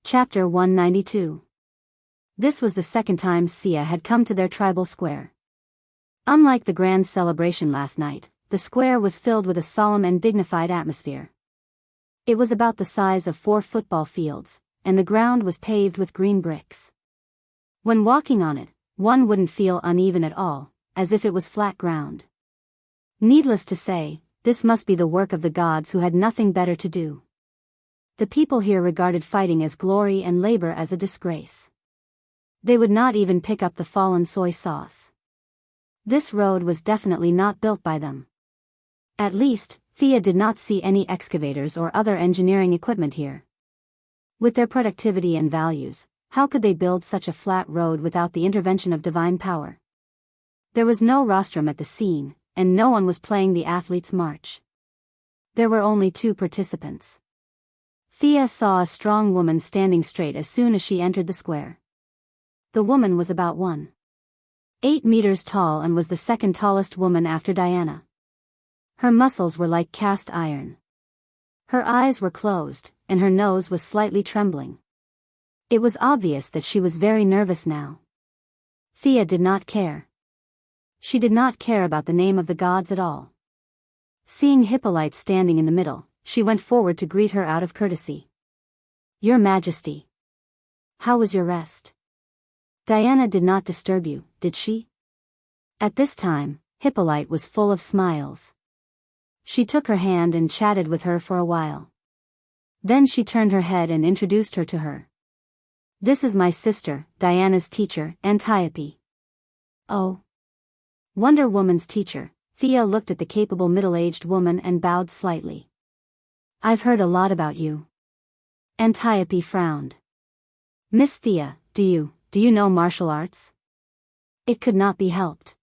Chapter 192. This was the second time Sia had come to their tribal square. Unlike the grand celebration last night, the square was filled with a solemn and dignified atmosphere. It was about the size of 4 football fields, and the ground was paved with green bricks. When walking on it, one wouldn't feel uneven at all, as if it was flat ground. Needless to say, this must be the work of the gods who had nothing better to do. The people here regarded fighting as glory and labor as a disgrace. They would not even pick up the fallen soy sauce. This road was definitely not built by them. At least, Thea did not see any excavators or other engineering equipment here. With their productivity and values, how could they build such a flat road without the intervention of divine power? There was no rostrum at the scene, and no one was playing the athlete's march. There were only 2 participants. Thea saw a strong woman standing straight as soon as she entered the square. The woman was about 1.8 meters tall and was the second tallest woman after Diana. Her muscles were like cast iron. Her eyes were closed, and her nose was slightly trembling. It was obvious that she was very nervous now. Thea did not care. She did not care about the name of the gods at all. Seeing Hippolyte standing in the middle, she went forward to greet her out of courtesy. "Your Majesty. How was your rest? Diana did not disturb you, did she?" At this time, Hippolyte was full of smiles. She took her hand and chatted with her for a while. Then she turned her head and introduced her to her. "This is my sister, Diana's teacher, Antiope." "Oh. Wonder Woman's teacher." Thea looked at the capable middle-aged woman and bowed slightly. "I've heard a lot about you." Antiope frowned. "Miss Thea, do you know martial arts?" It could not be helped.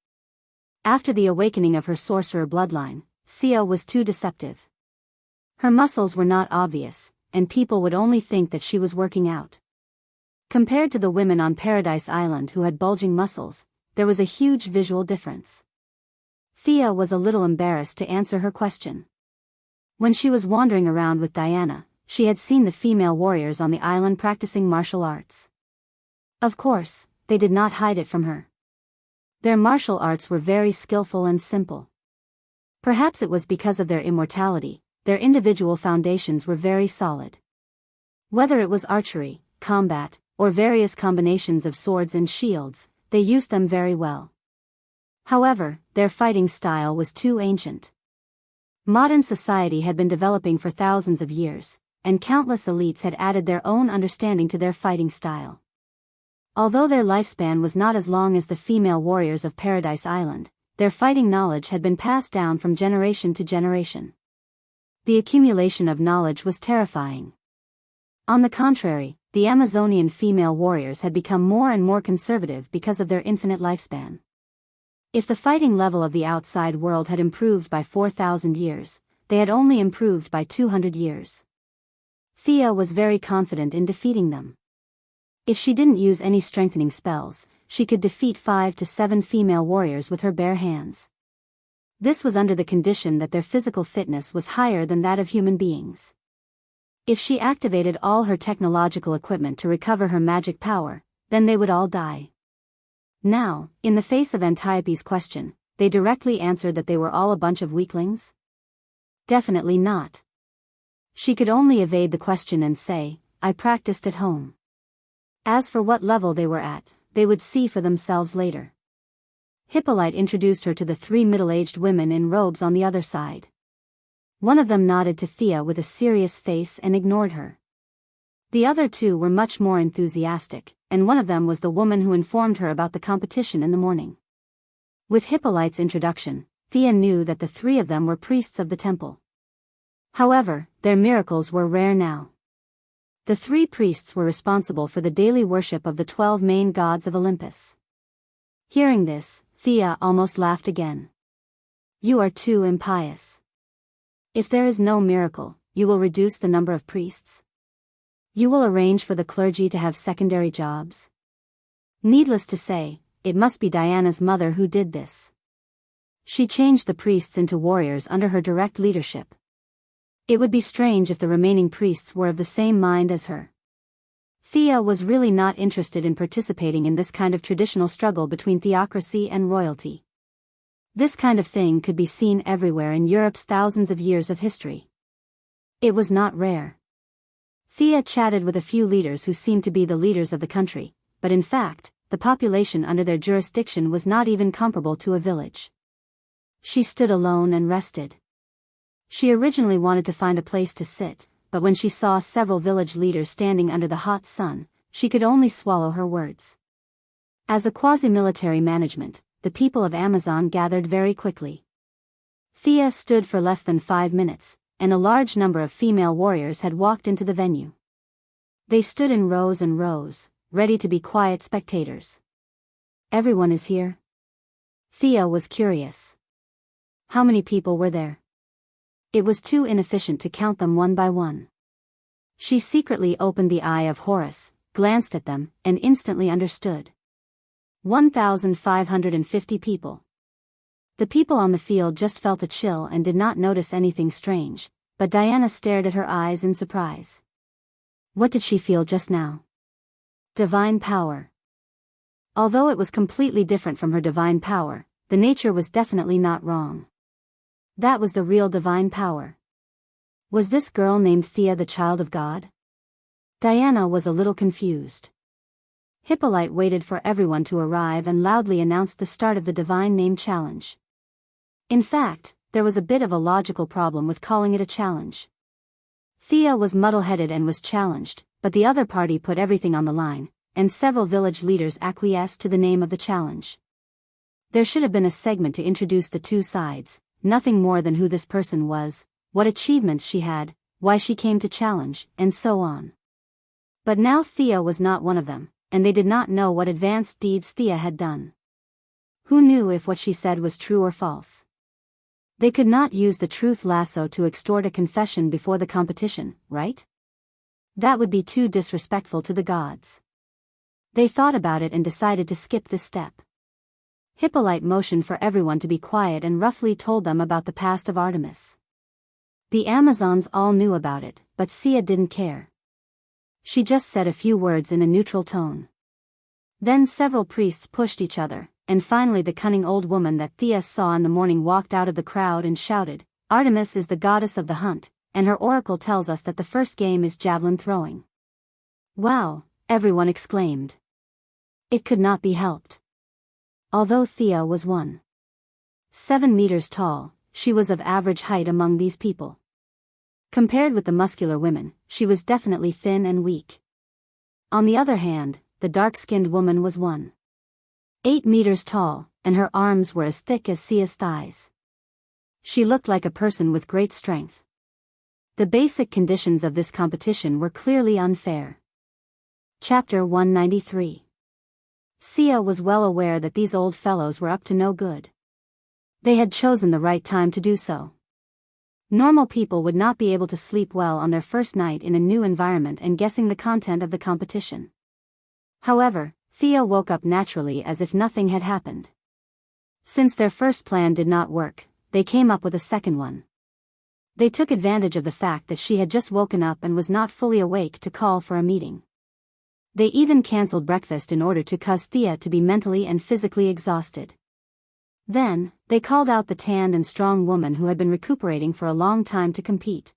After the awakening of her sorcerer bloodline, Sia was too deceptive. Her muscles were not obvious, and people would only think that she was working out. Compared to the women on Paradise Island who had bulging muscles, there was a huge visual difference. Thea was a little embarrassed to answer her question. When she was wandering around with Diana, she had seen the female warriors on the island practicing martial arts. Of course, they did not hide it from her. Their martial arts were very skillful and simple. Perhaps it was because of their immortality, their individual foundations were very solid. Whether it was archery, combat, or various combinations of swords and shields, they used them very well. However, their fighting style was too ancient. Modern society had been developing for thousands of years, and countless elites had added their own understanding to their fighting style. Although their lifespan was not as long as the female warriors of Paradise Island, their fighting knowledge had been passed down from generation to generation. The accumulation of knowledge was terrifying. On the contrary, the Amazonian female warriors had become more and more conservative because of their infinite lifespan. If the fighting level of the outside world had improved by 4,000 years, they had only improved by 200 years. Thea was very confident in defeating them. If she didn't use any strengthening spells, she could defeat 5 to 7 female warriors with her bare hands. This was under the condition that their physical fitness was higher than that of human beings. If she activated all her technological equipment to recover her magic power, then they would all die. Now, in the face of Antiope's question, they directly answered that they were all a bunch of weaklings? Definitely not. She could only evade the question and say, "I practiced at home." As for what level they were at, they would see for themselves later. Hippolyte introduced her to the 3 middle-aged women in robes on the other side. One of them nodded to Thea with a serious face and ignored her. The other 2 were much more enthusiastic, and one of them was the woman who informed her about the competition in the morning. With Hippolyte's introduction, Thea knew that the 3 of them were priests of the temple. However, their miracles were rare now. The 3 priests were responsible for the daily worship of the 12 main gods of Olympus. Hearing this, Thea almost laughed again. "You are too impious. If there is no miracle, you will reduce the number of priests? You will arrange for the clergy to have secondary jobs? Needless to say, it must be Diana's mother who did this. She changed the priests into warriors under her direct leadership. It would be strange if the remaining priests were of the same mind as her. Thea was really not interested in participating in this kind of traditional struggle between theocracy and royalty. This kind of thing could be seen everywhere in Europe's thousands of years of history. It was not rare. Thea chatted with a few leaders who seemed to be the leaders of the country, but in fact, the population under their jurisdiction was not even comparable to a village. She stood alone and rested. She originally wanted to find a place to sit, but when she saw several village leaders standing under the hot sun, she could only swallow her words. As a quasi-military management, the people of Amazon gathered very quickly. Thea stood for less than 5 minutes, and a large number of female warriors had walked into the venue. They stood in rows and rows, ready to be quiet spectators. Everyone is here? Thea was curious. How many people were there? It was too inefficient to count them one by one. She secretly opened the Eye of Horus, glanced at them, and instantly understood. 1,550 people. The people on the field just felt a chill and did not notice anything strange, but Diana stared at her eyes in surprise. What did she feel just now? Divine power. Although it was completely different from her divine power, the nature was definitely not wrong. That was the real divine power. Was this girl named Thea the child of God? Diana was a little confused. Hippolyte waited for everyone to arrive and loudly announced the start of the divine name challenge. In fact, there was a bit of a logical problem with calling it a challenge. Thea was muddle-headed and was challenged, but the other party put everything on the line, and several village leaders acquiesced to the name of the challenge. There should have been a segment to introduce the two sides, nothing more than who this person was, what achievements she had, why she came to challenge, and so on. But now Thea was not one of them, and they did not know what advanced deeds Thea had done. Who knew if what she said was true or false? They could not use the truth lasso to extort a confession before the competition, right? That would be too disrespectful to the gods. They thought about it and decided to skip this step. Hippolyte motioned for everyone to be quiet and roughly told them about the past of Artemis. The Amazons all knew about it, but Sia didn't care. She just said a few words in a neutral tone. Then several priests pushed each other, and finally the cunning old woman that Thea saw in the morning walked out of the crowd and shouted, "Artemis is the goddess of the hunt, and her oracle tells us that the first game is javelin throwing." "Wow," everyone exclaimed. It could not be helped. Although Thea was 1.7 meters tall, she was of average height among these people. Compared with the muscular women, she was definitely thin and weak. On the other hand, the dark-skinned woman was 1.8 meters tall, and her arms were as thick as Sia's thighs. She looked like a person with great strength. The basic conditions of this competition were clearly unfair. Chapter 193. Sia was well aware that these old fellows were up to no good. They had chosen the right time to do so. Normal people would not be able to sleep well on their first night in a new environment and guessing the content of the competition. However, Thea woke up naturally as if nothing had happened. Since their first plan did not work, they came up with a second one. They took advantage of the fact that she had just woken up and was not fully awake to call for a meeting. They even cancelled breakfast in order to cause Thea to be mentally and physically exhausted. Then, they called out the tanned and strong woman who had been recuperating for a long time to compete.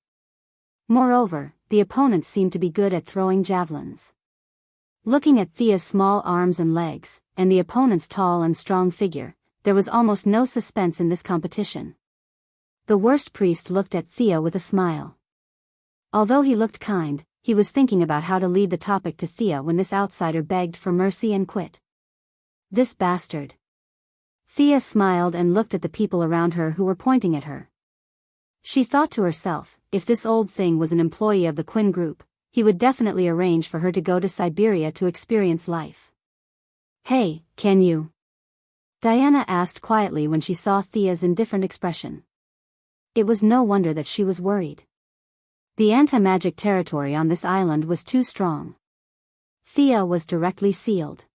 Moreover, the opponents seemed to be good at throwing javelins. Looking at Thea's small arms and legs, and the opponent's tall and strong figure, there was almost no suspense in this competition. The worst priest looked at Thea with a smile. Although he looked kind, he was thinking about how to lead the topic to Thea when this outsider begged for mercy and quit. This bastard. Thea smiled and looked at the people around her who were pointing at her. She thought to herself, if this old thing was an employee of the Quinn Group, he would definitely arrange for her to go to Siberia to experience life. "Hey, can you?" Diana asked quietly when she saw Thea's indifferent expression. It was no wonder that she was worried. The anti-magic territory on this island was too strong. Thea was directly sealed.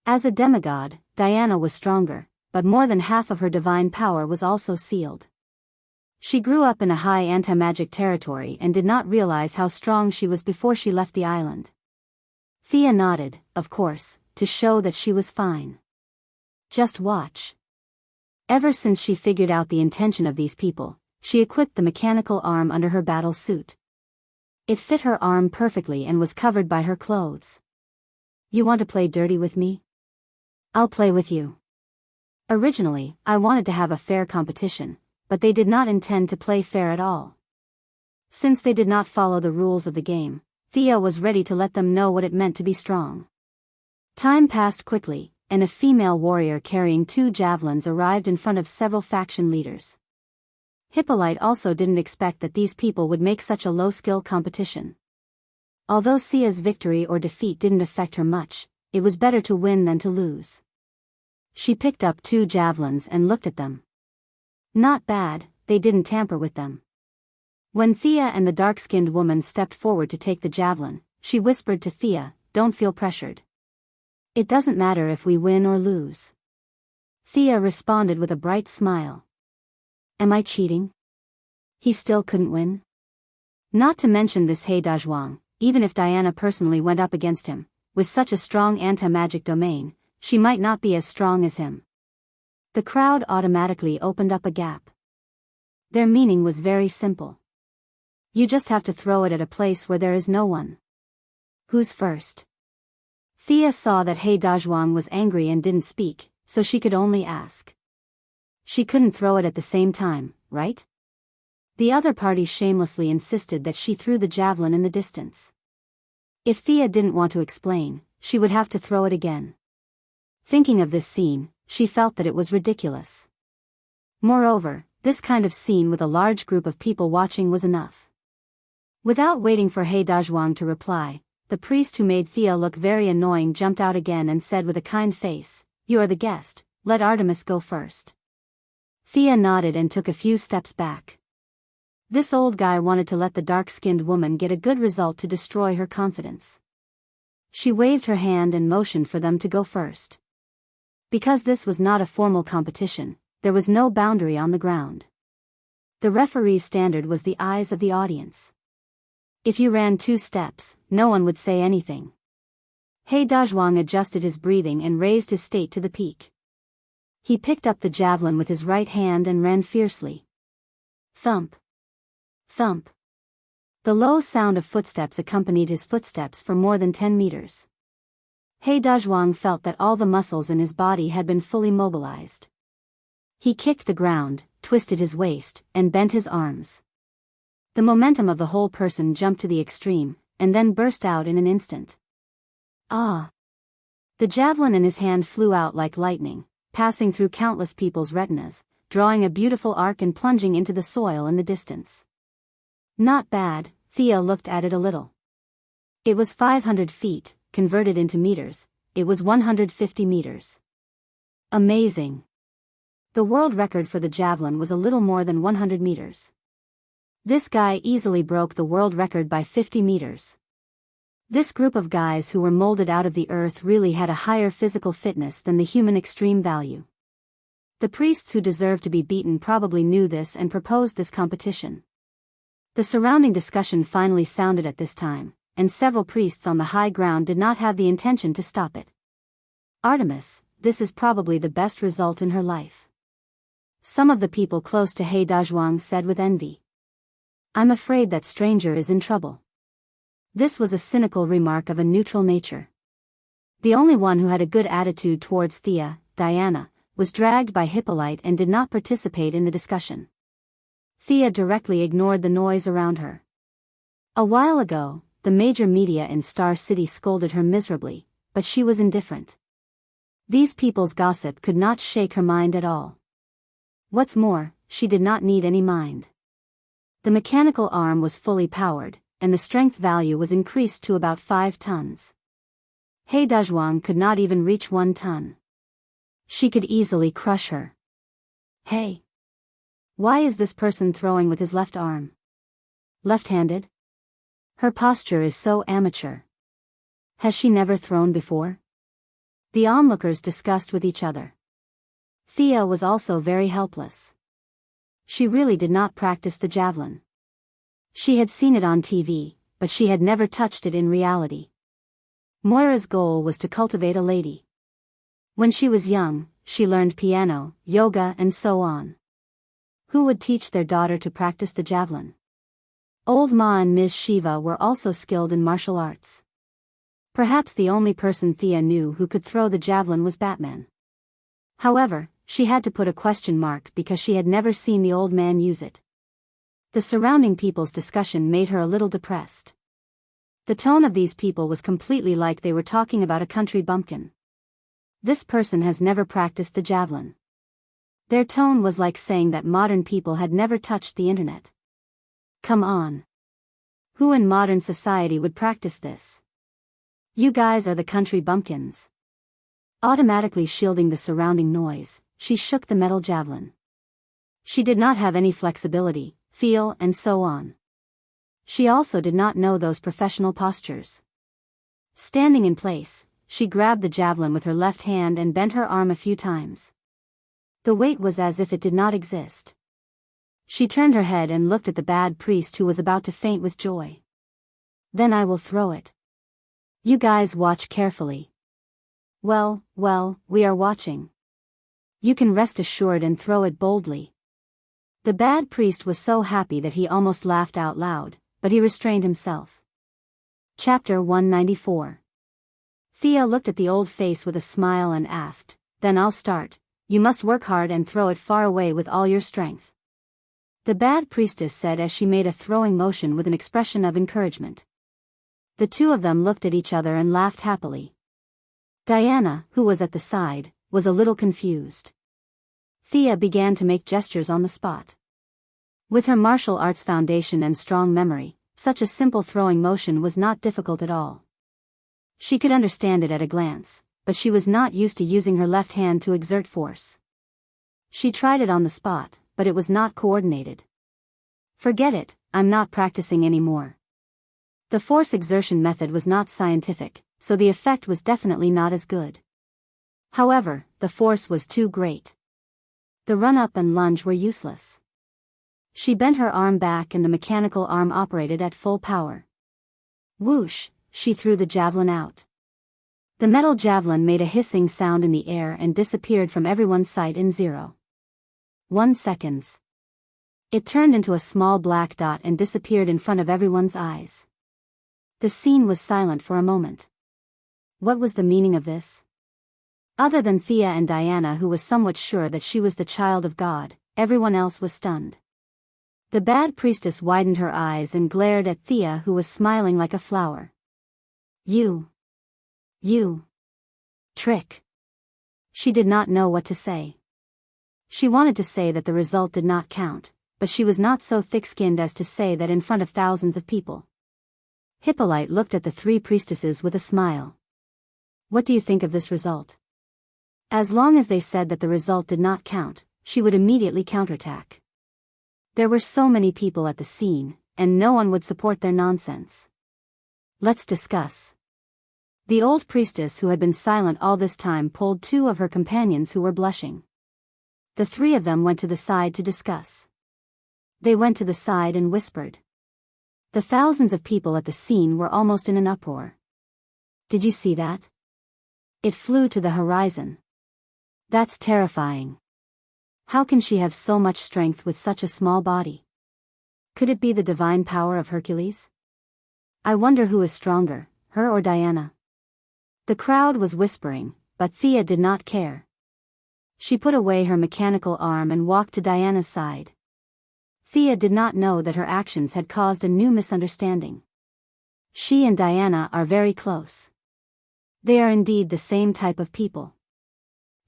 As a demigod, Diana was stronger, but more than half of her divine power was also sealed. She grew up in a high anti-magic territory and did not realize how strong she was before she left the island. Thea nodded, of course, to show that she was fine. Just watch. Ever since she figured out the intention of these people, she equipped the mechanical arm under her battle suit. It fit her arm perfectly and was covered by her clothes. You want to play dirty with me? I'll play with you. Originally, I wanted to have a fair competition, but they did not intend to play fair at all. Since they did not follow the rules of the game, Thea was ready to let them know what it meant to be strong. Time passed quickly, and a female warrior carrying 2 javelins arrived in front of several faction leaders. Hippolyte also didn't expect that these people would make such a low-skill competition. Although Sia's victory or defeat didn't affect her much, it was better to win than to lose. She picked up 2 javelins and looked at them. Not bad, they didn't tamper with them. When Thea and the dark-skinned woman stepped forward to take the javelin, she whispered to Thea, "Don't feel pressured. It doesn't matter if we win or lose." Thea responded with a bright smile. Am I cheating? He still couldn't win? Not to mention this He Dazhuang, even if Diana personally went up against him, with such a strong anti-magic domain, she might not be as strong as him. The crowd automatically opened up a gap. Their meaning was very simple. You just have to throw it at a place where there is no one. Who's first? Thea saw that He Dazhuang was angry and didn't speak, so she could only ask. She couldn't throw it at the same time, right? The other party shamelessly insisted that she threw the javelin in the distance. If Thea didn't want to explain, she would have to throw it again. Thinking of this scene, she felt that it was ridiculous. Moreover, this kind of scene with a large group of people watching was enough. Without waiting for He Dazhuang to reply, the priest who made Thea look very annoying jumped out again and said with a kind face, "You are the guest, let Artemis go first." Thea nodded and took a few steps back. This old guy wanted to let the dark-skinned woman get a good result to destroy her confidence. She waved her hand and motioned for them to go first. Because this was not a formal competition, there was no boundary on the ground. The referee's standard was the eyes of the audience. If you ran 2 steps, no one would say anything. He Dazhuang adjusted his breathing and raised his state to the peak. He picked up the javelin with his right hand and ran fiercely. Thump. Thump. The low sound of footsteps accompanied his footsteps for more than 10 meters. He Dazhuang felt that all the muscles in his body had been fully mobilized. He kicked the ground, twisted his waist, and bent his arms. The momentum of the whole person jumped to the extreme, and then burst out in an instant. Ah! The javelin in his hand flew out like lightning, passing through countless people's retinas, drawing a beautiful arc and plunging into the soil in the distance. Not bad, Thea looked at it a little. It was 500 feet, converted into meters, it was 150 meters. Amazing! The world record for the javelin was a little more than 100 meters. This guy easily broke the world record by 50 meters. This group of guys who were molded out of the earth really had a higher physical fitness than the human extreme value. The priests who deserved to be beaten probably knew this and proposed this competition. The surrounding discussion finally sounded at this time, and several priests on the high ground did not have the intention to stop it. Artemis, this is probably the best result in her life. Some of the people close to He Dazhuang said with envy. I'm afraid that stranger is in trouble. This was a cynical remark of a neutral nature. The only one who had a good attitude towards Thea, Diana, was dragged by Hippolyte and did not participate in the discussion. Thea directly ignored the noise around her. A while ago, the major media in Star City scolded her miserably, but she was indifferent. These people's gossip could not shake her mind at all. What's more, she did not need any mind. The mechanical arm was fully powered, and the strength value was increased to about 5 tons. He Dazhuang could not even reach 1 ton. She could easily crush her. Hey! Why is this person throwing with his left arm? Left-handed? Her posture is so amateur. Has she never thrown before? The onlookers discussed with each other. Thea was also very helpless. She really did not practice the javelin. She had seen it on TV, but she had never touched it in reality. Moira's goal was to cultivate a lady. When she was young, she learned piano, yoga and so on. Who would teach their daughter to practice the javelin? Old Ma and Ms. Shiva were also skilled in martial arts. Perhaps the only person Thea knew who could throw the javelin was Batman. However, she had to put a question mark because she had never seen the old man use it. The surrounding people's discussion made her a little depressed. The tone of these people was completely like they were talking about a country bumpkin. This person has never practiced the javelin. Their tone was like saying that modern people had never touched the internet. Come on. Who in modern society would practice this? You guys are the country bumpkins. Automatically shielding the surrounding noise, she shook the metal javelin. She did not have any flexibility, feel and so on. She also did not know those professional postures. Standing in place, she grabbed the javelin with her left hand and bent her arm a few times. The weight was as if it did not exist. She turned her head and looked at the bad priest who was about to faint with joy. Then I will throw it. You guys watch carefully. Well, we are watching. You can rest assured and throw it boldly. The bad priest was so happy that he almost laughed out loud, but he restrained himself. Chapter 194. Thea looked at the old face with a smile and asked, Then I'll start. You must work hard and throw it far away with all your strength. The bad priestess said as she made a throwing motion with an expression of encouragement. The two of them looked at each other and laughed happily. Diana, who was at the side, was a little confused. Thea began to make gestures on the spot. With her martial arts foundation and strong memory, such a simple throwing motion was not difficult at all. She could understand it at a glance, but she was not used to using her left hand to exert force. She tried it on the spot, but it was not coordinated. Forget it, I'm not practicing anymore. The force exertion method was not scientific, so the effect was definitely not as good. However, the force was too great. The run-up and lunge were useless. She bent her arm back and the mechanical arm operated at full power. Whoosh, she threw the javelin out. The metal javelin made a hissing sound in the air and disappeared from everyone's sight in 0.1 seconds. It turned into a small black dot and disappeared in front of everyone's eyes. The scene was silent for a moment. What was the meaning of this? Other than Thea and Diana, who was somewhat sure that she was the child of God, everyone else was stunned. The bad priestess widened her eyes and glared at Thea, who was smiling like a flower. You. Trick. She did not know what to say. She wanted to say that the result did not count, but she was not so thick-skinned as to say that in front of thousands of people. Hippolyte looked at the three priestesses with a smile. What do you think of this result? As long as they said that the result did not count, she would immediately counterattack. There were so many people at the scene, and no one would support their nonsense. Let's discuss. The old priestess, who had been silent all this time, pulled two of her companions who were blushing. The three of them went to the side to discuss. They went to the side and whispered. The thousands of people at the scene were almost in an uproar. Did you see that? It flew to the horizon. That's terrifying. How can she have so much strength with such a small body? Could it be the divine power of Hercules? I wonder who is stronger, her or Diana. The crowd was whispering, but Thea did not care. She put away her mechanical arm and walked to Diana's side. Thea did not know that her actions had caused a new misunderstanding. She and Diana are very close. They are indeed the same type of people.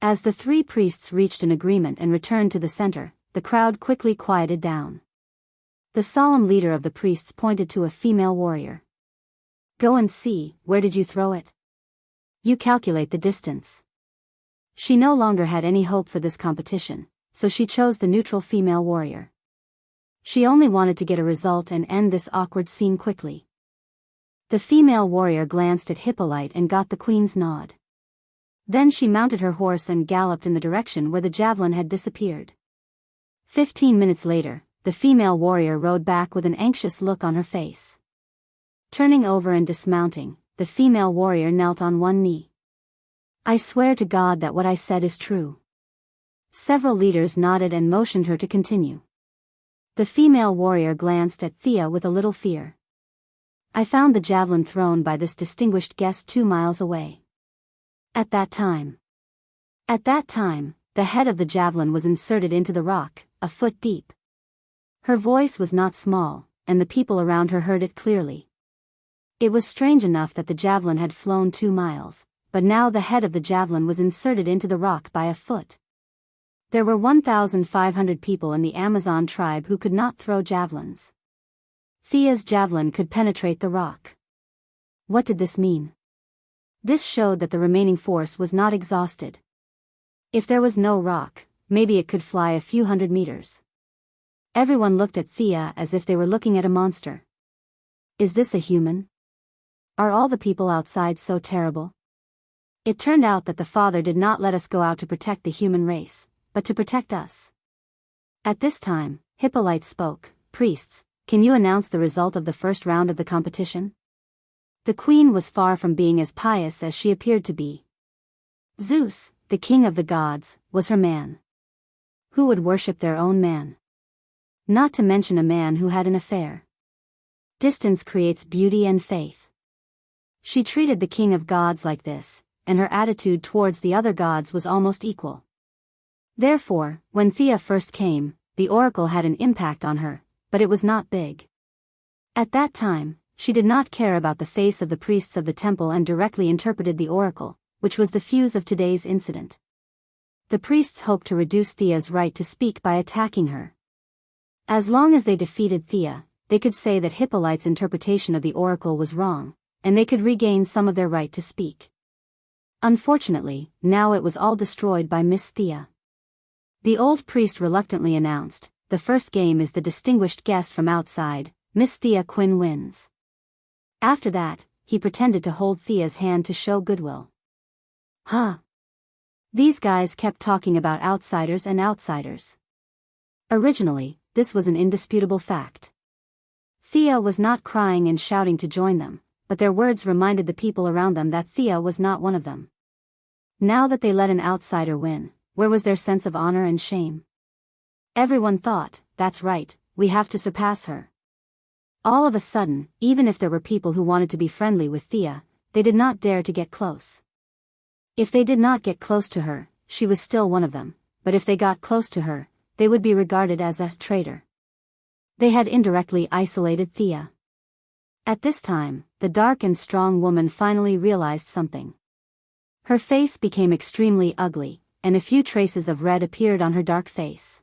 As the three priests reached an agreement and returned to the center, the crowd quickly quieted down. The solemn leader of the priests pointed to a female warrior. Go and see, where did you throw it? You calculate the distance. She no longer had any hope for this competition, so she chose the neutral female warrior. She only wanted to get a result and end this awkward scene quickly. The female warrior glanced at Hippolyte and got the queen's nod. Then she mounted her horse and galloped in the direction where the javelin had disappeared. 15 minutes later, the female warrior rode back with an anxious look on her face. Turning over and dismounting, the female warrior knelt on one knee. I swear to God that what I said is true. Several leaders nodded and motioned her to continue. The female warrior glanced at Thea with a little fear. I found the javelin thrown by this distinguished guest 2 miles away. At that time, the head of the javelin was inserted into the rock, a foot deep. Her voice was not small, and the people around her heard it clearly. It was strange enough that the javelin had flown 2 miles, but now the head of the javelin was inserted into the rock by a foot. There were 1,500 people in the Amazon tribe who could not throw javelins. Thea's javelin could penetrate the rock. What did this mean? This showed that the remaining force was not exhausted. If there was no rock, maybe it could fly a few hundred meters. Everyone looked at Thea as if they were looking at a monster. Is this a human? Are all the people outside so terrible? It turned out that the Father did not let us go out to protect the human race, but to protect us. At this time, Hippolyte spoke. Priests, can you announce the result of the first round of the competition? The queen was far from being as pious as she appeared to be. Zeus, the king of the gods, was her man. Who would worship their own man? Not to mention a man who had an affair. Distance creates beauty and faith. She treated the king of gods like this, and her attitude towards the other gods was almost equal. Therefore, when Thea first came, the oracle had an impact on her, but it was not big. At that time, she did not care about the face of the priests of the temple and directly interpreted the oracle, which was the fuse of today's incident. The priests hoped to reduce Thea's right to speak by attacking her. As long as they defeated Thea, they could say that Hippolyte's interpretation of the oracle was wrong, and they could regain some of their right to speak. Unfortunately, now it was all destroyed by Miss Thea. The old priest reluctantly announced, the first game is the distinguished guest from outside, Miss Thea Quinn wins. After that, he pretended to hold Thea's hand to show goodwill. Huh. These guys kept talking about outsiders and outsiders. Originally, this was an indisputable fact. Thea was not crying and shouting to join them, but their words reminded the people around them that Thea was not one of them. Now that they let an outsider win, where was their sense of honor and shame? Everyone thought, that's right, we have to surpass her. All of a sudden, even if there were people who wanted to be friendly with Thea, they did not dare to get close. If they did not get close to her, she was still one of them, but if they got close to her, they would be regarded as a traitor. They had indirectly isolated Thea. At this time, the dark and strong woman finally realized something. Her face became extremely ugly, and a few traces of red appeared on her dark face.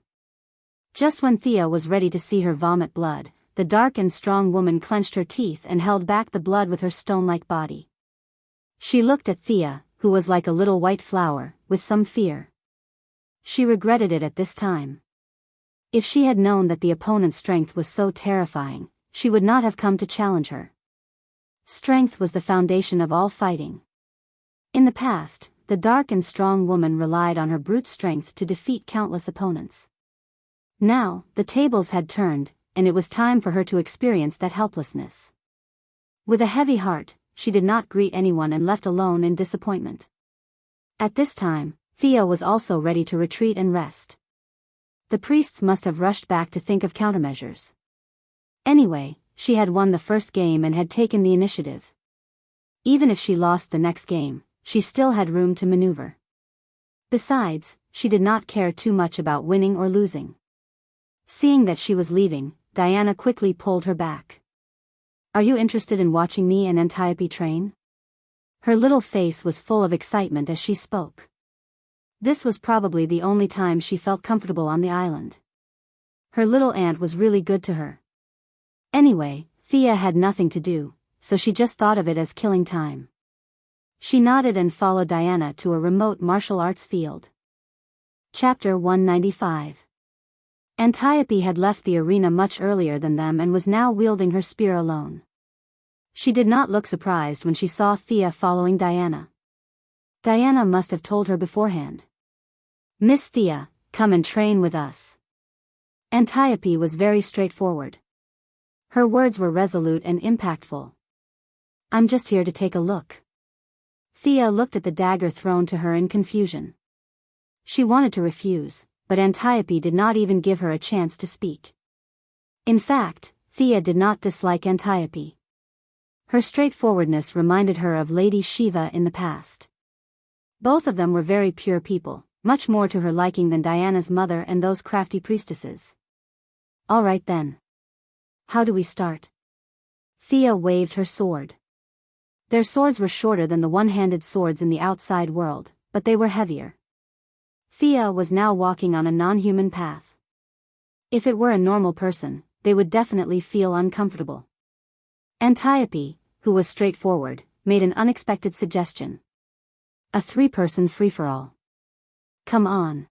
Just when Thea was ready to see her vomit blood, the dark and strong woman clenched her teeth and held back the blood with her stone-like body. She looked at Thea, who was like a little white flower, with some fear. She regretted it at this time. If she had known that the opponent's strength was so terrifying, she would not have come to challenge her. Strength was the foundation of all fighting. In the past, the dark and strong woman relied on her brute strength to defeat countless opponents. Now, the tables had turned, and it was time for her to experience that helplessness. With a heavy heart, she did not greet anyone and left alone in disappointment. At this time, Thea was also ready to retreat and rest. The priests must have rushed back to think of countermeasures. Anyway, she had won the first game and had taken the initiative. Even if she lost the next game, she still had room to maneuver. Besides, she did not care too much about winning or losing. Seeing that she was leaving, Diana quickly pulled her back. Are you interested in watching me and Antiope train? Her little face was full of excitement as she spoke. This was probably the only time she felt comfortable on the island. Her little aunt was really good to her. Anyway, Thea had nothing to do, so she just thought of it as killing time. She nodded and followed Diana to a remote martial arts field. Chapter 195. Antiope had left the arena much earlier than them and was now wielding her spear alone. She did not look surprised when she saw Thea following Diana. Diana must have told her beforehand. Miss Thea, come and train with us. Antiope was very straightforward. Her words were resolute and impactful. I'm just here to take a look. Thea looked at the dagger thrown to her in confusion. She wanted to refuse, but Antiope did not even give her a chance to speak. In fact, Thea did not dislike Antiope. Her straightforwardness reminded her of Lady Shiva in the past. Both of them were very pure people, much more to her liking than Diana's mother and those crafty priestesses. All right then. How do we start? Thea waved her sword. Their swords were shorter than the one-handed swords in the outside world, but they were heavier. Thea was now walking on a non-human path. If it were a normal person, they would definitely feel uncomfortable. Antiope, who was straightforward, made an unexpected suggestion. A 3-person free-for-all. Come on.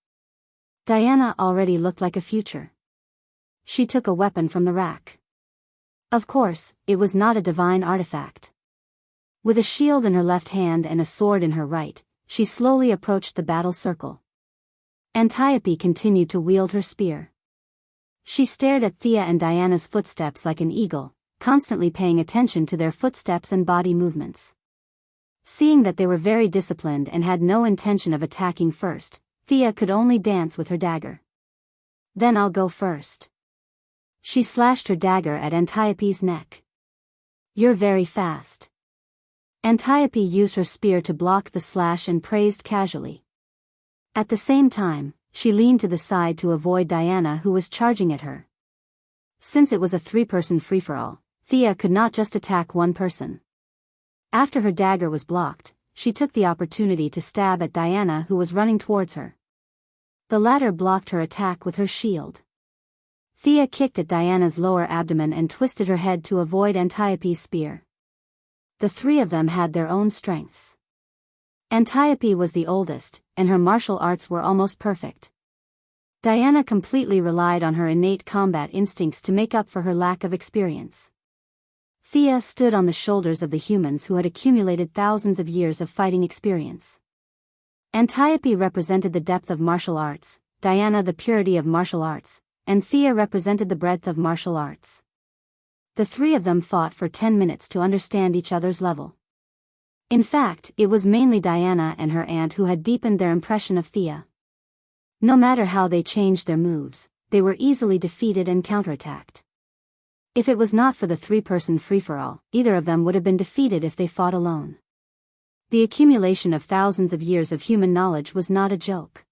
Diana already looked like a future. She took a weapon from the rack. Of course, it was not a divine artifact. With a shield in her left hand and a sword in her right, she slowly approached the battle circle. Antiope continued to wield her spear. She stared at Thea and Diana's footsteps like an eagle, constantly paying attention to their footsteps and body movements. Seeing that they were very disciplined and had no intention of attacking first, Thea could only dance with her dagger. Then I'll go first. She slashed her dagger at Antiope's neck. You're very fast. Antiope used her spear to block the slash and praised casually. At the same time, she leaned to the side to avoid Diana, who was charging at her. Since it was a 3-person free-for-all, Thea could not just attack one person. After her dagger was blocked, she took the opportunity to stab at Diana, who was running towards her. The latter blocked her attack with her shield. Thea kicked at Diana's lower abdomen and twisted her head to avoid Antiope's spear. The 3 of them had their own strengths. Antiope was the oldest, and her martial arts were almost perfect. Diana completely relied on her innate combat instincts to make up for her lack of experience. Thea stood on the shoulders of the humans who had accumulated thousands of years of fighting experience. Antiope represented the depth of martial arts, Diana the purity of martial arts, and Thea represented the breadth of martial arts. The 3 of them fought for 10 minutes to understand each other's level. In fact, it was mainly Diana and her aunt who had deepened their impression of Thea. No matter how they changed their moves, they were easily defeated and counterattacked. If it was not for the 3-person free-for-all, either of them would have been defeated if they fought alone. The accumulation of thousands of years of human knowledge was not a joke.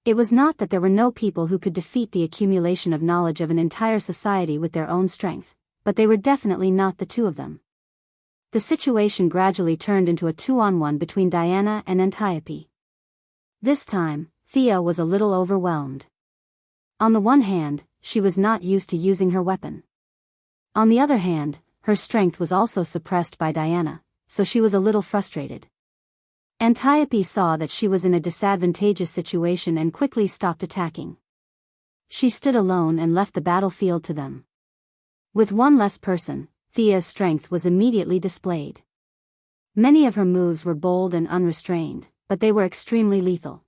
It was not that there were no people who could defeat the accumulation of knowledge of an entire society with their own strength, but they were definitely not the 2 of them. The situation gradually turned into a 2-on-1 between Diana and Antiope. This time, Thea was a little overwhelmed. On the one hand, she was not used to using her weapon. On the other hand, her strength was also suppressed by Diana, so she was a little frustrated. Antiope saw that she was in a disadvantageous situation and quickly stopped attacking. She stood alone and left the battlefield to them. With one less person, Thea's strength was immediately displayed. Many of her moves were bold and unrestrained, but they were extremely lethal.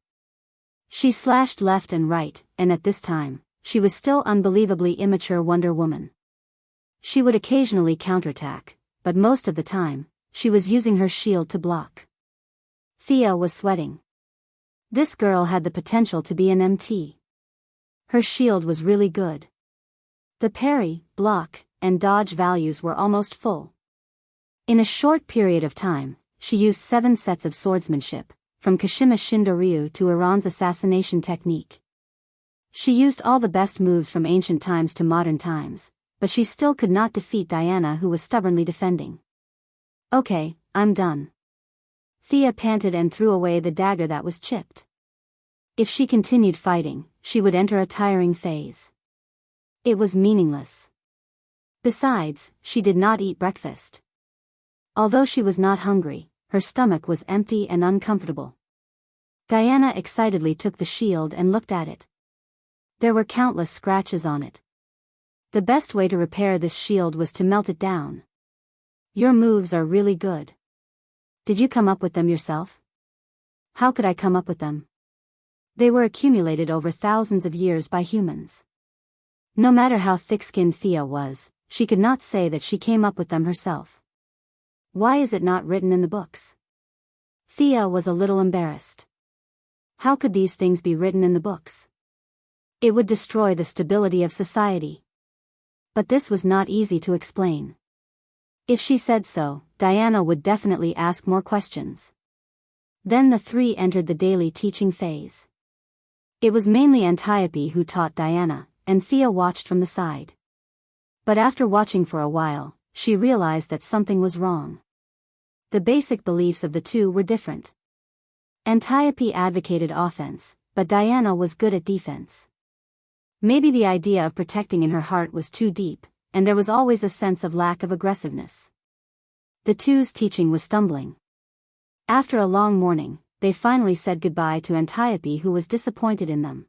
She slashed left and right, and at this time, she was still unbelievably immature Wonder Woman. She would occasionally counterattack, but most of the time, she was using her shield to block. Thea was sweating. This girl had the potential to be an MT. Her shield was really good. The parry, block, and dodge values were almost full. In a short period of time, she used 7 sets of swordsmanship, from Kashima Shindoryu to Iran's assassination technique. She used all the best moves from ancient times to modern times, but she still could not defeat Diana, who was stubbornly defending. Okay, I'm done. Thea panted and threw away the dagger that was chipped. If she continued fighting, she would enter a tiring phase. It was meaningless. Besides, she did not eat breakfast. Although she was not hungry, her stomach was empty and uncomfortable. Diana excitedly took the shield and looked at it. There were countless scratches on it. The best way to repair this shield was to melt it down. Your moves are really good. Did you come up with them yourself? How could I come up with them? They were accumulated over thousands of years by humans. No matter how thick-skinned Thea was, she could not say that she came up with them herself. Why is it not written in the books? Thea was a little embarrassed. How could these things be written in the books? It would destroy the stability of society. But this was not easy to explain. If she said so, Diana would definitely ask more questions. Then the three entered the daily teaching phase. It was mainly Antiope who taught Diana, and Thea watched from the side. But after watching for a while, she realized that something was wrong. The basic beliefs of the two were different. Antiope advocated offense, but Diana was good at defense. Maybe the idea of protecting in her heart was too deep, and there was always a sense of lack of aggressiveness. The two's teaching was stumbling. After a long morning, they finally said goodbye to Antiope, who was disappointed in them.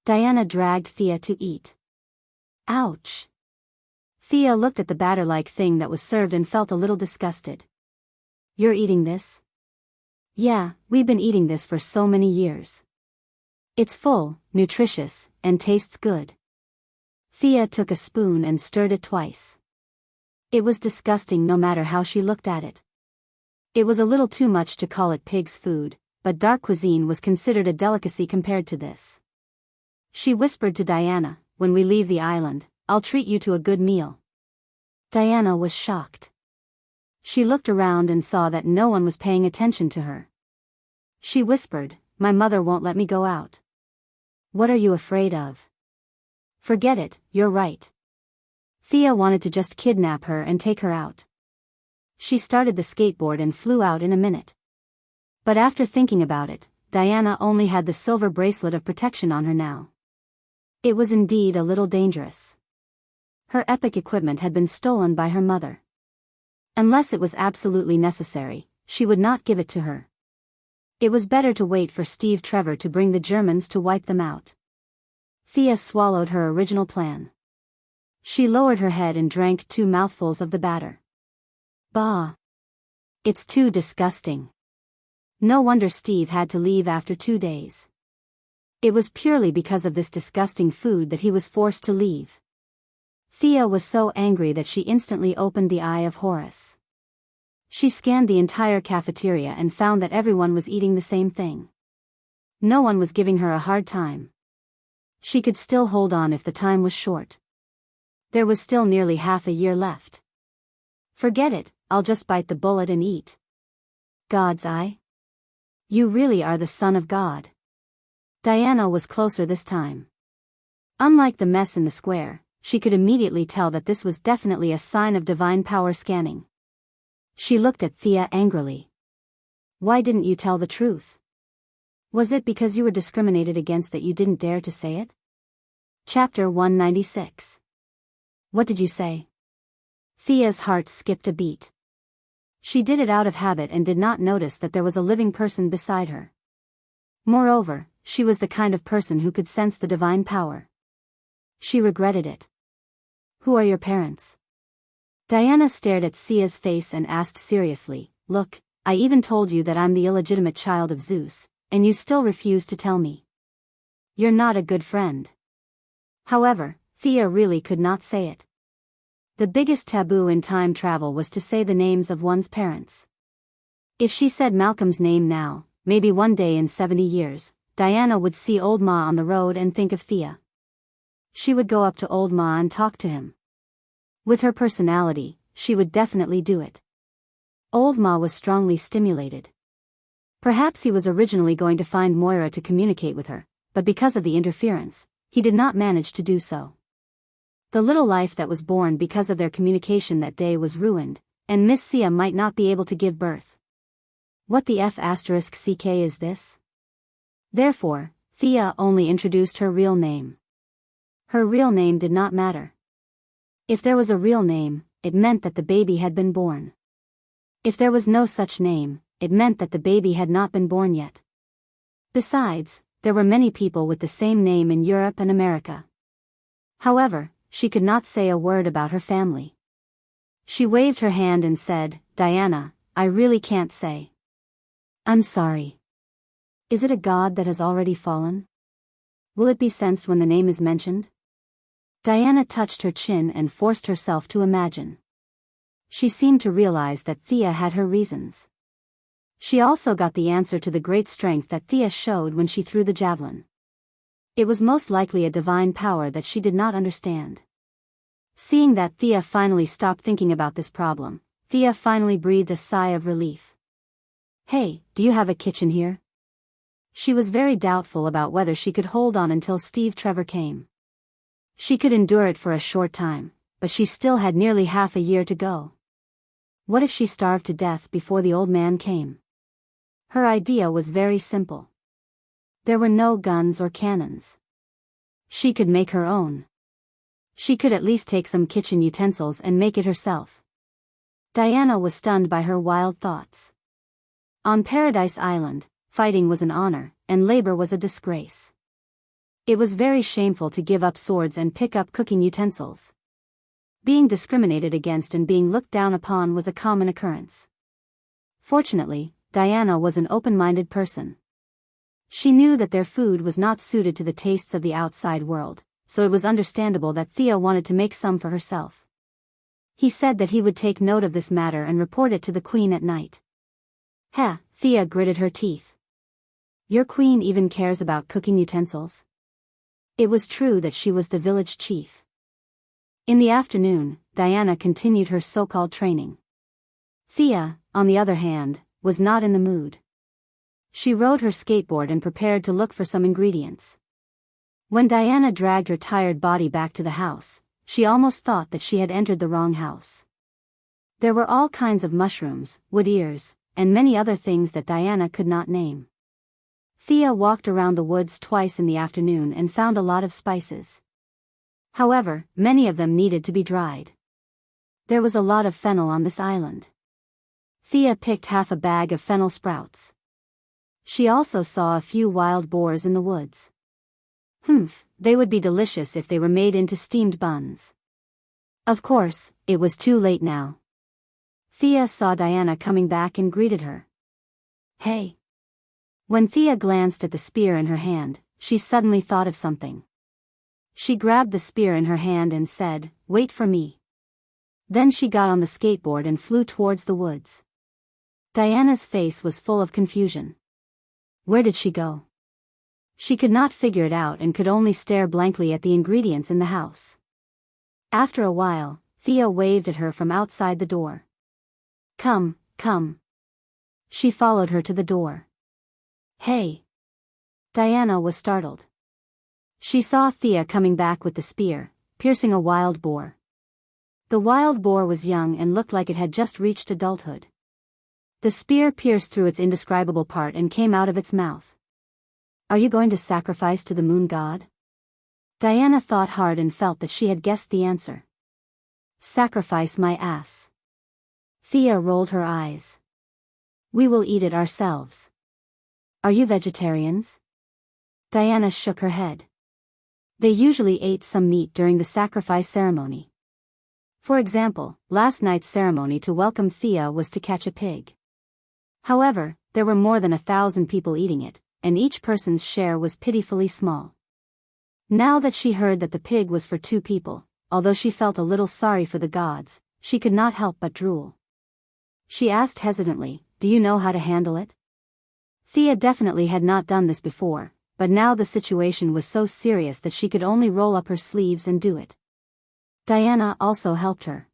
Diana dragged Thea to eat. Ouch! Thea looked at the batter-like thing that was served and felt a little disgusted. You're eating this? Yeah, we've been eating this for so many years. It's full, nutritious, and tastes good. Thea took a spoon and stirred it twice. It was disgusting no matter how she looked at it. It was a little too much to call it pig's food, but dark cuisine was considered a delicacy compared to this. She whispered to Diana, "When we leave the island, I'll treat you to a good meal." Diana was shocked. She looked around and saw that no one was paying attention to her. She whispered, "My mother won't let me go out." "What are you afraid of?" "Forget it, you're right." Thea wanted to just kidnap her and take her out. She started the skateboard and flew out in a minute. But after thinking about it, Diana only had the silver bracelet of protection on her now. It was indeed a little dangerous. Her epic equipment had been stolen by her mother. Unless it was absolutely necessary, she would not give it to her. It was better to wait for Steve Trevor to bring the Germans to wipe them out. Thea swallowed her original plan. She lowered her head and drank 2 mouthfuls of the batter. Bah! It's too disgusting. No wonder Steve had to leave after 2 days. It was purely because of this disgusting food that he was forced to leave. Thea was so angry that she instantly opened the Eye of Horus. She scanned the entire cafeteria and found that everyone was eating the same thing. No one was giving her a hard time. She could still hold on if the time was short. There was still nearly half a year left. Forget it, I'll just bite the bullet and eat. God's eye? You really are the son of God. Diana was closer this time. Unlike the mess in the square, she could immediately tell that this was definitely a sign of divine power scanning. She looked at Thea angrily. Why didn't you tell the truth? Was it because you were discriminated against that you didn't dare to say it? Chapter 196. What did you say? Thea's heart skipped a beat. She did it out of habit and did not notice that there was a living person beside her. Moreover, she was the kind of person who could sense the divine power. She regretted it. Who are your parents? Diana stared at Sia's face and asked seriously, "Look, I even told you that I'm the illegitimate child of Zeus, and you still refuse to tell me. You're not a good friend." However, Thea really could not say it. The biggest taboo in time travel was to say the names of one's parents. If she said Malcolm's name now, maybe one day in 70 years, Diana would see Old Ma on the road and think of Thea. She would go up to Old Ma and talk to him. With her personality, she would definitely do it. Old Ma was strongly stimulated. Perhaps he was originally going to find Moira to communicate with her, but because of the interference, he did not manage to do so. The little life that was born because of their communication that day was ruined, and Miss Sia might not be able to give birth. What the F***ck is this? Therefore, Thea only introduced her real name. Her real name did not matter. If there was a real name, it meant that the baby had been born. If there was no such name, it meant that the baby had not been born yet. Besides, there were many people with the same name in Europe and America. However, she could not say a word about her family. She waved her hand and said, "Diana, I really can't say. I'm sorry. Is it a god that has already fallen? Will it be sensed when the name is mentioned?" Diana touched her chin and forced herself to imagine. She seemed to realize that Thea had her reasons. She also got the answer to the great strength that Thea showed when she threw the javelin. It was most likely a divine power that she did not understand. Seeing that Thea finally stopped thinking about this problem, Thea finally breathed a sigh of relief. "Hey, do you have a kitchen here?" She was very doubtful about whether she could hold on until Steve Trevor came. She could endure it for a short time, but she still had nearly half a year to go. What if she starved to death before the old man came? Her idea was very simple. There were no guns or cannons. She could make her own. She could at least take some kitchen utensils and make it herself. Diana was stunned by her wild thoughts. On Paradise Island, fighting was an honor, and labor was a disgrace. It was very shameful to give up swords and pick up cooking utensils. Being discriminated against and being looked down upon was a common occurrence. Fortunately, Diana was an open-minded person. She knew that their food was not suited to the tastes of the outside world, so it was understandable that Thea wanted to make some for herself. He said that he would take note of this matter and report it to the queen at night. Thea gritted her teeth. Your queen even cares about cooking utensils? It was true that she was the village chief. In the afternoon, Diana continued her so-called training. Thea, on the other hand, was not in the mood. She rode her skateboard and prepared to look for some ingredients. When Diana dragged her tired body back to the house, she almost thought that she had entered the wrong house. There were all kinds of mushrooms, wood ears, and many other things that Diana could not name. Thea walked around the woods twice in the afternoon and found a lot of spices. However, many of them needed to be dried. There was a lot of fennel on this island. Thea picked half a bag of fennel sprouts. She also saw a few wild boars in the woods. They would be delicious if they were made into steamed buns. Of course, it was too late now. Thea saw Diana coming back and greeted her. Hey. When Thea glanced at the spear in her hand, she suddenly thought of something. She grabbed the spear in her hand and said, "Wait for me." Then she got on the skateboard and flew towards the woods. Diana's face was full of confusion. Where did she go? She could not figure it out and could only stare blankly at the ingredients in the house. After a while, Thea waved at her from outside the door. Come, come. She followed her to the door. Hey. Diana was startled. She saw Thea coming back with the spear, piercing a wild boar. The wild boar was young and looked like it had just reached adulthood. The spear pierced through its indescribable part and came out of its mouth. Are you going to sacrifice to the moon god? Diana thought hard and felt that she had guessed the answer. Sacrifice my ass. Thea rolled her eyes. We will eat it ourselves. Are you vegetarians? Diana shook her head. They usually ate some meat during the sacrifice ceremony. For example, last night's ceremony to welcome Thea was to catch a pig. However, there were more than 1,000 people eating it, and each person's share was pitifully small. Now that she heard that the pig was for 2 people, although she felt a little sorry for the gods, she could not help but drool. She asked hesitantly, "Do you know how to handle it?" Thea definitely had not done this before, but now the situation was so serious that she could only roll up her sleeves and do it. Diana also helped her.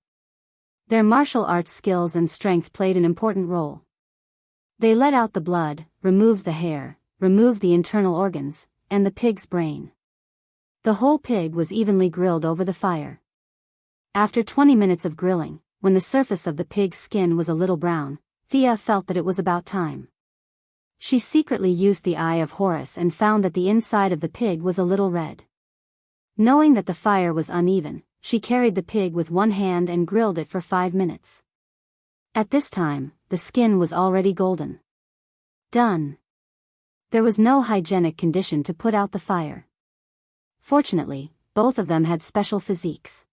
Their martial arts skills and strength played an important role. They let out the blood, removed the hair, removed the internal organs, and the pig's brain. The whole pig was evenly grilled over the fire. After 20 minutes of grilling, when the surface of the pig's skin was a little brown, Thea felt that it was about time. She secretly used the Eye of Horus and found that the inside of the pig was a little red. Knowing that the fire was uneven, she carried the pig with one hand and grilled it for 5 minutes. At this time, the skin was already golden. Done. There was no hygienic condition to put out the fire. Fortunately, both of them had special physiques.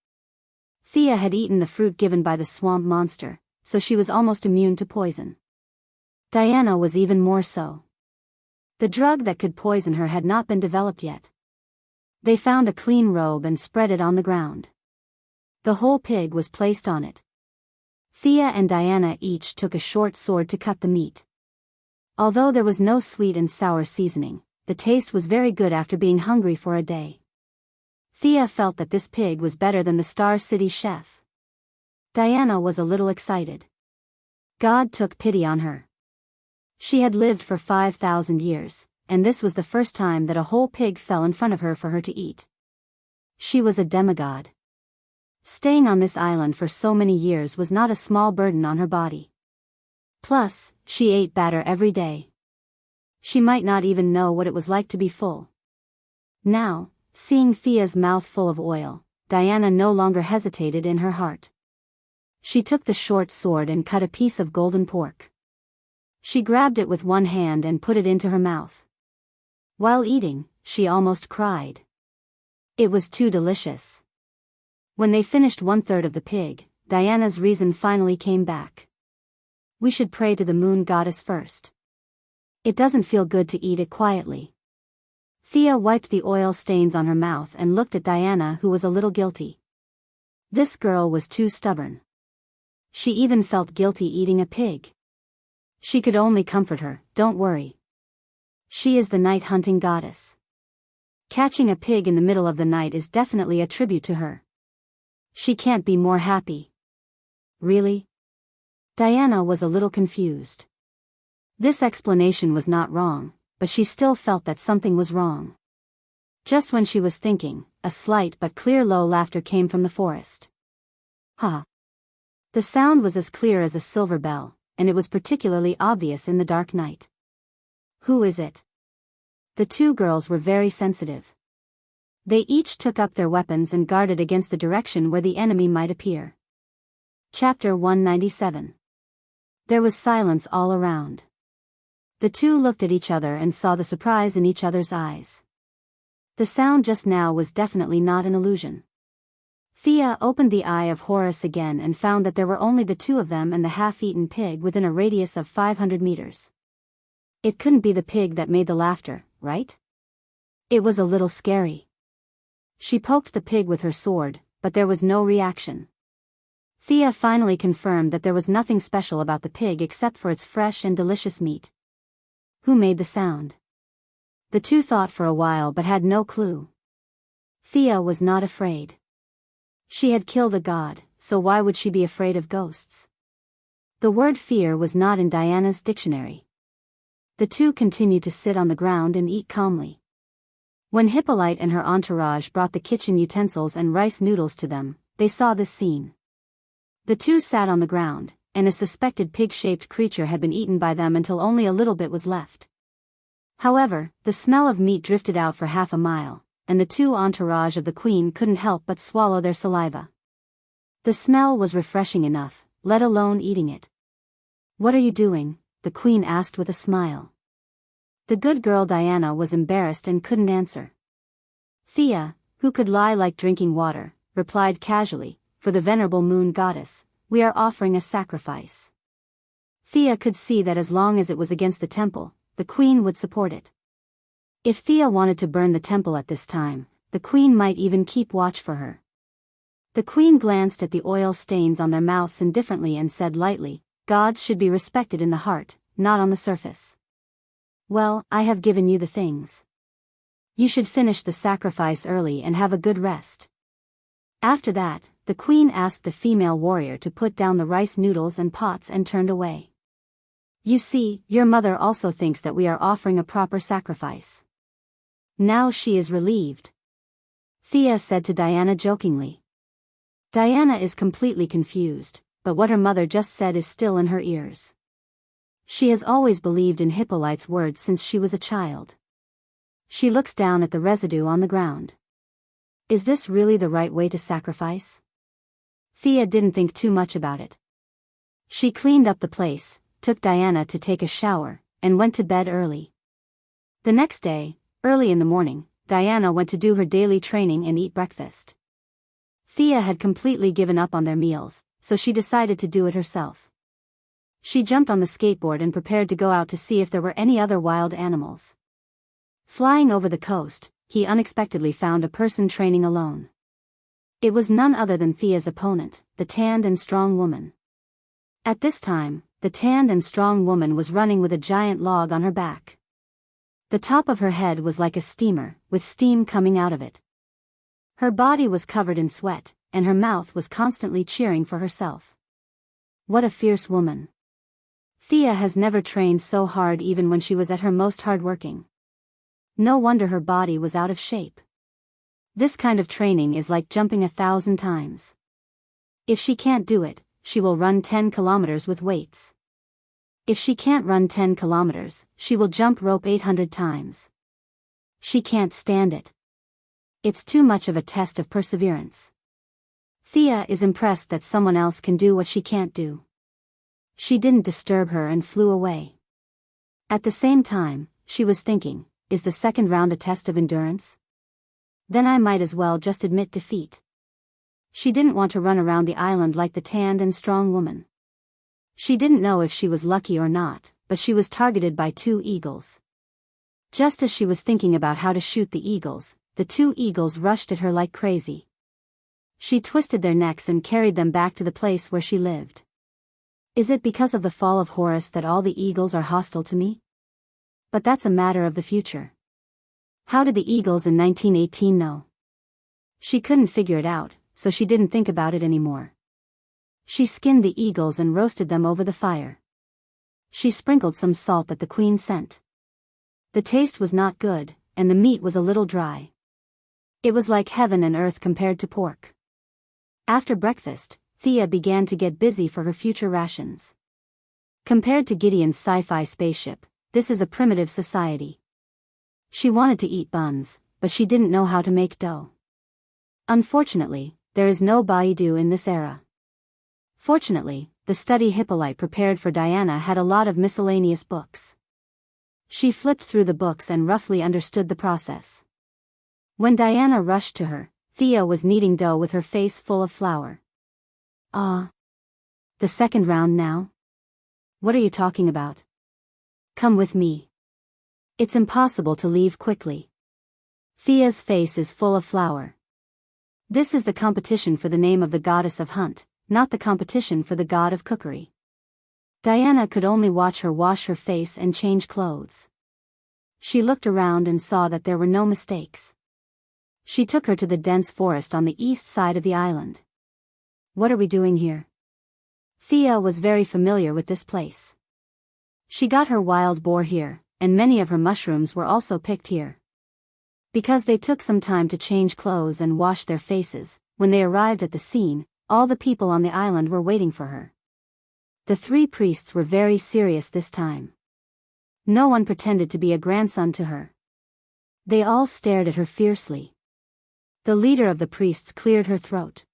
Thea had eaten the fruit given by the swamp monster, so she was almost immune to poison. Diana was even more so. The drug that could poison her had not been developed yet. They found a clean robe and spread it on the ground. The whole pig was placed on it. Thea and Diana each took a short sword to cut the meat. Although there was no sweet and sour seasoning, the taste was very good after being hungry for a day. Thea felt that this pig was better than the Star City chef. Diana was a little excited. God took pity on her. She had lived for 5,000 years, and this was the first time that a whole pig fell in front of her for her to eat. She was a demigod. Staying on this island for so many years was not a small burden on her body. Plus, she ate batter every day. She might not even know what it was like to be full. Now, seeing Thea's mouth full of oil, Diana no longer hesitated in her heart. She took the short sword and cut a piece of golden pork. She grabbed it with one hand and put it into her mouth. While eating, she almost cried. It was too delicious. When they finished 1/3 of the pig, Diana's reason finally came back. We should pray to the moon goddess first. It doesn't feel good to eat it quietly. Thea wiped the oil stains on her mouth and looked at Diana, who was a little guilty. This girl was too stubborn. She even felt guilty eating a pig. She could only comfort her, "Don't worry. She is the night hunting goddess. Catching a pig in the middle of the night is definitely a tribute to her. She can't be more happy." Really? Diana was a little confused. This explanation was not wrong, but she still felt that something was wrong. Just when she was thinking, a slight but clear low laughter came from the forest. Ha! The sound was as clear as a silver bell, and it was particularly obvious in the dark night. Who is it? The two girls were very sensitive. They each took up their weapons and guarded against the direction where the enemy might appear. Chapter 197. There was silence all around. The two looked at each other and saw the surprise in each other's eyes. The sound just now was definitely not an illusion. Thea opened the Eye of Horus again and found that there were only the two of them and the half-eaten pig within a radius of 500 meters. It couldn't be the pig that made the laughter, right? It was a little scary. She poked the pig with her sword, but there was no reaction. Thea finally confirmed that there was nothing special about the pig except for its fresh and delicious meat. Who made the sound? The two thought for a while but had no clue. Thea was not afraid. She had killed a god, so why would she be afraid of ghosts? The word fear was not in Diana's dictionary. The two continued to sit on the ground and eat calmly. When Hippolyte and her entourage brought the kitchen utensils and rice noodles to them, they saw this scene. The two sat on the ground, and a suspected pig-shaped creature had been eaten by them until only a little bit was left. However, the smell of meat drifted out for half a mile, and the two entourage of the queen couldn't help but swallow their saliva. The smell was refreshing enough, let alone eating it. "What are you doing?" the queen asked with a smile. The good girl Diana was embarrassed and couldn't answer. Thea, who could lie like drinking water, replied casually, "For the venerable moon goddess, we are offering a sacrifice." Thea could see that as long as it was against the temple, the queen would support it. If Thea wanted to burn the temple at this time, the queen might even keep watch for her. The queen glanced at the oil stains on their mouths indifferently and said lightly, "Gods should be respected in the heart, not on the surface. Well, I have given you the things. You should finish the sacrifice early and have a good rest." After that, the queen asked the female warrior to put down the rice noodles and pots and turned away. "You see, your mother also thinks that we are offering a proper sacrifice." Now she is relieved. Thea said to Diana jokingly. Diana is completely confused, but what her mother just said is still in her ears. She has always believed in Hippolyte's words since she was a child. She looks down at the residue on the ground. Is this really the right way to sacrifice? Thea didn't think too much about it. She cleaned up the place, took Diana to take a shower, and went to bed early. The next day, early in the morning, Diana went to do her daily training and eat breakfast. Thea had completely given up on their meals, so she decided to do it herself. She jumped on the skateboard and prepared to go out to see if there were any other wild animals. Flying over the coast, he unexpectedly found a person training alone. It was none other than Thea's opponent, the tanned and strong woman. At this time, the tanned and strong woman was running with a giant log on her back. The top of her head was like a steamer, with steam coming out of it. Her body was covered in sweat, and her mouth was constantly cheering for herself. What a fierce woman. Thea has never trained so hard even when she was at her most hardworking. No wonder her body was out of shape. This kind of training is like jumping 1,000 times. If she can't do it, she will run 10 kilometers with weights. If she can't run 10 kilometers, she will jump rope 800 times. She can't stand it. It's too much of a test of perseverance. Thea is impressed that someone else can do what she can't do. She didn't disturb her and flew away. At the same time, she was thinking, is the second round a test of endurance? Then I might as well just admit defeat. She didn't want to run around the island like the tanned and strong woman. She didn't know if she was lucky or not, but she was targeted by 2 eagles. Just as she was thinking about how to shoot the eagles, the 2 eagles rushed at her like crazy. She twisted their necks and carried them back to the place where she lived. Is it because of the fall of Horus that all the eagles are hostile to me? But that's a matter of the future. How did the eagles in 1918 know? She couldn't figure it out, so she didn't think about it anymore. She skinned the eagles and roasted them over the fire. She sprinkled some salt that the queen sent. The taste was not good, and the meat was a little dry. It was like heaven and earth compared to pork. After breakfast, Thea began to get busy for her future rations. Compared to Gideon's sci-fi spaceship, this is a primitive society. She wanted to eat buns, but she didn't know how to make dough. Unfortunately, there is no Biyao in this era. Fortunately, the study Hippolyte prepared for Diana had a lot of miscellaneous books. She flipped through the books and roughly understood the process. When Diana rushed to her, Thea was kneading dough with her face full of flour. Ah. The second round now? What are you talking about? Come with me. It's impossible to leave quickly. Thea's face is full of flour. This is the competition for the name of the goddess of hunt, not the competition for the god of cookery. Diana could only watch her wash her face and change clothes. She looked around and saw that there were no mistakes. She took her to the dense forest on the east side of the island. What are we doing here? Thea was very familiar with this place. She got her wild boar here, and many of her mushrooms were also picked here. Because they took some time to change clothes and wash their faces, when they arrived at the scene, all the people on the island were waiting for her. The 3 priests were very serious this time. No one pretended to be a grandson to her. They all stared at her fiercely. The leader of the priests cleared her throat.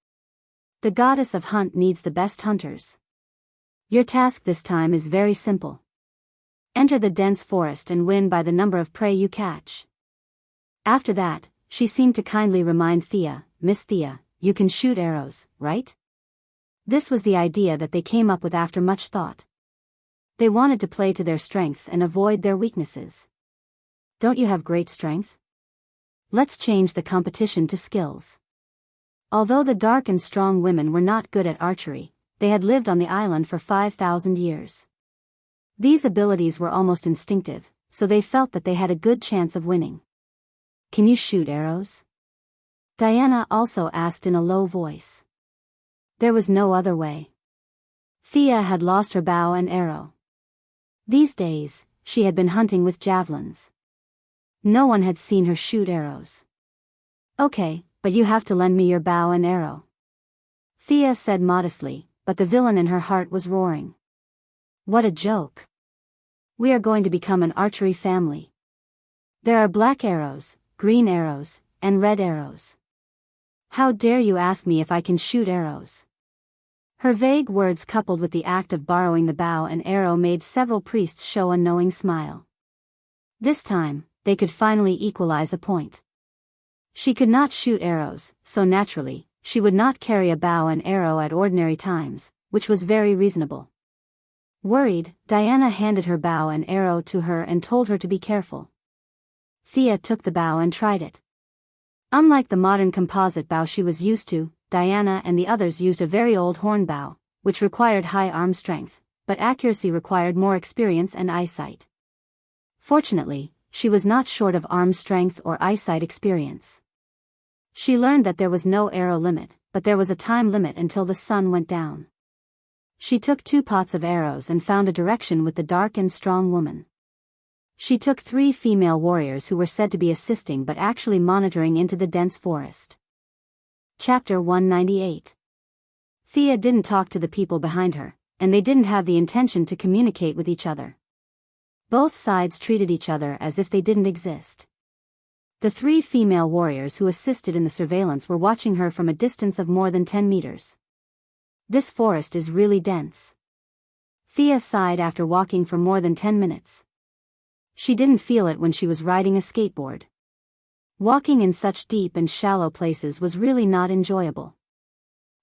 The goddess of hunt needs the best hunters. Your task this time is very simple. Enter the dense forest and win by the number of prey you catch. After that, she seemed to kindly remind Thea, Miss Thea, you can shoot arrows, right? This was the idea that they came up with after much thought. They wanted to play to their strengths and avoid their weaknesses. Don't you have great strength? Let's change the competition to skills. Although the dark and strong women were not good at archery, they had lived on the island for 5,000 years. These abilities were almost instinctive, so they felt that they had a good chance of winning. Can you shoot arrows? Diana also asked in a low voice. There was no other way. Thea had lost her bow and arrow. These days, she had been hunting with javelins. No one had seen her shoot arrows. Okay, but you have to lend me your bow and arrow. Thea said modestly, but the villain in her heart was roaring. What a joke. We are going to become an archery family. There are black arrows, green arrows, and red arrows. How dare you ask me if I can shoot arrows? Her vague words coupled with the act of borrowing the bow and arrow made several priests show a knowing smile. This time, they could finally equalize a point. She could not shoot arrows, so naturally, she would not carry a bow and arrow at ordinary times, which was very reasonable. Worried, Diana handed her bow and arrow to her and told her to be careful. Thea took the bow and tried it. Unlike the modern composite bow she was used to, Diana and the others used a very old horn bow, which required high arm strength, but accuracy required more experience and eyesight. Fortunately, she was not short of arm strength or eyesight experience. She learned that there was no arrow limit, but there was a time limit until the sun went down. She took 2 pots of arrows and found a direction with the dark and strong woman. She took 3 female warriors who were said to be assisting but actually monitoring into the dense forest. Chapter 198. Thea didn't talk to the people behind her, and they didn't have the intention to communicate with each other. Both sides treated each other as if they didn't exist. The 3 female warriors who assisted in the surveillance were watching her from a distance of more than 10 meters. This forest is really dense. Thea sighed after walking for more than 10 minutes. She didn't feel it when she was riding a skateboard. Walking in such deep and shallow places was really not enjoyable.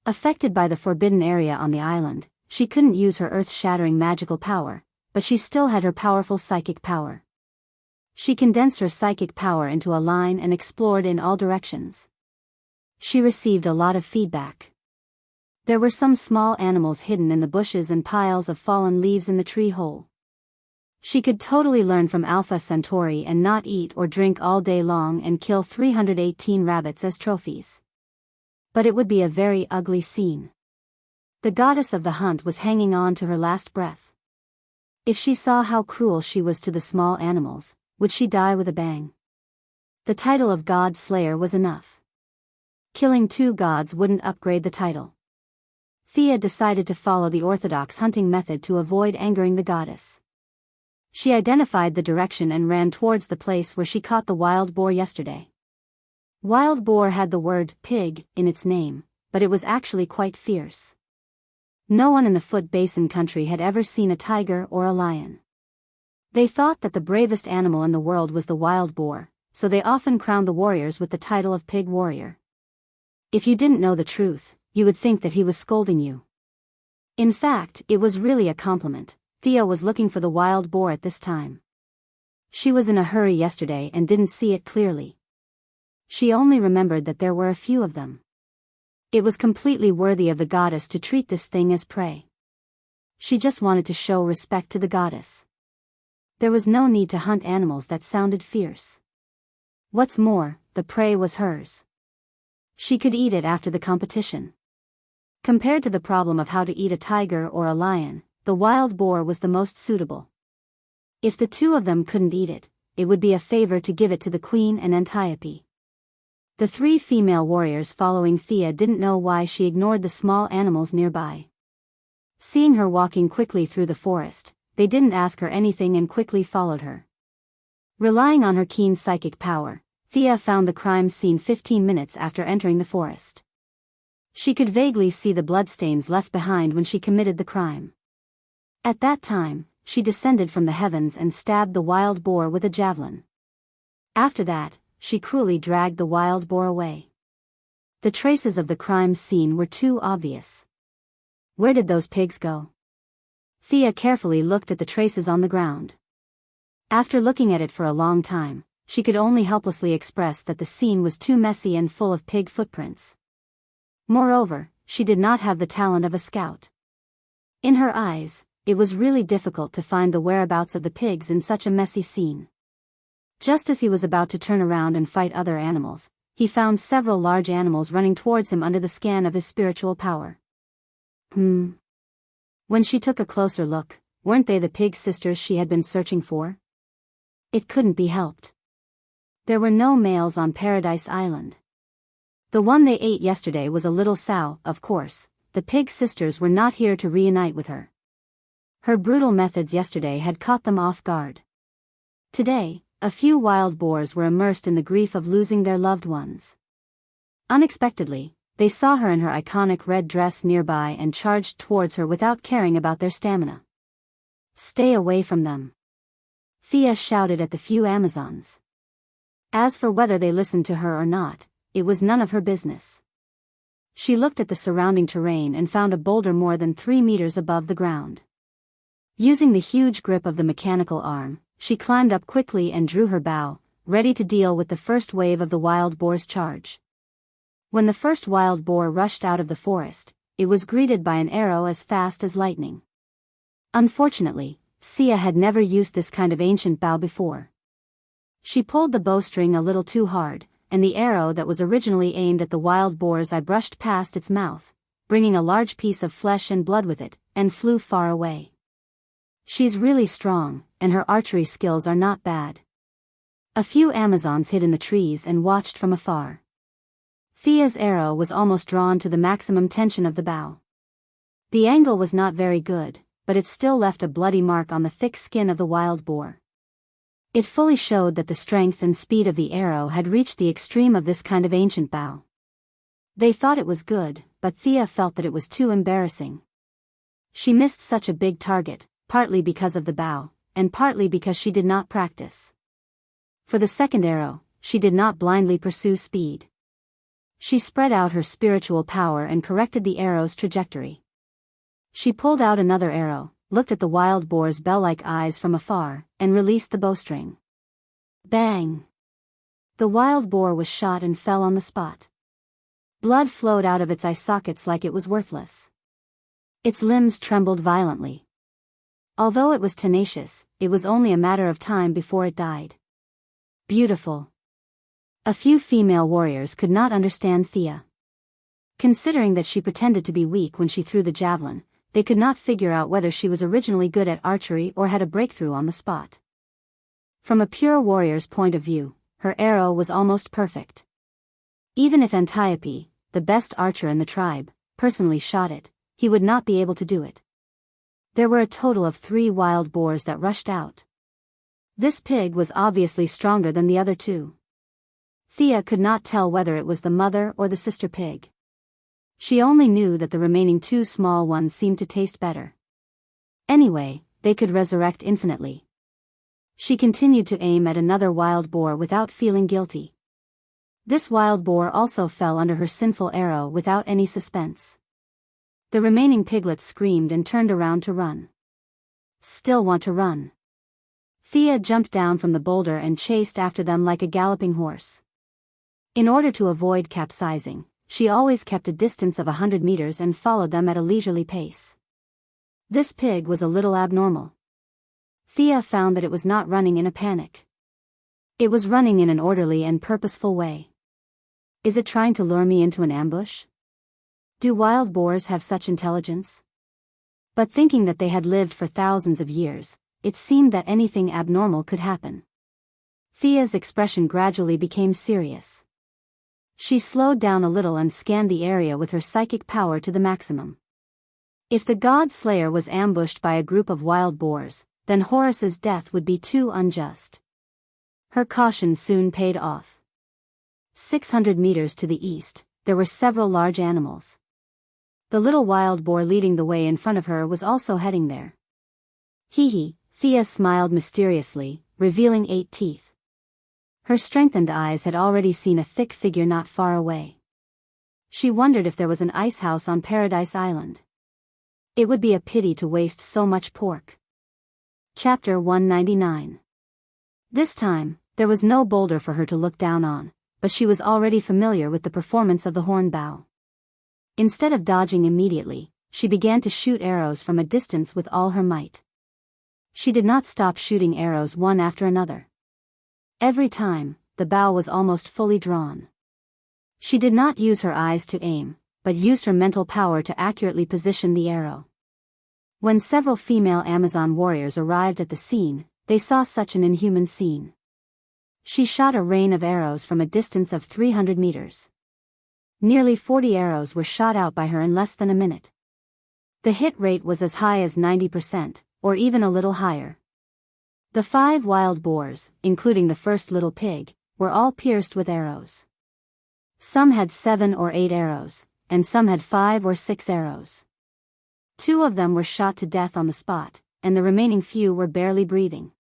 Affected by the forbidden area on the island, she couldn't use her earth-shattering magical power, but she still had her powerful psychic power. She condensed her psychic power into a line and explored in all directions. She received a lot of feedback. There were some small animals hidden in the bushes and piles of fallen leaves in the tree hole. She could totally learn from Alpha Centauri and not eat or drink all day long and kill 318 rabbits as trophies. But it would be a very ugly scene. The goddess of the hunt was hanging on to her last breath. If she saw how cruel she was to the small animals, would she die with a bang? The title of God Slayer was enough. Killing 2 gods wouldn't upgrade the title. Thea decided to follow the orthodox hunting method to avoid angering the goddess. She identified the direction and ran towards the place where she caught the wild boar yesterday. Wild boar had the word pig in its name, but it was actually quite fierce. No one in the Foot Basin country had ever seen a tiger or a lion. They thought that the bravest animal in the world was the wild boar, so they often crowned the warriors with the title of pig warrior. If you didn't know the truth, you would think that he was scolding you. In fact, it was really a compliment. Thea was looking for the wild boar at this time. She was in a hurry yesterday and didn't see it clearly. She only remembered that there were a few of them. It was completely worthy of the goddess to treat this thing as prey. She just wanted to show respect to the goddess. There was no need to hunt animals that sounded fierce. What's more, the prey was hers. She could eat it after the competition. Compared to the problem of how to eat a tiger or a lion, the wild boar was the most suitable. If the 2 of them couldn't eat it, it would be a favor to give it to the queen and Antiope. The 3 female warriors following Thea didn't know why she ignored the small animals nearby. Seeing her walking quickly through the forest, they didn't ask her anything and quickly followed her. Relying on her keen psychic power, Thea found the crime scene 15 minutes after entering the forest. She could vaguely see the bloodstains left behind when she committed the crime. At that time, she descended from the heavens and stabbed the wild boar with a javelin. After that, she cruelly dragged the wild boar away. The traces of the crime scene were too obvious. Where did those pigs go? Thea carefully looked at the traces on the ground. After looking at it for a long time, she could only helplessly express that the scene was too messy and full of pig footprints. Moreover, she did not have the talent of a scout. In her eyes, it was really difficult to find the whereabouts of the pigs in such a messy scene. Just as he was about to turn around and fight other animals, he found several large animals running towards him under the scan of his spiritual power. When she took a closer look, weren't they the pig sisters she had been searching for? It couldn't be helped. There were no males on Paradise Island. The one they ate yesterday was a little sow, of course. The pig sisters were not here to reunite with her. Her brutal methods yesterday had caught them off guard. Today, a few wild boars were immersed in the grief of losing their loved ones. Unexpectedly, they saw her in her iconic red dress nearby and charged towards her without caring about their stamina. "Stay away from them," Thea shouted at the few Amazons. As for whether they listened to her or not, it was none of her business. She looked at the surrounding terrain and found a boulder more than 3 meters above the ground. Using the huge grip of the mechanical arm, she climbed up quickly and drew her bow, ready to deal with the first wave of the wild boar's charge. When the first wild boar rushed out of the forest, it was greeted by an arrow as fast as lightning. Unfortunately, Sia had never used this kind of ancient bow before. She pulled the bowstring a little too hard, and the arrow that was originally aimed at the wild boar's eye brushed past its mouth, bringing a large piece of flesh and blood with it, and flew far away. She's really strong, and her archery skills are not bad. A few Amazons hid in the trees and watched from afar. Thea's arrow was almost drawn to the maximum tension of the bow. The angle was not very good, but it still left a bloody mark on the thick skin of the wild boar. It fully showed that the strength and speed of the arrow had reached the extreme of this kind of ancient bow. They thought it was good, but Thea felt that it was too embarrassing. She missed such a big target, partly because of the bow, and partly because she did not practice. For the second arrow, she did not blindly pursue speed. She spread out her spiritual power and corrected the arrow's trajectory. She pulled out another arrow, looked at the wild boar's bell-like eyes from afar, and released the bowstring. Bang! The wild boar was shot and fell on the spot. Blood flowed out of its eye sockets like it was worthless. Its limbs trembled violently. Although it was tenacious, it was only a matter of time before it died. Beautiful. A few female warriors could not understand Thea. Considering that she pretended to be weak when she threw the javelin, they could not figure out whether she was originally good at archery or had a breakthrough on the spot. From a pure warrior's point of view, her arrow was almost perfect. Even if Antiope, the best archer in the tribe, personally shot it, he would not be able to do it. There were a total of 3 wild boars that rushed out. This pig was obviously stronger than the other 2. Thea could not tell whether it was the mother or the sister pig. She only knew that the remaining 2 small ones seemed to taste better. Anyway, they could resurrect infinitely. She continued to aim at another wild boar without feeling guilty. This wild boar also fell under her sinful arrow without any suspense. The remaining piglets screamed and turned around to run. Still want to run. Thea jumped down from the boulder and chased after them like a galloping horse. In order to avoid capsizing, she always kept a distance of 100 meters and followed them at a leisurely pace. This pig was a little abnormal. Thea found that it was not running in a panic. It was running in an orderly and purposeful way. Is it trying to lure me into an ambush? Do wild boars have such intelligence? But thinking that they had lived for thousands of years, it seemed that anything abnormal could happen. Thea's expression gradually became serious. She slowed down a little and scanned the area with her psychic power to the maximum. If the god slayer was ambushed by a group of wild boars, then Horus's death would be too unjust. Her caution soon paid off. 600 meters to the east, there were several large animals. The little wild boar leading the way in front of her was also heading there. Hee, Thea smiled mysteriously, revealing 8 teeth. Her strengthened eyes had already seen a thick figure not far away. She wondered if there was an ice house on Paradise Island. It would be a pity to waste so much pork. Chapter 199. This time, there was no boulder for her to look down on, but she was already familiar with the performance of the horn bow. Instead of dodging immediately, she began to shoot arrows from a distance with all her might. She did not stop shooting arrows one after another. Every time, the bow was almost fully drawn. She did not use her eyes to aim, but used her mental power to accurately position the arrow. When several female Amazon warriors arrived at the scene, they saw such an inhuman scene. She shot a rain of arrows from a distance of 300 meters. Nearly 40 arrows were shot out by her in less than a minute. The hit rate was as high as 90%, or even a little higher. The 5 wild boars, including the first little pig, were all pierced with arrows. Some had 7 or 8 arrows, and some had 5 or 6 arrows. 2 of them were shot to death on the spot, and the remaining few were barely breathing.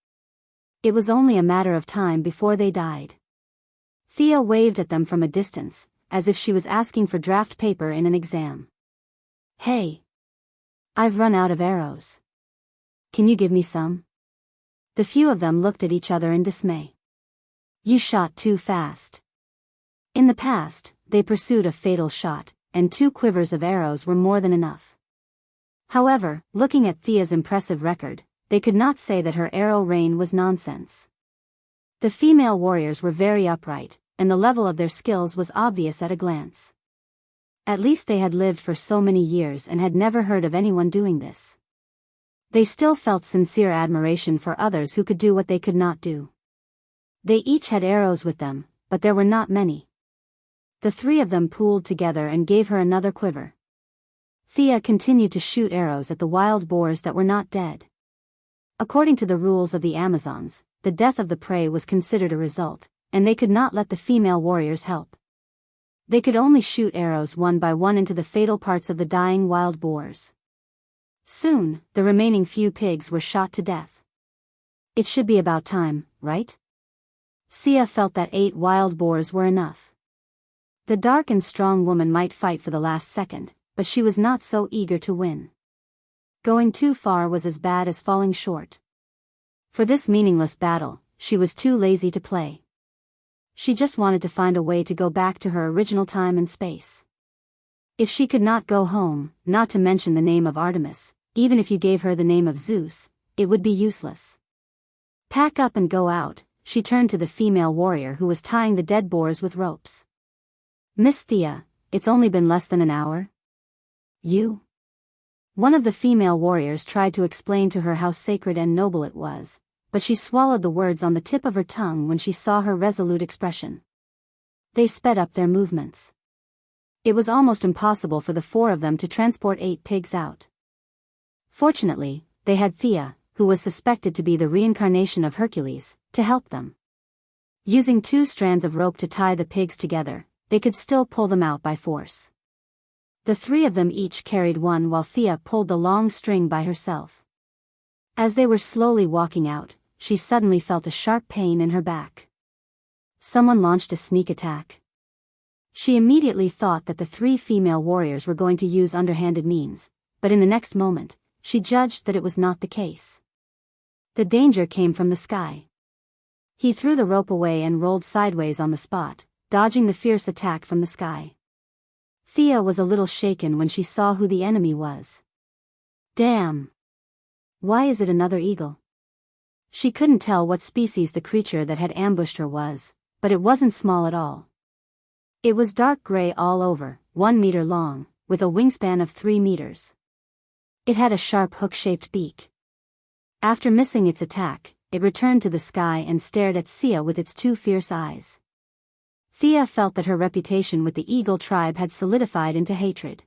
It was only a matter of time before they died. Thea waved at them from a distance, as if she was asking for draft paper in an exam. Hey! I've run out of arrows. Can you give me some? The few of them looked at each other in dismay. You shot too fast. In the past, they pursued a fatal shot, and 2 quivers of arrows were more than enough. However, looking at Thea's impressive record, they could not say that her arrow rain was nonsense. The female warriors were very upright, and the level of their skills was obvious at a glance. At least they had lived for so many years and had never heard of anyone doing this. They still felt sincere admiration for others who could do what they could not do. They each had arrows with them, but there were not many. The 3 of them pooled together and gave her another quiver. Thea continued to shoot arrows at the wild boars that were not dead. According to the rules of the Amazons, the death of the prey was considered a result, and they could not let the female warriors help. They could only shoot arrows one by one into the fatal parts of the dying wild boars. Soon, the remaining few pigs were shot to death. It should be about time, right? Sia felt that 8 wild boars were enough. The dark and strong woman might fight for the last second, but she was not so eager to win. Going too far was as bad as falling short. For this meaningless battle, she was too lazy to play. She just wanted to find a way to go back to her original time and space. If she could not go home, not to mention the name of Artemis, even if you gave her the name of Zeus, it would be useless. Pack up and go out, she turned to the female warrior who was tying the dead boars with ropes. Miss Thea, it's only been less than an hour. You? One of the female warriors tried to explain to her how sacred and noble it was, but she swallowed the words on the tip of her tongue when she saw her resolute expression. They sped up their movements. It was almost impossible for the 4 of them to transport 8 pigs out. Fortunately, they had Thea, who was suspected to be the reincarnation of Hercules, to help them. Using 2 strands of rope to tie the pigs together, they could still pull them out by force. The 3 of them each carried one while Thea pulled the long string by herself. As they were slowly walking out, she suddenly felt a sharp pain in her back. Someone launched a sneak attack. She immediately thought that the 3 female warriors were going to use underhanded means, but in the next moment, she judged that it was not the case. The danger came from the sky. He threw the rope away and rolled sideways on the spot, dodging the fierce attack from the sky. Thea was a little shaken when she saw who the enemy was. Damn! Why is it another eagle? She couldn't tell what species the creature that had ambushed her was, but it wasn't small at all. It was dark gray all over, 1 meter long, with a wingspan of 3 meters. It had a sharp hook-shaped beak. After missing its attack, it returned to the sky and stared at Sia with its 2 fierce eyes. Thea felt that her reputation with the eagle tribe had solidified into hatred.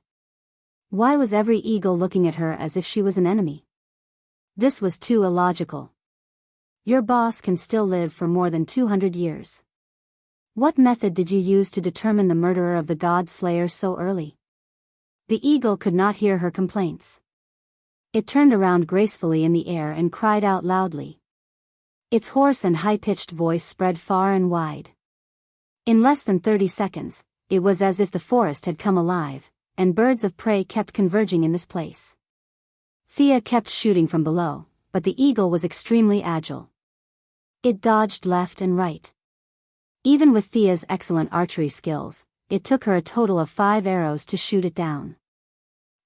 Why was every eagle looking at her as if she was an enemy? This was too illogical. Your boss can still live for more than 200 years. What method did you use to determine the murderer of the god slayer so early? The eagle could not hear her complaints. It turned around gracefully in the air and cried out loudly. Its hoarse and high-pitched voice spread far and wide. In less than 30 seconds, it was as if the forest had come alive, and birds of prey kept converging in this place. Thea kept shooting from below, but the eagle was extremely agile. It dodged left and right. Even with Thea's excellent archery skills, it took her a total of 5 arrows to shoot it down.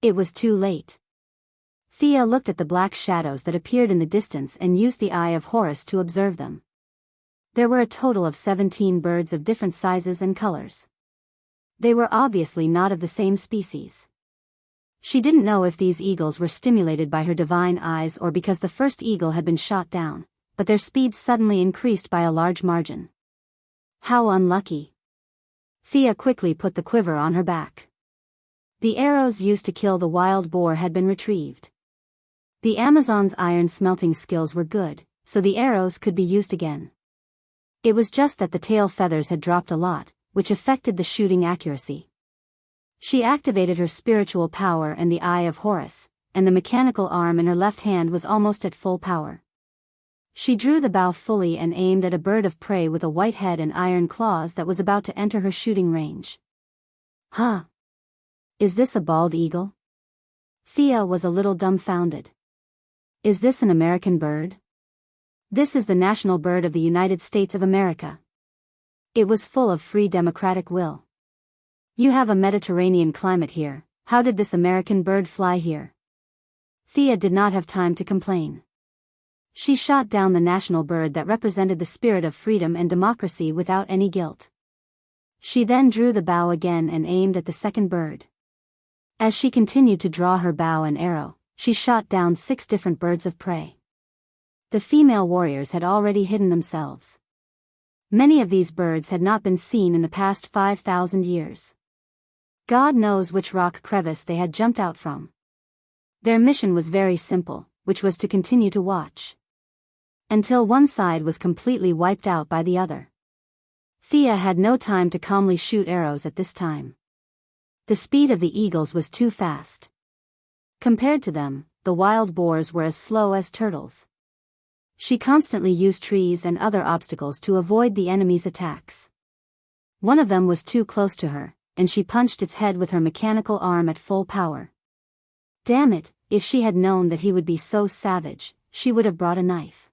It was too late. Thea looked at the black shadows that appeared in the distance and used the eye of Horus to observe them. There were a total of 17 birds of different sizes and colors. They were obviously not of the same species. She didn't know if these eagles were stimulated by her divine eyes or because the first eagle had been shot down, but their speed suddenly increased by a large margin. How unlucky. Thea quickly put the quiver on her back. The arrows used to kill the wild boar had been retrieved. The Amazon's iron smelting skills were good, so the arrows could be used again. It was just that the tail feathers had dropped a lot, which affected the shooting accuracy. She activated her spiritual power and the eye of Horus, and the mechanical arm in her left hand was almost at full power. She drew the bow fully and aimed at a bird of prey with a white head and iron claws that was about to enter her shooting range. Huh! Is this a bald eagle? Thea was a little dumbfounded. Is this an American bird? This is the national bird of the United States of America. It was full of free democratic will. You have a Mediterranean climate here, how did this American bird fly here? Thea did not have time to complain. She shot down the national bird that represented the spirit of freedom and democracy without any guilt. She then drew the bow again and aimed at the second bird. As she continued to draw her bow and arrow, she shot down 6 different birds of prey. The female warriors had already hidden themselves. Many of these birds had not been seen in the past 5,000 years. God knows which rock crevice they had jumped out from. Their mission was very simple, which was to continue to watch until one side was completely wiped out by the other. Thea had no time to calmly shoot arrows at this time. The speed of the eagles was too fast. Compared to them, the wild boars were as slow as turtles. She constantly used trees and other obstacles to avoid the enemy's attacks. One of them was too close to her, and she punched its head with her mechanical arm at full power. Damn it, if she had known that he would be so savage, she would have brought a knife.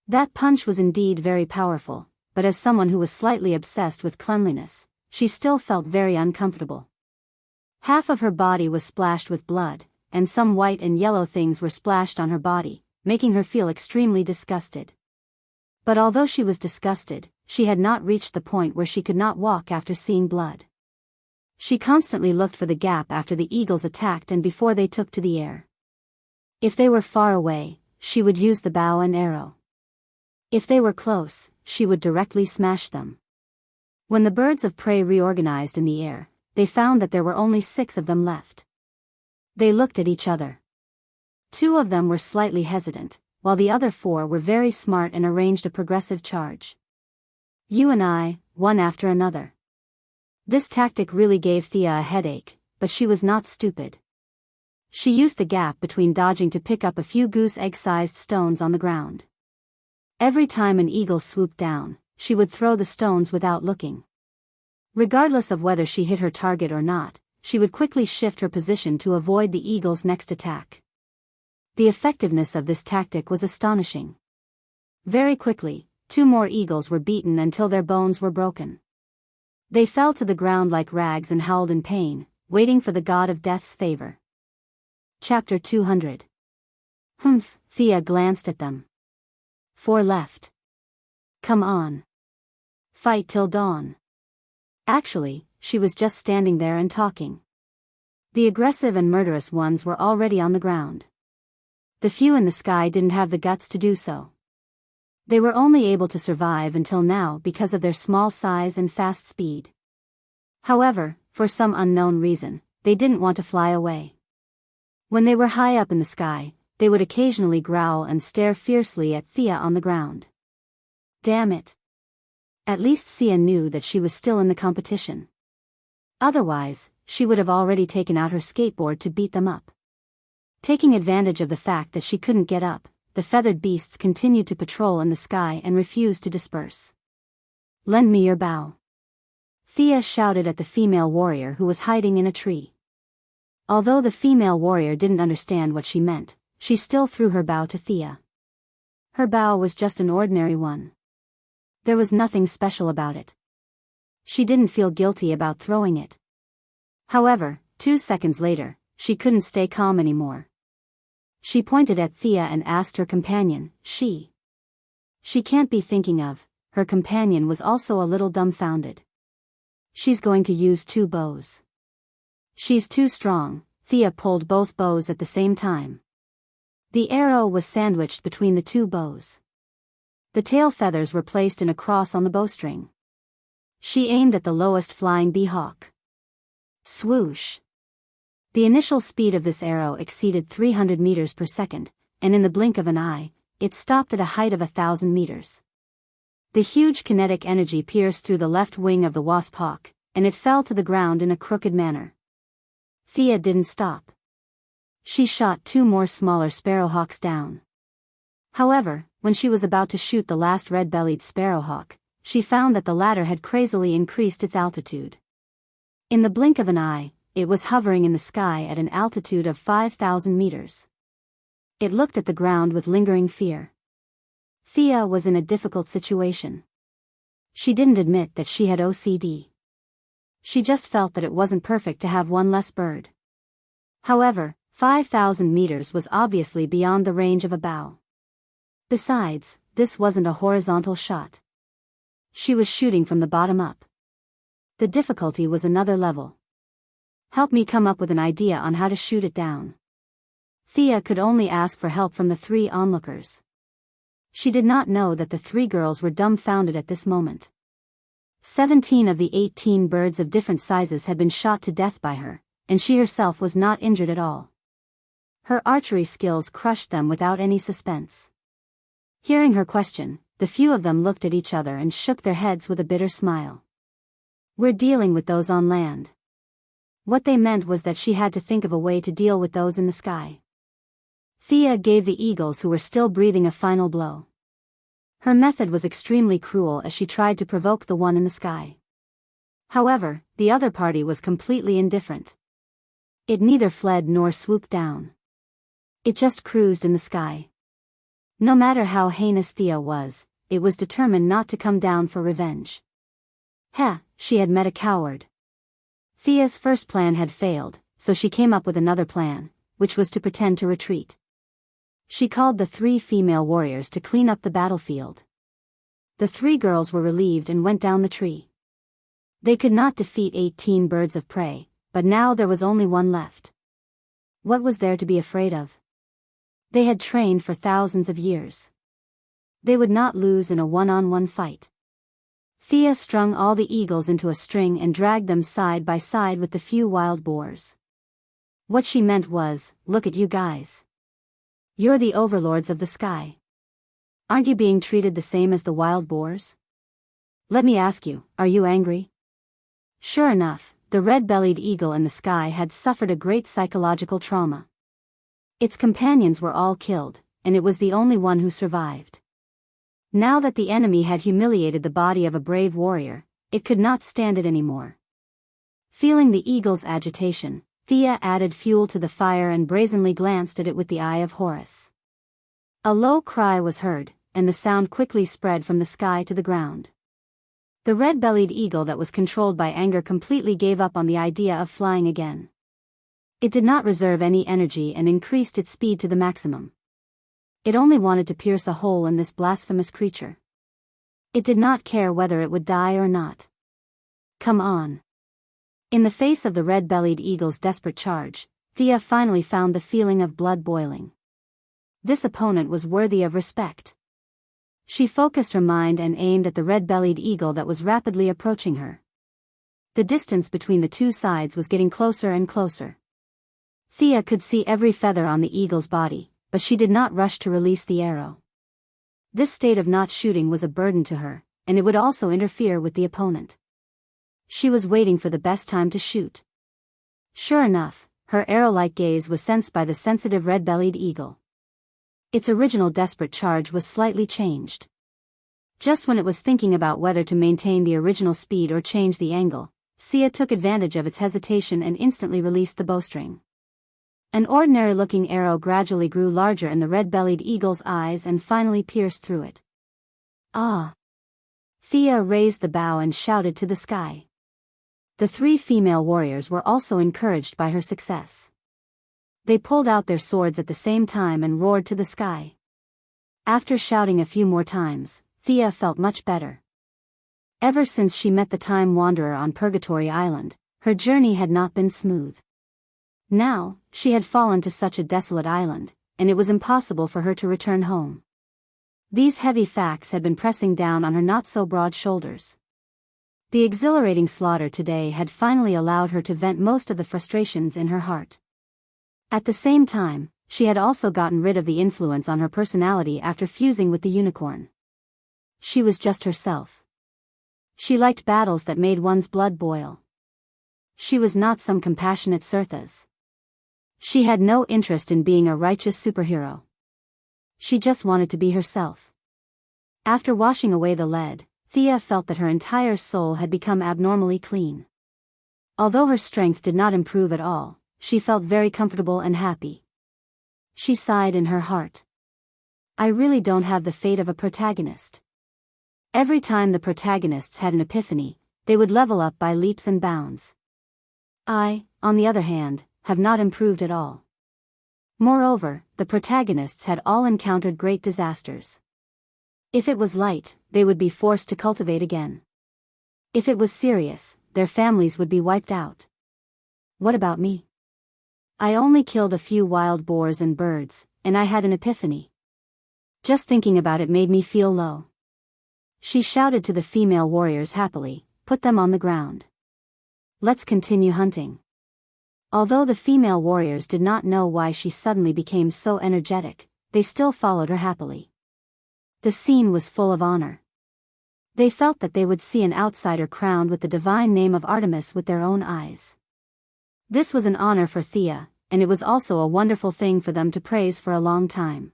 That punch was indeed very powerful, but as someone who was slightly obsessed with cleanliness, she still felt very uncomfortable. Half of her body was splashed with blood, and some white and yellow things were splashed on her body, making her feel extremely disgusted. But although she was disgusted, she had not reached the point where she could not walk after seeing blood. She constantly looked for the gap after the eagles attacked and before they took to the air. If they were far away, she would use the bow and arrow. If they were close, she would directly smash them. When the birds of prey reorganized in the air, they found that there were only 6 of them left. They looked at each other. 2 of them were slightly hesitant, while the other 4 were very smart and arranged a progressive charge. You and I, one after another. This tactic really gave Thea a headache, but she was not stupid. She used the gap between dodging to pick up a few goose egg-sized stones on the ground. Every time an eagle swooped down, she would throw the stones without looking. Regardless of whether she hit her target or not, she would quickly shift her position to avoid the eagle's next attack. The effectiveness of this tactic was astonishing. Very quickly, 2 more eagles were beaten until their bones were broken. They fell to the ground like rags and howled in pain, waiting for the god of death's favor. Chapter 200. Humph, Thea glanced at them. 4 left. Come on. Fight till dawn. Actually, she was just standing there and talking. The aggressive and murderous ones were already on the ground. The few in the sky didn't have the guts to do so. They were only able to survive until now because of their small size and fast speed. However, for some unknown reason, they didn't want to fly away. When they were high up in the sky, they would occasionally growl and stare fiercely at Thea on the ground. Damn it. At least Thea knew that she was still in the competition. Otherwise, she would have already taken out her skateboard to beat them up. Taking advantage of the fact that she couldn't get up, the feathered beasts continued to patrol in the sky and refused to disperse. Lend me your bow. Thea shouted at the female warrior who was hiding in a tree. Although the female warrior didn't understand what she meant, she still threw her bow to Thea. Her bow was just an ordinary one. There was nothing special about it. She didn't feel guilty about throwing it. However, 2 seconds later, she couldn't stay calm anymore. She pointed at Thea and asked her companion, She can't be thinking of, her companion was also a little dumbfounded. She's going to use 2 bows. She's too strong. Thea pulled both bows at the same time. The arrow was sandwiched between the 2 bows. The tail feathers were placed in a cross on the bowstring. She aimed at the lowest flying bee hawk. Swoosh! The initial speed of this arrow exceeded 300 meters per second, and in the blink of an eye, it stopped at a height of 1,000 meters. The huge kinetic energy pierced through the left wing of the wasp hawk, and it fell to the ground in a crooked manner. Thea didn't stop. She shot 2 more smaller sparrowhawks down. However, when she was about to shoot the last red-bellied sparrowhawk, she found that the latter had crazily increased its altitude. In the blink of an eye, it was hovering in the sky at an altitude of 5,000 meters. It looked at the ground with lingering fear. Thea was in a difficult situation. She didn't admit that she had OCD. She just felt that it wasn't perfect to have one less bird. However, 5,000 meters was obviously beyond the range of a bow. Besides, this wasn't a horizontal shot. She was shooting from the bottom up. The difficulty was another level. Help me come up with an idea on how to shoot it down. Thea could only ask for help from the three onlookers. She did not know that the three girls were dumbfounded at this moment. 17 of the 18 birds of different sizes had been shot to death by her, and she herself was not injured at all. Her archery skills crushed them without any suspense. Hearing her question, the few of them looked at each other and shook their heads with a bitter smile. We're dealing with those on land. What they meant was that she had to think of a way to deal with those in the sky. Thea gave the eagles who were still breathing a final blow. Her method was extremely cruel as she tried to provoke the one in the sky. However, the other party was completely indifferent. It neither fled nor swooped down. It just cruised in the sky. No matter how heinous Thea was, it was determined not to come down for revenge. She had met a coward. Thea's first plan had failed, so she came up with another plan, which was to pretend to retreat. She called the 3 female warriors to clean up the battlefield. The 3 girls were relieved and went down the tree. They could not defeat 18 birds of prey, but now there was only one left. What was there to be afraid of? They had trained for thousands of years. They would not lose in a one-on-one fight. Thea strung all the eagles into a string and dragged them side by side with the few wild boars. What she meant was, look at you guys. You're the overlords of the sky. Aren't you being treated the same as the wild boars? Let me ask you, are you angry? Sure enough, the red-bellied eagle in the sky had suffered a great psychological trauma. Its companions were all killed, and it was the only one who survived. Now that the enemy had humiliated the body of a brave warrior, it could not stand it anymore. Feeling the eagle's agitation, Thea added fuel to the fire and brazenly glanced at it with the eye of Horus. A low cry was heard, and the sound quickly spread from the sky to the ground. The red-bellied eagle that was controlled by anger completely gave up on the idea of flying again. It did not reserve any energy and increased its speed to the maximum. It only wanted to pierce a hole in this blasphemous creature. It did not care whether it would die or not. Come on. In the face of the red-bellied eagle's desperate charge, Thea finally found the feeling of blood boiling. This opponent was worthy of respect. She focused her mind and aimed at the red-bellied eagle that was rapidly approaching her. The distance between the two sides was getting closer and closer. Thea could see every feather on the eagle's body, but she did not rush to release the arrow. This state of not shooting was a burden to her, and it would also interfere with the opponent. She was waiting for the best time to shoot. Sure enough, her arrow-like gaze was sensed by the sensitive red-bellied eagle. Its original desperate charge was slightly changed. Just when it was thinking about whether to maintain the original speed or change the angle, Thea took advantage of its hesitation and instantly released the bowstring. An ordinary-looking arrow gradually grew larger in the red-bellied eagle's eyes and finally pierced through it. Ah! Thea raised the bow and shouted to the sky. The 3 female warriors were also encouraged by her success. They pulled out their swords at the same time and roared to the sky. After shouting a few more times, Thea felt much better. Ever since she met the Time Wanderer on Purgatory Island, her journey had not been smooth. Now, she had fallen to such a desolate island, and it was impossible for her to return home. These heavy facts had been pressing down on her not-so-broad shoulders. The exhilarating slaughter today had finally allowed her to vent most of the frustrations in her heart. At the same time, she had also gotten rid of the influence on her personality after fusing with the unicorn. She was just herself. She liked battles that made one's blood boil. She was not some compassionate Cirthas. She had no interest in being a righteous superhero. She just wanted to be herself. After washing away the lead, Thea felt that her entire soul had become abnormally clean. Although her strength did not improve at all, she felt very comfortable and happy. She sighed in her heart. I really don't have the fate of a protagonist. Every time the protagonists had an epiphany, they would level up by leaps and bounds. I, on the other hand, have not improved at all. Moreover, the protagonists had all encountered great disasters. If it was light, they would be forced to cultivate again. If it was serious, their families would be wiped out. What about me? I only killed a few wild boars and birds, and I had an epiphany. Just thinking about it made me feel low. She shouted to the female warriors happily, "Put them on the ground. Let's continue hunting." Although the female warriors did not know why she suddenly became so energetic, they still followed her happily. The scene was full of honor. They felt that they would see an outsider crowned with the divine name of Artemis with their own eyes. This was an honor for Thea, and it was also a wonderful thing for them to praise for a long time.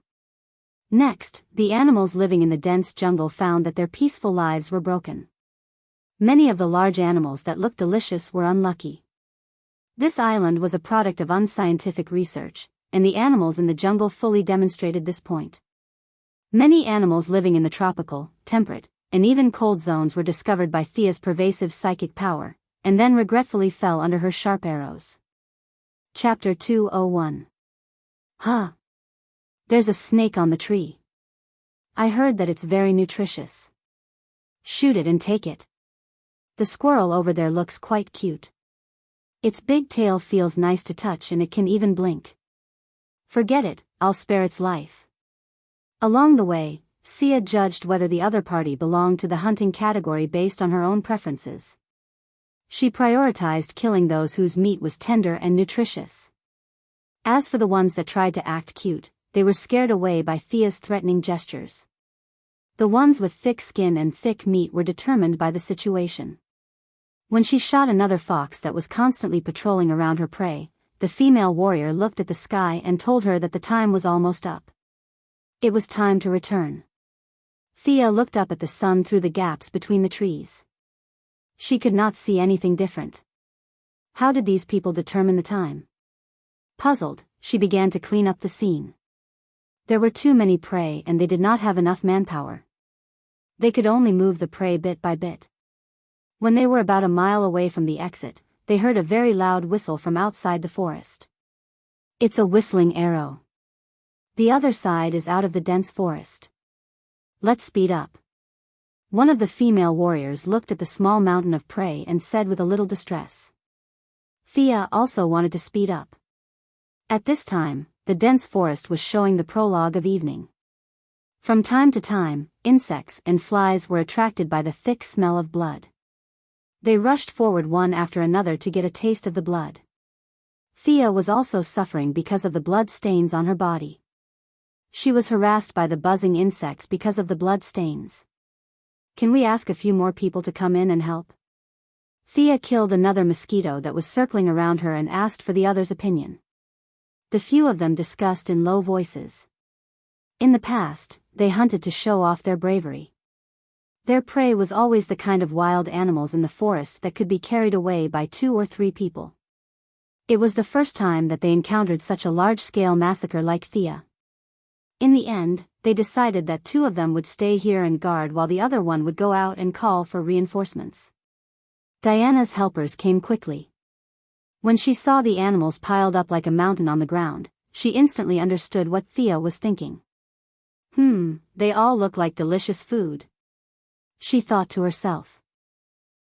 Next, the animals living in the dense jungle found that their peaceful lives were broken. Many of the large animals that looked delicious were unlucky. This island was a product of unscientific research, and the animals in the jungle fully demonstrated this point. Many animals living in the tropical, temperate, and even cold zones were discovered by Thea's pervasive psychic power, and then regretfully fell under her sharp arrows. Chapter 201. Huh. There's a snake on the tree. I heard that it's very nutritious. Shoot it and take it. The squirrel over there looks quite cute. Its big tail feels nice to touch and it can even blink. Forget it, I'll spare its life. Along the way, Sia judged whether the other party belonged to the hunting category based on her own preferences. She prioritized killing those whose meat was tender and nutritious. As for the ones that tried to act cute, they were scared away by Thea's threatening gestures. The ones with thick skin and thick meat were determined by the situation. When she shot another fox that was constantly patrolling around her prey, the female warrior looked at the sky and told her that the time was almost up. It was time to return. Thea looked up at the sun through the gaps between the trees. She could not see anything different. How did these people determine the time? Puzzled, she began to clean up the scene. There were too many prey and they did not have enough manpower. They could only move the prey bit by bit. When they were about a mile away from the exit, they heard a very loud whistle from outside the forest. It's a whistling arrow. The other side is out of the dense forest. Let's speed up. One of the female warriors looked at the small mountain of prey and said with a little distress. Thea also wanted to speed up. At this time, the dense forest was showing the prologue of evening. From time to time, insects and flies were attracted by the thick smell of blood. They rushed forward one after another to get a taste of the blood. Thea was also suffering because of the blood stains on her body. She was harassed by the buzzing insects because of the blood stains. Can we ask a few more people to come in and help? Thea killed another mosquito that was circling around her and asked for the others' opinion. The few of them discussed in low voices. In the past, they hunted to show off their bravery. Their prey was always the kind of wild animals in the forest that could be carried away by 2 or 3 people. It was the first time that they encountered such a large-scale massacre like Thea. In the end, they decided that 2 of them would stay here and guard while the other one would go out and call for reinforcements. Diana's helpers came quickly. When she saw the animals piled up like a mountain on the ground, she instantly understood what Thea was thinking. They all look like delicious food. She thought to herself.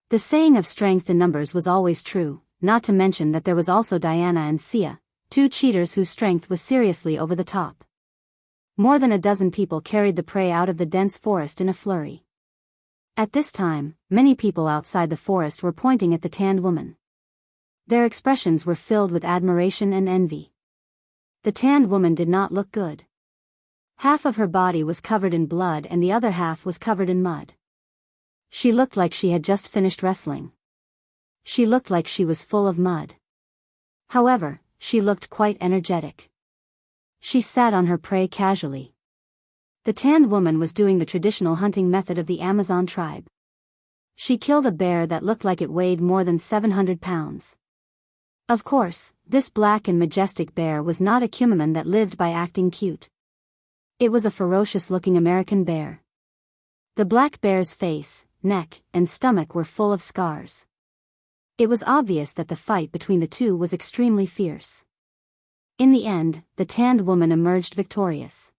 The saying of strength in numbers was always true, not to mention that there was also Diana and Sia, 2 cheaters whose strength was seriously over the top. More than a dozen people carried the prey out of the dense forest in a flurry. At this time, many people outside the forest were pointing at the tanned woman. Their expressions were filled with admiration and envy. The tanned woman did not look good. Half of her body was covered in blood and the other half was covered in mud. She looked like she had just finished wrestling. She looked like she was full of mud. However, she looked quite energetic. She sat on her prey casually. The tanned woman was doing the traditional hunting method of the Amazon tribe. She killed a bear that looked like it weighed more than 700 pounds. Of course, this black and majestic bear was not a Kumaman that lived by acting cute. It was a ferocious-looking American bear. The black bear's face, neck, and stomach were full of scars. It was obvious that the fight between the two was extremely fierce. In the end, the tanned woman emerged victorious.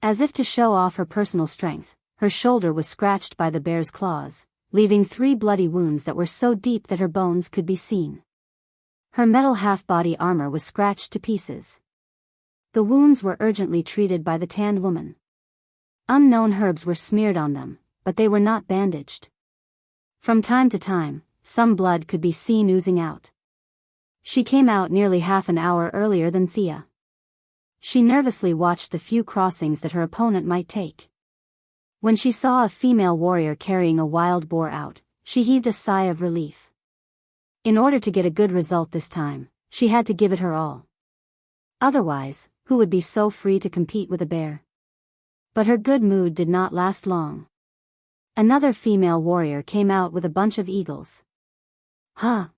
As if to show off her personal strength, her shoulder was scratched by the bear's claws, leaving 3 bloody wounds that were so deep that her bones could be seen. Her metal half-body armor was scratched to pieces. The wounds were urgently treated by the tanned woman. Unknown herbs were smeared on them, but they were not bandaged. From time to time, some blood could be seen oozing out. She came out nearly half an hour earlier than Thea. She nervously watched the few crossings that her opponent might take. When she saw a female warrior carrying a wild boar out, she heaved a sigh of relief. In order to get a good result this time, she had to give it her all. Otherwise, who would be so free to compete with a bear? But her good mood did not last long. Another female warrior came out with a bunch of eagles. Huh?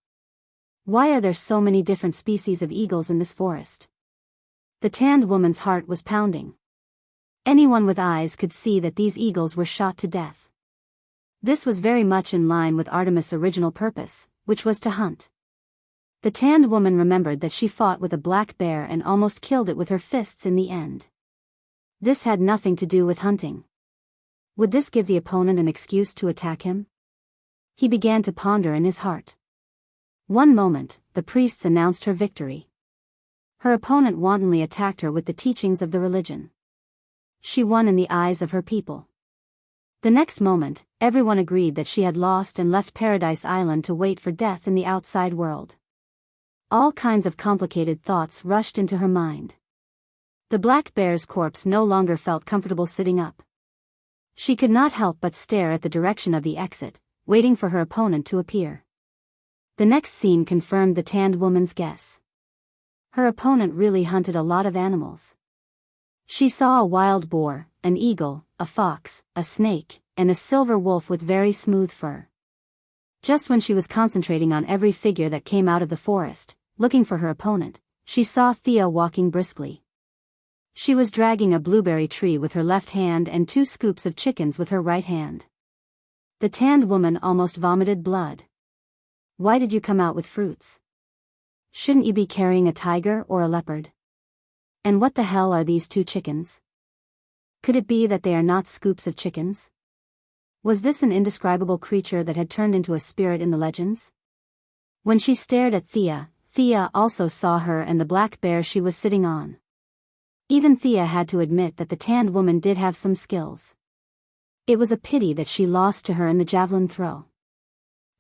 Why are there so many different species of eagles in this forest? The tanned woman's heart was pounding. Anyone with eyes could see that these eagles were shot to death. This was very much in line with Artemis' original purpose, which was to hunt. The tanned woman remembered that she fought with a black bear and almost killed it with her fists in the end. This had nothing to do with hunting. Would this give the opponent an excuse to attack him? He began to ponder in his heart. One moment, the priests announced her victory. Her opponent wantonly attacked her with the teachings of the religion. She won in the eyes of her people. The next moment, everyone agreed that she had lost and left Paradise Island to wait for death in the outside world. All kinds of complicated thoughts rushed into her mind. The black bear's corpse no longer felt comfortable sitting up. She could not help but stare at the direction of the exit, waiting for her opponent to appear. The next scene confirmed the tanned woman's guess. Her opponent really hunted a lot of animals. She saw a wild boar, an eagle, a fox, a snake, and a silver wolf with very smooth fur. Just when she was concentrating on every figure that came out of the forest, looking for her opponent, she saw Thea walking briskly. She was dragging a blueberry tree with her left hand and 2 scoops of chickens with her right hand. The tanned woman almost vomited blood. Why did you come out with fruits? Shouldn't you be carrying a tiger or a leopard? And what the hell are these 2 chickens? Could it be that they are not scoops of chickens? Was this an indescribable creature that had turned into a spirit in the legends? When she stared at Thea, Thea also saw her and the black bear she was sitting on. Even Thea had to admit that the tanned woman did have some skills. It was a pity that she lost to her in the javelin throw.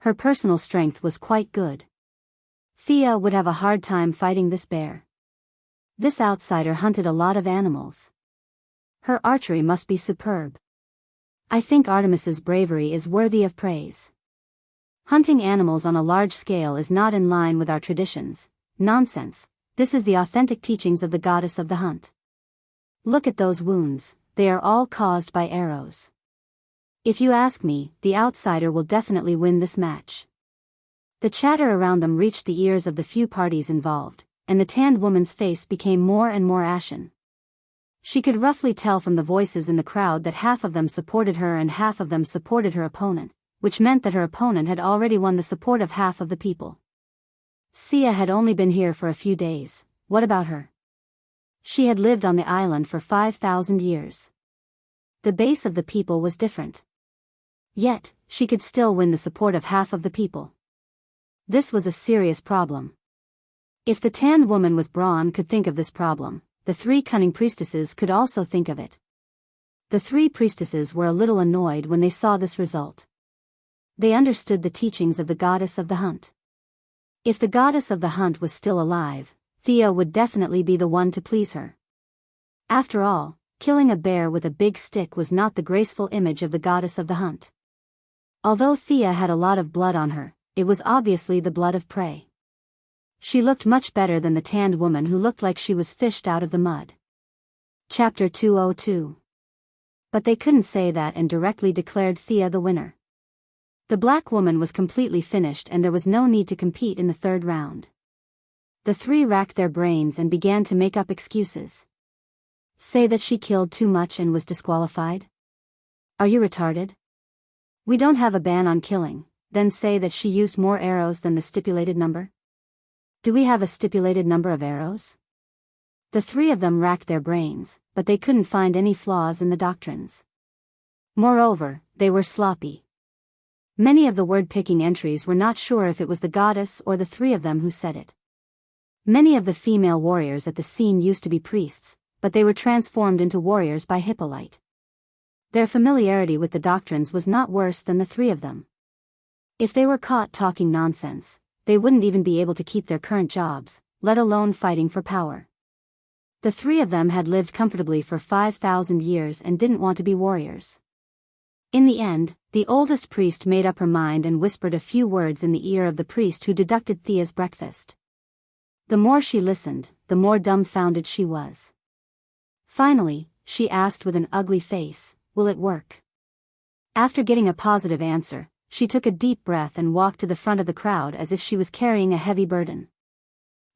Her personal strength was quite good. Thea would have a hard time fighting this bear. This outsider hunted a lot of animals. Her archery must be superb. I think Artemis's bravery is worthy of praise. Hunting animals on a large scale is not in line with our traditions. Nonsense. This is the authentic teachings of the goddess of the hunt. Look at those wounds, they are all caused by arrows. If you ask me, the outsider will definitely win this match. The chatter around them reached the ears of the few parties involved, and the tanned woman's face became more and more ashen. She could roughly tell from the voices in the crowd that half of them supported her and half of them supported her opponent, which meant that her opponent had already won the support of half of the people. Sia had only been here for a few days. What about her? She had lived on the island for 5,000 years. The base of the people was different. Yet, she could still win the support of half of the people. This was a serious problem. If the tanned woman with brawn could think of this problem, the 3 cunning priestesses could also think of it. The 3 priestesses were a little annoyed when they saw this result. They understood the teachings of the goddess of the hunt. If the goddess of the hunt was still alive, Thea would definitely be the one to please her. After all, killing a bear with a big stick was not the graceful image of the goddess of the hunt. Although Thea had a lot of blood on her, it was obviously the blood of prey. She looked much better than the tanned woman who looked like she was fished out of the mud. Chapter 202. But they couldn't say that and directly declared Thea the winner. The black woman was completely finished and there was no need to compete in the 3rd round. The 3 racked their brains and began to make up excuses. Say that she killed too much and was disqualified? Are you retarded? We don't have a ban on killing, then say that she used more arrows than the stipulated number? Do we have a stipulated number of arrows? The three of them racked their brains, but they couldn't find any flaws in the doctrines. Moreover, they were sloppy. Many of the word-picking entries were not sure if it was the goddess or the three of them who said it. Many of the female warriors at the scene used to be priests, but they were transformed into warriors by Hippolyte. Their familiarity with the doctrines was not worse than the three of them. If they were caught talking nonsense, they wouldn't even be able to keep their current jobs, let alone fighting for power. The three of them had lived comfortably for 5,000 years and didn't want to be warriors. In the end, the oldest priest made up her mind and whispered a few words in the ear of the priest who deducted Thea's breakfast. The more she listened, the more dumbfounded she was. Finally, she asked with an ugly face, "Will it work?" After getting a positive answer, she took a deep breath and walked to the front of the crowd as if she was carrying a heavy burden.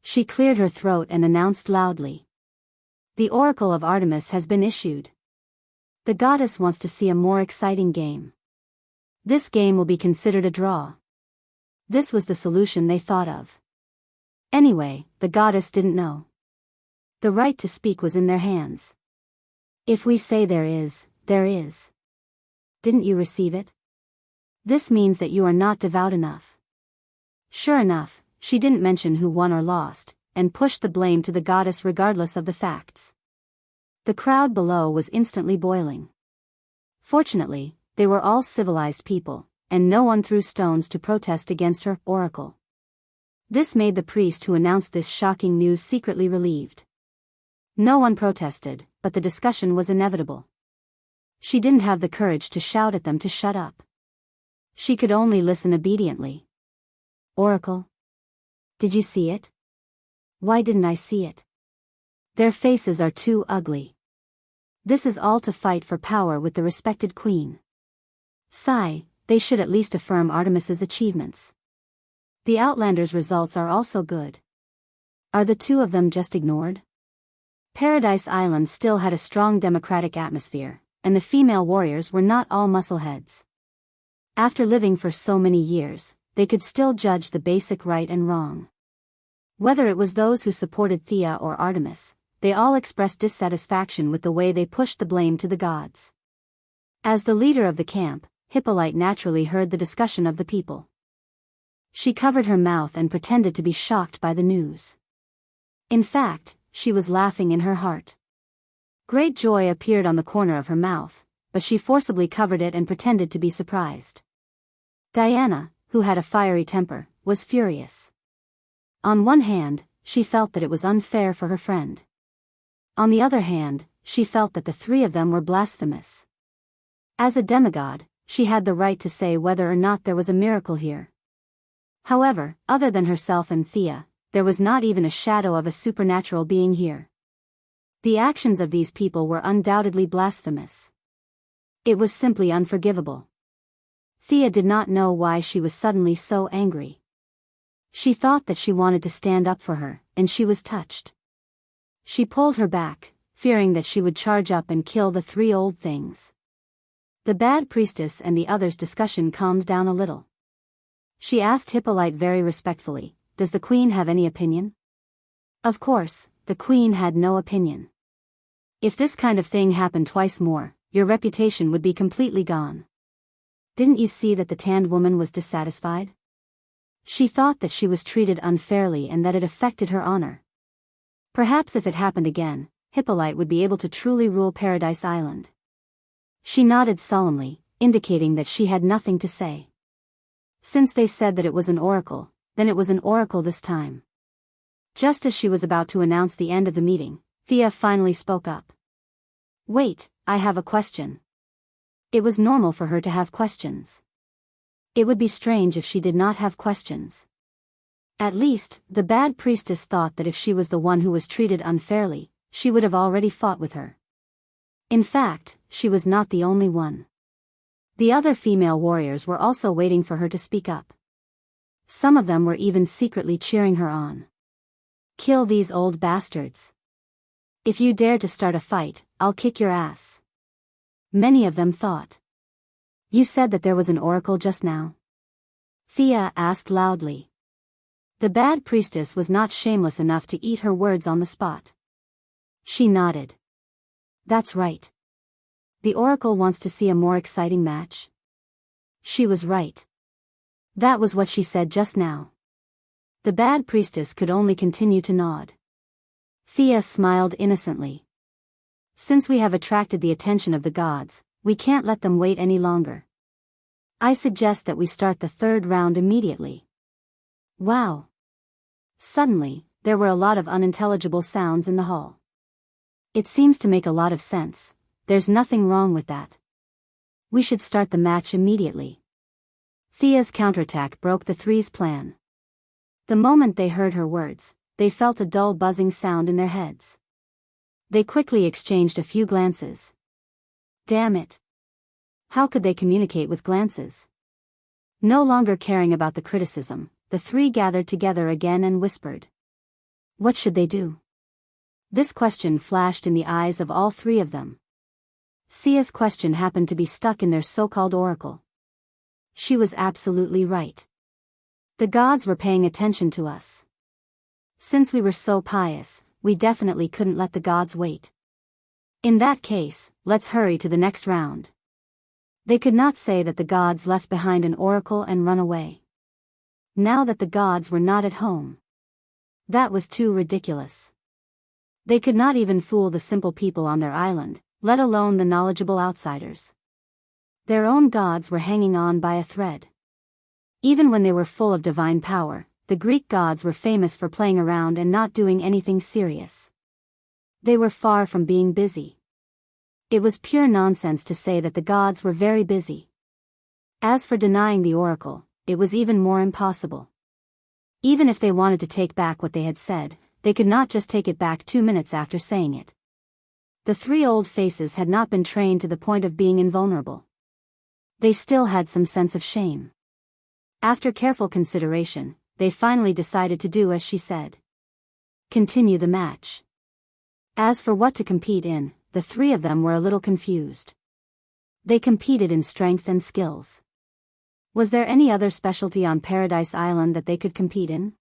She cleared her throat and announced loudly, "The Oracle of Artemis has been issued. The goddess wants to see a more exciting game. This game will be considered a draw." This was the solution they thought of. Anyway, the goddess didn't know. The right to speak was in their hands. If we say there is, there is. Didn't you receive it? This means that you are not devout enough. Sure enough, she didn't mention who won or lost, and pushed the blame to the goddess regardless of the facts. The crowd below was instantly boiling. Fortunately, they were all civilized people, and no one threw stones to protest against her oracle. This made the priest who announced this shocking news secretly relieved. No one protested, but the discussion was inevitable. She didn't have the courage to shout at them to shut up. She could only listen obediently. "Oracle? Did you see it? Why didn't I see it? Their faces are too ugly. This is all to fight for power with the respected queen. Sigh, they should at least affirm Artemis's achievements. The Outlanders' results are also good. Are the two of them just ignored?" Paradise Island still had a strong democratic atmosphere, and the female warriors were not all muscleheads. After living for so many years, they could still judge the basic right and wrong. Whether it was those who supported Thea or Artemis, they all expressed dissatisfaction with the way they pushed the blame to the gods. As the leader of the camp, Hippolyte naturally heard the discussion of the people. She covered her mouth and pretended to be shocked by the news. In fact, she was laughing in her heart. Great joy appeared on the corner of her mouth, but she forcibly covered it and pretended to be surprised. Diana, who had a fiery temper, was furious. On one hand, she felt that it was unfair for her friend. On the other hand, she felt that the three of them were blasphemous. As a demigod, she had the right to say whether or not there was a miracle here. However, other than herself and Thea, there was not even a shadow of a supernatural being here. The actions of these people were undoubtedly blasphemous. It was simply unforgivable. Thea did not know why she was suddenly so angry. She thought that she wanted to stand up for her, and she was touched. She pulled her back, fearing that she would charge up and kill the three old things. The bad priestess and the others' discussion calmed down a little. She asked Hippolyte very respectfully, "Does the queen have any opinion?" Of course, the queen had no opinion. If this kind of thing happened twice more, your reputation would be completely gone. Didn't you see that the tanned woman was dissatisfied? She thought that she was treated unfairly and that it affected her honor. Perhaps if it happened again, Hippolyte would be able to truly rule Paradise Island. She nodded solemnly, indicating that she had nothing to say. Since they said that it was an oracle, then it was an oracle this time. Just as she was about to announce the end of the meeting, Thea finally spoke up. "Wait, I have a question." It was normal for her to have questions. It would be strange if she did not have questions. At least, the bad priestess thought that if she was the one who was treated unfairly, she would have already fought with her. In fact, she was not the only one. The other female warriors were also waiting for her to speak up. Some of them were even secretly cheering her on. "Kill these old bastards. If you dare to start a fight, I'll kick your ass." Many of them thought. You said that there was an oracle just now? Thea asked loudly. The bad priestess was not shameless enough to eat her words on the spot. She nodded. That's right. The oracle wants to see a more exciting match. She was right. That was what she said just now. The bad priestess could only continue to nod. Thea smiled innocently. Since we have attracted the attention of the gods, we can't let them wait any longer. I suggest that we start the third round immediately. Wow. Suddenly, there were a lot of unintelligible sounds in the hall. It seems to make a lot of sense. There's nothing wrong with that. We should start the match immediately. Thea's counterattack broke the three's plan. The moment they heard her words, they felt a dull buzzing sound in their heads. They quickly exchanged a few glances. Damn it. How could they communicate with glances? No longer caring about the criticism, the three gathered together again and whispered. What should they do? This question flashed in the eyes of all three of them. Sia's question happened to be stuck in their so-called oracle. She was absolutely right. The gods were paying attention to us. Since we were so pious, we definitely couldn't let the gods wait. In that case, let's hurry to the next round. They could not say that the gods left behind an oracle and run away. Now that the gods were not at home. That was too ridiculous. They could not even fool the simple people on their island, let alone the knowledgeable outsiders. Their own gods were hanging on by a thread. Even when they were full of divine power, the Greek gods were famous for playing around and not doing anything serious. They were far from being busy. It was pure nonsense to say that the gods were very busy. As for denying the oracle, it was even more impossible. Even if they wanted to take back what they had said, they could not just take it back 2 minutes after saying it. The three old faces had not been trained to the point of being invulnerable. They still had some sense of shame. After careful consideration, they finally decided to do as she said. Continue the match. As for what to compete in, the three of them were a little confused. They competed in strength and skills. Was there any other specialty on Paradise Island that they could compete in?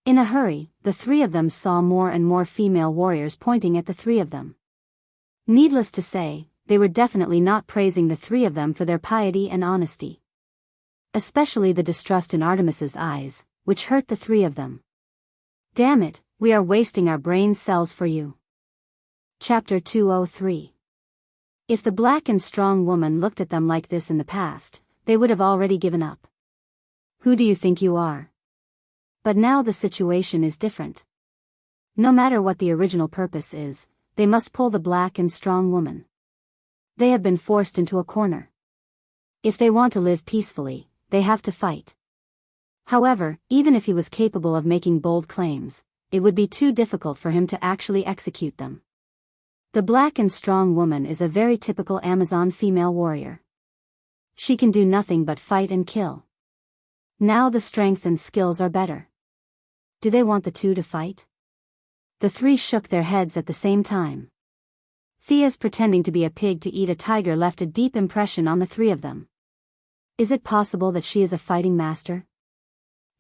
In a hurry, the three of them saw more and more female warriors pointing at the three of them. Needless to say, they were definitely not praising the three of them for their piety and honesty. Especially the distrust in Artemis's eyes, which hurt the three of them. Damn it, we are wasting our brain cells for you. Chapter 203. If the black and strong woman looked at them like this in the past, they would have already given up. Who do you think you are? But now the situation is different. No matter what the original purpose is, they must pull the black and strong woman. They have been forced into a corner. If they want to live peacefully, they have to fight. However, even if he was capable of making bold claims, it would be too difficult for him to actually execute them. The black and strong woman is a very typical Amazon female warrior. She can do nothing but fight and kill. Now the strength and skills are better. Do they want the two to fight? The three shook their heads at the same time. Thea's pretending to be a pig to eat a tiger left a deep impression on the three of them. Is it possible that she is a fighting master?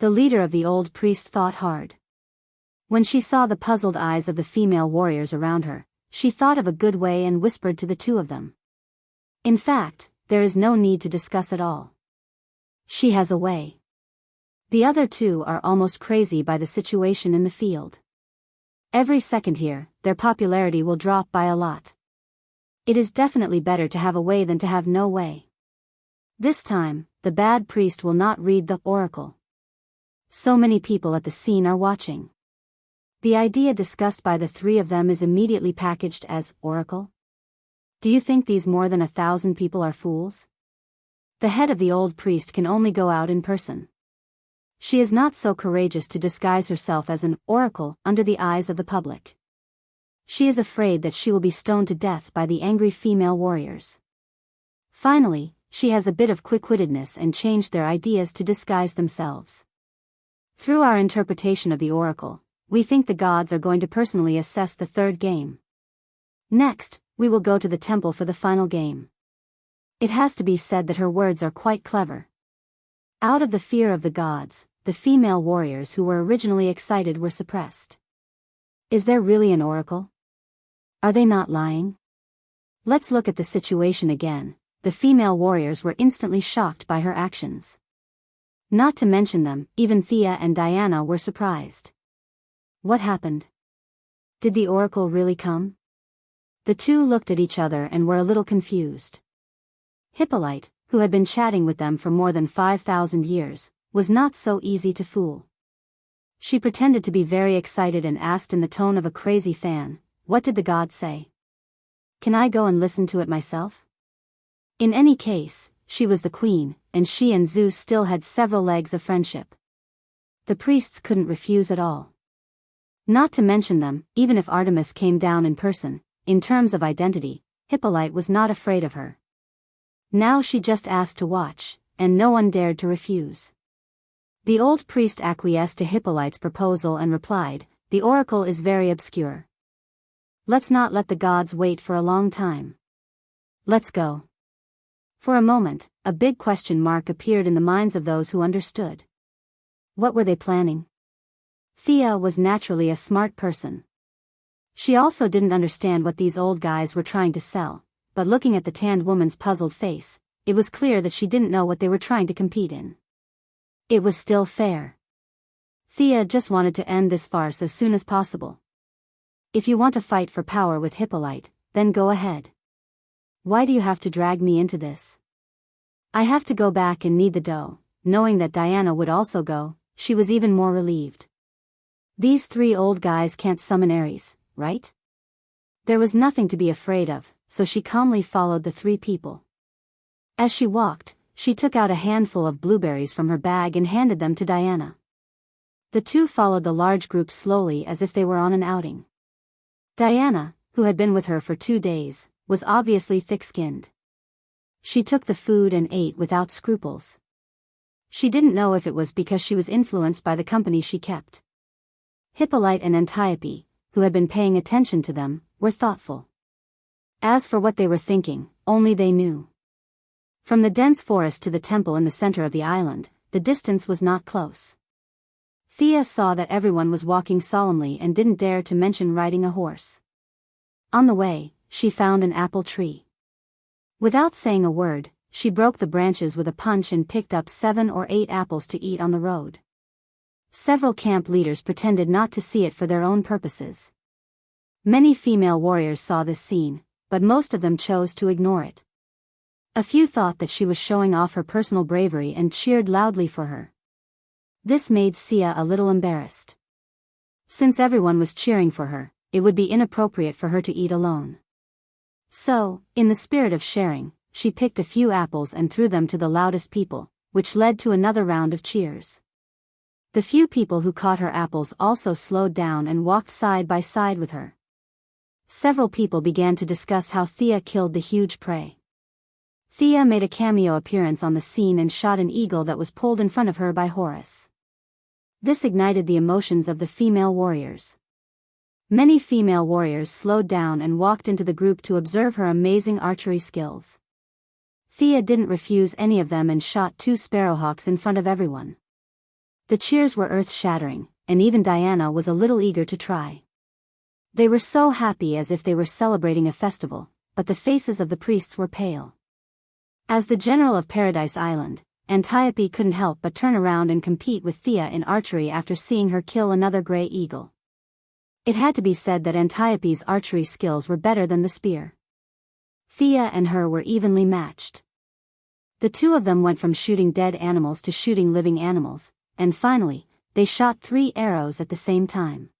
The leader of the old priest thought hard. When she saw the puzzled eyes of the female warriors around her, she thought of a good way and whispered to the two of them. In fact, there is no need to discuss at all. She has a way. The other two are almost crazy by the situation in the field. Every second here, their popularity will drop by a lot. It is definitely better to have a way than to have no way. This time, the bad priest will not read the oracle. So many people at the scene are watching. The idea discussed by the three of them is immediately packaged as oracle. Do you think these more than 1,000 people are fools? The head of the old priest can only go out in person. She is not so courageous to disguise herself as an oracle under the eyes of the public. She is afraid that she will be stoned to death by the angry female warriors. Finally, she has a bit of quick-wittedness and changed their ideas to disguise themselves. Through our interpretation of the oracle, we think the gods are going to personally assess the third game. Next, we will go to the temple for the final game. It has to be said that her words are quite clever. Out of the fear of the gods, the female warriors who were originally excited were suppressed. Is there really an oracle? Are they not lying? Let's look at the situation again. The female warriors were instantly shocked by her actions. Not to mention them, even Thea and Diana were surprised. What happened? Did the oracle really come? The two looked at each other and were a little confused. Hippolyte, who had been chatting with them for more than 5,000 years, was not so easy to fool. She pretended to be very excited and asked in the tone of a crazy fan, "What did the god say? Can I go and listen to it myself?" In any case, she was the queen, and she and Zeus still had several legs of friendship. The priests couldn't refuse at all. Not to mention them, even if Artemis came down in person, in terms of identity, Hippolyte was not afraid of her. Now she just asked to watch, and no one dared to refuse. The old priest acquiesced to Hippolyte's proposal and replied, "The oracle is very obscure. Let's not let the gods wait for a long time. Let's go." For a moment, a big question mark appeared in the minds of those who understood. What were they planning? Thea was naturally a smart person. She also didn't understand what these old guys were trying to sell, but looking at the tanned woman's puzzled face, it was clear that she didn't know what they were trying to compete in. It was still fair. Thea just wanted to end this farce as soon as possible. If you want to fight for power with Hippolyte, then go ahead. Why do you have to drag me into this? I have to go back and knead the dough. Knowing that Diana would also go, she was even more relieved. These three old guys can't summon Ares, right? There was nothing to be afraid of, so she calmly followed the three people. As she walked, she took out a handful of blueberries from her bag and handed them to Diana. The two followed the large group slowly as if they were on an outing. Diana, who had been with her for 2 days, was obviously thick-skinned. She took the food and ate without scruples. She didn't know if it was because she was influenced by the company she kept. Hippolyte and Antiope, who had been paying attention to them, were thoughtful. As for what they were thinking, only they knew. From the dense forest to the temple in the center of the island, the distance was not close. Thea saw that everyone was walking solemnly and didn't dare to mention riding a horse. On the way, she found an apple tree. Without saying a word, she broke the branches with a punch and picked up 7 or 8 apples to eat on the road. Several camp leaders pretended not to see it for their own purposes. Many female warriors saw this scene, but most of them chose to ignore it. A few thought that she was showing off her personal bravery and cheered loudly for her. This made Sia a little embarrassed. Since everyone was cheering for her, it would be inappropriate for her to eat alone. So, in the spirit of sharing, she picked a few apples and threw them to the loudest people, which led to another round of cheers. The few people who caught her apples also slowed down and walked side by side with her. Several people began to discuss how Thea killed the huge prey. Thea made a cameo appearance on the scene and shot an eagle that was pulled in front of her by Horus. This ignited the emotions of the female warriors. Many female warriors slowed down and walked into the group to observe her amazing archery skills. Thea didn't refuse any of them and shot 2 sparrowhawks in front of everyone. The cheers were earth-shattering, and even Diana was a little eager to try. They were so happy as if they were celebrating a festival, but the faces of the priests were pale. As the general of Paradise Island, Antiope couldn't help but turn around and compete with Thea in archery after seeing her kill another gray eagle. It had to be said that Antiope's archery skills were better than the spear. Thea and her were evenly matched. The two of them went from shooting dead animals to shooting living animals, and finally, they shot 3 arrows at the same time.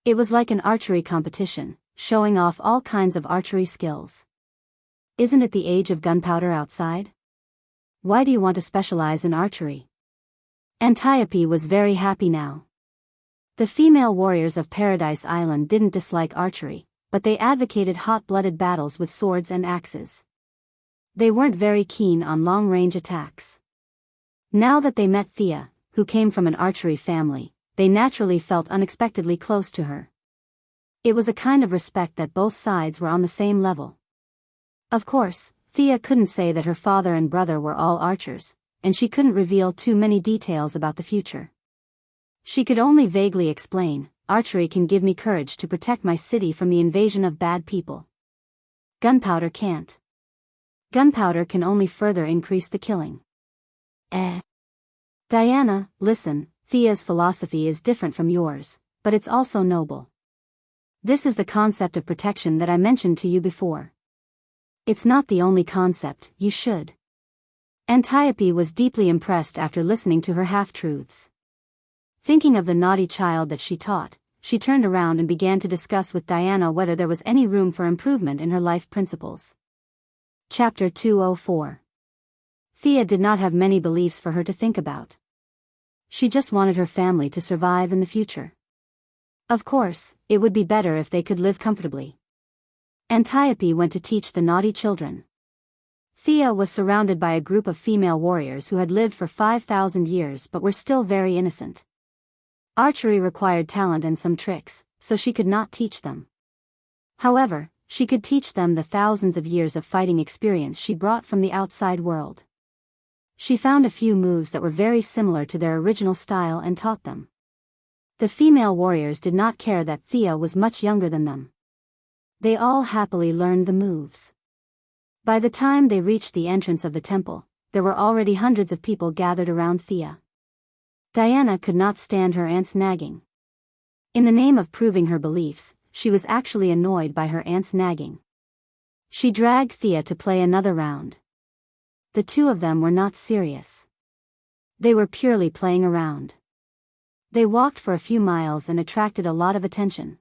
It was like an archery competition, showing off all kinds of archery skills. Isn't it the age of gunpowder outside? Why do you want to specialize in archery? Antiope was very happy now. The female warriors of Paradise Island didn't dislike archery, but they advocated hot-blooded battles with swords and axes. They weren't very keen on long-range attacks. Now that they met Thea, who came from an archery family, they naturally felt unexpectedly close to her. It was a kind of respect that both sides were on the same level. Of course, Thea couldn't say that her father and brother were all archers, and she couldn't reveal too many details about the future. She could only vaguely explain, archery can give me courage to protect my city from the invasion of bad people. Gunpowder can't. Gunpowder can only further increase the killing. Diana, listen, Thea's philosophy is different from yours, but it's also noble. This is the concept of protection that I mentioned to you before. It's not the only concept, you should. Antiope was deeply impressed after listening to her half-truths. Thinking of the naughty child that she taught, she turned around and began to discuss with Diana whether there was any room for improvement in her life principles. Chapter 204. Thea did not have many beliefs for her to think about. She just wanted her family to survive in the future. Of course, it would be better if they could live comfortably. Antiope went to teach the naughty children. Thea was surrounded by a group of female warriors who had lived for 5,000 years but were still very innocent. Archery required talent and some tricks, so she could not teach them. However, she could teach them the thousands of years of fighting experience she brought from the outside world. She found a few moves that were very similar to their original style and taught them. The female warriors did not care that Thea was much younger than them. They all happily learned the moves. By the time they reached the entrance of the temple, there were already hundreds of people gathered around Thea. Diana could not stand her aunt's nagging. In the name of proving her beliefs, she was actually annoyed by her aunt's nagging. She dragged Thea to play another round. The two of them were not serious. They were purely playing around. They walked for a few miles and attracted a lot of attention.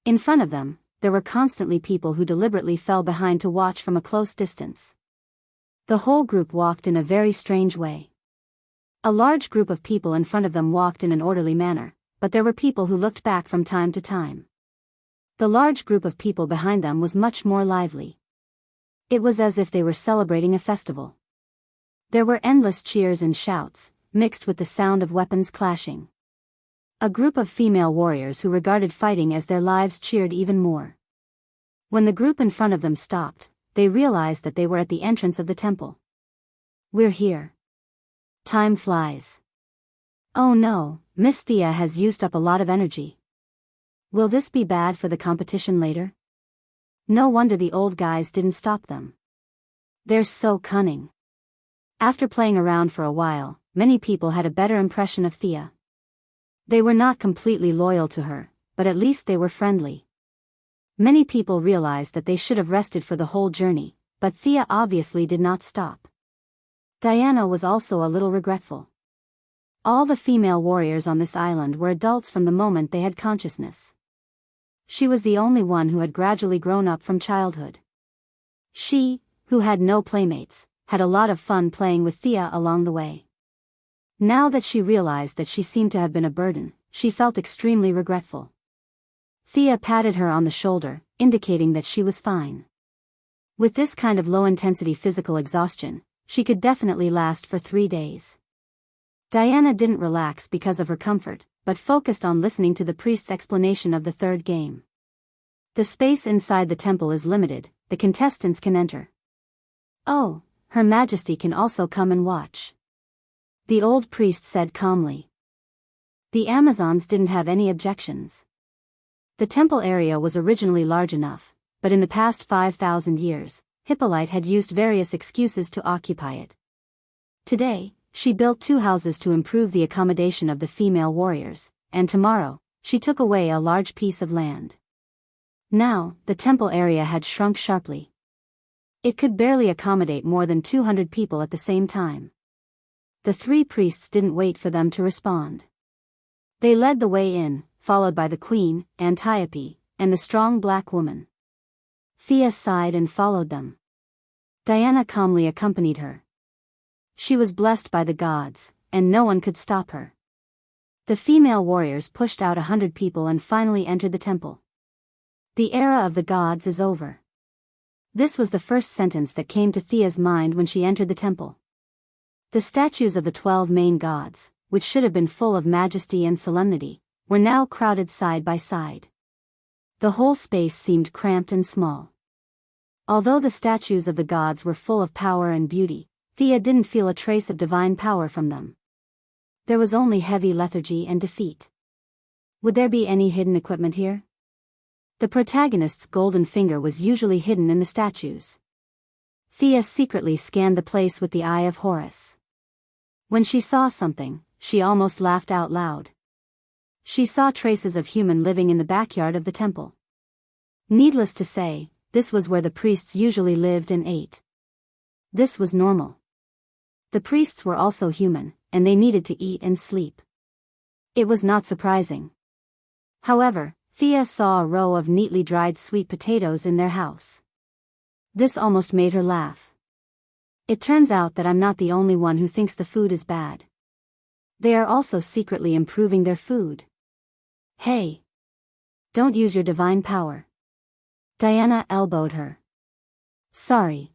In front of them, there were constantly people who deliberately fell behind to watch from a close distance. The whole group walked in a very strange way. A large group of people in front of them walked in an orderly manner, but there were people who looked back from time to time. The large group of people behind them was much more lively. It was as if they were celebrating a festival. There were endless cheers and shouts, mixed with the sound of weapons clashing. A group of female warriors who regarded fighting as their lives cheered even more. When the group in front of them stopped, they realized that they were at the entrance of the temple. "We're here. Time flies. Oh no, Miss Thea has used up a lot of energy. Will this be bad for the competition later?" No wonder the old guys didn't stop them. They're so cunning. After playing around for a while, many people had a better impression of Thea. They were not completely loyal to her, but at least they were friendly. Many people realized that they should have rested for the whole journey, but Thea obviously did not stop. Diana was also a little regretful. All the female warriors on this island were adults from the moment they had consciousness. She was the only one who had gradually grown up from childhood. She, who had no playmates, had a lot of fun playing with Thea along the way. Now that she realized that she seemed to have been a burden, she felt extremely regretful. Thea patted her on the shoulder, indicating that she was fine. With this kind of low-intensity physical exhaustion, she could definitely last for 3 days. Diana didn't relax because of her comfort, but focused on listening to the priest's explanation of the third game. The space inside the temple is limited, the contestants can enter. "Oh, Her Majesty can also come and watch," the old priest said calmly. The Amazons didn't have any objections. The temple area was originally large enough, but in the past 5,000 years, Hippolyte had used various excuses to occupy it. Today, she built 2 houses to improve the accommodation of the female warriors, and tomorrow, she took away a large piece of land. Now, the temple area had shrunk sharply. It could barely accommodate more than 200 people at the same time. The 3 priests didn't wait for them to respond. They led the way in, followed by the queen, Antiope, and the strong black woman. Thea sighed and followed them. Diana calmly accompanied her. She was blessed by the gods, and no one could stop her. The female warriors pushed out 100 people and finally entered the temple. The era of the gods is over. This was the first sentence that came to Thea's mind when she entered the temple. The statues of the 12 main gods, which should have been full of majesty and solemnity, were now crowded side by side. The whole space seemed cramped and small. Although the statues of the gods were full of power and beauty, Thea didn't feel a trace of divine power from them. There was only heavy lethargy and defeat. Would there be any hidden equipment here? The protagonist's golden finger was usually hidden in the statues. Thea secretly scanned the place with the eye of Horus. When she saw something, she almost laughed out loud. She saw traces of human living in the backyard of the temple. Needless to say, this was where the priests usually lived and ate. This was normal. The priests were also human, and they needed to eat and sleep. It was not surprising. However, Thea saw a row of neatly dried sweet potatoes in their house. This almost made her laugh. It turns out that I'm not the only one who thinks the food is bad. They are also secretly improving their food. Hey! Don't use your divine power. Diana elbowed her. Sorry.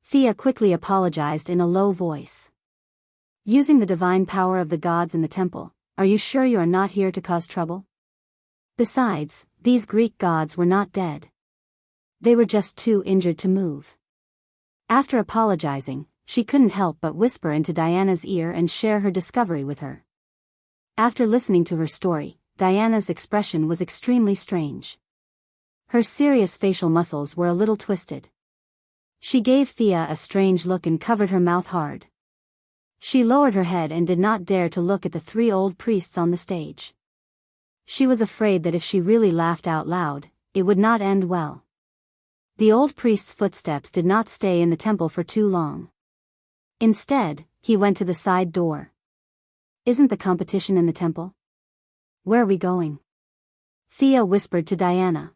Thea quickly apologized in a low voice. Using the divine power of the gods in the temple, are you sure you are not here to cause trouble? Besides, these Greek gods were not dead. They were just too injured to move. After apologizing, she couldn't help but whisper into Diana's ear and share her discovery with her. After listening to her story, Diana's expression was extremely strange. Her serious facial muscles were a little twisted. She gave Thea a strange look and covered her mouth hard. She lowered her head and did not dare to look at the three old priests on the stage. She was afraid that if she really laughed out loud, it would not end well. The old priest's footsteps did not stay in the temple for too long. Instead, he went to the side door. Isn't the competition in the temple? Where are we going? Thea whispered to Diana.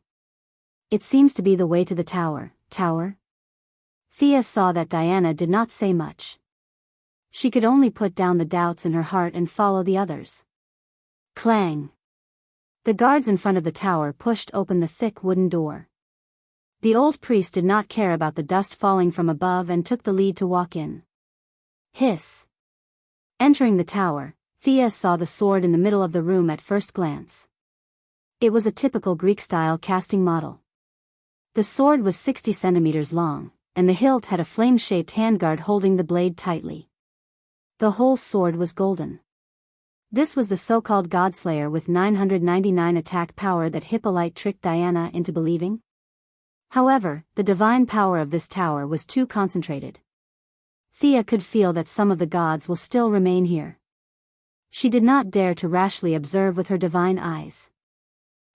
It seems to be the way to the tower. Thea saw that Diana did not say much. She could only put down the doubts in her heart and follow the others. Clang! The guards in front of the tower pushed open the thick wooden door. The old priest did not care about the dust falling from above and took the lead to walk in. Hiss! Entering the tower, Thea saw the sword in the middle of the room at first glance. It was a typical Greek-style casting model. The sword was 60 centimeters long, and the hilt had a flame-shaped handguard holding the blade tightly. The whole sword was golden. This was the so-called Godslayer with 999 attack power that Hippolyte tricked Diana into believing. However, the divine power of this tower was too concentrated. Thea could feel that some of the gods will still remain here. She did not dare to rashly observe with her divine eyes.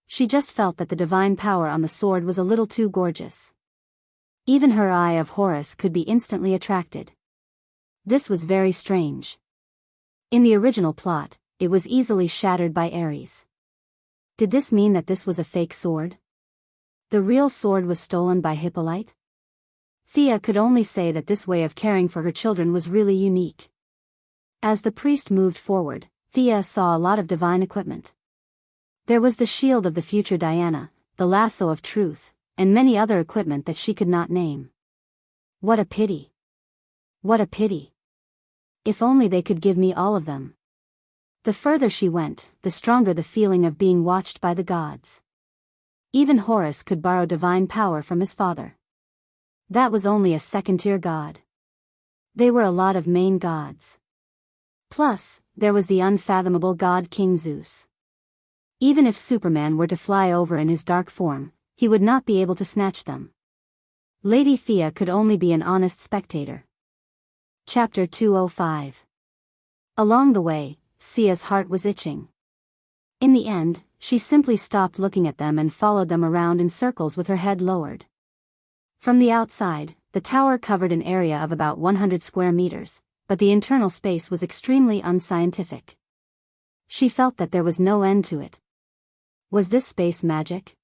She just felt that the divine power on the sword was a little too gorgeous. Even her eye of Horus could be instantly attracted. This was very strange. In the original plot, it was easily shattered by Ares. Did this mean that this was a fake sword? The real sword was stolen by Hippolyte? Thea could only say that this way of caring for her children was really unique. As the priest moved forward, Thea saw a lot of divine equipment. There was the shield of the future Diana, the lasso of truth, and many other equipment that she could not name. What a pity. What a pity. If only they could give me all of them. The further she went, the stronger the feeling of being watched by the gods. Even Horus could borrow divine power from his father. That was only a second-tier god. They were a lot of main gods. Plus, there was the unfathomable god King Zeus. Even if Superman were to fly over in his dark form, he would not be able to snatch them. Lady Thea could only be an honest spectator. Chapter 205. Along the way, Sia's heart was itching. In the end, she simply stopped looking at them and followed them around in circles with her head lowered. From the outside, the tower covered an area of about 100 square meters, but the internal space was extremely unscientific. She felt that there was no end to it. Was this space magic?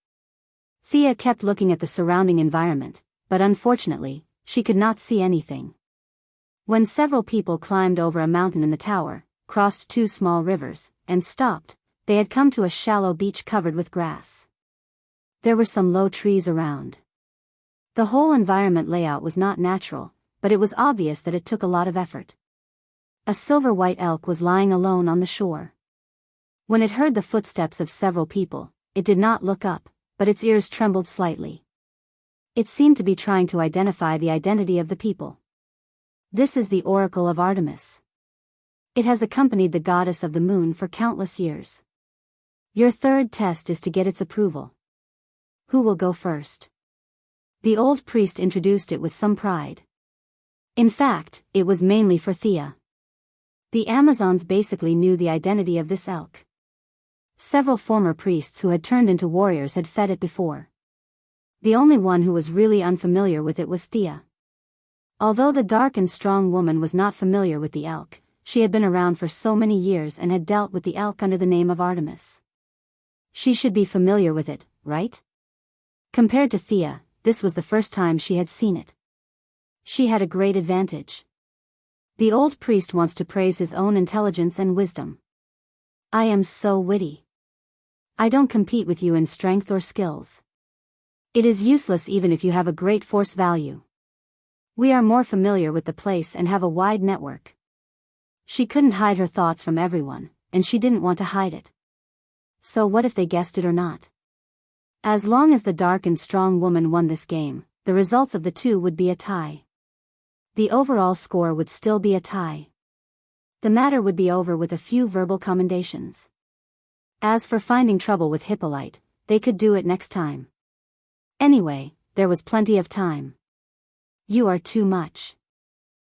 Thea kept looking at the surrounding environment, but unfortunately, she could not see anything. When several people climbed over a mountain in the tower, crossed two small rivers, and stopped, they had come to a shallow beach covered with grass. There were some low trees around. The whole environment layout was not natural, but it was obvious that it took a lot of effort. A silver-white elk was lying alone on the shore. When it heard the footsteps of several people, it did not look up, but its ears trembled slightly. It seemed to be trying to identify the identity of the people. This is the Oracle of Artemis. It has accompanied the goddess of the moon for countless years. Your third test is to get its approval. Who will go first? The old priest introduced it with some pride. In fact, it was mainly for Thea. The Amazons basically knew the identity of this elk. Several former priests who had turned into warriors had fed it before. The only one who was really unfamiliar with it was Thea. Although the dark and strong woman was not familiar with the elk, she had been around for so many years and had dealt with the elk under the name of Artemis. She should be familiar with it, right? Compared to Thea, this was the first time she had seen it. She had a great advantage. The old priest wants to praise his own intelligence and wisdom. I am so witty. I don't compete with you in strength or skills. It is useless even if you have a great force value. We are more familiar with the place and have a wide network. She couldn't hide her thoughts from everyone, and she didn't want to hide it. So what if they guessed it or not? As long as the dark and strong woman won this game, the results of the two would be a tie. The overall score would still be a tie. The matter would be over with a few verbal commendations. As for finding trouble with Hippolyte, they could do it next time. Anyway, there was plenty of time. You are too much.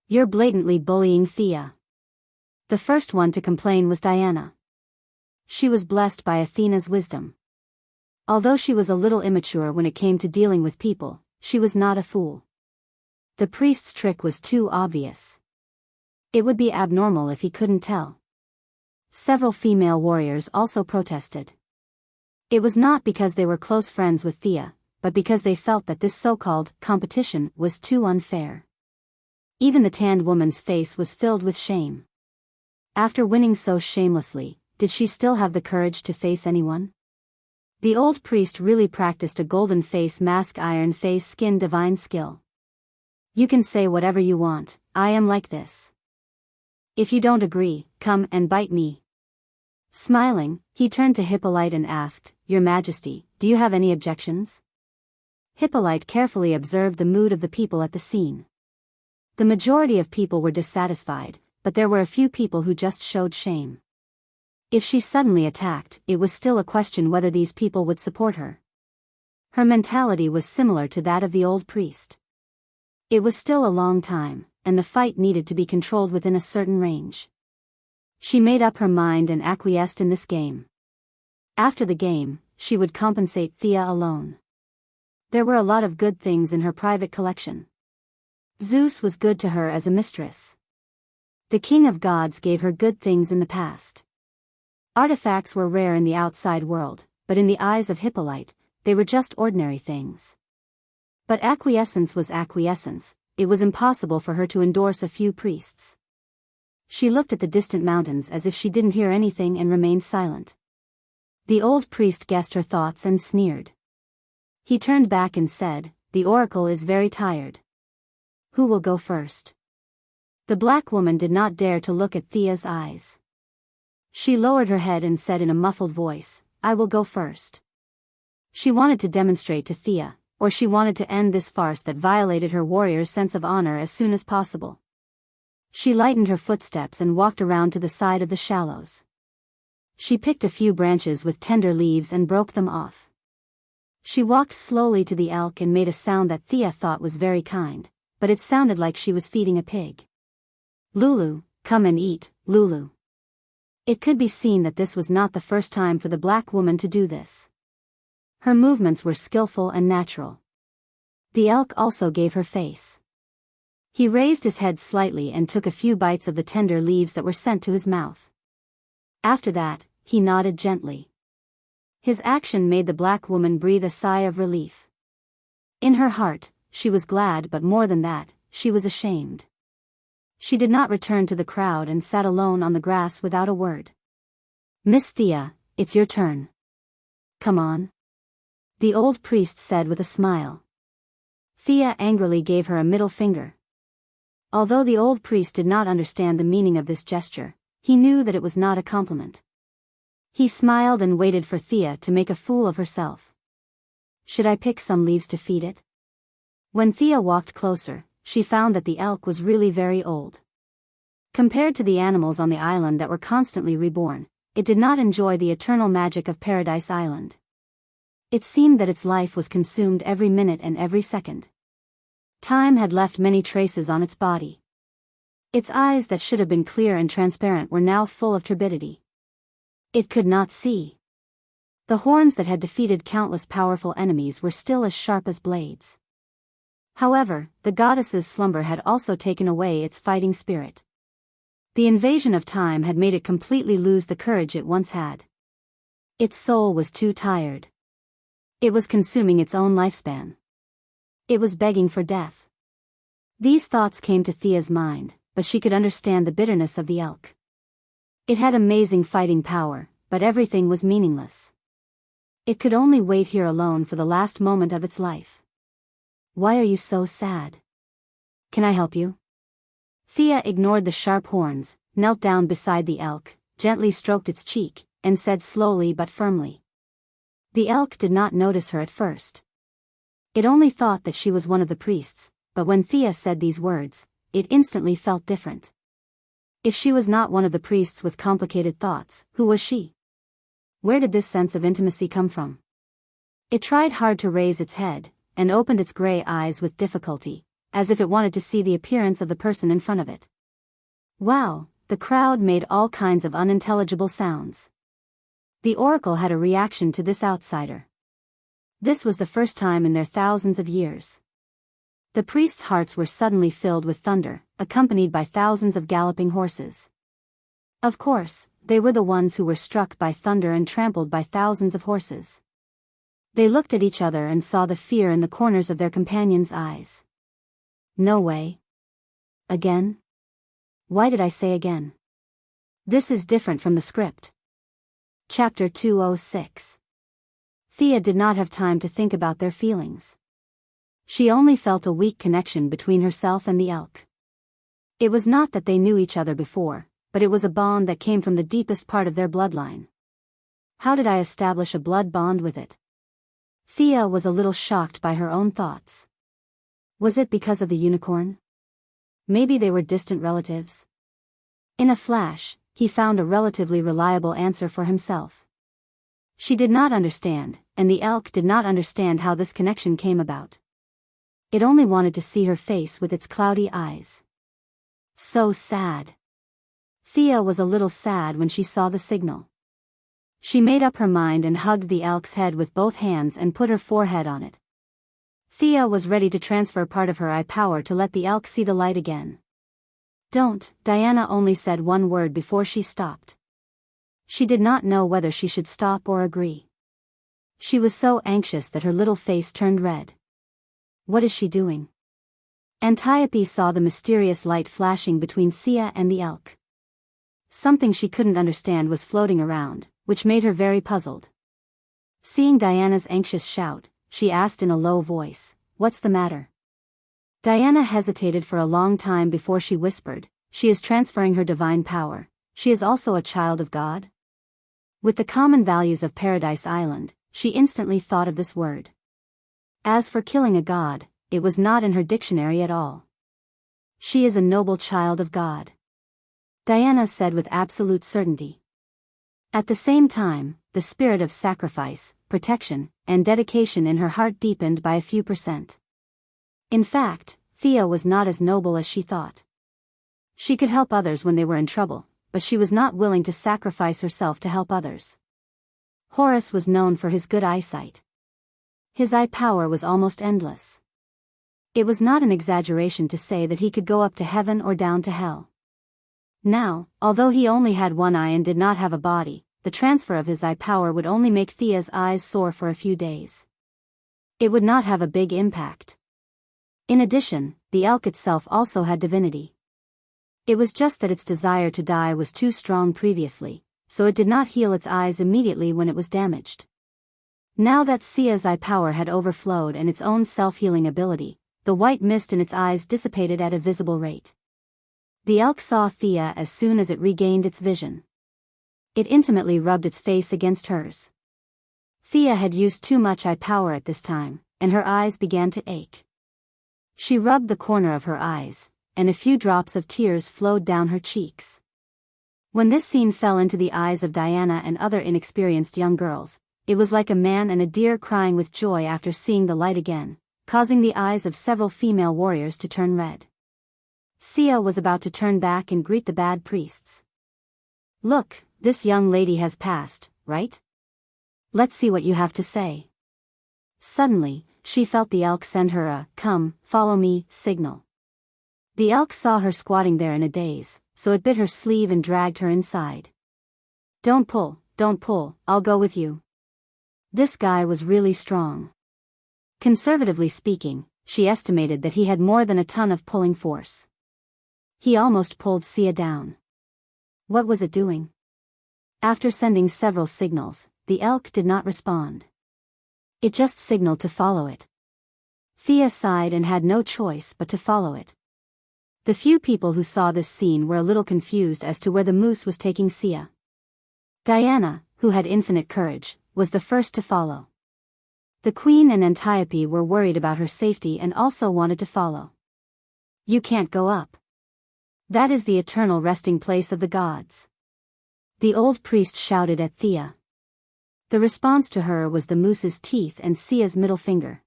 You're blatantly bullying Thea. The first one to complain was Diana. She was blessed by Athena's wisdom. Although she was a little immature when it came to dealing with people, she was not a fool. The priest's trick was too obvious. It would be abnormal if he couldn't tell. Several female warriors also protested. It was not because they were close friends with Thea, but because they felt that this so-called competition was too unfair. Even the tanned woman's face was filled with shame. After winning so shamelessly, did she still have the courage to face anyone? The old priest really practiced a golden face mask iron face skin divine skill. You can say whatever you want, I am like this. If you don't agree, come and bite me. Smiling, he turned to Hippolyte and asked, Your Majesty, do you have any objections? Hippolyte carefully observed the mood of the people at the scene. The majority of people were dissatisfied, but there were a few people who just showed shame. If she suddenly attacked, it was still a question whether these people would support her. Her mentality was similar to that of the old priest. It was still a long time, and the fight needed to be controlled within a certain range. She made up her mind and acquiesced in this game. After the game, she would compensate Thea alone. There were a lot of good things in her private collection. Zeus was good to her as a mistress. The king of gods gave her good things in the past. Artifacts were rare in the outside world, but in the eyes of Hippolyte, they were just ordinary things. But acquiescence was acquiescence, it was impossible for her to endorse a few priests. She looked at the distant mountains as if she didn't hear anything and remained silent. The old priest guessed her thoughts and sneered. He turned back and said, The oracle is very tired. Who will go first? The black woman did not dare to look at Thea's eyes. She lowered her head and said in a muffled voice, I will go first. She wanted to demonstrate to Thea, or she wanted to end this farce that violated her warrior's sense of honor as soon as possible. She lightened her footsteps and walked around to the side of the shallows. She picked a few branches with tender leaves and broke them off. She walked slowly to the elk and made a sound that Thea thought was very kind, but it sounded like she was feeding a pig. Lulu, come and eat, Lulu. It could be seen that this was not the first time for the black woman to do this. Her movements were skillful and natural. The elk also gave her face. He raised his head slightly and took a few bites of the tender leaves that were sent to his mouth. After that, he nodded gently. His action made the black woman breathe a sigh of relief. In her heart, she was glad, but more than that, she was ashamed. She did not return to the crowd and sat alone on the grass without a word. Miss Thea, it's your turn. Come on. The old priest said with a smile. Thea angrily gave her a middle finger. Although the old priest did not understand the meaning of this gesture, he knew that it was not a compliment. He smiled and waited for Thea to make a fool of herself. Should I pick some leaves to feed it? When Thea walked closer, she found that the elk was really very old. Compared to the animals on the island that were constantly reborn, it did not enjoy the eternal magic of Paradise Island. It seemed that its life was consumed every minute and every second. Time had left many traces on its body. Its eyes that should have been clear and transparent were now full of turbidity. It could not see. The horns that had defeated countless powerful enemies were still as sharp as blades. However, the goddess's slumber had also taken away its fighting spirit. The invasion of time had made it completely lose the courage it once had. Its soul was too tired. It was consuming its own lifespan. It was begging for death. These thoughts came to Thea's mind, but she could understand the bitterness of the elk. It had amazing fighting power, but everything was meaningless. It could only wait here alone for the last moment of its life. Why are you so sad? Can I help you? Thea ignored the sharp horns, knelt down beside the elk, gently stroked its cheek, and said slowly but firmly. The elk did not notice her at first. It only thought that she was one of the priests, but when Thea said these words, it instantly felt different. If she was not one of the priests with complicated thoughts, who was she? Where did this sense of intimacy come from? It tried hard to raise its head, and opened its gray eyes with difficulty, as if it wanted to see the appearance of the person in front of it. Wow, the crowd made all kinds of unintelligible sounds. The oracle had a reaction to this outsider. This was the first time in their thousands of years. The priests' hearts were suddenly filled with thunder, accompanied by thousands of galloping horses. Of course, they were the ones who were struck by thunder and trampled by thousands of horses. They looked at each other and saw the fear in the corners of their companions' eyes. No way. Again? Why did I say again? This is different from the script. Chapter 206. Thea did not have time to think about their feelings. She only felt a weak connection between herself and the elk. It was not that they knew each other before, but it was a bond that came from the deepest part of their bloodline. How did I establish a blood bond with it? Thea was a little shocked by her own thoughts. Was it because of the unicorn? Maybe they were distant relatives. In a flash, he found a relatively reliable answer for himself. She did not understand, and the elk did not understand how this connection came about. It only wanted to see her face with its cloudy eyes. So sad. Thea was a little sad when she saw the signal. She made up her mind and hugged the elk's head with both hands and put her forehead on it. Thea was ready to transfer part of her eye power to let the elk see the light again. Don't, Diana only said one word before she stopped. She did not know whether she should stop or agree. She was so anxious that her little face turned red. What is she doing? Antiope saw the mysterious light flashing between Sia and the elk. Something she couldn't understand was floating around, which made her very puzzled. Seeing Diana's anxious shout, she asked in a low voice, "What's the matter?" Diana hesitated for a long time before she whispered, "She is transferring her divine power. She is also a child of God?" With the common values of Paradise Island, she instantly thought of this word. As for killing a god, it was not in her dictionary at all. She is a noble child of God, Diana said with absolute certainty. At the same time, the spirit of sacrifice, protection, and dedication in her heart deepened by a few %. In fact, Thea was not as noble as she thought. She could help others when they were in trouble, but she was not willing to sacrifice herself to help others. Horus was known for his good eyesight. His eye power was almost endless. It was not an exaggeration to say that he could go up to heaven or down to hell. Now, although he only had one eye and did not have a body, the transfer of his eye power would only make Thea's eyes sore for a few days. It would not have a big impact. In addition, the elk itself also had divinity. It was just that its desire to die was too strong previously, so it did not heal its eyes immediately when it was damaged. Now that Sia's eye power had overflowed and its own self-healing ability, the white mist in its eyes dissipated at a visible rate. The elk saw Thea as soon as it regained its vision. It intimately rubbed its face against hers. Thea had used too much eye power at this time, and her eyes began to ache. She rubbed the corner of her eyes, and a few drops of tears flowed down her cheeks. When this scene fell into the eyes of Diana and other inexperienced young girls, it was like a man and a deer crying with joy after seeing the light again, causing the eyes of several female warriors to turn red. Sia was about to turn back and greet the bad priests. "Look, this young lady has passed, right? Let's see what you have to say." Suddenly, she felt the elk send her a "come, follow me" signal. The elk saw her squatting there in a daze, so it bit her sleeve and dragged her inside. Don't pull, I'll go with you." This guy was really strong. Conservatively speaking, she estimated that he had more than a ton of pulling force. He almost pulled Sia down. What was it doing? After sending several signals, the elk did not respond. It just signaled to follow it. Thea sighed and had no choice but to follow it. The few people who saw this scene were a little confused as to where the moose was taking Sia. Diana, who had infinite courage, was the first to follow. The queen and Antiope were worried about her safety and also wanted to follow. "You can't go up. That is the eternal resting place of the gods." The old priest shouted at Thea. The response to her was the moose's teeth and Sia's middle finger.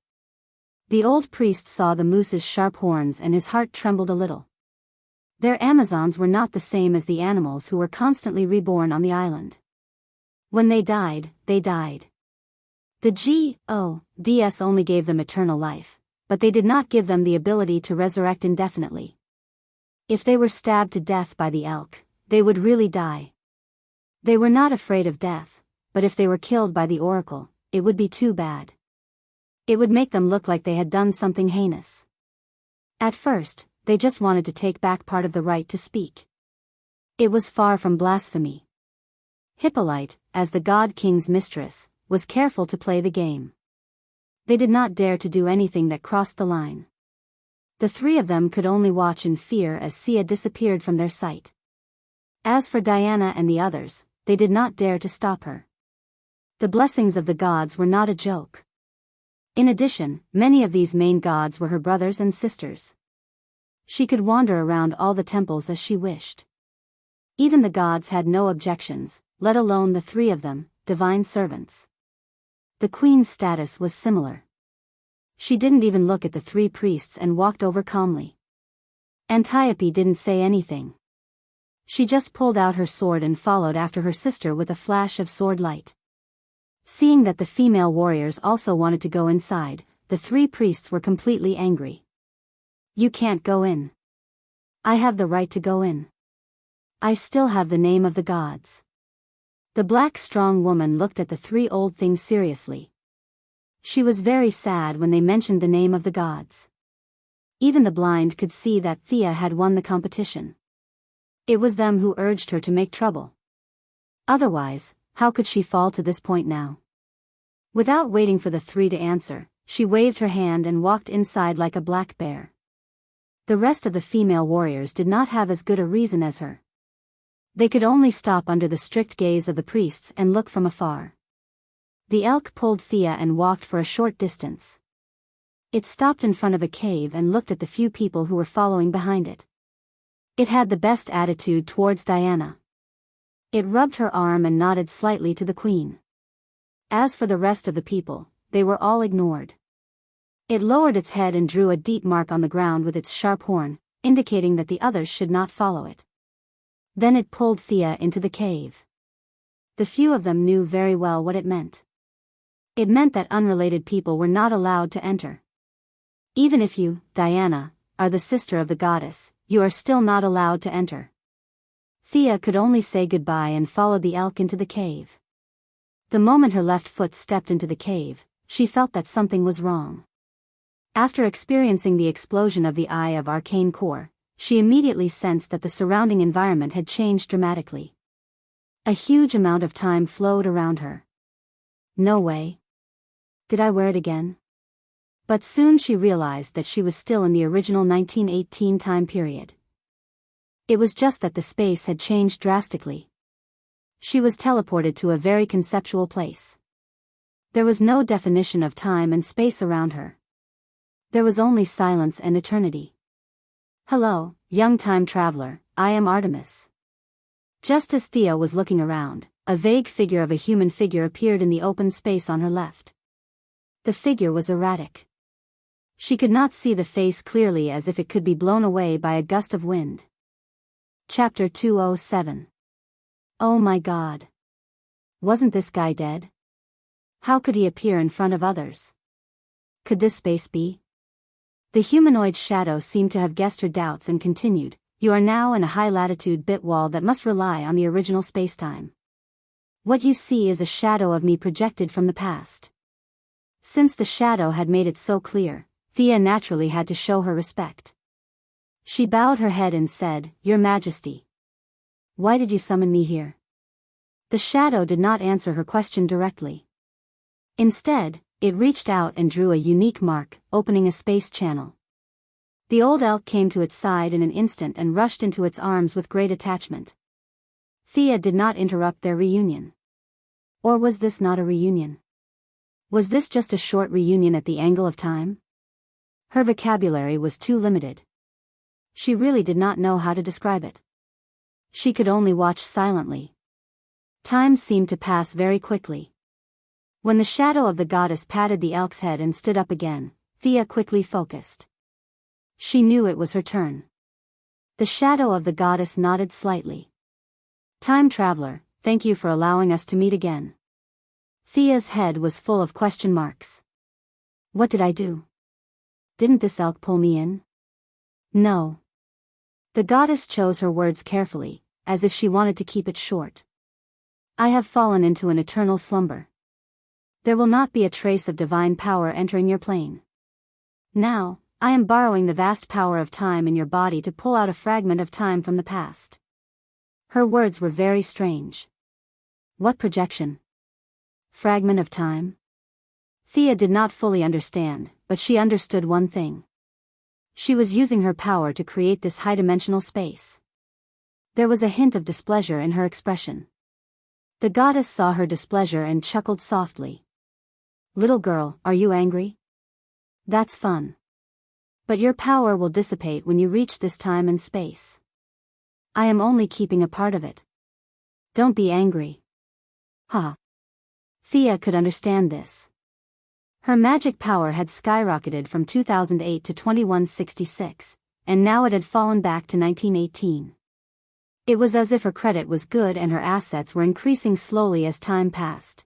The old priest saw the moose's sharp horns and his heart trembled a little. Their Amazons were not the same as the animals who were constantly reborn on the island. When they died, they died. The gods only gave them eternal life, but they did not give them the ability to resurrect indefinitely. If they were stabbed to death by the elk, they would really die. They were not afraid of death, but if they were killed by the oracle, it would be too bad. It would make them look like they had done something heinous. At first, they just wanted to take back part of the right to speak. It was far from blasphemy. Hippolyte, as the god king's mistress, was careful to play the game. They did not dare to do anything that crossed the line. The three of them could only watch in fear as Sia disappeared from their sight. As for Diana and the others, they did not dare to stop her. The blessings of the gods were not a joke. In addition, many of these main gods were her brothers and sisters. She could wander around all the temples as she wished. Even the gods had no objections, let alone the three of them, divine servants. The queen's status was similar. She didn't even look at the three priests and walked over calmly. Antiope didn't say anything. She just pulled out her sword and followed after her sister with a flash of sword light. Seeing that the female warriors also wanted to go inside, the three priests were completely angry. "You can't go in. I have the right to go in. I still have the name of the gods." The black strong woman looked at the three old things seriously. She was very sad when they mentioned the name of the gods. Even the blind could see that Thea had won the competition. It was them who urged her to make trouble. Otherwise, how could she fall to this point now? Without waiting for the three to answer, she waved her hand and walked inside like a black bear. The rest of the female warriors did not have as good a reason as her. They could only stop under the strict gaze of the priests and look from afar. The elk pulled Thea and walked for a short distance. It stopped in front of a cave and looked at the few people who were following behind it. It had the best attitude towards Diana. It rubbed her arm and nodded slightly to the queen. As for the rest of the people, they were all ignored. It lowered its head and drew a deep mark on the ground with its sharp horn, indicating that the others should not follow it. Then it pulled Thea into the cave. The few of them knew very well what it meant. It meant that unrelated people were not allowed to enter. Even if you, Diana, are the sister of the goddess, you are still not allowed to enter. Thea could only say goodbye and followed the elk into the cave. The moment her left foot stepped into the cave, she felt that something was wrong. After experiencing the explosion of the Eye of Arcane Core, she immediately sensed that the surrounding environment had changed dramatically. A huge amount of time flowed around her. No way. Did I wear it again? But soon she realized that she was still in the original 1918 time period. It was just that the space had changed drastically. She was teleported to a very conceptual place. There was no definition of time and space around her. There was only silence and eternity. Hello, young time traveler, I am Artemis. Just as Thea was looking around, a vague figure of a human figure appeared in the open space on her left. The figure was erratic. She could not see the face clearly, as if it could be blown away by a gust of wind. Chapter 207. Oh my God. Wasn't this guy dead? How could he appear in front of others? Could this space be? The humanoid shadow seemed to have guessed her doubts and continued, "You are now in a high-latitude bit wall that must rely on the original spacetime. What you see is a shadow of me projected from the past." Since the shadow had made it so clear, Thea naturally had to show her respect. She bowed her head and said, "Your Majesty. Why did you summon me here?" The shadow did not answer her question directly. Instead, it reached out and drew a unique mark, opening a space channel. The old elk came to its side in an instant and rushed into its arms with great attachment. Thea did not interrupt their reunion. Or was this not a reunion? Was this just a short reunion at the angle of time? Her vocabulary was too limited. She really did not know how to describe it. She could only watch silently. Time seemed to pass very quickly. When the shadow of the goddess patted the elk's head and stood up again, Thea quickly focused. She knew it was her turn. The shadow of the goddess nodded slightly. "Time traveler, thank you for allowing us to meet again." Thea's head was full of question marks. What did I do? Didn't this elk pull me in? No. The goddess chose her words carefully, as if she wanted to keep it short. "I have fallen into an eternal slumber. There will not be a trace of divine power entering your plane. Now, I am borrowing the vast power of time in your body to pull out a fragment of time from the past." Her words were very strange. What projection? Fragment of time? Thea did not fully understand, but she understood one thing. She was using her power to create this high-dimensional space. There was a hint of displeasure in her expression. The goddess saw her displeasure and chuckled softly. "Little girl, are you angry? That's fun. But your power will dissipate when you reach this time and space. I am only keeping a part of it. Don't be angry." Ha! Thea could understand this. Her magic power had skyrocketed from 2008 to 2166, and now it had fallen back to 1918. It was as if her credit was good and her assets were increasing slowly as time passed.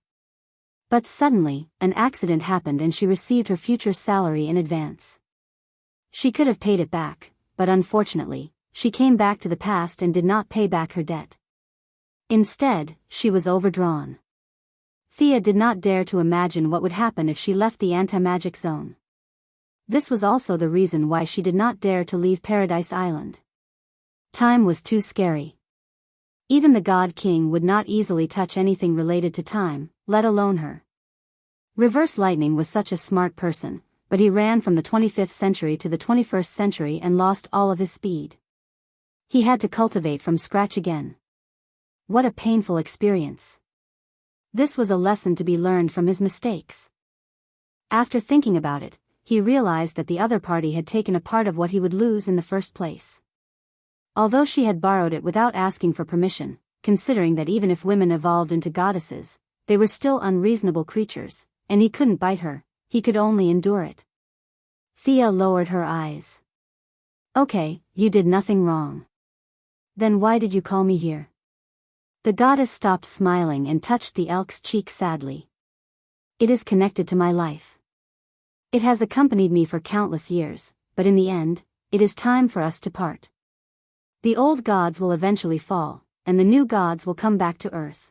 But suddenly, an accident happened and she received her future salary in advance. She could have paid it back, but unfortunately, she came back to the past and did not pay back her debt. Instead, she was overdrawn. Thea did not dare to imagine what would happen if she left the anti-magic zone. This was also the reason why she did not dare to leave Paradise Island. Time was too scary. Even the God King would not easily touch anything related to time, let alone her. Reverse Lightning was such a smart person, but he ran from the 25th century to the 21st century and lost all of his speed. He had to cultivate from scratch again. What a painful experience. This was a lesson to be learned from his mistakes. After thinking about it, he realized that the other party had taken a part of what he would lose in the first place. Although she had borrowed it without asking for permission, considering that even if women evolved into goddesses, they were still unreasonable creatures, and he couldn't bite her, he could only endure it. Thea lowered her eyes. "Okay, you did nothing wrong. Then why did you call me here?" The goddess stopped smiling and touched the elk's cheek sadly. "It is connected to my life. It has accompanied me for countless years, but in the end, it is time for us to part. The old gods will eventually fall, and the new gods will come back to Earth.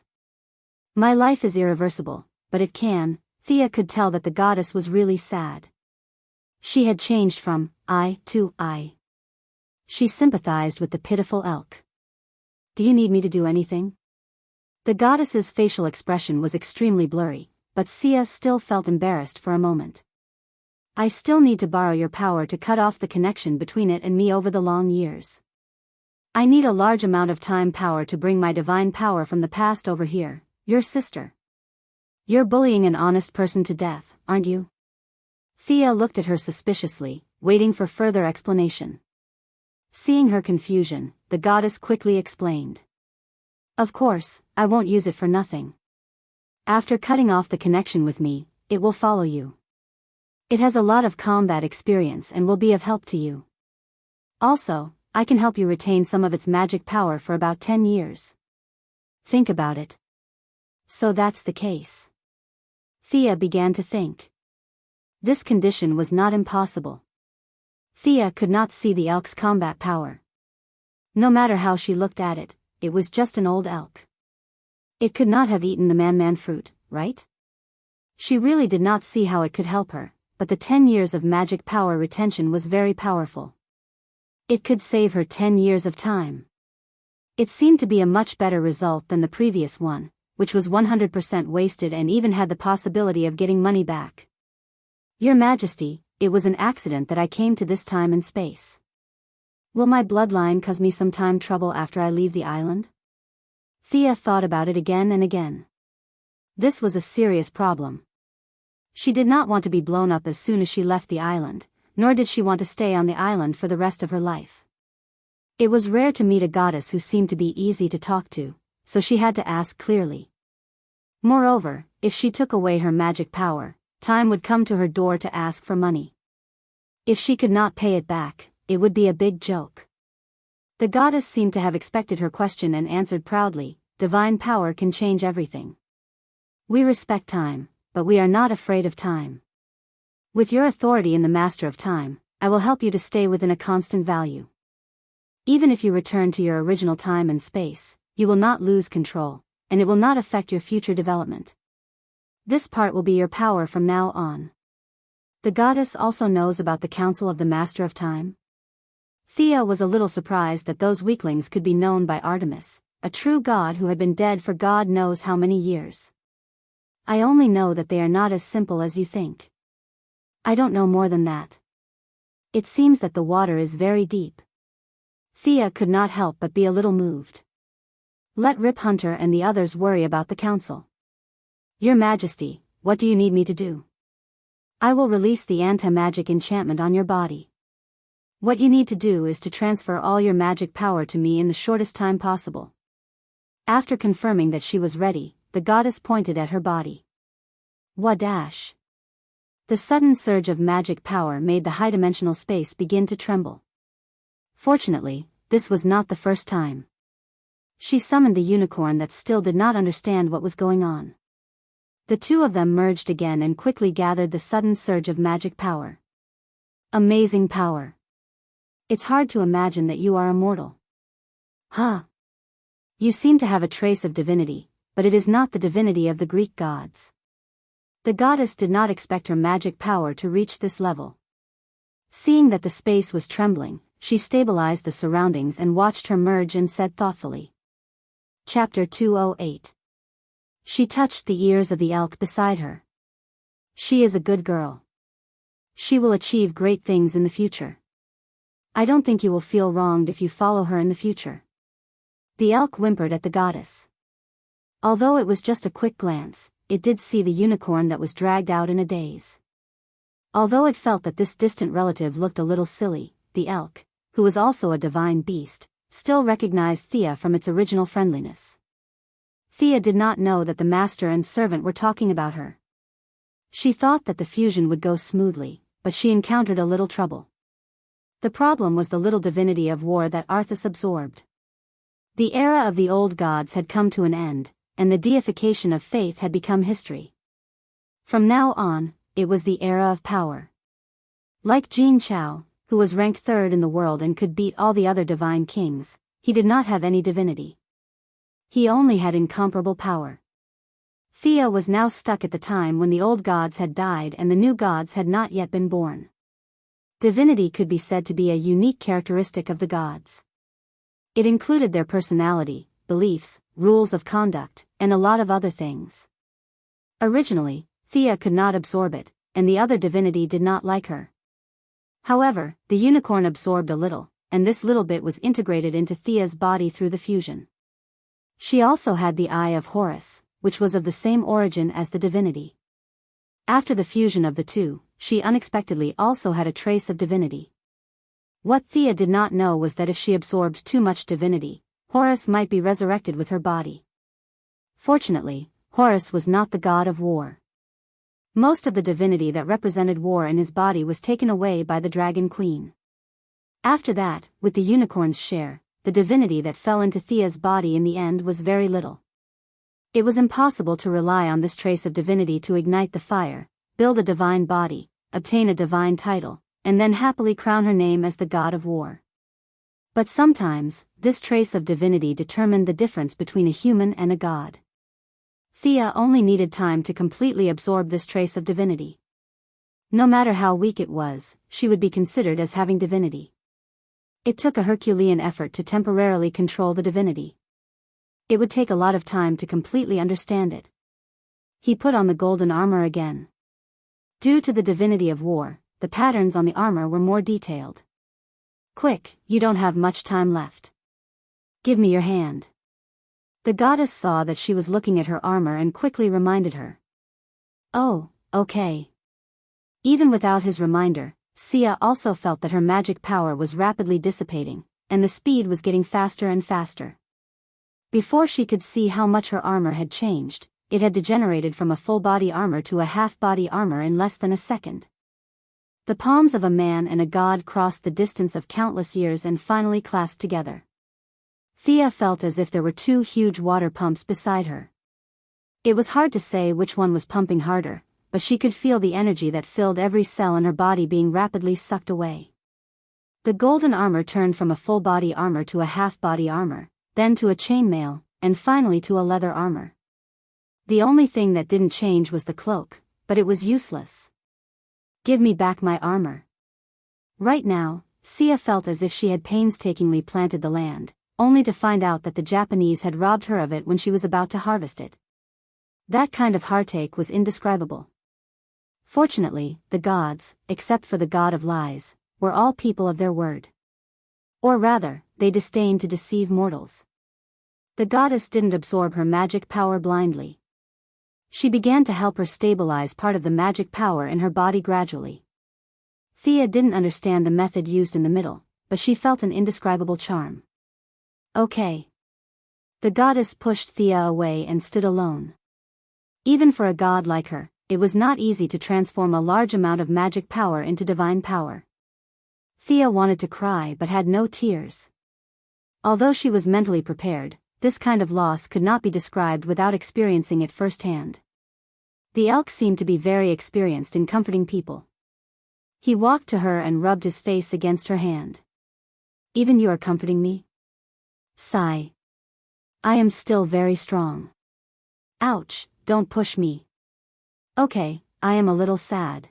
My life is irreversible, but it can." Thea could tell that the goddess was really sad. She had changed from I to I. She sympathized with the pitiful elk. "Do you need me to do anything?" The goddess's facial expression was extremely blurry, but Thea still felt embarrassed for a moment. "I still need to borrow your power to cut off the connection between it and me over the long years. I need a large amount of time power to bring my divine power from the past over here, your sister. You're bullying an honest person to death, aren't you?" Thea looked at her suspiciously, waiting for further explanation. Seeing her confusion, the goddess quickly explained. Of course, I won't use it for nothing. After cutting off the connection with me, it will follow you. It has a lot of combat experience and will be of help to you. Also, I can help you retain some of its magic power for about 10 years. Think about it. So that's the case. Thea began to think. This condition was not impossible. Thea could not see the elk's combat power. No matter how she looked at it, it was just an old elk. It could not have eaten the man-man fruit, right? She really did not see how it could help her, but the 10 years of magic power retention was very powerful. It could save her 10 years of time. It seemed to be a much better result than the previous one, which was 100% wasted and even had the possibility of getting money back. Your Majesty, it was an accident that I came to this time and space. Will my bloodline cause me some time trouble after I leave the island? Thea thought about it again and again. This was a serious problem. She did not want to be blown up as soon as she left the island, nor did she want to stay on the island for the rest of her life. It was rare to meet a goddess who seemed to be easy to talk to, so she had to ask clearly. Moreover, if she took away her magic power, time would come to her door to ask for money. If she could not pay it back, it would be a big joke. The goddess seemed to have expected her question and answered proudly, divine power can change everything. We respect time, but we are not afraid of time. With your authority in the Master of Time, I will help you to stay within a constant value. Even if you return to your original time and space, you will not lose control, and it will not affect your future development. This part will be your power from now on. The goddess also knows about the Council of the Master of Time. Thea was a little surprised that those weaklings could be known by Artemis, a true god who had been dead for God knows how many years. I only know that they are not as simple as you think. I don't know more than that. It seems that the water is very deep. Thea could not help but be a little moved. Let Rip Hunter and the others worry about the council. Your Majesty, what do you need me to do? I will release the anti-magic enchantment on your body. What you need to do is to transfer all your magic power to me in the shortest time possible. After confirming that she was ready, the goddess pointed at her body. Wadash! The sudden surge of magic power made the high-dimensional space begin to tremble. Fortunately, this was not the first time. She summoned the unicorn that still did not understand what was going on. The two of them merged again and quickly gathered the sudden surge of magic power. Amazing power. It's hard to imagine that you are immortal. Huh. You seem to have a trace of divinity, but it is not the divinity of the Greek gods. The goddess did not expect her magic power to reach this level. Seeing that the space was trembling, she stabilized the surroundings and watched her merge and said thoughtfully. Chapter 208. She touched the ears of the elk beside her. She is a good girl. She will achieve great things in the future. I don't think you will feel wronged if you follow her in the future. The elk whimpered at the goddess. Although it was just a quick glance, it did see the unicorn that was dragged out in a daze. Although it felt that this distant relative looked a little silly, the elk, who was also a divine beast, still recognized Thea from its original friendliness. Thea did not know that the master and servant were talking about her. She thought that the fusion would go smoothly, but she encountered a little trouble. The problem was the little divinity of war that Arthas absorbed. The era of the old gods had come to an end, and the deification of faith had become history. From now on, it was the era of power. Like Jin Chao, who was ranked third in the world and could beat all the other divine kings, he did not have any divinity. He only had incomparable power. Thea was now stuck at the time when the old gods had died and the new gods had not yet been born. Divinity could be said to be a unique characteristic of the gods. It included their personality, beliefs, rules of conduct, and a lot of other things. Originally, Thea could not absorb it, and the other divinity did not like her. However, the unicorn absorbed a little, and this little bit was integrated into Thea's body through the fusion. She also had the Eye of Horus, which was of the same origin as the divinity. After the fusion of the two, she unexpectedly also had a trace of divinity. What Thea did not know was that if she absorbed too much divinity, Horus might be resurrected with her body. Fortunately, Horus was not the god of war. Most of the divinity that represented war in his body was taken away by the Dragon Queen. After that, with the unicorn's share, the divinity that fell into Thea's body in the end was very little. It was impossible to rely on this trace of divinity to ignite the fire, build a divine body, obtain a divine title, and then happily crown her name as the god of war. But sometimes, this trace of divinity determined the difference between a human and a god. Thea only needed time to completely absorb this trace of divinity. No matter how weak it was, she would be considered as having divinity. It took a Herculean effort to temporarily control the divinity. It would take a lot of time to completely understand it. He put on the golden armor again. Due to the divinity of war, the patterns on the armor were more detailed. Quick, you don't have much time left. Give me your hand. The goddess saw that she was looking at her armor and quickly reminded her. Oh, okay. Even without his reminder, Sia also felt that her magic power was rapidly dissipating, and the speed was getting faster and faster. Before she could see how much her armor had changed, it had degenerated from a full-body armor to a half-body armor in less than a second. The palms of a man and a god crossed the distance of countless years and finally clasped together. Thea felt as if there were two huge water pumps beside her. It was hard to say which one was pumping harder, but she could feel the energy that filled every cell in her body being rapidly sucked away. The golden armor turned from a full-body armor to a half-body armor, then to a chainmail, and finally to a leather armor. The only thing that didn't change was the cloak, but it was useless. Give me back my armor. Right now, Sia felt as if she had painstakingly planted the land, only to find out that the Japanese had robbed her of it when she was about to harvest it. That kind of heartache was indescribable. Fortunately, the gods, except for the god of lies, were all people of their word. Or rather, they disdained to deceive mortals. The goddess didn't absorb her magic power blindly. She began to help her stabilize part of the magic power in her body gradually. Thea didn't understand the method used in the middle, but she felt an indescribable charm. Okay. The goddess pushed Thea away and stood alone. Even for a god like her, it was not easy to transform a large amount of magic power into divine power. Thea wanted to cry but had no tears. Although she was mentally prepared, this kind of loss could not be described without experiencing it firsthand. The elk seemed to be very experienced in comforting people. He walked to her and rubbed his face against her hand. Even you are comforting me? Sigh. I am still very strong. Ouch, don't push me. Okay, I am a little sad.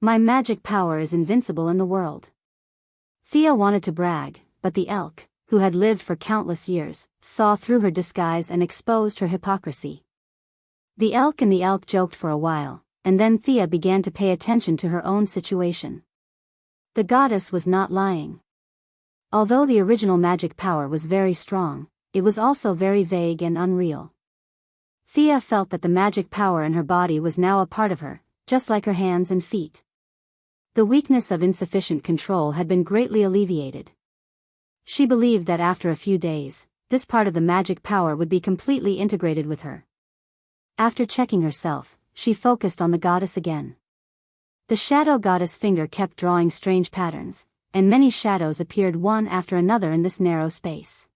My magic power is invincible in the world. Thea wanted to brag, but the elk, who had lived for countless years, saw through her disguise and exposed her hypocrisy. The elk and the elk joked for a while, and then Thea began to pay attention to her own situation. The goddess was not lying. Although the original magic power was very strong, it was also very vague and unreal. Thea felt that the magic power in her body was now a part of her, just like her hands and feet. The weakness of insufficient control had been greatly alleviated. She believed that after a few days, this part of the magic power would be completely integrated with her. After checking herself, she focused on the goddess again. The shadow goddess finger kept drawing strange patterns, and many shadows appeared one after another in this narrow space.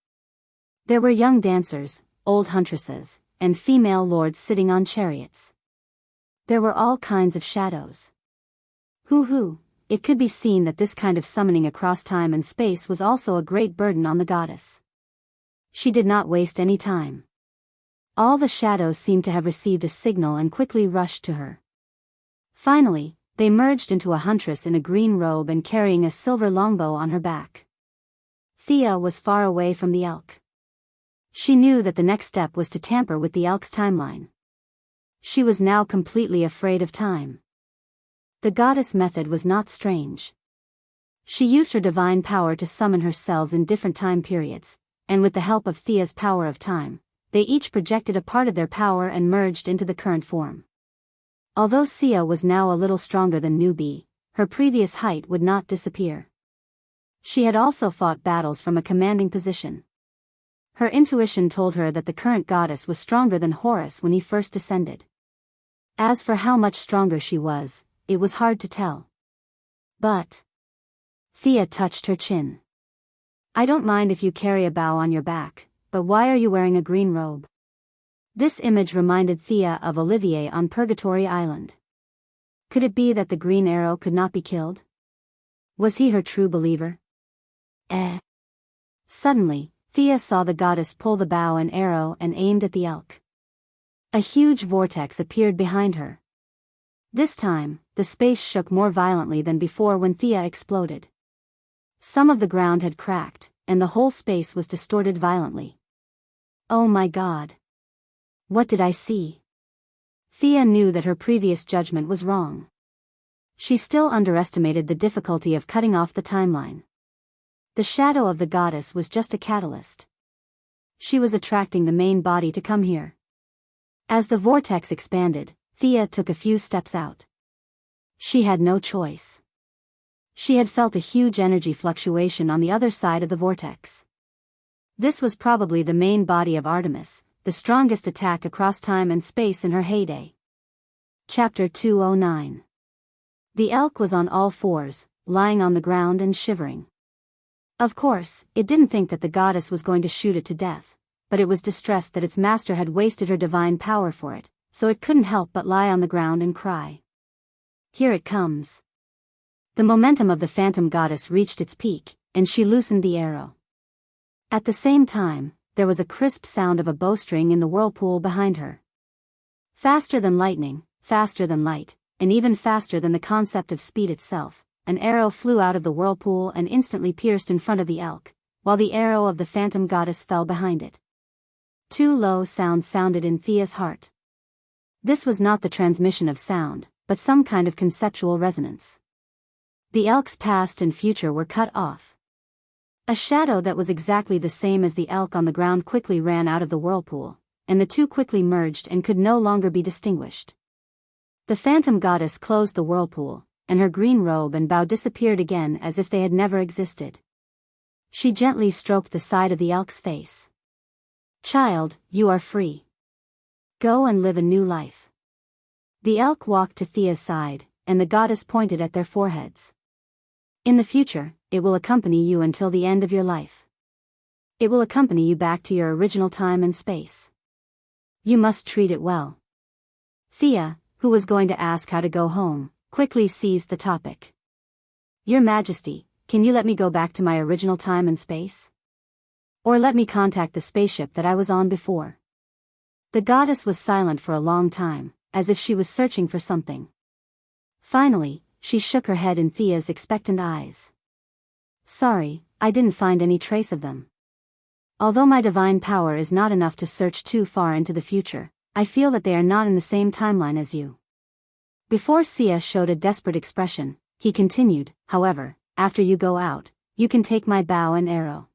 There were young dancers, old huntresses, and female lords sitting on chariots. There were all kinds of shadows. Hoo-hoo, it could be seen that this kind of summoning across time and space was also a great burden on the goddess. She did not waste any time. All the shadows seemed to have received a signal and quickly rushed to her. Finally, they merged into a huntress in a green robe and carrying a silver longbow on her back. Thea was far away from the elk. She knew that the next step was to tamper with the elk's timeline. She was now completely afraid of time. The goddess method was not strange. She used her divine power to summon her selves in different time periods, and with the help of Thea's power of time, they each projected a part of their power and merged into the current form. Although Sia was now a little stronger than newbie, her previous height would not disappear. She had also fought battles from a commanding position. Her intuition told her that the current goddess was stronger than Horus when he first descended. As for how much stronger she was, it was hard to tell. But Thea touched her chin. I don't mind if you carry a bow on your back, but why are you wearing a green robe? This image reminded Thea of Olivier on Purgatory Island. Could it be that the green arrow could not be killed? Was he her true believer? Suddenly, Thea saw the goddess pull the bow and arrow and aimed at the elk. A huge vortex appeared behind her. This time, the space shook more violently than before when Thea exploded. Some of the ground had cracked, and the whole space was distorted violently. Oh my God! What did I see? Thea knew that her previous judgment was wrong. She still underestimated the difficulty of cutting off the timeline. The shadow of the goddess was just a catalyst. She was attracting the main body to come here. As the vortex expanded, Thea took a few steps out. She had no choice. She had felt a huge energy fluctuation on the other side of the vortex. This was probably the main body of Artemis, the strongest attack across time and space in her heyday. Chapter 209. The elk was on all fours, lying on the ground and shivering. Of course, it didn't think that the goddess was going to shoot it to death, but it was distressed that its master had wasted her divine power for it, so it couldn't help but lie on the ground and cry. Here it comes. The momentum of the phantom goddess reached its peak, and she loosened the arrow. At the same time, there was a crisp sound of a bowstring in the whirlpool behind her. Faster than lightning, faster than light, and even faster than the concept of speed itself, an arrow flew out of the whirlpool and instantly pierced in front of the elk, while the arrow of the phantom goddess fell behind it. Two low sounds sounded in Thea's heart. This was not the transmission of sound, but some kind of conceptual resonance. The elk's past and future were cut off. A shadow that was exactly the same as the elk on the ground quickly ran out of the whirlpool, and the two quickly merged and could no longer be distinguished. The phantom goddess closed the whirlpool, and her green robe and bow disappeared again as if they had never existed. She gently stroked the side of the elk's face. Child, you are free. Go and live a new life. The elk walked to Thea's side, and the goddess pointed at their foreheads. In the future, it will accompany you until the end of your life. It will accompany you back to your original time and space. You must treat it well. Thea, who was going to ask how to go home, quickly seized the topic. Your Majesty, can you let me go back to my original time and space? Or let me contact the spaceship that I was on before? The goddess was silent for a long time, as if she was searching for something. Finally, she shook her head in Thea's expectant eyes. Sorry, I didn't find any trace of them. Although my divine power is not enough to search too far into the future, I feel that they are not in the same timeline as you. Before Sia showed a desperate expression, he continued, however, after you go out, you can take my bow and arrow.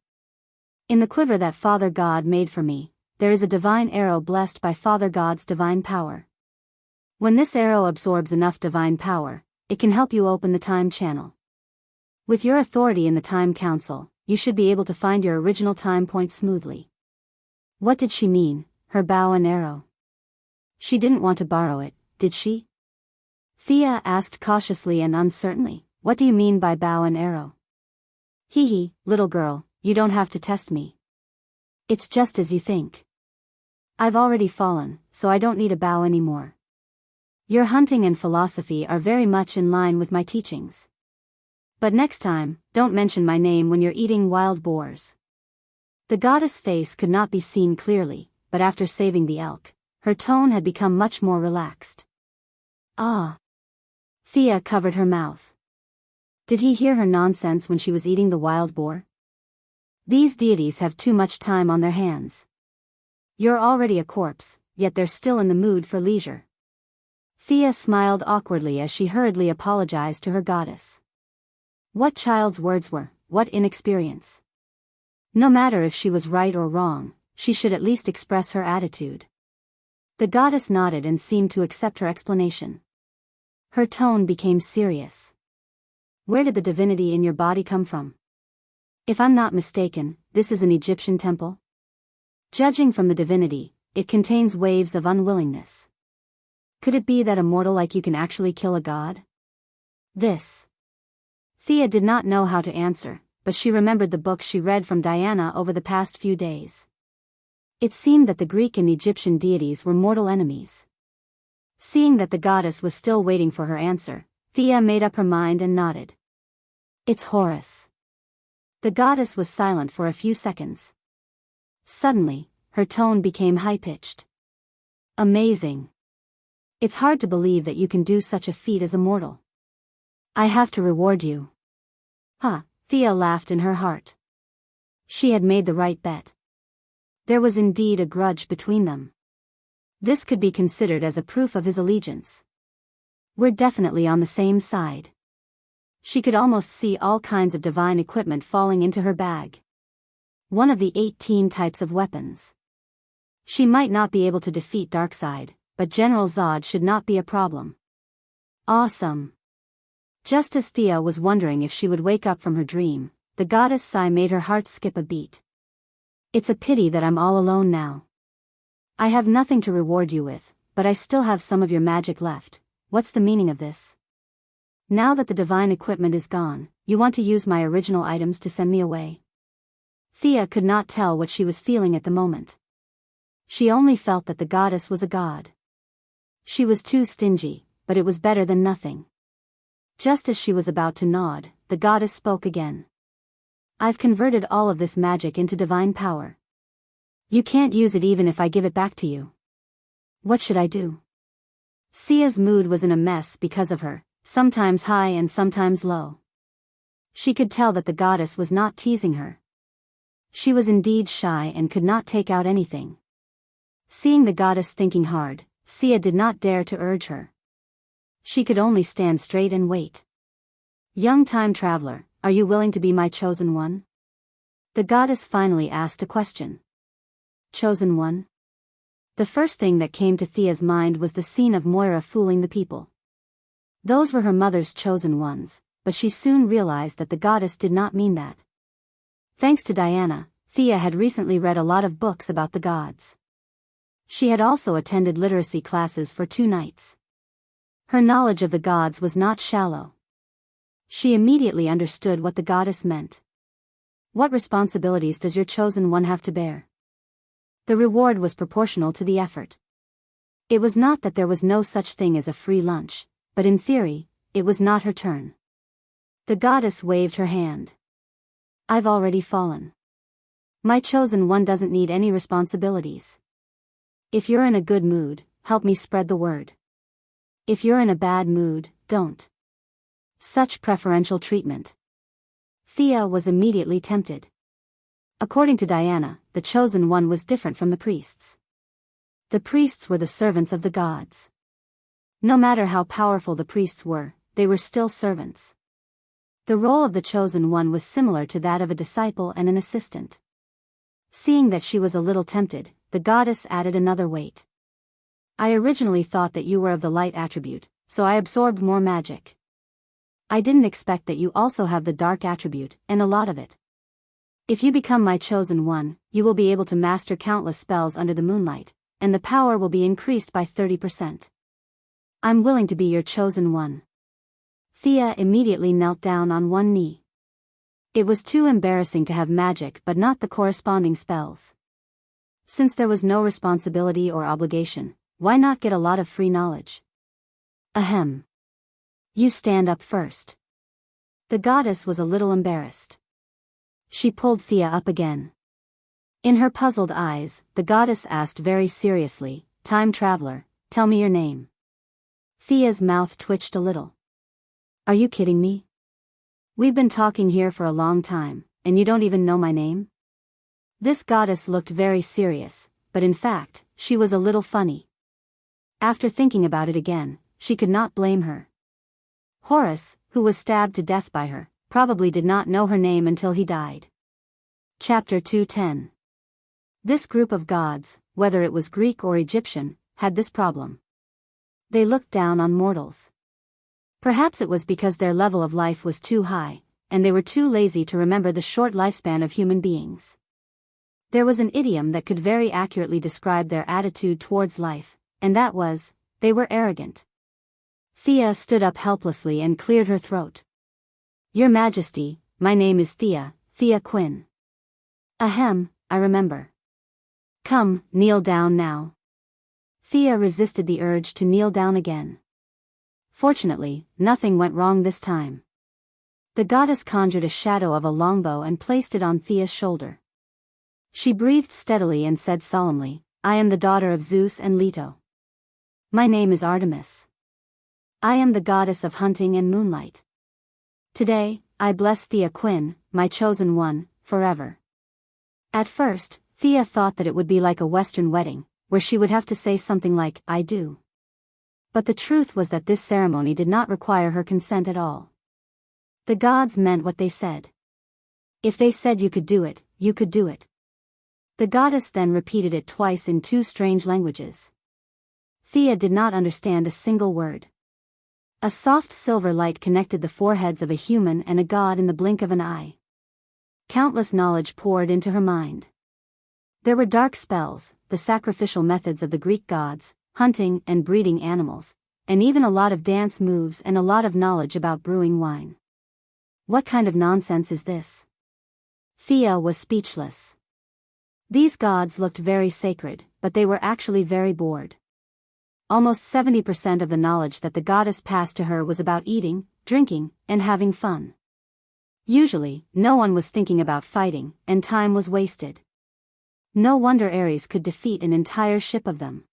In the quiver that Father God made for me, there is a divine arrow blessed by Father God's divine power. When this arrow absorbs enough divine power, it can help you open the time channel. With your authority in the Time Council, you should be able to find your original time point smoothly. What did she mean, her bow and arrow? She didn't want to borrow it, did she? Thea asked cautiously and uncertainly, what do you mean by bow and arrow? Hee, little girl, you don't have to test me. It's just as you think. I've already fallen, so I don't need a bow anymore. Your hunting and philosophy are very much in line with my teachings. But next time, don't mention my name when you're eating wild boars. The goddess' face could not be seen clearly, but after saving the elk, her tone had become much more relaxed. Ah. Thea covered her mouth. Did he hear her nonsense when she was eating the wild boar? These deities have too much time on their hands. You're already a corpse, yet they're still in the mood for leisure. Thea smiled awkwardly as she hurriedly apologized to her goddess. What child's words were, what inexperience. No matter if she was right or wrong, she should at least express her attitude. The goddess nodded and seemed to accept her explanation. Her tone became serious. Where did the divinity in your body come from? If I'm not mistaken, this is an Egyptian temple? Judging from the divinity, it contains waves of unwillingness. Could it be that a mortal like you can actually kill a god? Thea did not know how to answer, but she remembered the books she read from Diana over the past few days. It seemed that the Greek and Egyptian deities were mortal enemies. Seeing that the goddess was still waiting for her answer, Thea made up her mind and nodded. It's Horus. The goddess was silent for a few seconds. Suddenly, her tone became high-pitched. Amazing. It's hard to believe that you can do such a feat as a mortal. I have to reward you. Thea laughed in her heart. She had made the right bet. There was indeed a grudge between them. This could be considered as a proof of his allegiance. We're definitely on the same side. She could almost see all kinds of divine equipment falling into her bag. One of the 18 types of weapons. She might not be able to defeat Darkseid, but General Zod should not be a problem. Awesome. Just as Thea was wondering if she would wake up from her dream, the goddess' sigh made her heart skip a beat. It's a pity that I'm all alone now. I have nothing to reward you with, but I still have some of your magic left. What's the meaning of this? Now that the divine equipment is gone, you want to use my original items to send me away? Thea could not tell what she was feeling at the moment. She only felt that the goddess was a god. She was too stingy, but it was better than nothing. Just as she was about to nod, the goddess spoke again. I've converted all of this magic into divine power. You can't use it even if I give it back to you. What should I do? Sia's mood was in a mess because of her, sometimes high and sometimes low. She could tell that the goddess was not teasing her. She was indeed shy and could not take out anything. Seeing the goddess thinking hard, Sia did not dare to urge her. She could only stand straight and wait. Young time traveler, are you willing to be my chosen one? The goddess finally asked a question. Chosen one? The first thing that came to Thea's mind was the scene of Moira fooling the people. Those were her mother's chosen ones, but she soon realized that the goddess did not mean that. Thanks to Diana, Thea had recently read a lot of books about the gods. She had also attended literacy classes for 2 nights. Her knowledge of the gods was not shallow. She immediately understood what the goddess meant. What responsibilities does your chosen one have to bear? The reward was proportional to the effort. It was not that there was no such thing as a free lunch, but in theory, it was not her turn. The goddess waved her hand. I've already fallen. My chosen one doesn't need any responsibilities. If you're in a good mood, help me spread the word. If you're in a bad mood, don't. Such preferential treatment. Thea was immediately tempted. According to Diana, the chosen one was different from the priests. The priests were the servants of the gods. No matter how powerful the priests were, they were still servants. The role of the chosen one was similar to that of a disciple and an assistant. Seeing that she was a little tempted, the goddess added another weight. I originally thought that you were of the light attribute, so I absorbed more magic. I didn't expect that you also have the dark attribute, and a lot of it. If you become my chosen one, you will be able to master countless spells under the moonlight, and the power will be increased by 30%. I'm willing to be your chosen one. Thea immediately knelt down on one knee. It was too embarrassing to have magic but not the corresponding spells. Since there was no responsibility or obligation, why not get a lot of free knowledge? Ahem. You stand up first. The goddess was a little embarrassed. She pulled Thea up again. In her puzzled eyes, the goddess asked very seriously, Time traveler, tell me your name. Thea's mouth twitched a little. Are you kidding me? We've been talking here for a long time, and you don't even know my name? This goddess looked very serious, but in fact, she was a little funny. After thinking about it again, she could not blame her. Horus, who was stabbed to death by her, probably did not know her name until he died. Chapter 210. This group of gods, whether it was Greek or Egyptian, had this problem. They looked down on mortals. Perhaps it was because their level of life was too high, and they were too lazy to remember the short lifespan of human beings. There was an idiom that could very accurately describe their attitude towards life, and that was, they were arrogant. Thea stood up helplessly and cleared her throat. Your Majesty, my name is Thea Quinn. Ahem, I remember. Come, kneel down now. Thea resisted the urge to kneel down again. Fortunately, nothing went wrong this time. The goddess conjured a shadow of a longbow and placed it on Thea's shoulder. She breathed steadily and said solemnly, I am the daughter of Zeus and Leto. My name is Artemis. I am the goddess of hunting and moonlight. Today, I bless Thea Quinn, my chosen one, forever. At first, Thea thought that it would be like a Western wedding, where she would have to say something like, I do. But the truth was that this ceremony did not require her consent at all. The gods meant what they said. If they said you could do it, you could do it. The goddess then repeated it twice in two strange languages. Thea did not understand a single word. A soft silver light connected the foreheads of a human and a god in the blink of an eye. Countless knowledge poured into her mind. There were dark spells, the sacrificial methods of the Greek gods, hunting and breeding animals, and even a lot of dance moves and a lot of knowledge about brewing wine. What kind of nonsense is this? Thea was speechless. These gods looked very sacred, but they were actually very bored. Almost 70% of the knowledge that the goddess passed to her was about eating, drinking, and having fun. Usually, no one was thinking about fighting, and time was wasted. No wonder Ares could defeat an entire ship of them.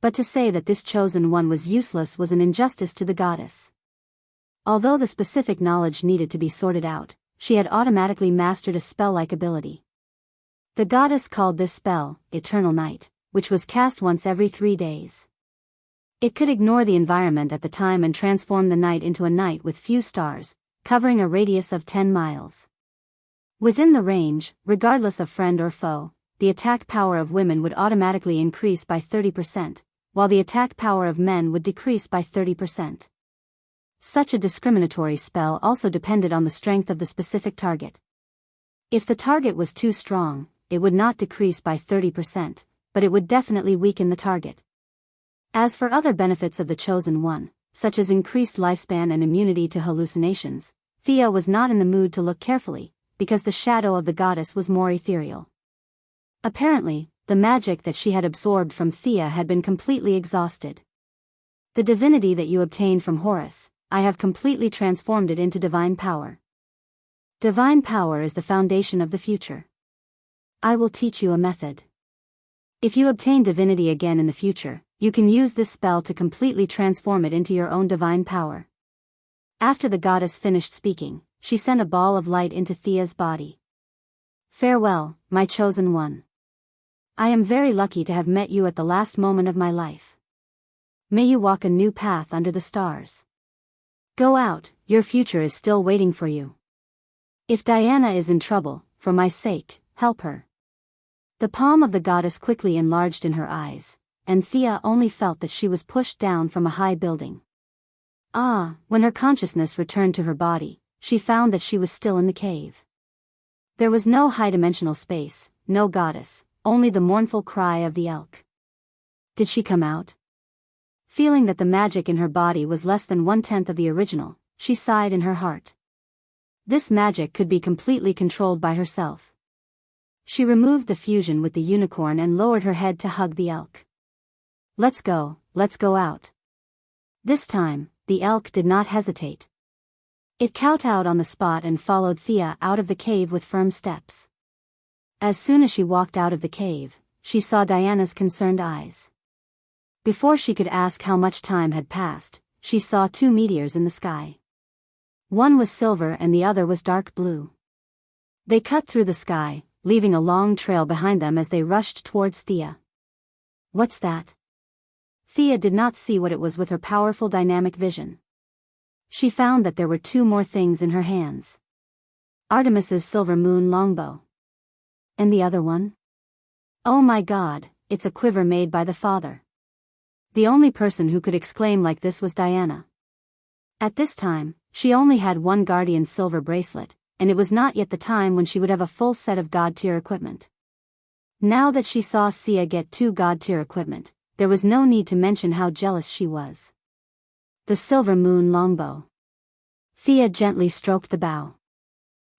But to say that this chosen one was useless was an injustice to the goddess. Although the specific knowledge needed to be sorted out, she had automatically mastered a spell-like ability. The goddess called this spell, Eternal Night, which was cast once every 3 days. It could ignore the environment at the time and transform the night into a night with few stars, covering a radius of 10 miles. Within the range, regardless of friend or foe, the attack power of women would automatically increase by 30%, while the attack power of men would decrease by 30%. Such a discriminatory spell also depended on the strength of the specific target. If the target was too strong, it would not decrease by 30%, but it would definitely weaken the target. As for other benefits of the chosen one, such as increased lifespan and immunity to hallucinations, Thea was not in the mood to look carefully, because the shadow of the goddess was more ethereal. Apparently, the magic that she had absorbed from Thea had been completely exhausted. The divinity that you obtained from Horus, I have completely transformed it into divine power. Divine power is the foundation of the future. I will teach you a method. If you obtain divinity again in the future, you can use this spell to completely transform it into your own divine power. After the goddess finished speaking, she sent a ball of light into Thea's body. Farewell, my chosen one. I am very lucky to have met you at the last moment of my life. May you walk a new path under the stars. Go out, your future is still waiting for you. If Diana is in trouble, for my sake, help her. The palm of the goddess quickly enlarged in her eyes, and Thea only felt that she was pushed down from a high building. When her consciousness returned to her body, she found that she was still in the cave. There was no high-dimensional space, no goddess, only the mournful cry of the elk. Did she come out? Feeling that the magic in her body was less than 1/10 of the original, she sighed in her heart. This magic could be completely controlled by herself. She removed the fusion with the unicorn and lowered her head to hug the elk. Let's go out. This time, the elk did not hesitate. It kowtowed on the spot and followed Thea out of the cave with firm steps. As soon as she walked out of the cave, she saw Diana's concerned eyes. Before she could ask how much time had passed, she saw 2 meteors in the sky. One was silver and the other was dark blue. They cut through the sky, leaving a long trail behind them as they rushed towards Thea. What's that? Thea did not see what it was with her powerful dynamic vision. She found that there were 2 more things in her hands. Artemis's silver moon longbow. And the other one? Oh my God, it's a quiver made by the father. The only person who could exclaim like this was Diana. At this time, she only had one guardian silver bracelet, and it was not yet the time when she would have a full set of god-tier equipment. Now that she saw Sia get 2 god-tier equipment, there was no need to mention how jealous she was. The silver moon longbow. Thea gently stroked the bow.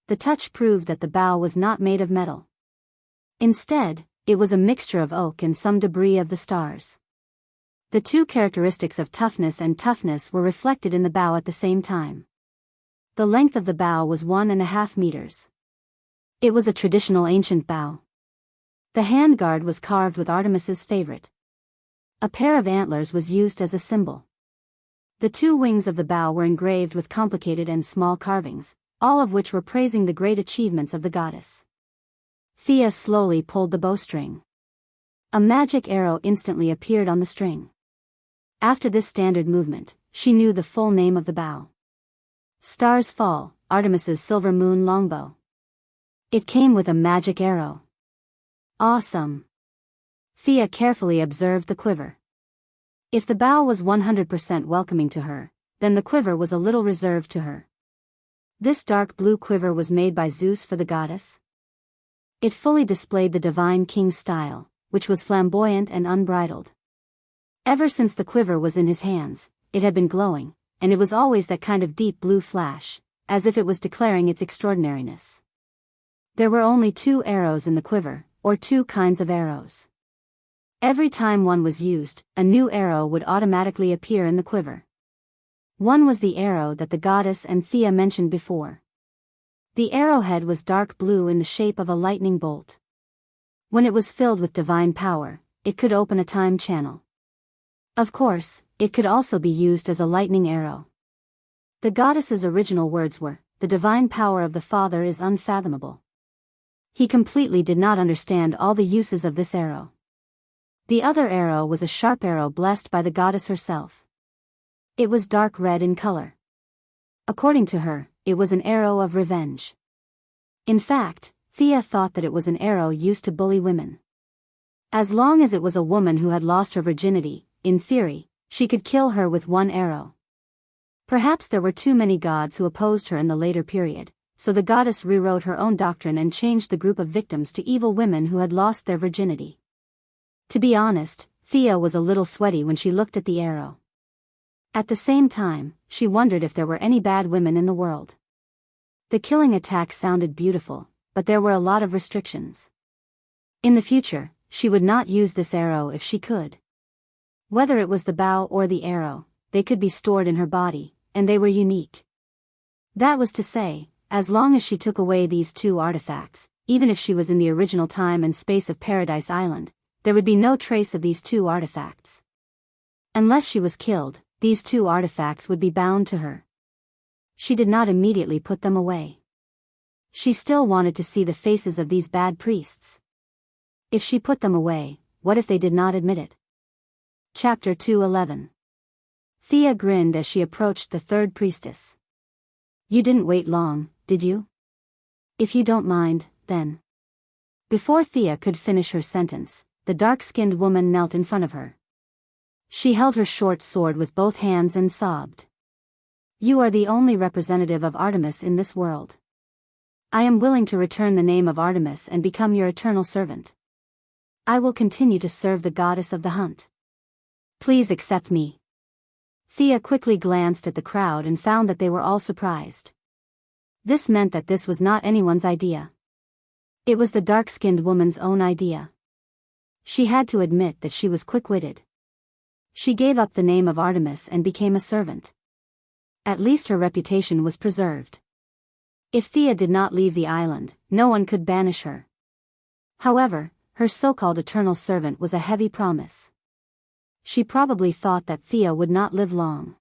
The touch proved that the bow was not made of metal. Instead, it was a mixture of oak and some debris of the stars. The 2 characteristics of toughness and toughness were reflected in the bow at the same time. The length of the bow was 1.5 meters. It was a traditional ancient bow. The handguard was carved with Artemis's favorite. A pair of antlers was used as a symbol. The 2 wings of the bow were engraved with complicated and small carvings, all of which were praising the great achievements of the goddess. Thea slowly pulled the bowstring. A magic arrow instantly appeared on the string. After this standard movement, she knew the full name of the bow. Stars Fall, Artemis's silver moon longbow. It came with a magic arrow. Awesome! Thea carefully observed the quiver. If the bow was 100% welcoming to her, then the quiver was a little reserved to her. This dark blue quiver was made by Zeus for the goddess. It fully displayed the divine king's style, which was flamboyant and unbridled. Ever since the quiver was in his hands, it had been glowing, and it was always that kind of deep blue flash, as if it was declaring its extraordinariness. There were only 2 arrows in the quiver, or 2 kinds of arrows. Every time one was used, a new arrow would automatically appear in the quiver. One was the arrow that the goddess and Thea mentioned before. The arrowhead was dark blue in the shape of a lightning bolt. When it was filled with divine power, it could open a time channel. Of course, it could also be used as a lightning arrow. The goddess's original words were, "The divine power of the Father is unfathomable." He completely did not understand all the uses of this arrow. The other arrow was a sharp arrow blessed by the goddess herself. It was dark red in color. According to her, it was an arrow of revenge. In fact, Thea thought that it was an arrow used to bully women. As long as it was a woman who had lost her virginity, in theory, she could kill her with 1 arrow. Perhaps there were too many gods who opposed her in the later period, so the goddess rewrote her own doctrine and changed the group of victims to evil women who had lost their virginity. To be honest, Thea was a little sweaty when she looked at the arrow. At the same time, she wondered if there were any bad women in the world. The killing attack sounded beautiful, but there were a lot of restrictions. In the future, she would not use this arrow if she could. Whether it was the bow or the arrow, they could be stored in her body, and they were unique. That was to say, as long as she took away these 2 artifacts, even if she was in the original time and space of Paradise Island, there would be no trace of these 2 artifacts. Unless she was killed, these 2 artifacts would be bound to her. She did not immediately put them away. She still wanted to see the faces of these bad priests. If she put them away, what if they did not admit it? Chapter 2:11. Thea grinned as she approached the 3rd priestess. "You didn't wait long, did you? If you don't mind, then." Before Thea could finish her sentence, the dark-skinned woman knelt in front of her. She held her short sword with both hands and sobbed. "You are the only representative of Artemis in this world. I am willing to return the name of Artemis and become your eternal servant. I will continue to serve the goddess of the hunt. Please accept me." Thea quickly glanced at the crowd and found that they were all surprised. This meant that this was not anyone's idea. It was the dark-skinned woman's own idea. She had to admit that she was quick-witted. She gave up the name of Artemis and became a servant. At least her reputation was preserved. If Thea did not leave the island, no one could banish her. However, her so-called eternal servant was a heavy promise. She probably thought that Thea would not live long.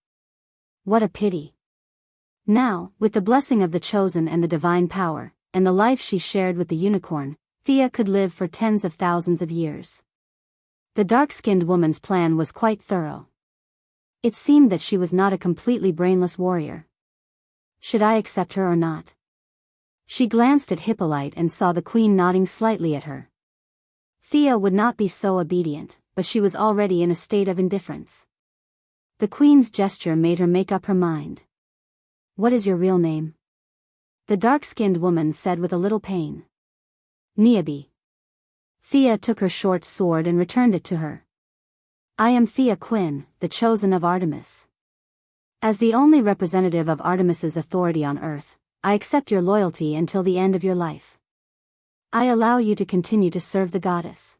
What a pity. Now, with the blessing of the chosen and the divine power, and the life she shared with the unicorn, Thea could live for tens of thousands of years. The dark-skinned woman's plan was quite thorough. It seemed that she was not a completely brainless warrior. Should I accept her or not? She glanced at Hippolyte and saw the queen nodding slightly at her. Thea would not be so obedient, but she was already in a state of indifference. The queen's gesture made her make up her mind. What is your real name? The dark-skinned woman said with a little pain. Niabi. Thea took her short sword and returned it to her. I am Thea Quinn, the chosen of Artemis. As the only representative of Artemis's authority on Earth, I accept your loyalty until the end of your life. I allow you to continue to serve the goddess.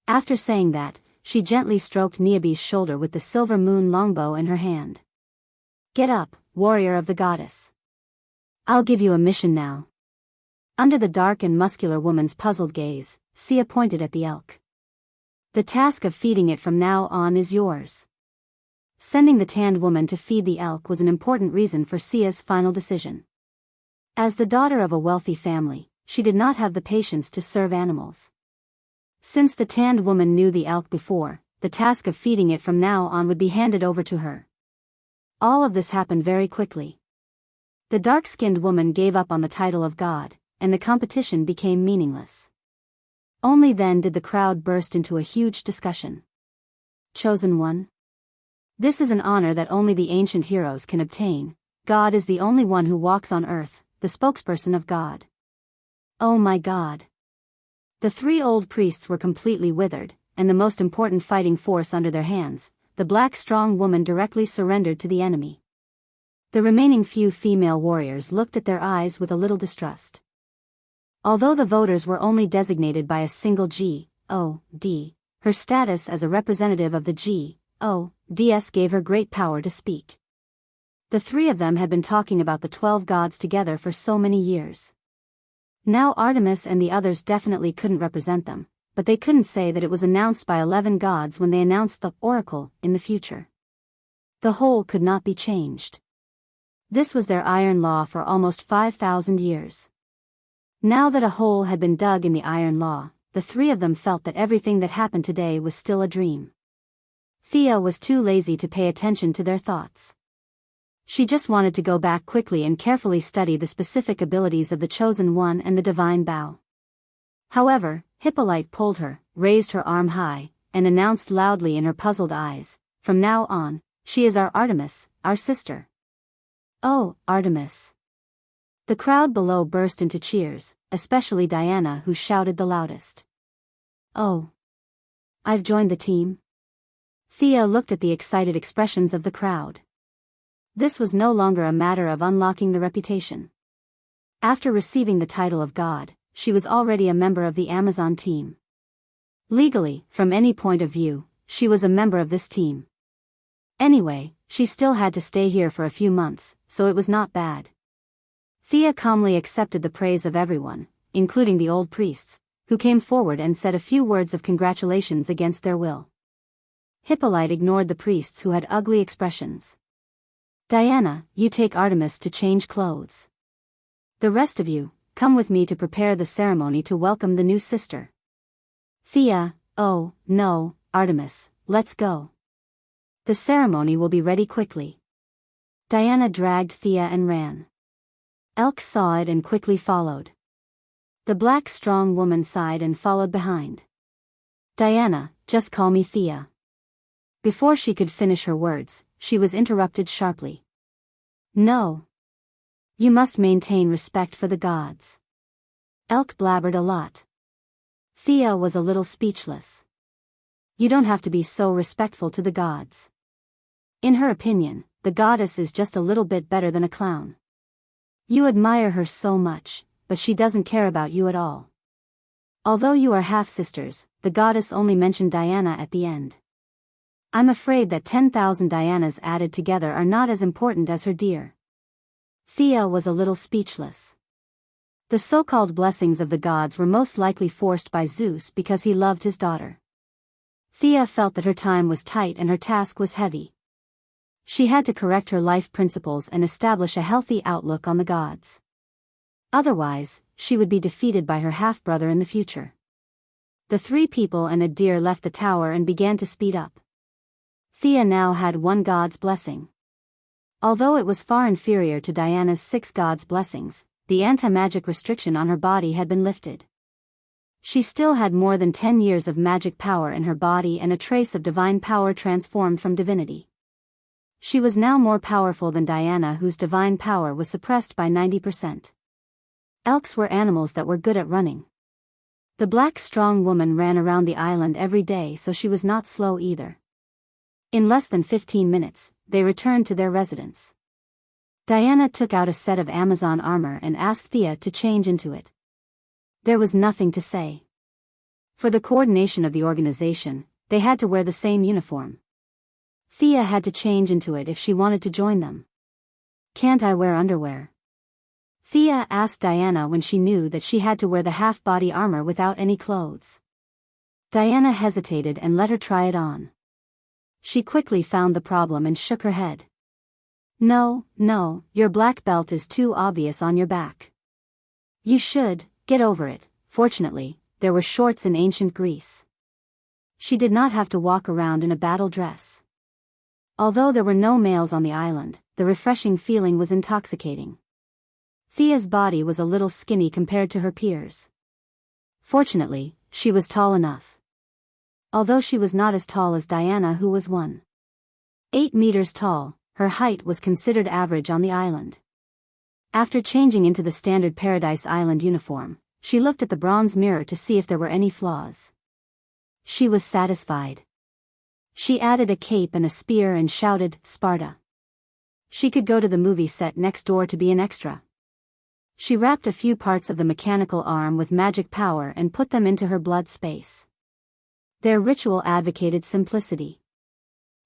After saying that, she gently stroked Niabi's shoulder with the silver moon longbow in her hand. Get up, warrior of the goddess. I'll give you a mission now. Under the dark and muscular woman's puzzled gaze, Sia pointed at the elk. The task of feeding it from now on is yours. Sending the tanned woman to feed the elk was an important reason for Sia's final decision. As the daughter of a wealthy family, she did not have the patience to serve animals. Since the tanned woman knew the elk before, the task of feeding it from now on would be handed over to her. All of this happened very quickly. The dark-skinned woman gave up on the title of god, and the competition became meaningless. Only then did the crowd burst into a huge discussion. Chosen one? This is an honor that only the ancient heroes can obtain. God is the only one who walks on earth, the spokesperson of God. Oh my God. The three old priests were completely withered, and the most important fighting force under their hands, the black strong woman, directly surrendered to the enemy. The remaining few female warriors looked at their eyes with a little distrust. Although the voters were only designated by a single G.O.D., her status as a representative of the G.O.D.S. gave her great power to speak. The three of them had been talking about the 12 gods together for so many years. Now Artemis and the others definitely couldn't represent them, but they couldn't say that it was announced by 11 gods when they announced the oracle in the future. The whole could not be changed. This was their iron law for almost 5,000 years. Now that a hole had been dug in the iron law, the three of them felt that everything that happened today was still a dream. Thea was too lazy to pay attention to their thoughts. She just wanted to go back quickly and carefully study the specific abilities of the Chosen One and the Divine Bow. However, Hippolyte pulled her, raised her arm high, and announced loudly in her puzzled eyes, "From now on, she is our Artemis, our sister." Oh, Artemis. The crowd below burst into cheers, especially Diana, who shouted the loudest. Oh. I've joined the team. Thea looked at the excited expressions of the crowd. This was no longer a matter of unlocking the reputation. After receiving the title of God, she was already a member of the Amazon team. Legally, from any point of view, she was a member of this team. Anyway, she still had to stay here for a few months, so it was not bad. Thea calmly accepted the praise of everyone, including the old priests, who came forward and said a few words of congratulations against their will. Hippolyte ignored the priests who had ugly expressions. Diana, you take Artemis to change clothes. The rest of you, come with me to prepare the ceremony to welcome the new sister. Thea, oh, no, Artemis, let's go. The ceremony will be ready quickly. Diana dragged Thea and ran. Elk saw it and quickly followed. The black strong woman sighed and followed behind. Diana, just call me Thea. Before she could finish her words, she was interrupted sharply. No. You must maintain respect for the gods. Elk blabbered a lot. Thea was a little speechless. You don't have to be so respectful to the gods. In her opinion, the goddess is just a little bit better than a clown. You admire her so much, but she doesn't care about you at all. Although you are half-sisters, the goddess only mentioned Diana at the end. I'm afraid that 10,000 Dianas added together are not as important as her dear. Thea was a little speechless. The so-called blessings of the gods were most likely forced by Zeus because he loved his daughter. Thea felt that her time was tight and her task was heavy. She had to correct her life principles and establish a healthy outlook on the gods. Otherwise, she would be defeated by her half-brother in the future. The three people and a deer left the tower and began to speed up. Thea now had one god's blessing. Although it was far inferior to Diana's 6 gods' blessings, the anti-magic restriction on her body had been lifted. She still had more than 10 years of magic power in her body and a trace of divine power transformed from divinity. She was now more powerful than Diana, whose divine power was suppressed by 90%. Elks were animals that were good at running. The black strong woman ran around the island every day, so she was not slow either. In less than 15 minutes, they returned to their residence. Diana took out a set of Amazon armor and asked Thea to change into it. There was nothing to say. For the coordination of the organization, they had to wear the same uniform. Thea had to change into it if she wanted to join them. "Can't I wear underwear?" Thea asked Diana when she knew that she had to wear the half-body armor without any clothes. Diana hesitated and let her try it on. She quickly found the problem and shook her head. No, your black belt is too obvious on your back. You should get over it." Fortunately, there were shorts in ancient Greece. She did not have to walk around in a battle dress. Although there were no males on the island, the refreshing feeling was intoxicating. Thea's body was a little skinny compared to her peers. Fortunately, she was tall enough. Although she was not as tall as Diana, who was 1.8 meters tall, her height was considered average on the island. After changing into the standard Paradise Island uniform, she looked at the bronze mirror to see if there were any flaws. She was satisfied. She added a cape and a spear and shouted, "Sparta!" She could go to the movie set next door to be an extra. She wrapped a few parts of the mechanical arm with magic power and put them into her blood space. Their ritual advocated simplicity.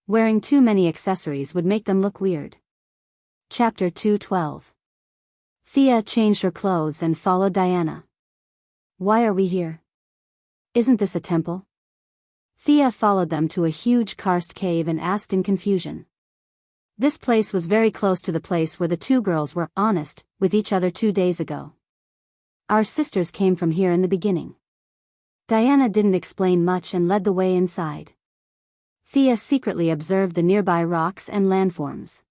Wearing too many accessories would make them look weird. Chapter 2:12. Thea changed her clothes and followed Diana. "Why are we here? Isn't this a temple?" Thea followed them to a huge karst cave and asked in confusion. This place was very close to the place where the two girls were honest with each other 2 days ago. "Our sisters came from here in the beginning." Diana didn't explain much and led the way inside. Thea secretly observed the nearby rocks and landforms.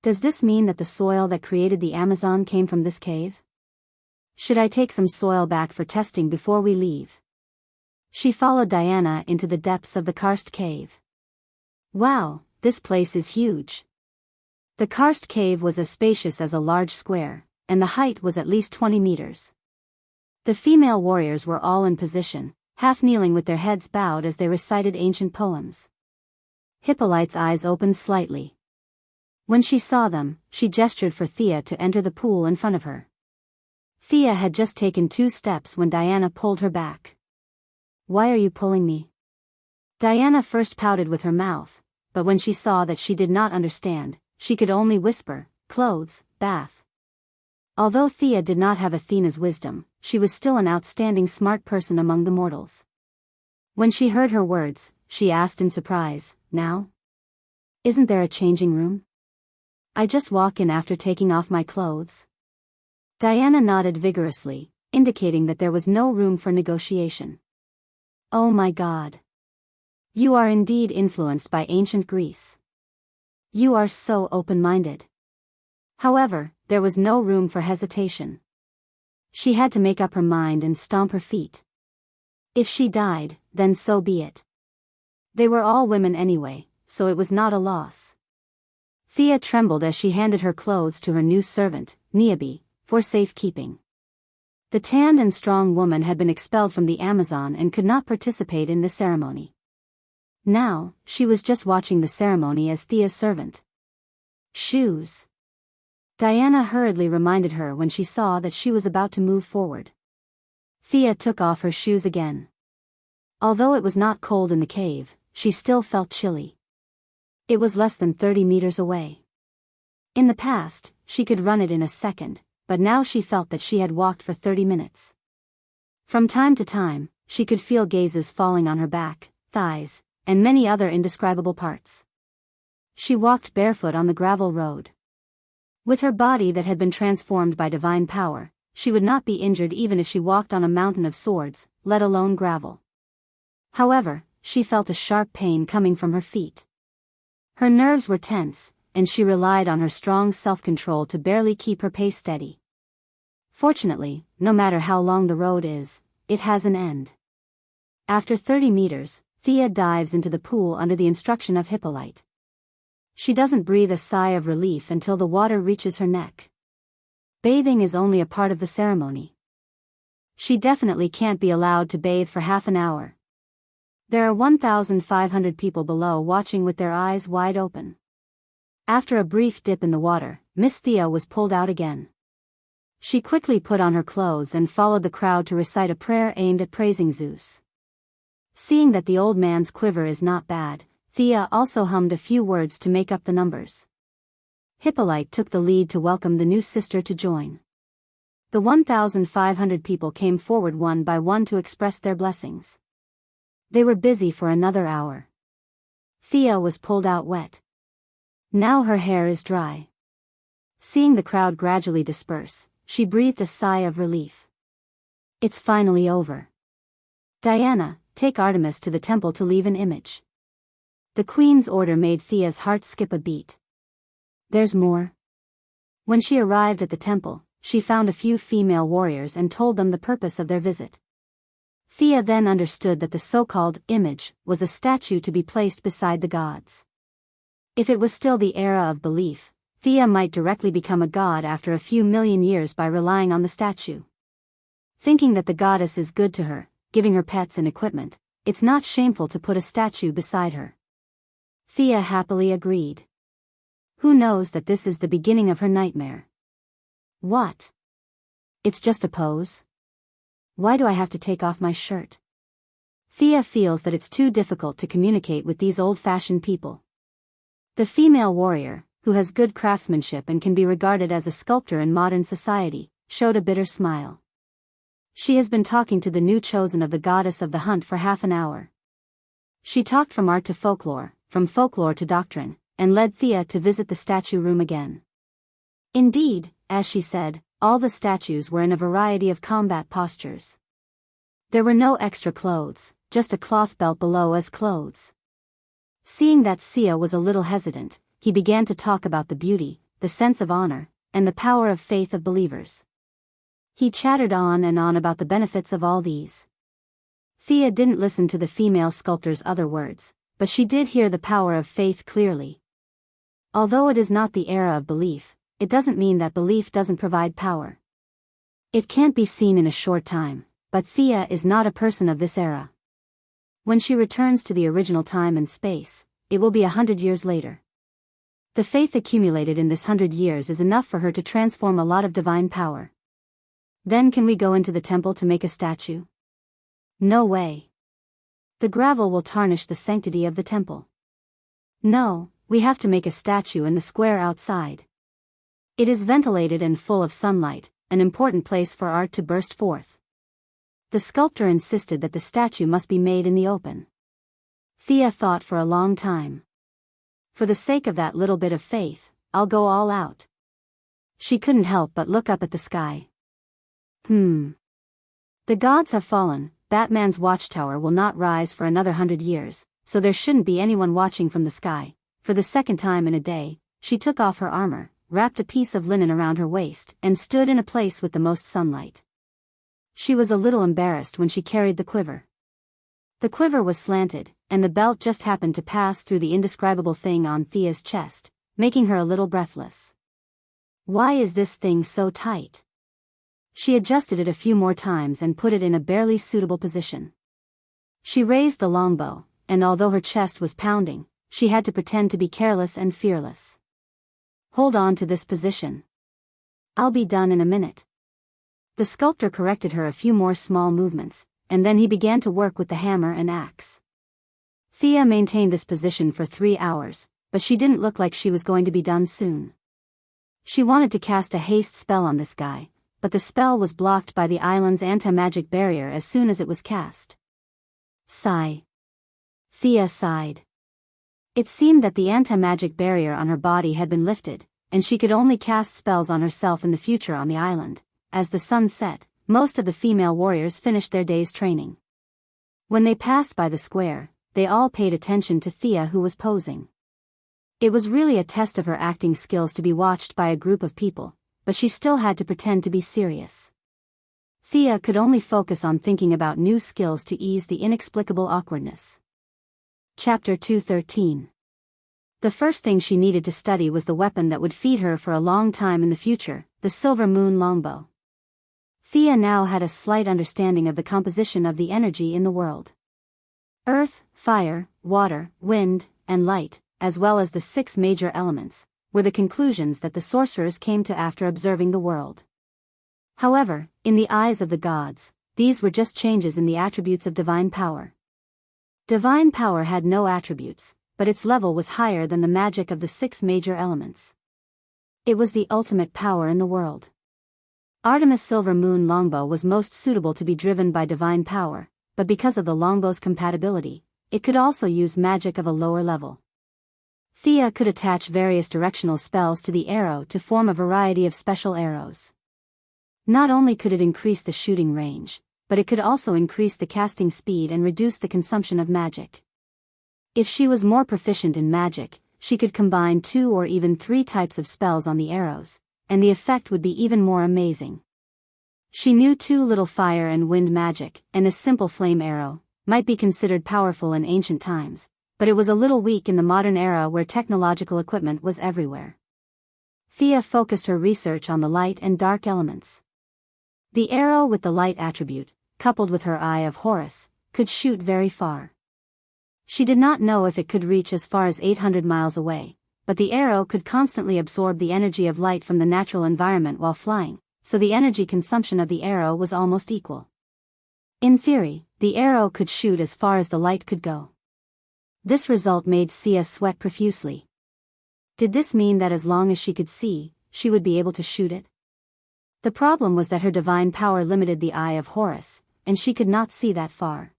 Does this mean that the soil that created the Amazon came from this cave? Should I take some soil back for testing before we leave? She followed Diana into the depths of the karst cave. Wow, this place is huge. The karst cave was as spacious as a large square, and the height was at least 20 meters. The female warriors were all in position, half kneeling with their heads bowed as they recited ancient poems. Hippolyte's eyes opened slightly. When she saw them, she gestured for Thea to enter the pool in front of her. Thea had just taken 2 steps when Diana pulled her back. "Why are you pulling me?" Diana first pouted with her mouth, but when she saw that she did not understand, she could only whisper, "Clothes, bath." Although Thea did not have Athena's wisdom, she was still an outstanding smart person among the mortals. When she heard her words, she asked in surprise, "Now? Isn't there a changing room? I just walk in after taking off my clothes." Diana nodded vigorously, indicating that there was no room for negotiation. "Oh my God. You are indeed influenced by ancient Greece. You are so open-minded." However, there was no room for hesitation. She had to make up her mind and stomp her feet. If she died, then so be it. They were all women anyway, so it was not a loss. Thea trembled as she handed her clothes to her new servant, Niobe, for safekeeping. The tanned and strong woman had been expelled from the Amazon and could not participate in the ceremony. Now, she was just watching the ceremony as Thea's servant. "Shoes." Diana hurriedly reminded her when she saw that she was about to move forward. Thea took off her shoes again. Although it was not cold in the cave, she still felt chilly. It was less than 30 meters away. In the past, she could run it in a second, but now she felt that she had walked for 30 minutes. From time to time, she could feel gazes falling on her back, thighs, and many other indescribable parts. She walked barefoot on the gravel road. With her body that had been transformed by divine power, she would not be injured even if she walked on a mountain of swords, let alone gravel. However, she felt a sharp pain coming from her feet. Her nerves were tense, and she relied on her strong self-control to barely keep her pace steady. Fortunately, no matter how long the road is, it has an end. After 30 meters, Thea dives into the pool under the instruction of Hippolyte. She doesn't breathe a sigh of relief until the water reaches her neck. Bathing is only a part of the ceremony. She definitely can't be allowed to bathe for half an hour. There are 1,500 people below watching with their eyes wide open. After a brief dip in the water, Miss Thea was pulled out again. She quickly put on her clothes and followed the crowd to recite a prayer aimed at praising Zeus. Seeing that the old man's quiver is not bad, Thea also hummed a few words to make up the numbers. Hippolyte took the lead to welcome the new sister to join. The 1,500 people came forward one by one to express their blessings. They were busy for another hour. Thea was pulled out wet. Now her hair is dry. Seeing the crowd gradually disperse, she breathed a sigh of relief. It's finally over. Diana, take Artemis to the temple to leave an image. The queen's order made Thea's heart skip a beat. There's more. When she arrived at the temple, she found a few female warriors and told them the purpose of their visit. Thea then understood that the so-called image was a statue to be placed beside the gods. If it was still the era of belief, Thea might directly become a god after a few million years by relying on the statue. Thinking that the goddess is good to her, giving her pets and equipment, it's not shameful to put a statue beside her. Thea happily agreed. Who knows that this is the beginning of her nightmare? What? It's just a pose? Why do I have to take off my shirt? Thea feels that it's too difficult to communicate with these old-fashioned people. The female warrior, who has good craftsmanship and can be regarded as a sculptor in modern society, showed a bitter smile. She has been talking to the new chosen of the goddess of the hunt for half an hour. She talked from art to folklore, from folklore to doctrine, and led Thea to visit the statue room again. Indeed, as she said, all the statues were in a variety of combat postures. There were no extra clothes, just a cloth belt below as clothes. Seeing that Sia was a little hesitant, he began to talk about the beauty, the sense of honor, and the power of faith of believers. He chattered on and on about the benefits of all these. Thea didn't listen to the female sculptor's other words, but she did hear the power of faith clearly. Although it is not the era of belief, it doesn't mean that belief doesn't provide power. It can't be seen in a short time, but Thea is not a person of this era. When she returns to the original time and space, it will be 100 years later. The faith accumulated in this 100 years is enough for her to transform a lot of divine power. Then can we go into the temple to make a statue? No way. The gravel will tarnish the sanctity of the temple. No, we have to make a statue in the square outside. It is ventilated and full of sunlight, an important place for art to burst forth. The sculptor insisted that the statue must be made in the open. Thea thought for a long time. For the sake of that little bit of faith, I'll go all out. She couldn't help but look up at the sky. The gods have fallen, Batman's watchtower will not rise for another 100 years, so there shouldn't be anyone watching from the sky. For the second time in a day, she took off her armor, wrapped a piece of linen around her waist, and stood in a place with the most sunlight. She was a little embarrassed when she carried the quiver. The quiver was slanted, and the belt just happened to pass through the indescribable thing on Thea's chest, making her a little breathless. Why is this thing so tight? She adjusted it a few more times and put it in a barely suitable position. She raised the longbow, and although her chest was pounding, she had to pretend to be careless and fearless. Hold on to this position. I'll be done in a minute. The sculptor corrected her a few more small movements, and then he began to work with the hammer and axe. Thea maintained this position for 3 hours, but she didn't look like she was going to be done soon. She wanted to cast a haste spell on this guy, but the spell was blocked by the island's anti-magic barrier as soon as it was cast. Sigh. Thea sighed. It seemed that the anti-magic barrier on her body had been lifted, and she could only cast spells on herself in the future on the island. As the sun set, most of the female warriors finished their day's training. When they passed by the square, they all paid attention to Thea, who was posing. It was really a test of her acting skills to be watched by a group of people, but she still had to pretend to be serious. Thea could only focus on thinking about new skills to ease the inexplicable awkwardness. Chapter 213. The first thing she needed to study was the weapon that would feed her for a long time in the future, the silver moon longbow. Thea now had a slight understanding of the composition of the energy in the world. Earth, fire, water, wind, and light, as well as the 6 major elements, were the conclusions that the sorcerers came to after observing the world. However, in the eyes of the gods, these were just changes in the attributes of divine power. Divine power had no attributes, but its level was higher than the magic of the 6 major elements. It was the ultimate power in the world. Artemis' silver moon longbow was most suitable to be driven by divine power, but because of the longbow's compatibility, it could also use magic of a lower level. Thea could attach various directional spells to the arrow to form a variety of special arrows. Not only could it increase the shooting range, but it could also increase the casting speed and reduce the consumption of magic. If she was more proficient in magic, she could combine 2 or even 3 types of spells on the arrows, and the effect would be even more amazing. She knew too little fire and wind magic, and a simple flame arrow might be considered powerful in ancient times, but it was a little weak in the modern era where technological equipment was everywhere. Thea focused her research on the light and dark elements. The arrow with the light attribute, coupled with her Eye of Horus, could shoot very far. She did not know if it could reach as far as 800 miles away, but the arrow could constantly absorb the energy of light from the natural environment while flying, so the energy consumption of the arrow was almost equal. In theory, the arrow could shoot as far as the light could go. This result made Sia sweat profusely. Did this mean that as long as she could see, she would be able to shoot it? The problem was that her divine power limited the Eye of Horus, and she could not see that far.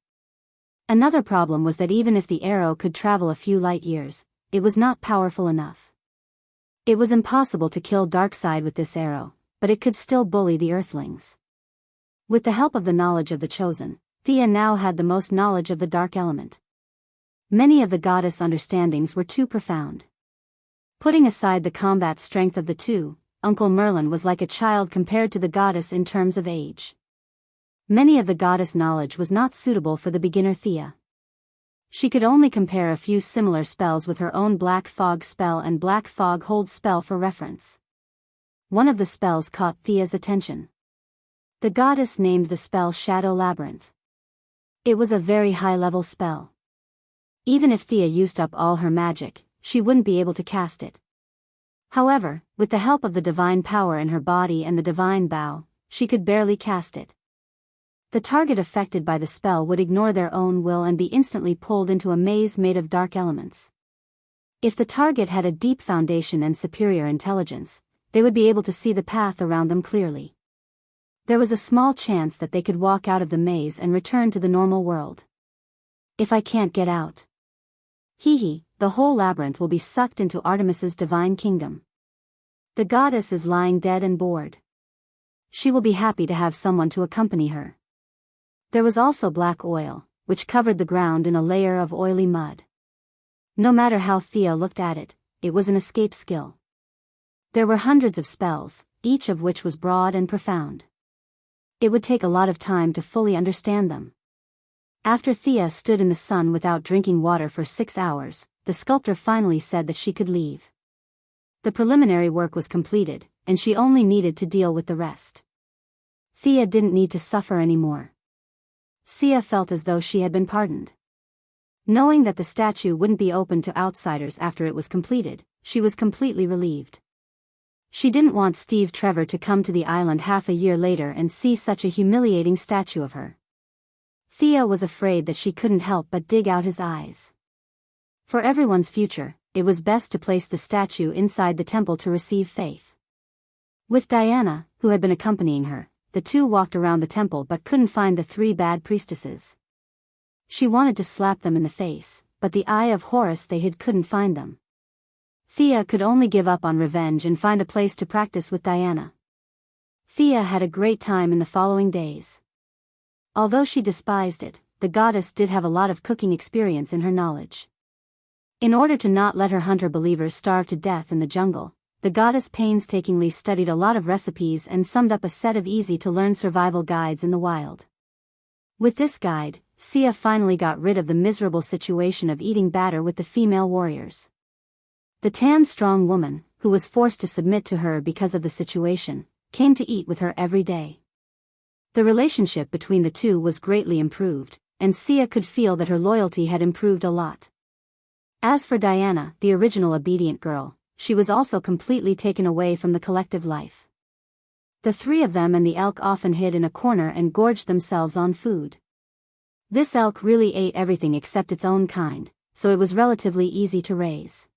Another problem was that even if the arrow could travel a few light years, it was not powerful enough. It was impossible to kill Darkseid with this arrow, but it could still bully the Earthlings. With the help of the knowledge of the Chosen, Thea now had the most knowledge of the dark element. Many of the goddess understandings were too profound. Putting aside the combat strength of the two, Uncle Merlin was like a child compared to the goddess in terms of age. Many of the goddess knowledge was not suitable for the beginner Thea. She could only compare a few similar spells with her own Black Fog spell and Black Fog Hold spell for reference. One of the spells caught Thea's attention. The goddess named the spell Shadow Labyrinth. It was a very high-level spell. Even if Thea used up all her magic, she wouldn't be able to cast it. However, with the help of the divine power in her body and the divine bow, she could barely cast it. The target affected by the spell would ignore their own will and be instantly pulled into a maze made of dark elements. If the target had a deep foundation and superior intelligence, they would be able to see the path around them clearly. There was a small chance that they could walk out of the maze and return to the normal world. If I can't get out, the whole labyrinth will be sucked into Artemis's divine kingdom. The goddess is lying dead and bored. She will be happy to have someone to accompany her. There was also black oil, which covered the ground in a layer of oily mud. No matter how Thea looked at it, it was an escape skill. There were hundreds of spells, each of which was broad and profound. It would take a lot of time to fully understand them. After Thea stood in the sun without drinking water for 6 hours, the sculptor finally said that she could leave. The preliminary work was completed, and she only needed to deal with the rest. Thea didn't need to suffer anymore. Sia felt as though she had been pardoned. Knowing that the statue wouldn't be open to outsiders after it was completed, she was completely relieved. She didn't want Steve Trevor to come to the island half a year later and see such a humiliating statue of her. Thea was afraid that she couldn't help but dig out his eyes. For everyone's future, it was best to place the statue inside the temple to receive faith. With Diana, who had been accompanying her, the two walked around the temple but couldn't find the 3 bad priestesses. She wanted to slap them in the face, but the Eye of Horus they hid couldn't find them. Thea could only give up on revenge and find a place to practice with Diana. Thea had a great time in the following days. Although she despised it, the goddess did have a lot of cooking experience in her knowledge. In order to not let her hunter believers starve to death in the jungle, the goddess painstakingly studied a lot of recipes and summed up a set of easy-to-learn survival guides in the wild. With this guide, Sia finally got rid of the miserable situation of eating batter with the female warriors. The tan strong woman, who was forced to submit to her because of the situation, came to eat with her every day. The relationship between the two was greatly improved, and Sia could feel that her loyalty had improved a lot. As for Diana, the original obedient girl, she was also completely taken away from the collective life. The three of them and the elk often hid in a corner and gorged themselves on food. This elk really ate everything except its own kind, so it was relatively easy to raise.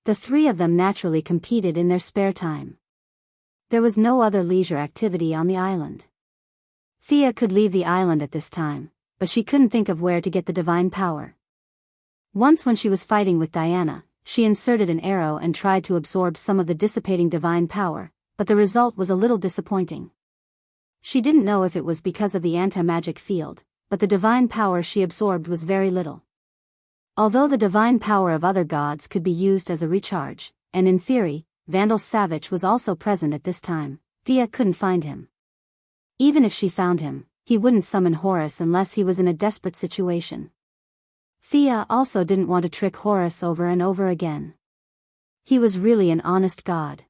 The three of them naturally competed in their spare time. There was no other leisure activity on the island. Thea could leave the island at this time, but she couldn't think of where to get the divine power. Once when she was fighting with Diana, she inserted an arrow and tried to absorb some of the dissipating divine power, but the result was a little disappointing. She didn't know if it was because of the anti-magic field, but the divine power she absorbed was very little. Although the divine power of other gods could be used as a recharge, and in theory, Vandal Savage was also present at this time, Thea couldn't find him. Even if she found him, he wouldn't summon Horus unless he was in a desperate situation. Thea also didn't want to trick Horus over and over again. He was really an honest god.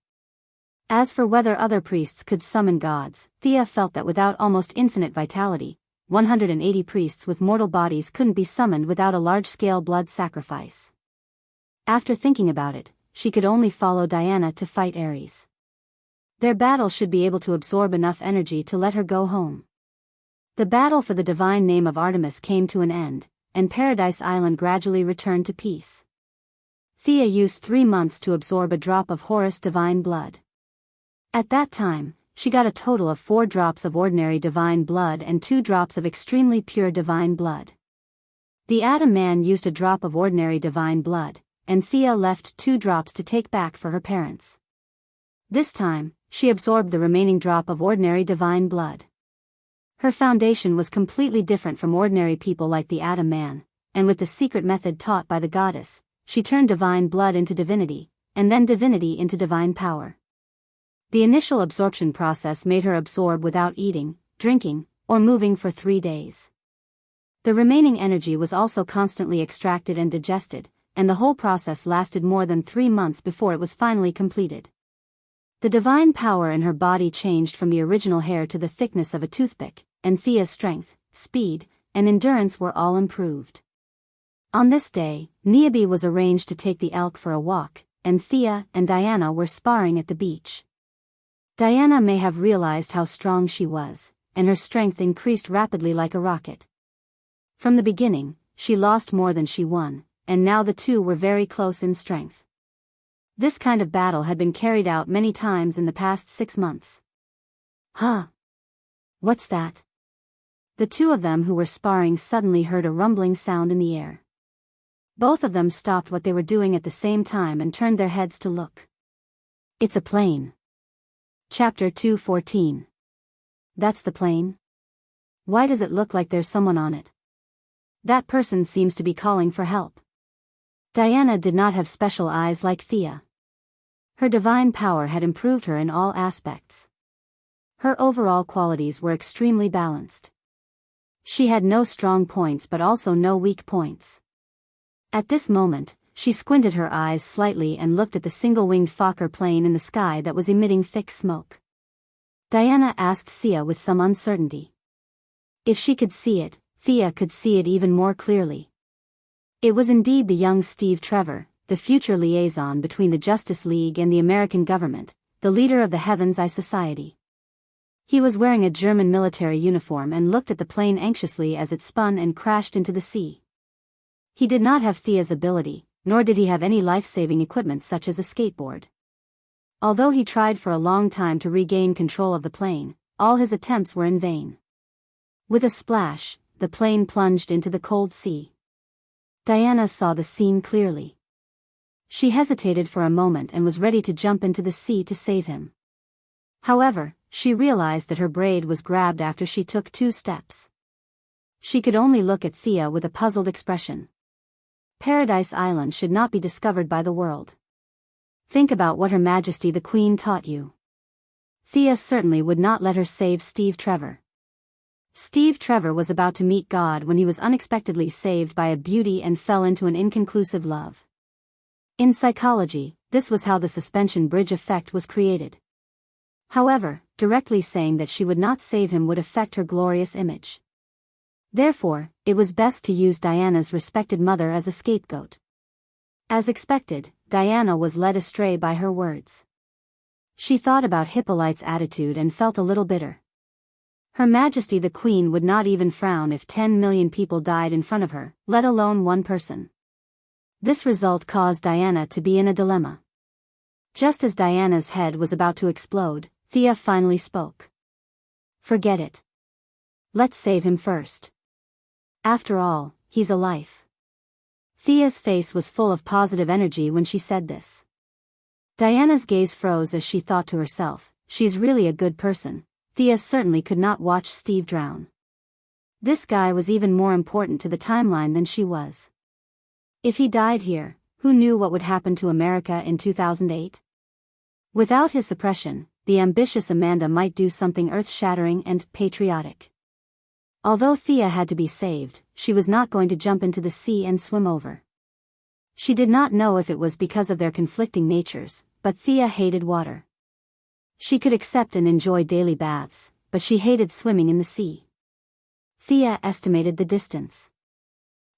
As for whether other priests could summon gods, Thea felt that without almost infinite vitality, 180 priests with mortal bodies couldn't be summoned without a large-scale blood sacrifice. After thinking about it, she could only follow Diana to fight Ares. Their battle should be able to absorb enough energy to let her go home. The battle for the divine name of Artemis came to an end, and Paradise Island gradually returned to peace. Thea used 3 months to absorb a drop of Horus divine blood. At that time, she got a total of 4 drops of ordinary divine blood and 2 drops of extremely pure divine blood. The Atom Man used a drop of ordinary divine blood, and Thea left 2 drops to take back for her parents. This time, she absorbed the remaining drop of ordinary divine blood. Her foundation was completely different from ordinary people like the Atom Man, and with the secret method taught by the goddess, she turned divine blood into divinity, and then divinity into divine power. The initial absorption process made her absorb without eating, drinking, or moving for 3 days. The remaining energy was also constantly extracted and digested, and the whole process lasted more than 3 months before it was finally completed. The divine power in her body changed from the original hair to the thickness of a toothpick, and Thea's strength, speed, and endurance were all improved. On this day, Niobe was arranged to take the elk for a walk, and Thea and Diana were sparring at the beach. Diana may have realized how strong she was, and her strength increased rapidly like a rocket. From the beginning, she lost more than she won, and now the two were very close in strength. This kind of battle had been carried out many times in the past 6 months. Huh? What's that? The two of them who were sparring suddenly heard a rumbling sound in the air. Both of them stopped what they were doing at the same time and turned their heads to look. It's a plane. Chapter 2:14. That's the plane? Why does it look like there's someone on it? That person seems to be calling for help. Diana did not have special eyes like Thea. Her divine power had improved her in all aspects. Her overall qualities were extremely balanced. She had no strong points but also no weak points. At this moment, she squinted her eyes slightly and looked at the single-winged Fokker plane in the sky that was emitting thick smoke. Diana asked Sia with some uncertainty. If she could see it, Thea could see it even more clearly. It was indeed the young Steve Trevor, the future liaison between the Justice League and the American government, the leader of the Heaven's Eye Society. He was wearing a German military uniform and looked at the plane anxiously as it spun and crashed into the sea. He did not have Thea's ability, nor did he have any life-saving equipment such as a skateboard. Although he tried for a long time to regain control of the plane, all his attempts were in vain. With a splash, the plane plunged into the cold sea. Diana saw the scene clearly. She hesitated for a moment and was ready to jump into the sea to save him. However, she realized that her braid was grabbed after she took 2 steps. She could only look at Thea with a puzzled expression. Paradise Island should not be discovered by the world. Think about what Her Majesty the Queen taught you. Thea certainly would not let her save Steve Trevor. Steve Trevor was about to meet God when he was unexpectedly saved by a beauty and fell into an inconclusive love. In psychology, this was how the suspension bridge effect was created. However, directly saying that she would not save him would affect her glorious image. Therefore, it was best to use Diana's respected mother as a scapegoat. As expected, Diana was led astray by her words. She thought about Hippolyte's attitude and felt a little bitter. Her Majesty the Queen would not even frown if 10 million people died in front of her, let alone one person. This result caused Diana to be in a dilemma. Just as Diana's head was about to explode, Thea finally spoke. Forget it. Let's save him first. After all, he's a life. Thea's face was full of positive energy when she said this. Diana's gaze froze as she thought to herself, she's really a good person. Thea certainly could not watch Steve drown. This guy was even more important to the timeline than she was. If he died here, who knew what would happen to America in 2008? Without his suppression, the ambitious Amanda might do something earth-shattering and patriotic. Although Thea had to be saved, she was not going to jump into the sea and swim over. She did not know if it was because of their conflicting natures, but Thea hated water. She could accept and enjoy daily baths, but she hated swimming in the sea. Thea estimated the distance.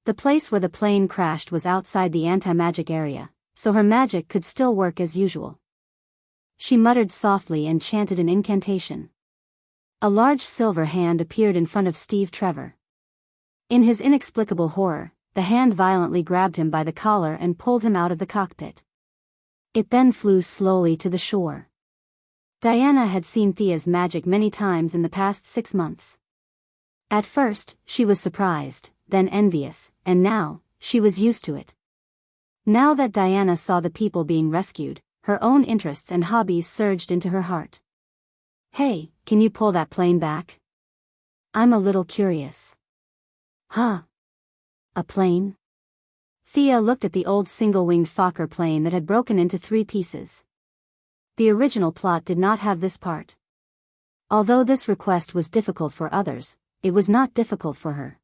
The place where the plane crashed was outside the anti-magic area, so her magic could still work as usual. She muttered softly and chanted an incantation. A large silver hand appeared in front of Steve Trevor. In his inexplicable horror, the hand violently grabbed him by the collar and pulled him out of the cockpit. It then flew slowly to the shore. Diana had seen Thea's magic many times in the past 6 months. At first, she was surprised, then envious, and now, she was used to it. Now that Diana saw the people being rescued, her own interests and hobbies surged into her heart. Hey, can you pull that plane back? I'm a little curious. Huh? A plane? Thea looked at the old single-winged Fokker plane that had broken into 3 pieces. The original plot did not have this part. Although this request was difficult for others, it was not difficult for her.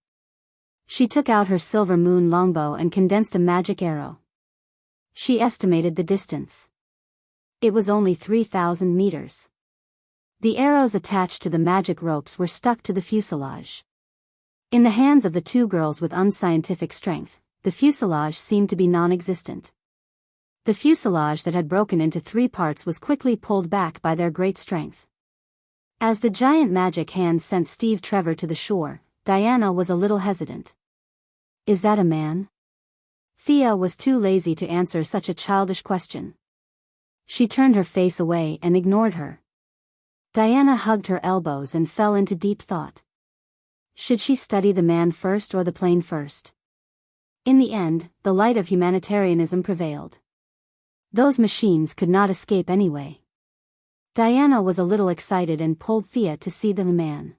She took out her silver moon longbow and condensed a magic arrow. She estimated the distance. It was only 3,000 meters. The arrows attached to the magic ropes were stuck to the fuselage. In the hands of the 2 girls with unscientific strength, the fuselage seemed to be non-existent. The fuselage that had broken into 3 parts was quickly pulled back by their great strength. As the giant magic hand sent Steve Trevor to the shore, Diana was a little hesitant. Is that a man? Thea was too lazy to answer such a childish question. She turned her face away and ignored her. Diana hugged her elbows and fell into deep thought. Should she study the man first or the plane first? In the end, the light of humanitarianism prevailed. Those machines could not escape anyway. Diana was a little excited and pulled Thea to see the man.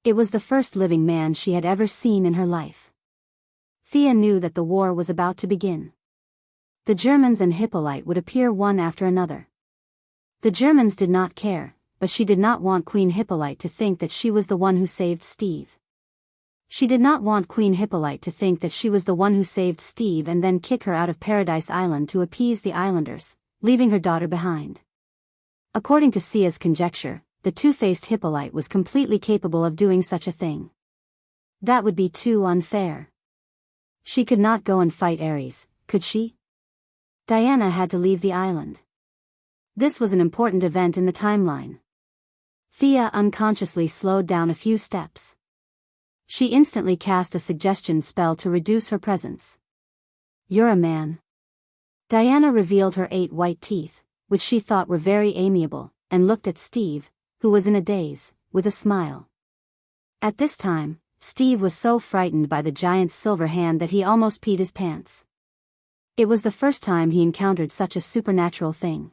It was the first living man she had ever seen in her life. Thea knew that the war was about to begin. The Germans and Hippolyte would appear one after another. The Germans did not care, but she did not want Queen Hippolyte to think that she was the one who saved Steve. She did not want Queen Hippolyte to think that she was the one who saved Steve and then kick her out of Paradise Island to appease the islanders, leaving her daughter behind. According to Sia's conjecture, the two-faced Hippolyte was completely capable of doing such a thing. That would be too unfair. She could not go and fight Ares, could she? Diana had to leave the island. This was an important event in the timeline. Thea unconsciously slowed down a few steps. She instantly cast a suggestion spell to reduce her presence. You're a man. Diana revealed her 8 white teeth, which she thought were very amiable, and looked at Steve, who was in a daze, with a smile. At this time, Steve was so frightened by the giant's silver hand that he almost peed his pants. It was the first time he encountered such a supernatural thing.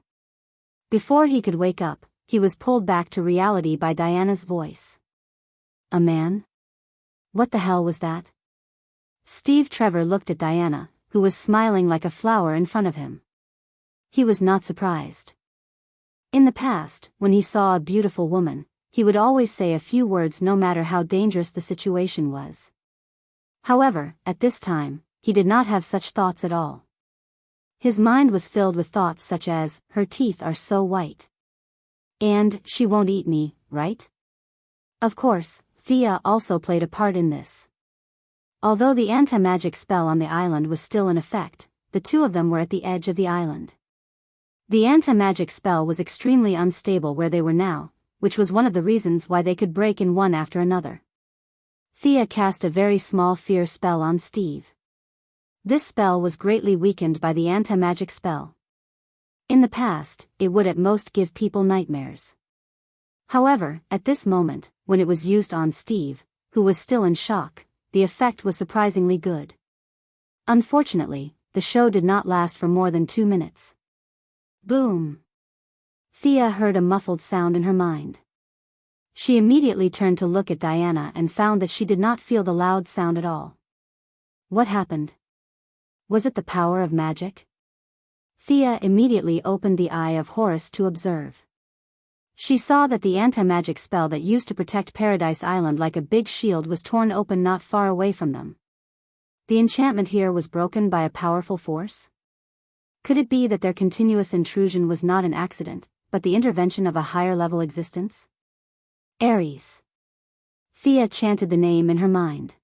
Before he could wake up, he was pulled back to reality by Diana's voice. A man? What the hell was that? Steve Trevor looked at Diana, who was smiling like a flower in front of him. He was not surprised. In the past, when he saw a beautiful woman, he would always say a few words no matter how dangerous the situation was. However, at this time, he did not have such thoughts at all. His mind was filled with thoughts such as, her teeth are so white. And, she won't eat me, right? Of course, Thea also played a part in this. Although the anti-magic spell on the island was still in effect, the two of them were at the edge of the island. The anti-magic spell was extremely unstable where they were now, which was one of the reasons why they could break in one after another. Thea cast a very small fear spell on Steve. This spell was greatly weakened by the anti-magic spell. In the past, it would at most give people nightmares. However, at this moment, when it was used on Steve, who was still in shock, the effect was surprisingly good. Unfortunately, the show did not last for more than 2 minutes. Boom! Thea heard a muffled sound in her mind. She immediately turned to look at Diana and found that she did not feel the loud sound at all. What happened? Was it the power of magic? Thea immediately opened the Eye of Horus to observe. She saw that the anti-magic spell that used to protect Paradise Island like a big shield was torn open not far away from them. The enchantment here was broken by a powerful force? Could it be that their continuous intrusion was not an accident, but the intervention of a higher-level existence? Ares. Thea chanted the name in her mind.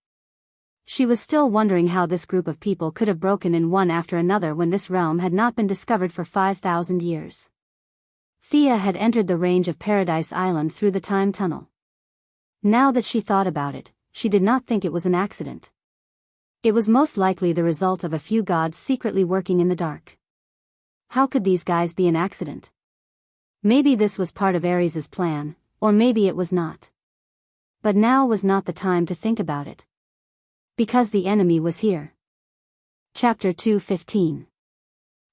She was still wondering how this group of people could have broken in one after another when this realm had not been discovered for 5,000 years. Thea had entered the range of Paradise Island through the time tunnel. Now that she thought about it, she did not think it was an accident. It was most likely the result of a few gods secretly working in the dark. How could these guys be an accident? Maybe this was part of Ares's plan, or maybe it was not. But now was not the time to think about it. Because the enemy was here. Chapter 2:15.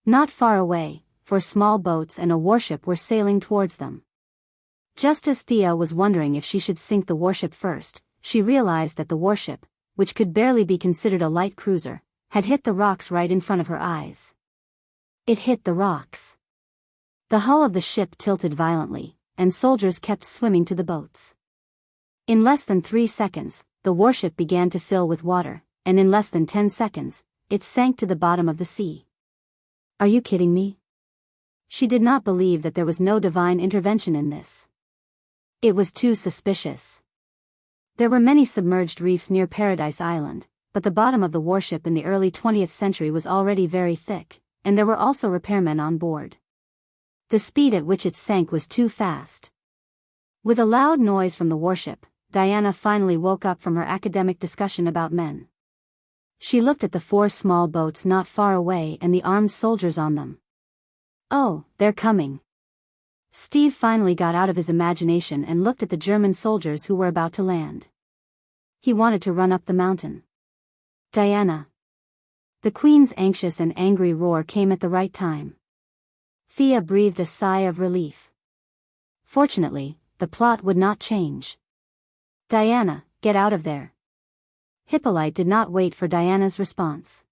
Not far away, 4 small boats and a warship were sailing towards them. Just as Thea was wondering if she should sink the warship first, she realized that the warship, which could barely be considered a light cruiser, had hit the rocks right in front of her eyes. It hit the rocks. The hull of the ship tilted violently, and soldiers kept swimming to the boats. In less than 3 seconds, the warship began to fill with water, and in less than 10 seconds, it sank to the bottom of the sea. Are you kidding me? She did not believe that there was no divine intervention in this. It was too suspicious. There were many submerged reefs near Paradise Island, but the bottom of the warship in the early 20th century was already very thick, and there were also repairmen on board. The speed at which it sank was too fast. With a loud noise from the warship, Diana finally woke up from her academic discussion about men. She looked at the 4 small boats not far away and the armed soldiers on them. Oh, they're coming. Steve finally got out of his imagination and looked at the German soldiers who were about to land. He wanted to run up the mountain. Diana. The Queen's anxious and angry roar came at the right time. Thea breathed a sigh of relief. Fortunately, the plot would not change. Diana, get out of there. Hippolyte did not wait for Diana's response.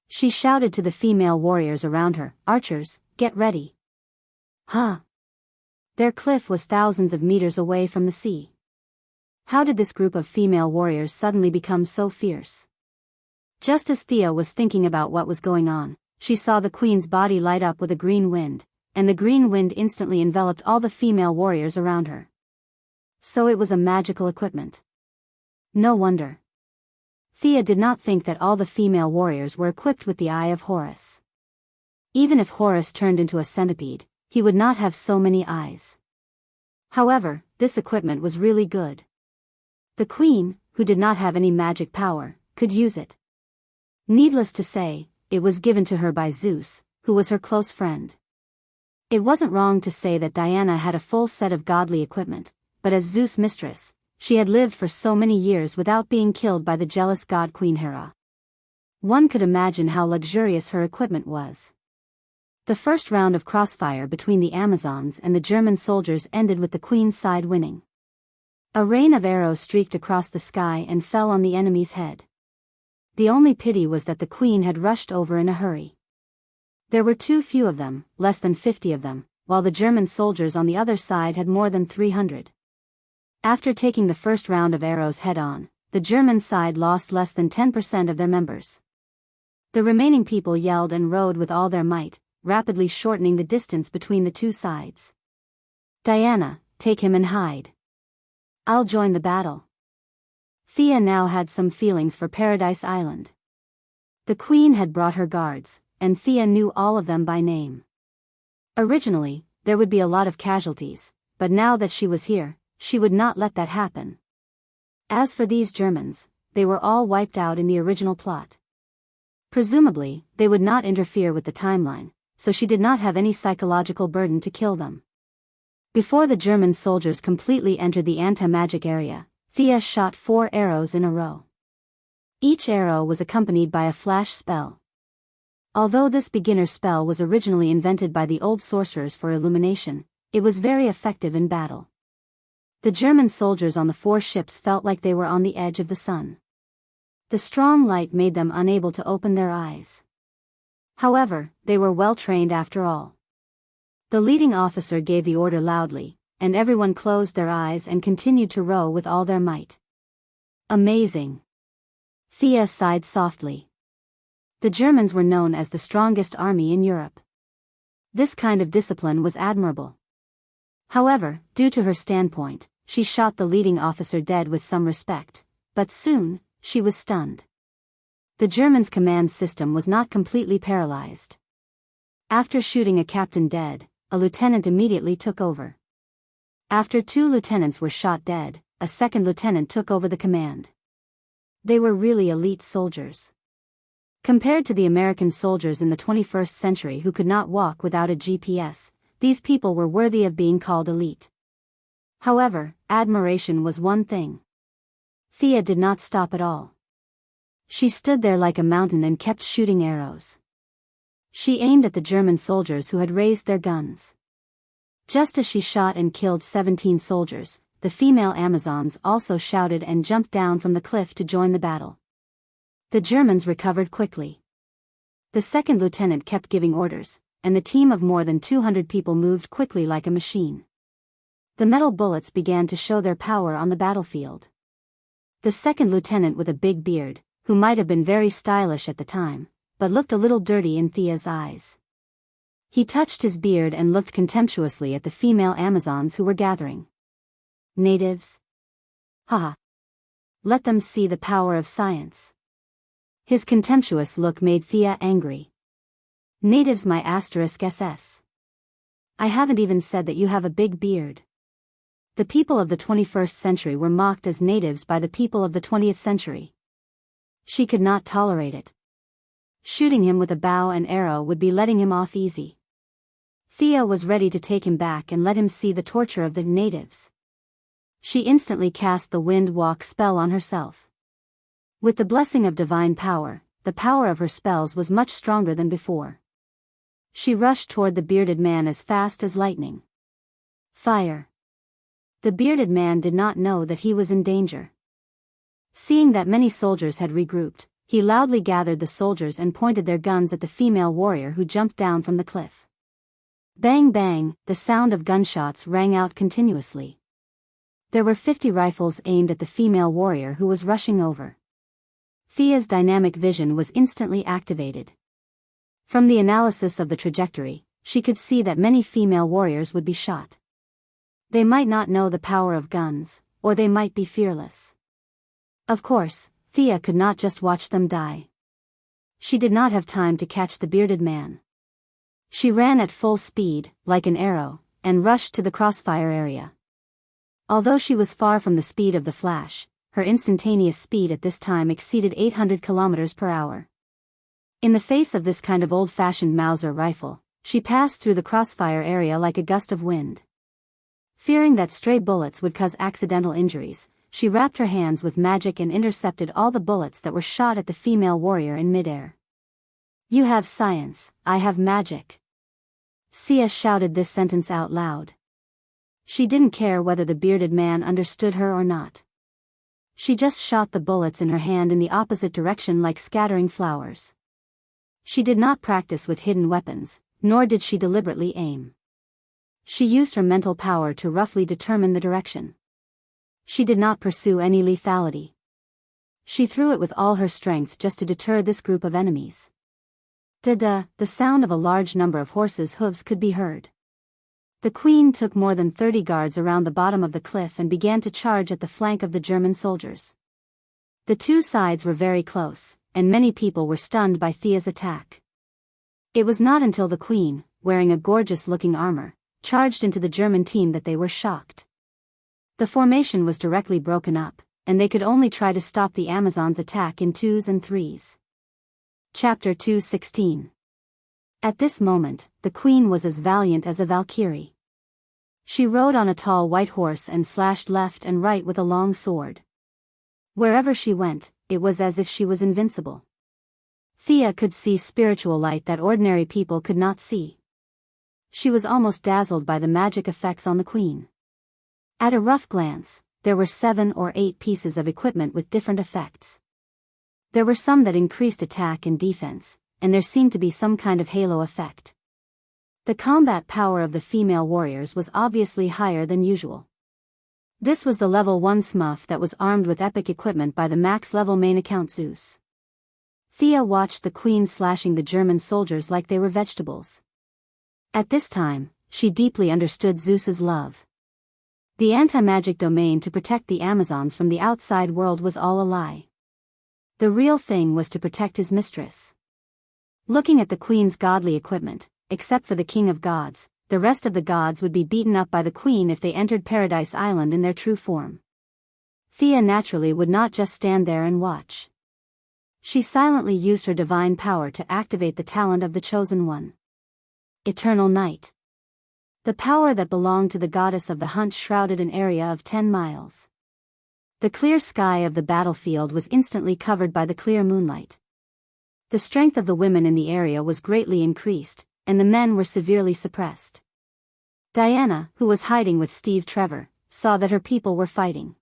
She shouted to the female warriors around her, archers, get ready. Huh? Their cliff was thousands of meters away from the sea. How did this group of female warriors suddenly become so fierce? Just as Thea was thinking about what was going on, she saw the Queen's body light up with a green wind, and the green wind instantly enveloped all the female warriors around her. So it was a magical equipment. No wonder. Thea did not think that all the female warriors were equipped with the Eye of Horus. Even if Horus turned into a centipede, he would not have so many eyes. However, this equipment was really good. The Queen, who did not have any magic power, could use it. Needless to say, it was given to her by Zeus, who was her close friend. It wasn't wrong to say that Diana had a full set of godly equipment, but as Zeus' mistress, she had lived for so many years without being killed by the jealous god Queen Hera. One could imagine how luxurious her equipment was. The first round of crossfire between the Amazons and the German soldiers ended with the Queen's side winning. A rain of arrows streaked across the sky and fell on the enemy's head. The only pity was that the Queen had rushed over in a hurry. There were too few of them, less than 50 of them, while the German soldiers on the other side had more than 300. After taking the first round of arrows head-on, the German side lost less than 10% of their members. The remaining people yelled and rowed with all their might, rapidly shortening the distance between the two sides. Diana, take him and hide. I'll join the battle. Thea now had some feelings for Paradise Island. The Queen had brought her guards, and Thea knew all of them by name. Originally, there would be a lot of casualties, but now that she was here, she would not let that happen. As for these Germans, they were all wiped out in the original plot. Presumably, they would not interfere with the timeline, so she did not have any psychological burden to kill them. Before the German soldiers completely entered the anti-magic area, Thea shot 4 arrows in a row. Each arrow was accompanied by a flash spell. Although this beginner spell was originally invented by the old sorcerers for illumination, it was very effective in battle. The German soldiers on the 4 ships felt like they were on the edge of the sun. The strong light made them unable to open their eyes. However, they were well trained after all. The leading officer gave the order loudly, and everyone closed their eyes and continued to row with all their might. Amazing! Thea sighed softly. The Germans were known as the strongest army in Europe. This kind of discipline was admirable. However, due to her standpoint, she shot the leading officer dead with some respect, but soon, she was stunned. The Germans' command system was not completely paralyzed. After shooting a captain dead, a lieutenant immediately took over. After 2 lieutenants were shot dead, a second lieutenant took over the command. They were really elite soldiers. Compared to the American soldiers in the 21st century who could not walk without a GPS, these people were worthy of being called elite. However, admiration was one thing. Thea did not stop at all. She stood there like a mountain and kept shooting arrows. She aimed at the German soldiers who had raised their guns. Just as she shot and killed 17 soldiers, the female Amazons also shouted and jumped down from the cliff to join the battle. The Germans recovered quickly. The second lieutenant kept giving orders, and the team of more than 200 people moved quickly like a machine. The metal bullets began to show their power on the battlefield. The second lieutenant with a big beard, who might have been very stylish at the time, but looked a little dirty in Thea's eyes. He touched his beard and looked contemptuously at the female Amazons who were gathering. Natives? Haha. Let them see the power of science. His contemptuous look made Thea angry. Natives my *SS. I haven't even said that you have a big beard. The people of the 21st century were mocked as natives by the people of the 20th century. She could not tolerate it. Shooting him with a bow and arrow would be letting him off easy. Thea was ready to take him back and let him see the torture of the natives. She instantly cast the wind walk spell on herself. With the blessing of divine power, the power of her spells was much stronger than before. She rushed toward the bearded man as fast as lightning. Fire! The bearded man did not know that he was in danger. Seeing that many soldiers had regrouped, he loudly gathered the soldiers and pointed their guns at the female warrior who jumped down from the cliff. Bang bang, the sound of gunshots rang out continuously. There were 50 rifles aimed at the female warrior who was rushing over. Thea's dynamic vision was instantly activated. From the analysis of the trajectory, she could see that many female warriors would be shot. They might not know the power of guns, or they might be fearless. Of course, Thea could not just watch them die. She did not have time to catch the bearded man. She ran at full speed, like an arrow, and rushed to the crossfire area. Although she was far from the speed of the Flash, her instantaneous speed at this time exceeded 800 kilometers per hour. In the face of this kind of old-fashioned Mauser rifle, she passed through the crossfire area like a gust of wind. Fearing that stray bullets would cause accidental injuries, she wrapped her hands with magic and intercepted all the bullets that were shot at the female warrior in midair. You have science, I have magic. Sia shouted this sentence out loud. She didn't care whether the bearded man understood her or not. She just shot the bullets in her hand in the opposite direction like scattering flowers. She did not practice with hidden weapons, nor did she deliberately aim. She used her mental power to roughly determine the direction. She did not pursue any lethality. She threw it with all her strength just to deter this group of enemies. Da-da, the sound of a large number of horses' hooves could be heard. The queen took more than 30 guards around the bottom of the cliff and began to charge at the flank of the German soldiers. The two sides were very close, and many people were stunned by Thea's attack. It was not until the queen, wearing a gorgeous-looking armor, charged into the German team that they were shocked. The formation was directly broken up, and they could only try to stop the Amazons' attack in twos and threes. Chapter 2:16. At this moment, the queen was as valiant as a valkyrie. She rode on a tall white horse and slashed left and right with a long sword. Wherever she went, it was as if she was invincible. Thea could see spiritual light that ordinary people could not see. She was almost dazzled by the magic effects on the queen. At a rough glance, there were 7 or 8 pieces of equipment with different effects. There were some that increased attack and defense, and there seemed to be some kind of halo effect. The combat power of the female warriors was obviously higher than usual. This was the level 1 Smuff that was armed with epic equipment by the max-level main account Zeus. Thea watched the queen slashing the German soldiers like they were vegetables. At this time, she deeply understood Zeus's love. The anti-magic domain to protect the Amazons from the outside world was all a lie. The real thing was to protect his mistress. Looking at the queen's godly equipment, except for the king of gods, the rest of the gods would be beaten up by the queen if they entered Paradise Island in their true form. Thea naturally would not just stand there and watch. She silently used her divine power to activate the talent of the Chosen One. Eternal Night. The power that belonged to the goddess of the hunt shrouded an area of 10 miles. The clear sky of the battlefield was instantly covered by the clear moonlight. The strength of the women in the area was greatly increased, and the men were severely suppressed. Diana, who was hiding with Steve Trevor, saw that her people were fighting.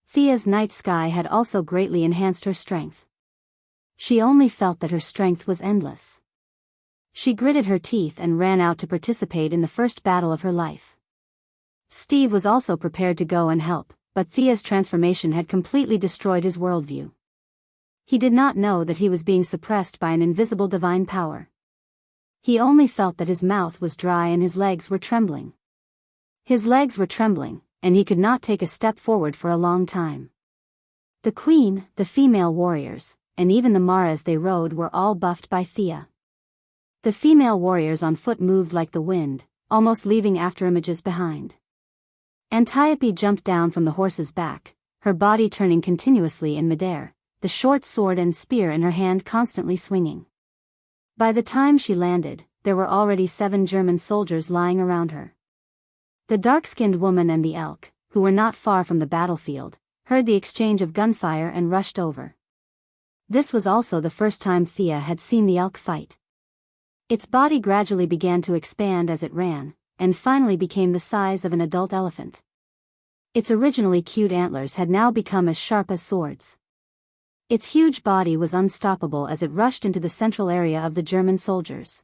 Thea's night sky had also greatly enhanced her strength. She only felt that her strength was endless. She gritted her teeth and ran out to participate in the first battle of her life. Steve was also prepared to go and help, but Thea's transformation had completely destroyed his worldview. He did not know that he was being suppressed by an invisible divine power. He only felt that his mouth was dry and his legs were trembling. His legs were trembling, and he could not take a step forward for a long time. The queen, the female warriors, and even the maras they rode were all buffed by Thea. The female warriors on foot moved like the wind, almost leaving afterimages behind. Antiope jumped down from the horse's back, her body turning continuously in midair, the short sword and spear in her hand constantly swinging. By the time she landed, there were already 7 German soldiers lying around her. The dark-skinned woman and the elk, who were not far from the battlefield, heard the exchange of gunfire and rushed over. This was also the first time Thea had seen the elk fight. Its body gradually began to expand as it ran, and finally became the size of an adult elephant. Its originally cute antlers had now become as sharp as swords. Its huge body was unstoppable as it rushed into the central area of the German soldiers.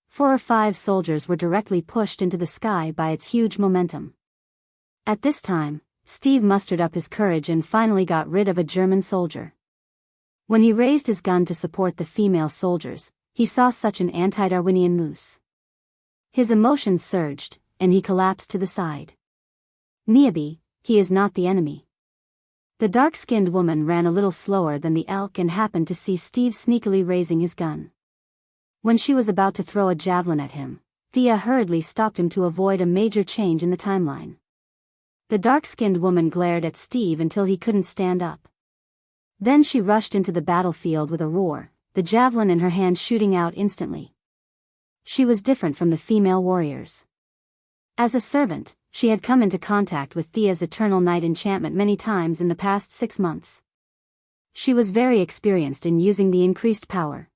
4 or 5 soldiers were directly pushed into the sky by its huge momentum. At this time, Steve mustered up his courage and finally got rid of a German soldier. When he raised his gun to support the female soldiers, he saw such an anti-Darwinian moose. His emotions surged, and he collapsed to the side. Niabi, he is not the enemy. The dark-skinned woman ran a little slower than the elk and happened to see Steve sneakily raising his gun. When she was about to throw a javelin at him, Thea hurriedly stopped him to avoid a major change in the timeline. The dark-skinned woman glared at Steve until he couldn't stand up. Then she rushed into the battlefield with a roar, the javelin in her hand shooting out instantly. She was different from the female warriors. As a servant, she had come into contact with Thea's Eternal Night enchantment many times in the past 6 months. She was very experienced in using the increased power.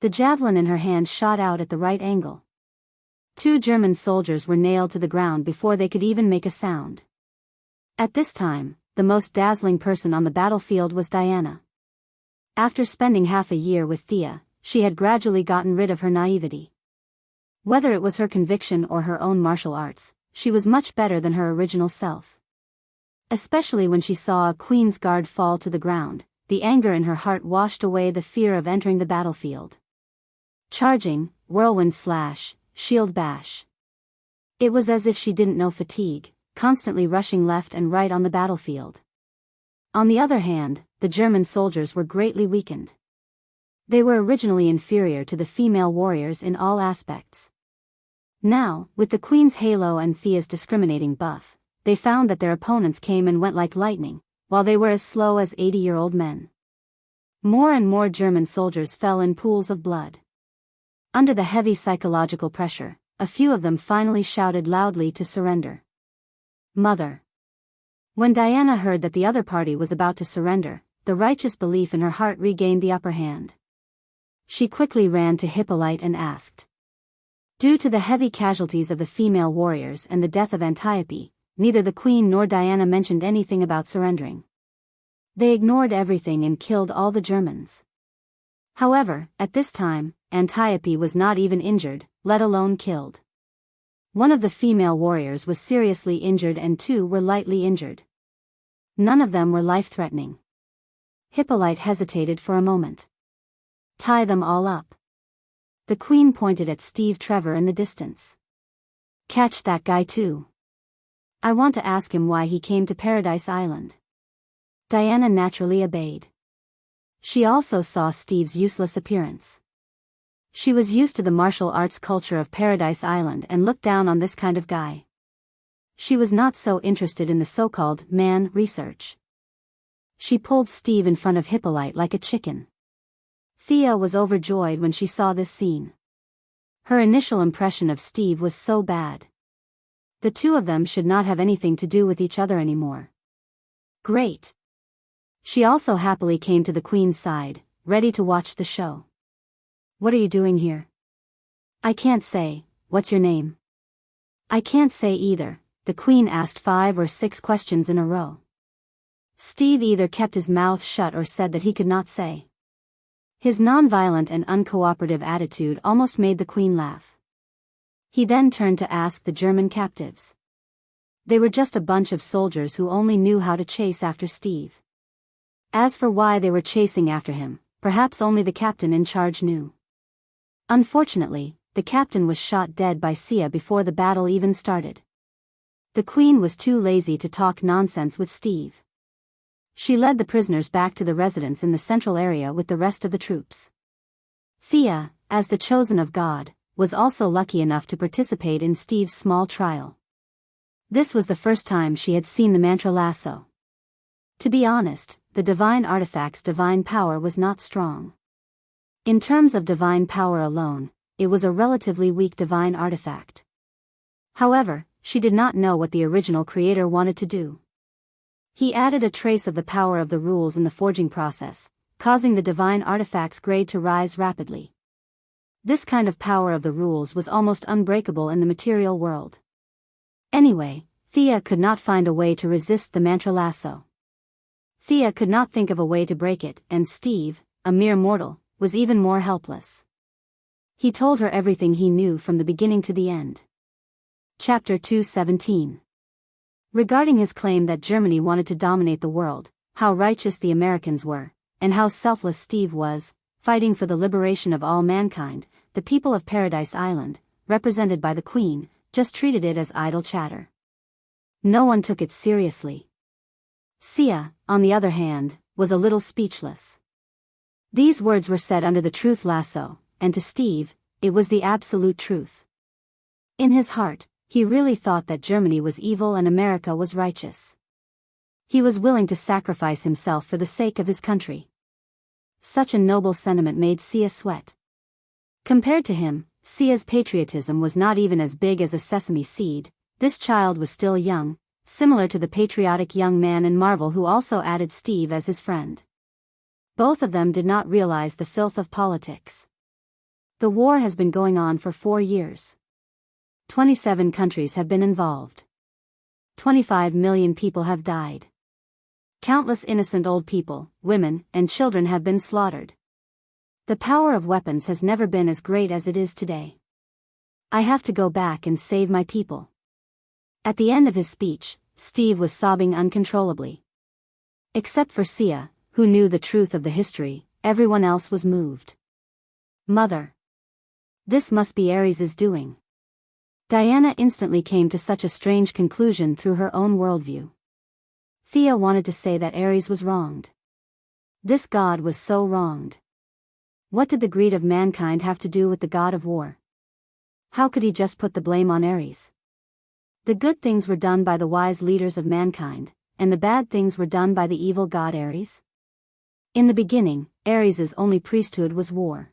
The javelin in her hand shot out at the right angle. 2 German soldiers were nailed to the ground before they could even make a sound. At this time, the most dazzling person on the battlefield was Diana. After spending half a year with Thea, she had gradually gotten rid of her naivety. Whether it was her conviction or her own martial arts, she was much better than her original self. Especially when she saw a queen's guard fall to the ground, the anger in her heart washed away the fear of entering the battlefield. Charging, whirlwind slash, shield bash. It was as if she didn't know fatigue, constantly rushing left and right on the battlefield. On the other hand, the German soldiers were greatly weakened. They were originally inferior to the female warriors in all aspects. Now, with the Queen's halo and Thea's discriminating buff, they found that their opponents came and went like lightning, while they were as slow as 80-year-old men. More and more German soldiers fell in pools of blood. Under the heavy psychological pressure, a few of them finally shouted loudly to surrender. Mother. When Diana heard that the other party was about to surrender, the righteous belief in her heart regained the upper hand. She quickly ran to Hippolyte and asked. Due to the heavy casualties of the female warriors and the death of Antiope, neither the Queen nor Diana mentioned anything about surrendering. They ignored everything and killed all the Germans. However, at this time, Antiope was not even injured, let alone killed. One of the female warriors was seriously injured and 2 were lightly injured. None of them were life-threatening. Hippolyte hesitated for a moment. Tie them all up. The Queen pointed at Steve Trevor in the distance. Catch that guy too. I want to ask him why he came to Paradise Island. Diana naturally obeyed. She also saw Steve's useless appearance. She was used to the martial arts culture of Paradise Island and looked down on this kind of guy. She was not so interested in the so-called man research. She pulled Steve in front of Hippolyte like a chicken. Thea was overjoyed when she saw this scene. Her initial impression of Steve was so bad. The two of them should not have anything to do with each other anymore. Great. She also happily came to the Queen's side, ready to watch the show. What are you doing here? I can't say. What's your name? I can't say either. The Queen asked 5 or 6 questions in a row. Steve either kept his mouth shut or said that he could not say. His nonviolent and uncooperative attitude almost made the Queen laugh. He then turned to ask the German captives. They were just a bunch of soldiers who only knew how to chase after Steve. As for why they were chasing after him, perhaps only the captain in charge knew. Unfortunately, the captain was shot dead by Sia before the battle even started. The Queen was too lazy to talk nonsense with Steve. She led the prisoners back to the residence in the central area with the rest of the troops. Thea, as the chosen of God, was also lucky enough to participate in Steve's small trial. This was the first time she had seen the mantra lasso. To be honest, the divine artifact's divine power was not strong. In terms of divine power alone, it was a relatively weak divine artifact. However, she did not know what the original creator wanted to do. He added a trace of the power of the rules in the forging process, causing the divine artifact's grade to rise rapidly. This kind of power of the rules was almost unbreakable in the material world. Anyway, Thea could not find a way to resist the mantra lasso. Thea could not think of a way to break it, and Steve, a mere mortal, was even more helpless. He told her everything he knew from the beginning to the end. Chapter 217. Regarding his claim that Germany wanted to dominate the world, how righteous the Americans were, and how selfless Steve was, fighting for the liberation of all mankind, the people of Paradise Island, represented by the Queen, just treated it as idle chatter. No one took it seriously. Sia, on the other hand, was a little speechless. These words were said under the truth lasso, and to Steve, it was the absolute truth. In his heart, he really thought that Germany was evil and America was righteous. He was willing to sacrifice himself for the sake of his country. Such a noble sentiment made Sia sweat. Compared to him, Sia's patriotism was not even as big as a sesame seed. This child was still young, similar to the patriotic young man in Marvel who also added Steve as his friend. Both of them did not realize the filth of politics. The war has been going on for 4 years. 27 countries have been involved. 25 million people have died. Countless innocent old people, women, and children have been slaughtered. The power of weapons has never been as great as it is today. I have to go back and save my people. At the end of his speech, Steve was sobbing uncontrollably. Except for Sia, who knew the truth of the history, everyone else was moved. Mother. This must be Ares's doing. Diana instantly came to such a strange conclusion through her own worldview. Thea wanted to say that Ares was wronged. This god was so wronged. What did the greed of mankind have to do with the god of war? How could he just put the blame on Ares? The good things were done by the wise leaders of mankind, and the bad things were done by the evil god Ares. In the beginning, Ares's only priesthood was war.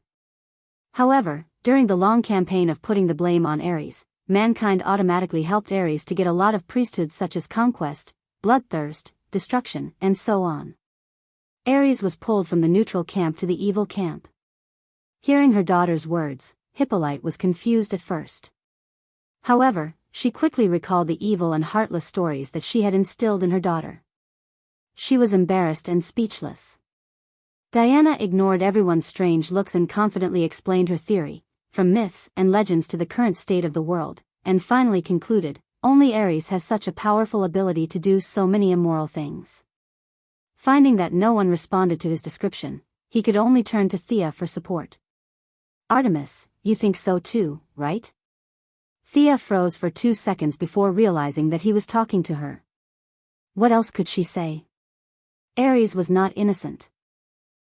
However, during the long campaign of putting the blame on Ares, mankind automatically helped Ares to get a lot of priesthoods such as conquest, bloodthirst, destruction, and so on. Ares was pulled from the neutral camp to the evil camp. Hearing her daughter's words, Hippolyte was confused at first. However, she quickly recalled the evil and heartless stories that she had instilled in her daughter. She was embarrassed and speechless. Diana ignored everyone's strange looks and confidently explained her theory, from myths and legends to the current state of the world, and finally concluded, only Ares has such a powerful ability to do so many immoral things. Finding that no one responded to his description, he could only turn to Thea for support. Artemis, you think so too, right? Thea froze for 2 seconds before realizing that he was talking to her. What else could she say? Ares was not innocent.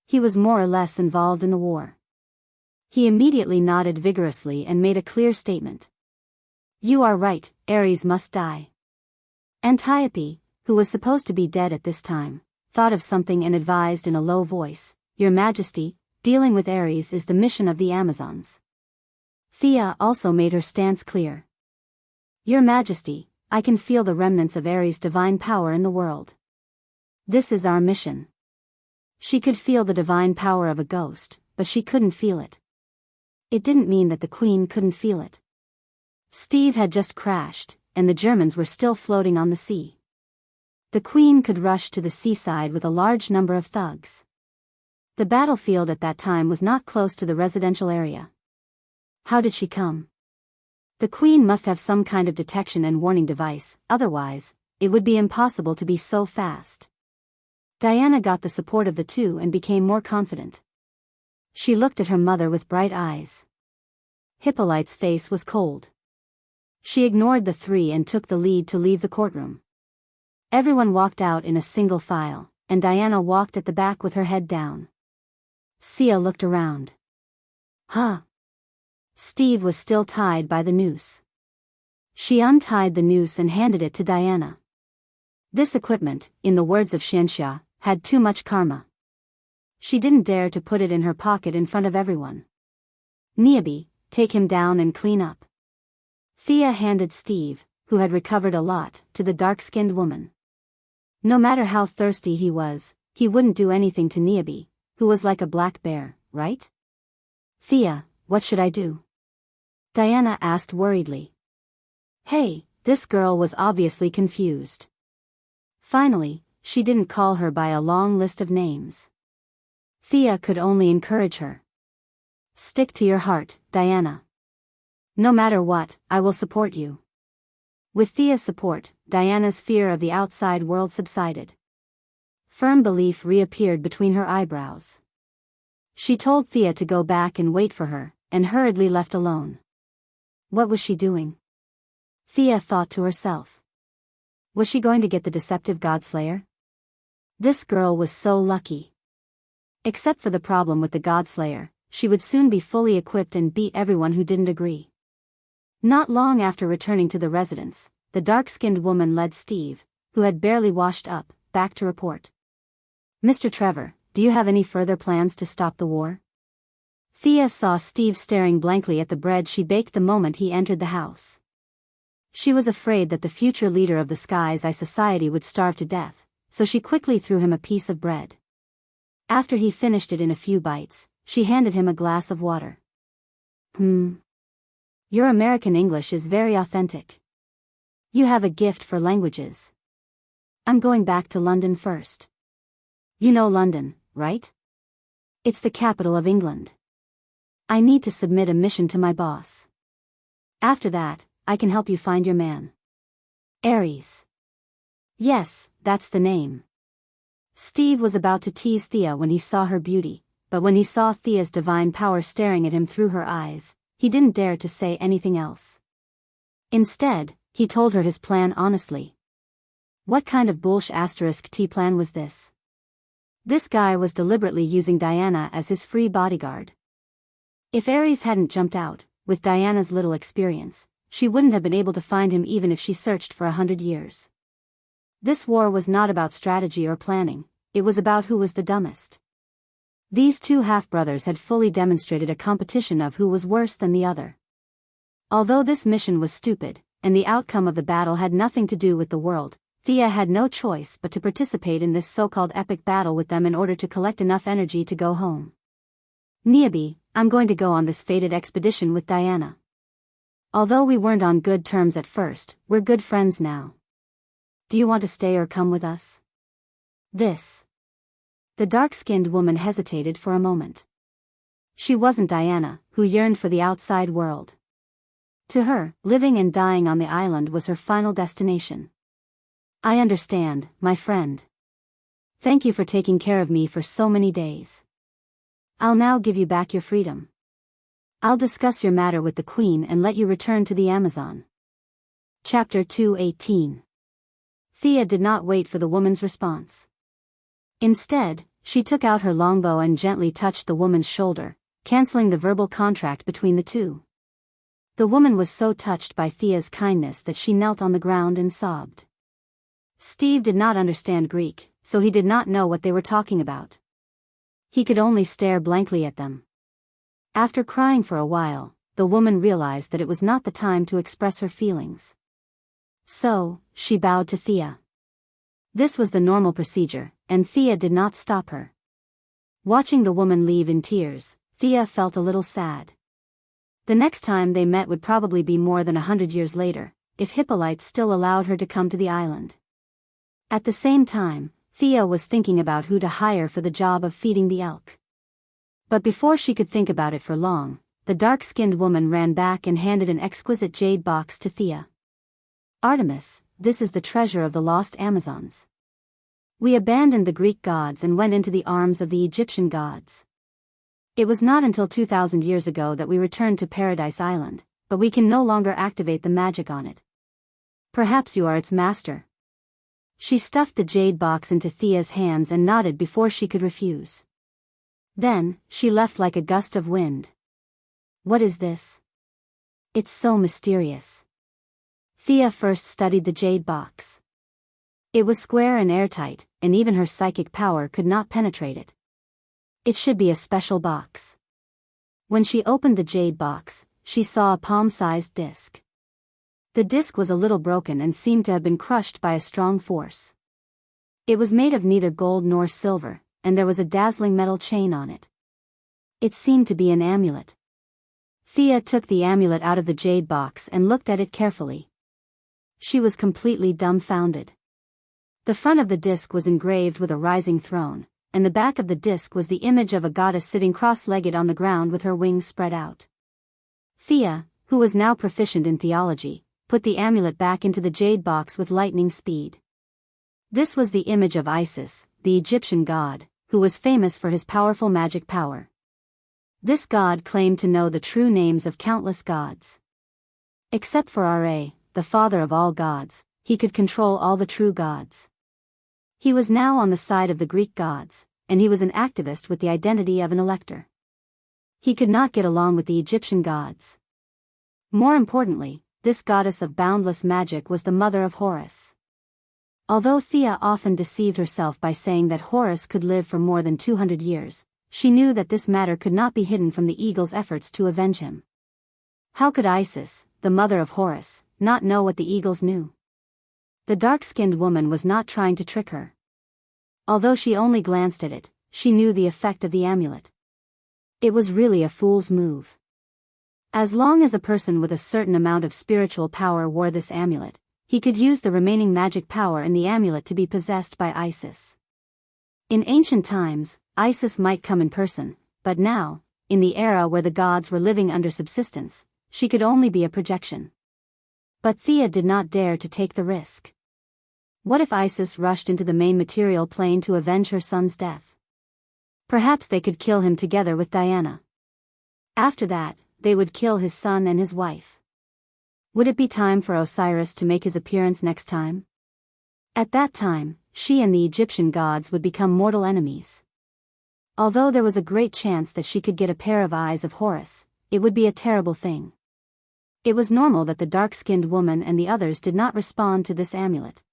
He was more or less involved in the war. He immediately nodded vigorously and made a clear statement. You are right, Ares must die. Antiope, who was supposed to be dead at this time, thought of something and advised in a low voice, Your Majesty, dealing with Ares is the mission of the Amazons. Thea also made her stance clear. Your Majesty, I can feel the remnants of Ares' divine power in the world. This is our mission. She could feel the divine power of a ghost, but she couldn't feel it. It didn't mean that the Queen couldn't feel it. Steve had just crashed, and the Germans were still floating on the sea. The Queen could rush to the seaside with a large number of thugs. The battlefield at that time was not close to the residential area. How did she come? The Queen must have some kind of detection and warning device, otherwise, it would be impossible to be so fast. Diana got the support of the two and became more confident. She looked at her mother with bright eyes. Hippolyte's face was cold. She ignored the three and took the lead to leave the courtroom. Everyone walked out in a single file, and Diana walked at the back with her head down. Sia looked around. Huh? Steve was still tied by the noose. She untied the noose and handed it to Diana. This equipment, in the words of Xianxia, had too much karma. She didn't dare to put it in her pocket in front of everyone. Niabi, take him down and clean up. Thea handed Steve, who had recovered a lot, to the dark-skinned woman. No matter how thirsty he was, he wouldn't do anything to Niabi, who was like a black bear, right? Thea, what should I do? Diana asked worriedly. Hey, this girl was obviously confused. Finally, she didn't call her by a long list of names. Thea could only encourage her. Stick to your heart, Diana. No matter what, I will support you. With Thea's support, Diana's fear of the outside world subsided. Firm belief reappeared between her eyebrows. She told Thea to go back and wait for her, and hurriedly left alone. What was she doing? Thea thought to herself. Was she going to get the deceptive Godslayer? This girl was so lucky. Except for the problem with the Godslayer, she would soon be fully equipped and beat everyone who didn't agree. Not long after returning to the residence, the dark-skinned woman led Steve, who had barely washed up, back to report. Mr. Trevor, do you have any further plans to stop the war? Thea saw Steve staring blankly at the bread she baked the moment he entered the house. She was afraid that the future leader of the Sky's Eye Society would starve to death, so she quickly threw him a piece of bread. After he finished it in a few bites, she handed him a glass of water. Your American English is very authentic. You have a gift for languages. I'm going back to London first. You know London, right? It's the capital of England. I need to submit a mission to my boss. After that, I can help you find your man. Ares. Yes, that's the name. Steve was about to tease Thea when he saw her beauty, but when he saw Thea's divine power staring at him through her eyes, he didn't dare to say anything else. Instead, he told her his plan honestly. What kind of bullsh*t plan was this? This guy was deliberately using Diana as his free bodyguard. If Ares hadn't jumped out, with Diana's little experience, she wouldn't have been able to find him even if she searched for 100 years. This war was not about strategy or planning, it was about who was the dumbest. These two half-brothers had fully demonstrated a competition of who was worse than the other. Although this mission was stupid, and the outcome of the battle had nothing to do with the world, Thea had no choice but to participate in this so-called epic battle with them in order to collect enough energy to go home. Niabi, I'm going to go on this fated expedition with Diana. Although we weren't on good terms at first, we're good friends now. Do you want to stay or come with us? The dark-skinned woman hesitated for a moment. She wasn't Diana, who yearned for the outside world. To her, living and dying on the island was her final destination. I understand, my friend. Thank you for taking care of me for so many days. I'll now give you back your freedom. I'll discuss your matter with the Queen and let you return to the Amazon. Chapter 218. Thea did not wait for the woman's response. Instead, she took out her longbow and gently touched the woman's shoulder, canceling the verbal contract between the two. The woman was so touched by Thea's kindness that she knelt on the ground and sobbed. Steve did not understand Greek, so he did not know what they were talking about. He could only stare blankly at them. After crying for a while, the woman realized that it was not the time to express her feelings. So, she bowed to Thea. This was the normal procedure, and Thea did not stop her. Watching the woman leave in tears, Thea felt a little sad. The next time they met would probably be more than 100 years later, if Hippolyte still allowed her to come to the island. At the same time, Thea was thinking about who to hire for the job of feeding the elk. But before she could think about it for long, the dark-skinned woman ran back and handed an exquisite jade box to Thea. Artemis, this is the treasure of the lost Amazons. We abandoned the Greek gods and went into the arms of the Egyptian gods. It was not until 2,000 years ago that we returned to Paradise Island, but we can no longer activate the magic on it. Perhaps you are its master. She stuffed the jade box into Thea's hands and nodded before she could refuse. Then, she left like a gust of wind. What is this? It's so mysterious. Thea first studied the jade box. It was square and airtight, and even her psychic power could not penetrate it. It should be a special box. When she opened the jade box, she saw a palm-sized disc. The disc was a little broken and seemed to have been crushed by a strong force. It was made of neither gold nor silver, and there was a dazzling metal chain on it. It seemed to be an amulet. Thea took the amulet out of the jade box and looked at it carefully. She was completely dumbfounded. The front of the disc was engraved with a rising throne, and the back of the disc was the image of a goddess sitting cross-legged on the ground with her wings spread out. Thea, who was now proficient in theology, put the amulet back into the jade box with lightning speed. This was the image of Isis, the Egyptian god, who was famous for his powerful magic power. This god claimed to know the true names of countless gods. Except for Ra, the father of all gods, he could control all the true gods. He was now on the side of the Greek gods, and he was an activist with the identity of an elector. He could not get along with the Egyptian gods. More importantly, this goddess of boundless magic was the mother of Horus. Although Thea often deceived herself by saying that Horus could live for more than 200 years, she knew that this matter could not be hidden from the eagle's efforts to avenge him. How could Isis, the mother of Horus, not know what the eagles knew? The dark-skinned woman was not trying to trick her. Although she only glanced at it, she knew the effect of the amulet. It was really a fool's move. As long as a person with a certain amount of spiritual power wore this amulet, he could use the remaining magic power in the amulet to be possessed by Isis. In ancient times, Isis might come in person, but now, in the era where the gods were living under subsistence, she could only be a projection. But Thea did not dare to take the risk. What if Isis rushed into the main material plane to avenge her son's death? Perhaps they could kill him together with Diana. After that, they would kill his son and his wife. Would it be time for Osiris to make his appearance next time? At that time, she and the Egyptian gods would become mortal enemies. Although there was a great chance that she could get a pair of eyes of Horus, it would be a terrible thing. It was normal that the dark-skinned woman and the others did not respond to this amulet.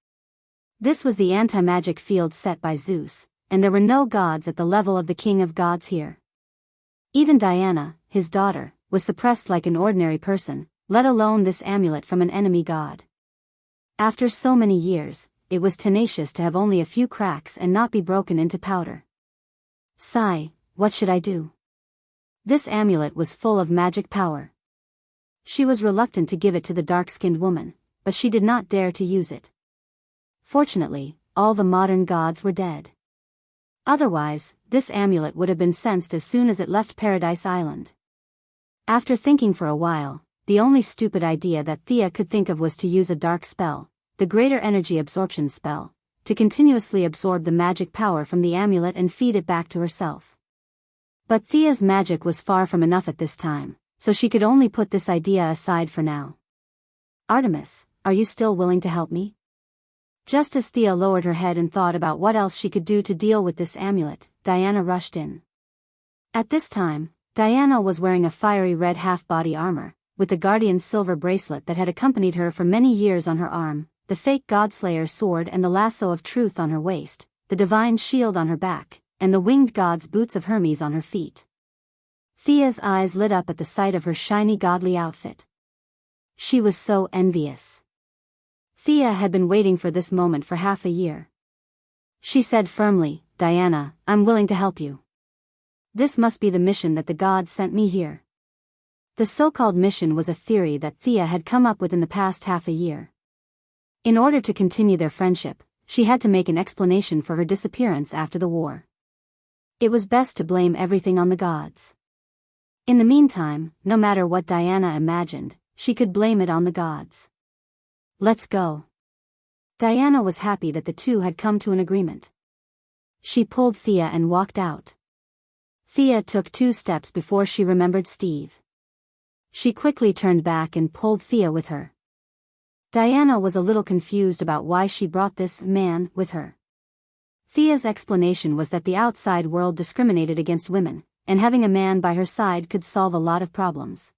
This was the anti-magic field set by Zeus, and there were no gods at the level of the king of gods here. Even Diana, his daughter, was suppressed like an ordinary person, let alone this amulet from an enemy god. After so many years, it was tenacious to have only a few cracks and not be broken into powder. Sigh, what should I do? This amulet was full of magic power. She was reluctant to give it to the dark-skinned woman, but she did not dare to use it. Fortunately, all the modern gods were dead. Otherwise, this amulet would have been sensed as soon as it left Paradise Island. After thinking for a while, the only stupid idea that Thea could think of was to use a dark spell, the greater energy absorption spell, to continuously absorb the magic power from the amulet and feed it back to herself. But Thea's magic was far from enough at this time, so she could only put this idea aside for now. Artemis, are you still willing to help me? Just as Thea lowered her head and thought about what else she could do to deal with this amulet, Diana rushed in. At this time, Diana was wearing a fiery red half-body armor, with the guardian's silver bracelet that had accompanied her for many years on her arm, the fake Godslayer sword and the lasso of truth on her waist, the divine shield on her back, and the winged god's boots of Hermes on her feet. Thea's eyes lit up at the sight of her shiny godly outfit. She was so envious. Thea had been waiting for this moment for half a year. She said firmly, Diana, I'm willing to help you. This must be the mission that the gods sent me here. The so-called mission was a theory that Thea had come up with in the past half a year. In order to continue their friendship, she had to make an explanation for her disappearance after the war. It was best to blame everything on the gods. In the meantime, no matter what Diana imagined, she could blame it on the gods. Let's go. Diana was happy that the two had come to an agreement. She pulled Thea and walked out. Thea took 2 steps before she remembered Steve. She quickly turned back and pulled Thea with her. Diana was a little confused about why she brought this man with her. Thea's explanation was that the outside world discriminated against women, and having a man by her side could solve a lot of problems.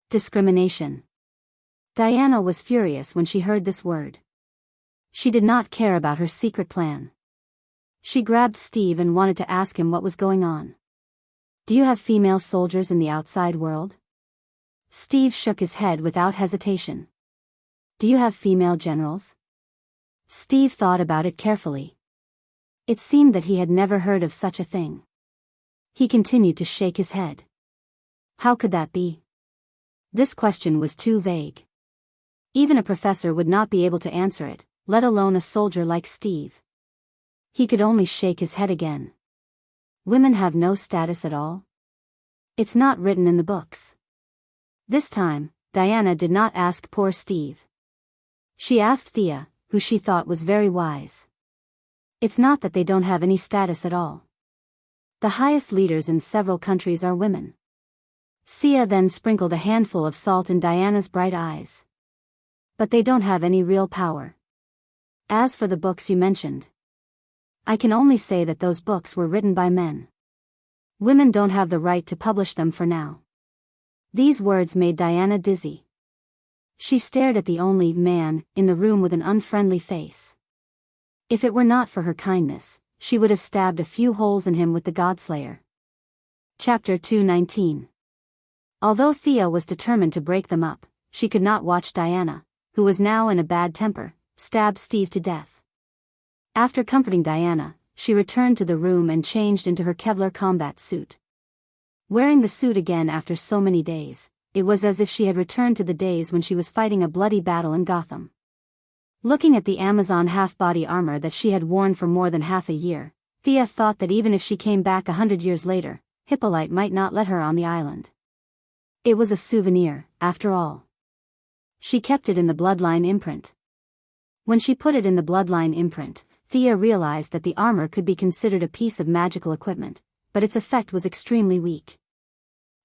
Discrimination. Diana was furious when she heard this word. She did not care about her secret plan. She grabbed Steve and wanted to ask him what was going on. Do you have female soldiers in the outside world? Steve shook his head without hesitation. Do you have female generals? Steve thought about it carefully. It seemed that he had never heard of such a thing. He continued to shake his head. How could that be? This question was too vague. Even a professor would not be able to answer it, let alone a soldier like Steve. He could only shake his head again. Women have no status at all? It's not written in the books. This time, Diana did not ask poor Steve. She asked Thea, who she thought was very wise. It's not that they don't have any status at all. The highest leaders in several countries are women. Thea then sprinkled a handful of salt in Diana's bright eyes. But they don't have any real power. As for the books you mentioned, I can only say that those books were written by men. Women don't have the right to publish them for now. These words made Diana dizzy. She stared at the only man in the room with an unfriendly face. If it were not for her kindness, she would have stabbed a few holes in him with the Godslayer. Chapter 219. Although Thea was determined to break them up, she could not watch Diana, who was now in a bad temper, stab Steve to death. After comforting Diana, she returned to the room and changed into her Kevlar combat suit. Wearing the suit again after so many days, it was as if she had returned to the days when she was fighting a bloody battle in Gotham. Looking at the Amazon half-body armor that she had worn for more than half a year, Thea thought that even if she came back 100 years later, Hippolyte might not let her on the island. It was a souvenir, after all. She kept it in the bloodline imprint. When she put it in the bloodline imprint, Thea realized that the armor could be considered a piece of magical equipment, but its effect was extremely weak.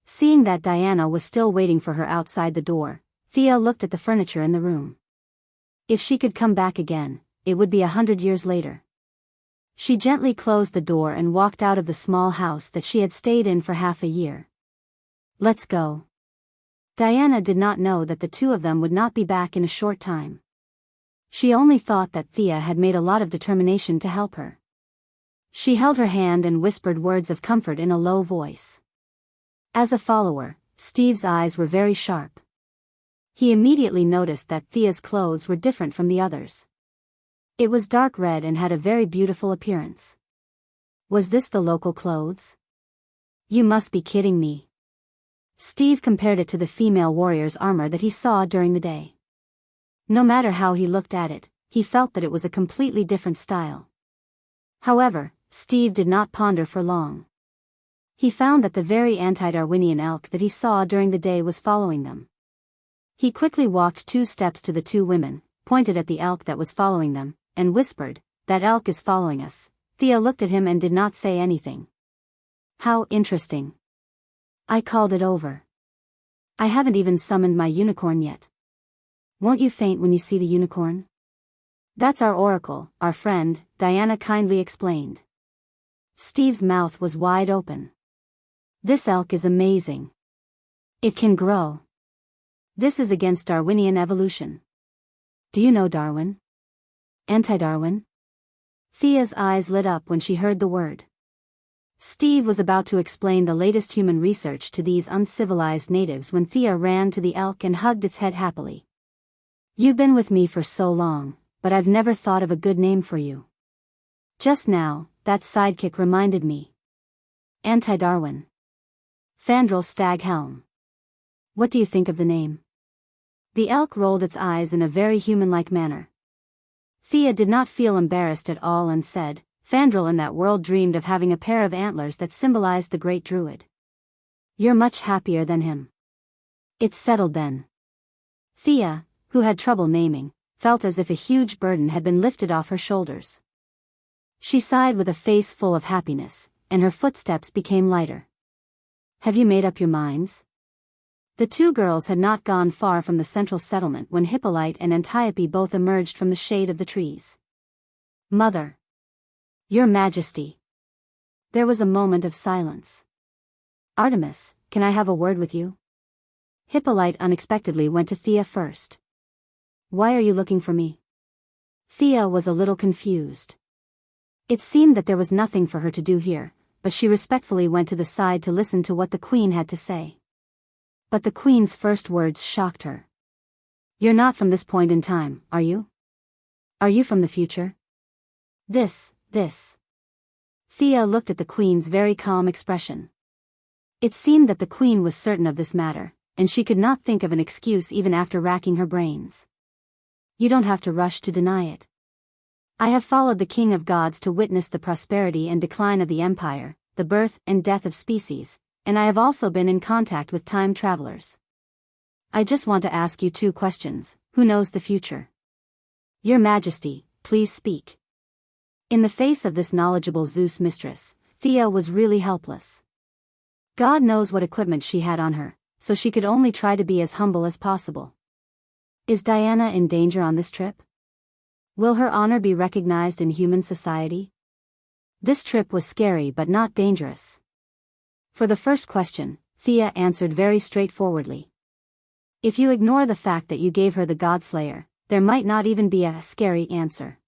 Seeing that Diana was still waiting for her outside the door, Thea looked at the furniture in the room. If she could come back again, it would be 100 years later. She gently closed the door and walked out of the small house that she had stayed in for half a year. Let's go. Diana did not know that the two of them would not be back in a short time. She only thought that Thea had made a lot of determination to help her. She held her hand and whispered words of comfort in a low voice. As a follower, Steve's eyes were very sharp. He immediately noticed that Thea's clothes were different from the others. It was dark red and had a very beautiful appearance. Was this the local clothes? You must be kidding me. Steve compared it to the female warrior's armor that he saw during the day. No matter how he looked at it, he felt that it was a completely different style. However, Steve did not ponder for long. He found that the very anti-Darwinian elk that he saw during the day was following them. He quickly walked 2 steps to the 2 women, pointed at the elk that was following them, and whispered, "That elk is following us." Thea looked at him and did not say anything. How interesting. I called it over. I haven't even summoned my unicorn yet. Won't you faint when you see the unicorn? That's our oracle, our friend, Diana kindly explained. Steve's mouth was wide open. This elk is amazing. It can grow. This is against Darwinian evolution. Do you know Darwin? Anti-Darwin? Thea's eyes lit up when she heard the word. Steve was about to explain the latest human research to these uncivilized natives when Thea ran to the elk and hugged its head happily. You've been with me for so long, but I've never thought of a good name for you. Just now, that sidekick reminded me. Anti-Darwin. Fandral Stag Helm. What do you think of the name? The elk rolled its eyes in a very human-like manner. Thea did not feel embarrassed at all and said, Fandral in that world dreamed of having a pair of antlers that symbolized the great druid. You're much happier than him. It's settled then. Thea, who had trouble naming, felt as if a huge burden had been lifted off her shoulders. She sighed with a face full of happiness, and her footsteps became lighter. Have you made up your minds? The 2 girls had not gone far from the central settlement when Hippolyte and Antiope both emerged from the shade of the trees. Mother. Your Majesty. There was a moment of silence. Artemis, can I have a word with you? Hippolyte unexpectedly went to Thea first. Why are you looking for me? Thea was a little confused. It seemed that there was nothing for her to do here, but she respectfully went to the side to listen to what the Queen had to say. But the Queen's first words shocked her. You're not from this point in time, are you? Are you from the future? This. Thea looked at the Queen's very calm expression. It seemed that the Queen was certain of this matter, and she could not think of an excuse even after racking her brains. You don't have to rush to deny it. I have followed the King of Gods to witness the prosperity and decline of the Empire, the birth and death of species, and I have also been in contact with time travelers. I just want to ask you 2 questions. Who knows the future? Your Majesty, please speak. In the face of this knowledgeable Zeus mistress, Thea was really helpless. God knows what equipment she had on her, so she could only try to be as humble as possible. Is Diana in danger on this trip? Will her honor be recognized in human society? This trip was scary but not dangerous. For the first question, Thea answered very straightforwardly. If you ignore the fact that you gave her the Godslayer, there might not even be a scary answer.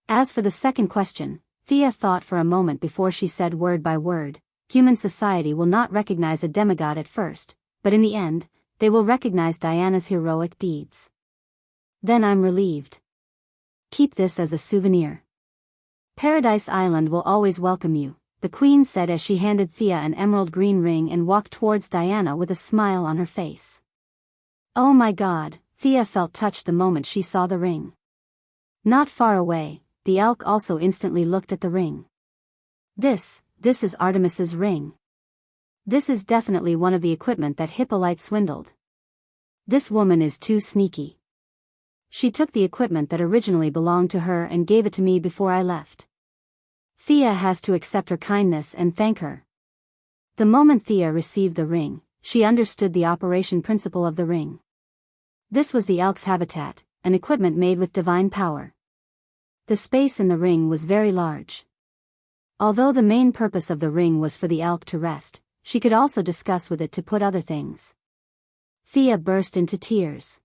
As for the second question, Thea thought for a moment before she said word by word, human society will not recognize a demigod at first, but in the end, they will recognize Diana's heroic deeds. Then I'm relieved. Keep this as a souvenir. Paradise Island will always welcome you, the Queen said as she handed Thea an emerald green ring and walked towards Diana with a smile on her face. Oh my God, Thea felt touched the moment she saw the ring. Not far away, the elk also instantly looked at the ring. This is Artemis's ring. This is definitely one of the equipment that Hippolyte swindled. This woman is too sneaky. She took the equipment that originally belonged to her and gave it to me before I left. Thea has to accept her kindness and thank her. The moment Thea received the ring, she understood the operation principle of the ring. This was the elk's habitat, an equipment made with divine power. The space in the ring was very large. Although the main purpose of the ring was for the elk to rest, she could also discuss with it to put other things. Thea burst into tears.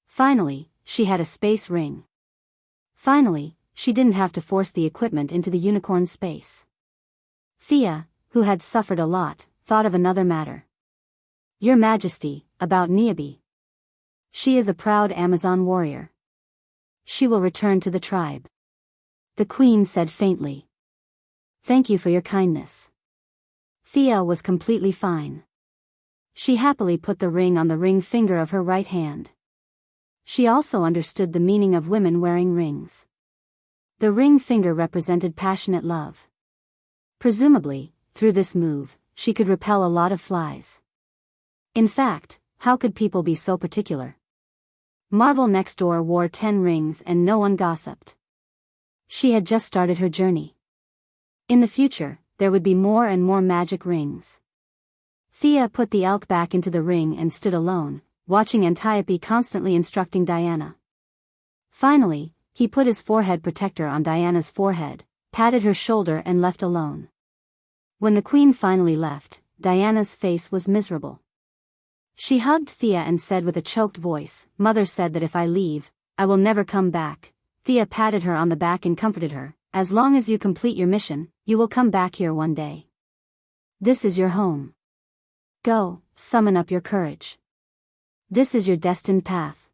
Finally, she had a space ring. Finally, she didn't have to force the equipment into the unicorn's space. Thea, who had suffered a lot, thought of another matter. Your Majesty, about Niabi. She is a proud Amazon warrior. She will return to the tribe. The queen said faintly. Thank you for your kindness. Thea was completely fine. She happily put the ring on the ring finger of her right hand. She also understood the meaning of women wearing rings. The ring finger represented passionate love. Presumably, through this move, she could repel a lot of flies. In fact, how could people be so particular? Marvel next door wore 10 rings and no one gossiped. She had just started her journey. In the future, there would be more and more magic rings. Thea put the elk back into the ring and stood alone, watching Antiope constantly instructing Diana. Finally, he put his forehead protector on Diana's forehead, patted her shoulder and left alone. When the queen finally left, Diana's face was miserable. She hugged Thea and said with a choked voice, Mother said that if I leave, I will never come back. Thea patted her on the back and comforted her, as long as you complete your mission, you will come back here one day. This is your home. Go, summon up your courage. This is your destined path.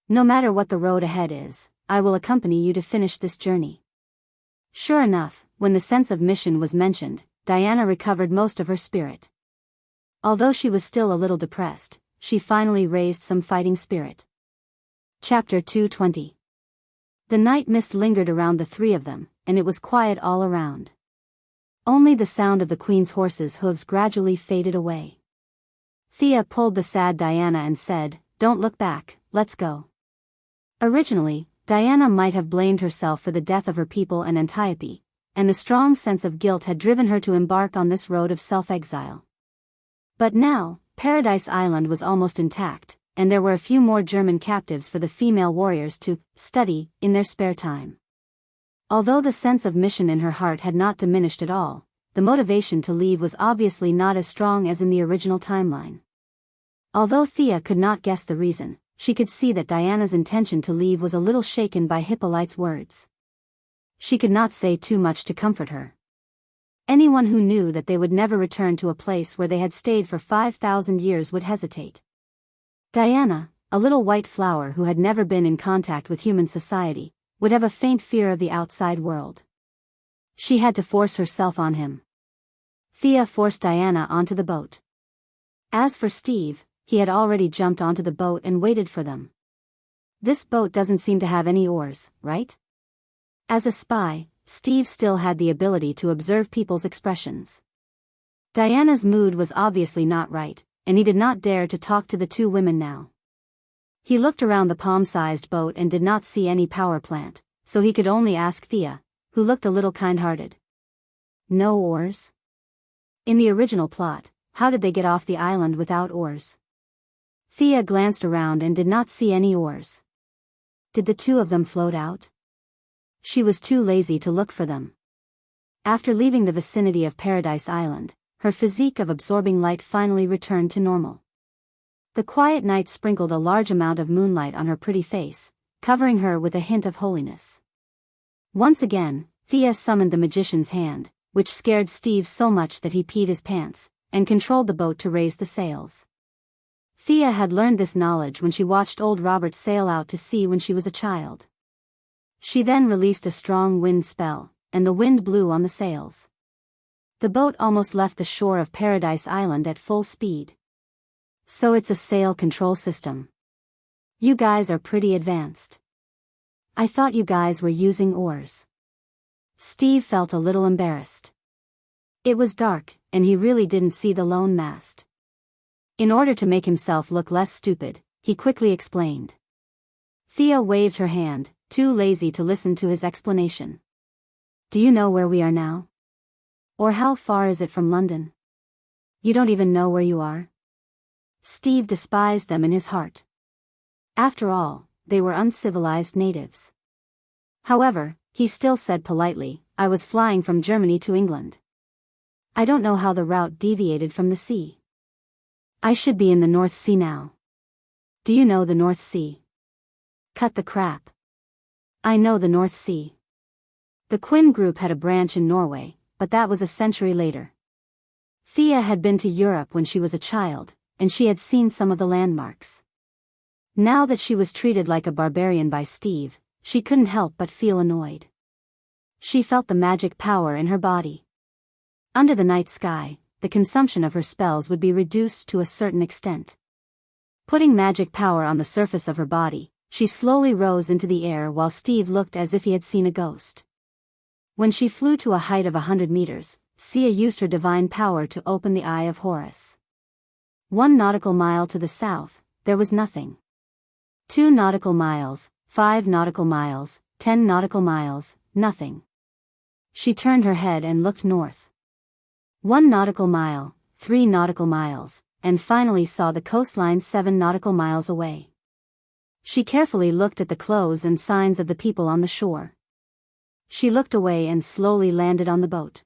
No matter what the road ahead is, I will accompany you to finish this journey. Sure enough, when the sense of mission was mentioned, Diana recovered most of her spirit. Although she was still a little depressed, she finally raised some fighting spirit. Chapter 220. The night mist lingered around the three of them, and it was quiet all around. Only the sound of the queen's horses' hooves gradually faded away. Thea pulled the sad Diana and said, Don't look back, let's go. Originally, Diana might have blamed herself for the death of her people and Antiope, and the strong sense of guilt had driven her to embark on this road of self-exile. But now, Paradise Island was almost intact, and there were a few more German captives for the female warriors to study in their spare time. Although the sense of mission in her heart had not diminished at all, the motivation to leave was obviously not as strong as in the original timeline. Although Thea could not guess the reason, she could see that Diana's intention to leave was a little shaken by Hippolyte's words. She could not say too much to comfort her. Anyone who knew that they would never return to a place where they had stayed for 5,000 years would hesitate. Diana, a little white flower who had never been in contact with human society, would have a faint fear of the outside world. She had to force herself on him. Thea forced Diana onto the boat. As for Steve, he had already jumped onto the boat and waited for them. This boat doesn't seem to have any oars, right? As a spy, Steve still had the ability to observe people's expressions. Diana's mood was obviously not right, and he did not dare to talk to the two women now. He looked around the palm-sized boat and did not see any power plant, so he could only ask Thea, who looked a little kind-hearted. No oars? In the original plot, how did they get off the island without oars? Thea glanced around and did not see any oars. Did the two of them float out? She was too lazy to look for them. After leaving the vicinity of Paradise Island, her physique of absorbing light finally returned to normal. The quiet night sprinkled a large amount of moonlight on her pretty face, covering her with a hint of holiness. Once again, Thea summoned the magician's hand, which scared Steve so much that he peed his pants, and controlled the boat to raise the sails. Thea had learned this knowledge when she watched old Robert sail out to sea when she was a child. She then released a strong wind spell, and the wind blew on the sails. The boat almost left the shore of Paradise Island at full speed. So it's a sail control system. You guys are pretty advanced. I thought you guys were using oars. Steve felt a little embarrassed. It was dark, and he really didn't see the lone mast. In order to make himself look less stupid, he quickly explained. Thea waved her hand, too lazy to listen to his explanation. Do you know where we are now? Or how far is it from London? You don't even know where you are? Steve despised them in his heart. After all, they were uncivilized natives. However, he still said politely, I was flying from Germany to England. I don't know how the route deviated from the sea. I should be in the North Sea now. Do you know the North Sea? Cut the crap. I know the North Sea. The Quinn Group had a branch in Norway, but that was a century later. Thea had been to Europe when she was a child, and she had seen some of the landmarks. Now that she was treated like a barbarian by Steve, she couldn't help but feel annoyed. She felt the magic power in her body. Under the night sky, the consumption of her spells would be reduced to a certain extent. Putting magic power on the surface of her body, she slowly rose into the air while Steve looked as if he had seen a ghost. When she flew to a height of 100 meters, Sia used her divine power to open the Eye of Horus. 1 nautical mile to the south, there was nothing. 2 nautical miles, 5 nautical miles, 10 nautical miles, nothing. She turned her head and looked north. 1 nautical mile, 3 nautical miles, and finally saw the coastline 7 nautical miles away. She carefully looked at the clothes and signs of the people on the shore. She looked away and slowly landed on the boat.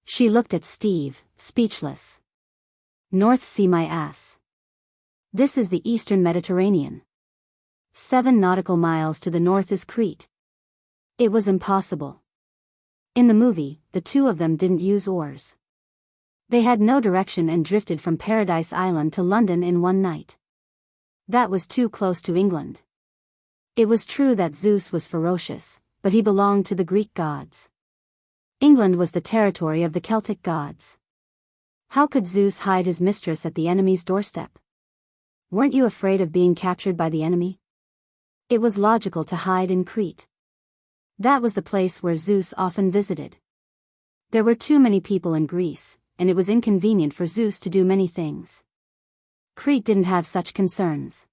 She looked at Steve, speechless. North Sea, my ass. This is the Eastern Mediterranean. 7 nautical miles to the north is Crete. It was impossible. In the movie, the two of them didn't use oars. They had no direction and drifted from Paradise Island to London in one night. That was too close to England. It was true that Zeus was ferocious, but he belonged to the Greek gods. England was the territory of the Celtic gods. How could Zeus hide his mistress at the enemy's doorstep? Weren't you afraid of being captured by the enemy? It was logical to hide in Crete. That was the place where Zeus often visited. There were too many people in Greece, and it was inconvenient for Zeus to do many things. Crete didn't have such concerns.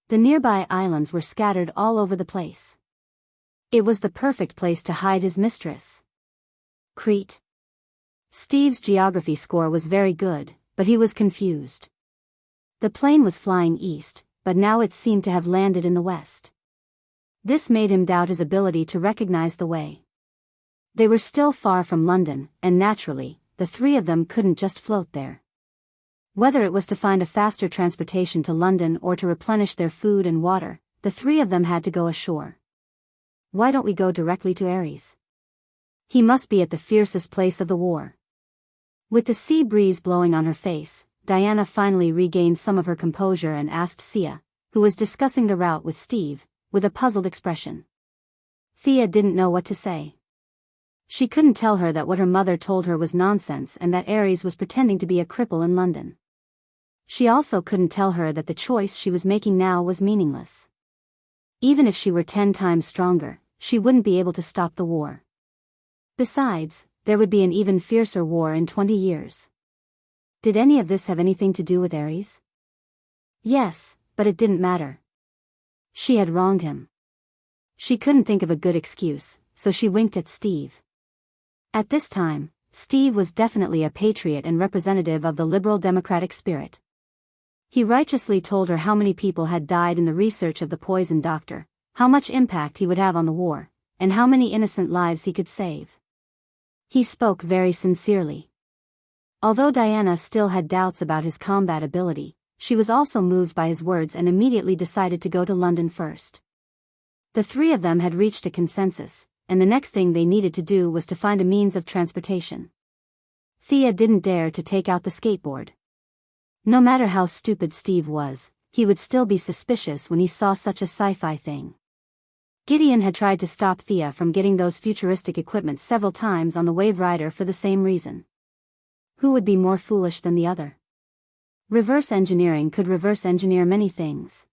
The nearby islands were scattered all over the place. It was the perfect place to hide his mistress. Crete. Steve's geography score was very good, but he was confused. The plane was flying east, but now it seemed to have landed in the west. This made him doubt his ability to recognize the way. They were still far from London, and naturally, the three of them couldn't just float there. Whether it was to find a faster transportation to London or to replenish their food and water, the three of them had to go ashore. Why don't we go directly to Ares? He must be at the fiercest place of the war. With the sea breeze blowing on her face, Diana finally regained some of her composure and asked Sia, who was discussing the route with Steve, with a puzzled expression. Thea didn't know what to say. She couldn't tell her that what her mother told her was nonsense and that Ares was pretending to be a cripple in London. She also couldn't tell her that the choice she was making now was meaningless. Even if she were 10 times stronger, she wouldn't be able to stop the war. Besides, there would be an even fiercer war in 20 years. Did any of this have anything to do with Ares? Yes, but it didn't matter. She had wronged him. She couldn't think of a good excuse, so she winked at Steve. At this time, Steve was definitely a patriot and representative of the liberal democratic spirit. He righteously told her how many people had died in the research of the poison doctor, how much impact he would have on the war, and how many innocent lives he could save. He spoke very sincerely. Although Diana still had doubts about his combat ability, she was also moved by his words and immediately decided to go to London first. The three of them had reached a consensus, and the next thing they needed to do was to find a means of transportation. Thea didn't dare to take out the skateboard. No matter how stupid Steve was, he would still be suspicious when he saw such a sci-fi thing. Gideon had tried to stop Thea from getting those futuristic equipment several times on the Wave Rider for the same reason. Who would be more foolish than the other? Reverse engineering could reverse engineer many things.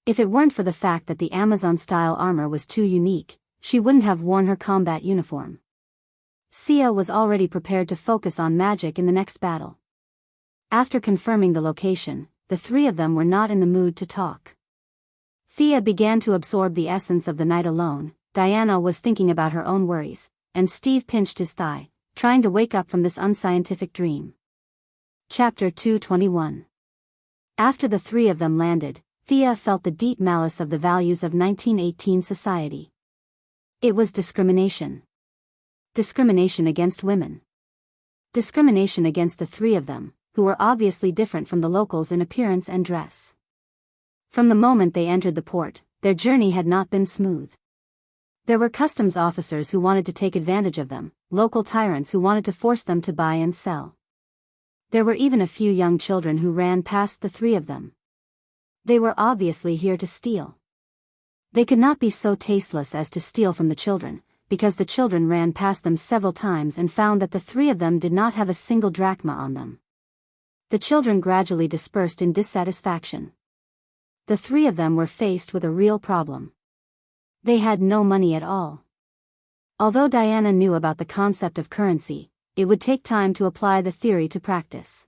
If it weren't for the fact that the Amazon-style armor was too unique, she wouldn't have worn her combat uniform. Sia was already prepared to focus on magic in the next battle. After confirming the location, the three of them were not in the mood to talk. Thea began to absorb the essence of the night alone. Diana was thinking about her own worries, and Steve pinched his thigh, trying to wake up from this unscientific dream. Chapter 221. After the three of them landed, Thea felt the deep malice of the values of 1918 society. It was discrimination. Discrimination against women. Discrimination against the three of them, who were obviously different from the locals in appearance and dress. From the moment they entered the port, their journey had not been smooth. There were customs officers who wanted to take advantage of them, local tyrants who wanted to force them to buy and sell. There were even a few young children who ran past the three of them. They were obviously here to steal. They could not be so tasteless as to steal from the children, because the children ran past them several times and found that the three of them did not have a single drachma on them. The children gradually dispersed in dissatisfaction. The three of them were faced with a real problem. They had no money at all. Although Diana knew about the concept of currency, it would take time to apply the theory to practice.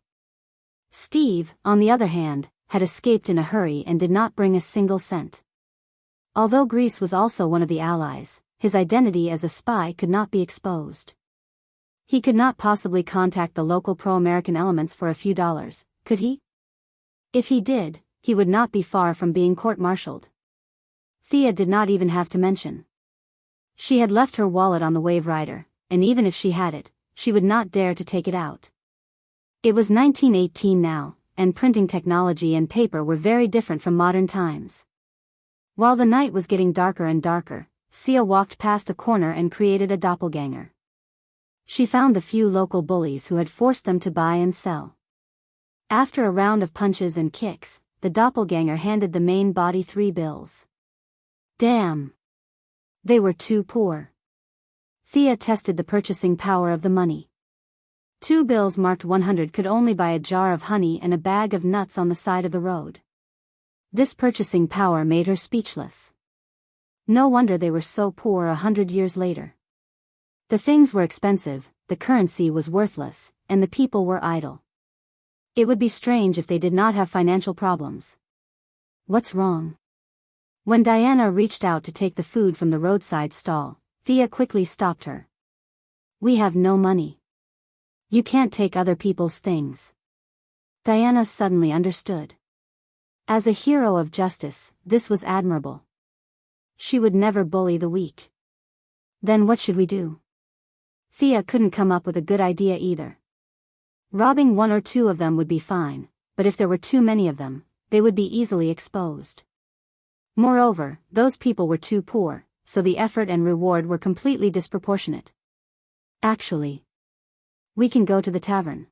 Steve, on the other hand, had escaped in a hurry and did not bring a single cent. Although Greece was also one of the allies, his identity as a spy could not be exposed. He could not possibly contact the local pro-American elements for a few dollars, could he? If he did, he would not be far from being court-martialed. Thea did not even have to mention. She had left her wallet on the Wave Rider, and even if she had it, she would not dare to take it out. It was 1918 now, and printing technology and paper were very different from modern times. While the night was getting darker and darker, Sia walked past a corner and created a doppelganger. She found the few local bullies who had forced them to buy and sell. After a round of punches and kicks, the doppelganger handed the main body 3 bills. Damn! They were too poor. Thea tested the purchasing power of the money. 2 bills marked 100 could only buy a jar of honey and a bag of nuts on the side of the road. This purchasing power made her speechless. No wonder they were so poor 100 years later. The things were expensive, the currency was worthless, and the people were idle. It would be strange if they did not have financial problems. What's wrong? When Diana reached out to take the food from the roadside stall, Thea quickly stopped her. We have no money. You can't take other people's things. Diana suddenly understood. As a hero of justice, this was admirable. She would never bully the weak. Then what should we do? Thea couldn't come up with a good idea either. Robbing 1 or 2 of them would be fine, but if there were too many of them, they would be easily exposed. Moreover, those people were too poor, so the effort and reward were completely disproportionate. Actually, we can go to the tavern.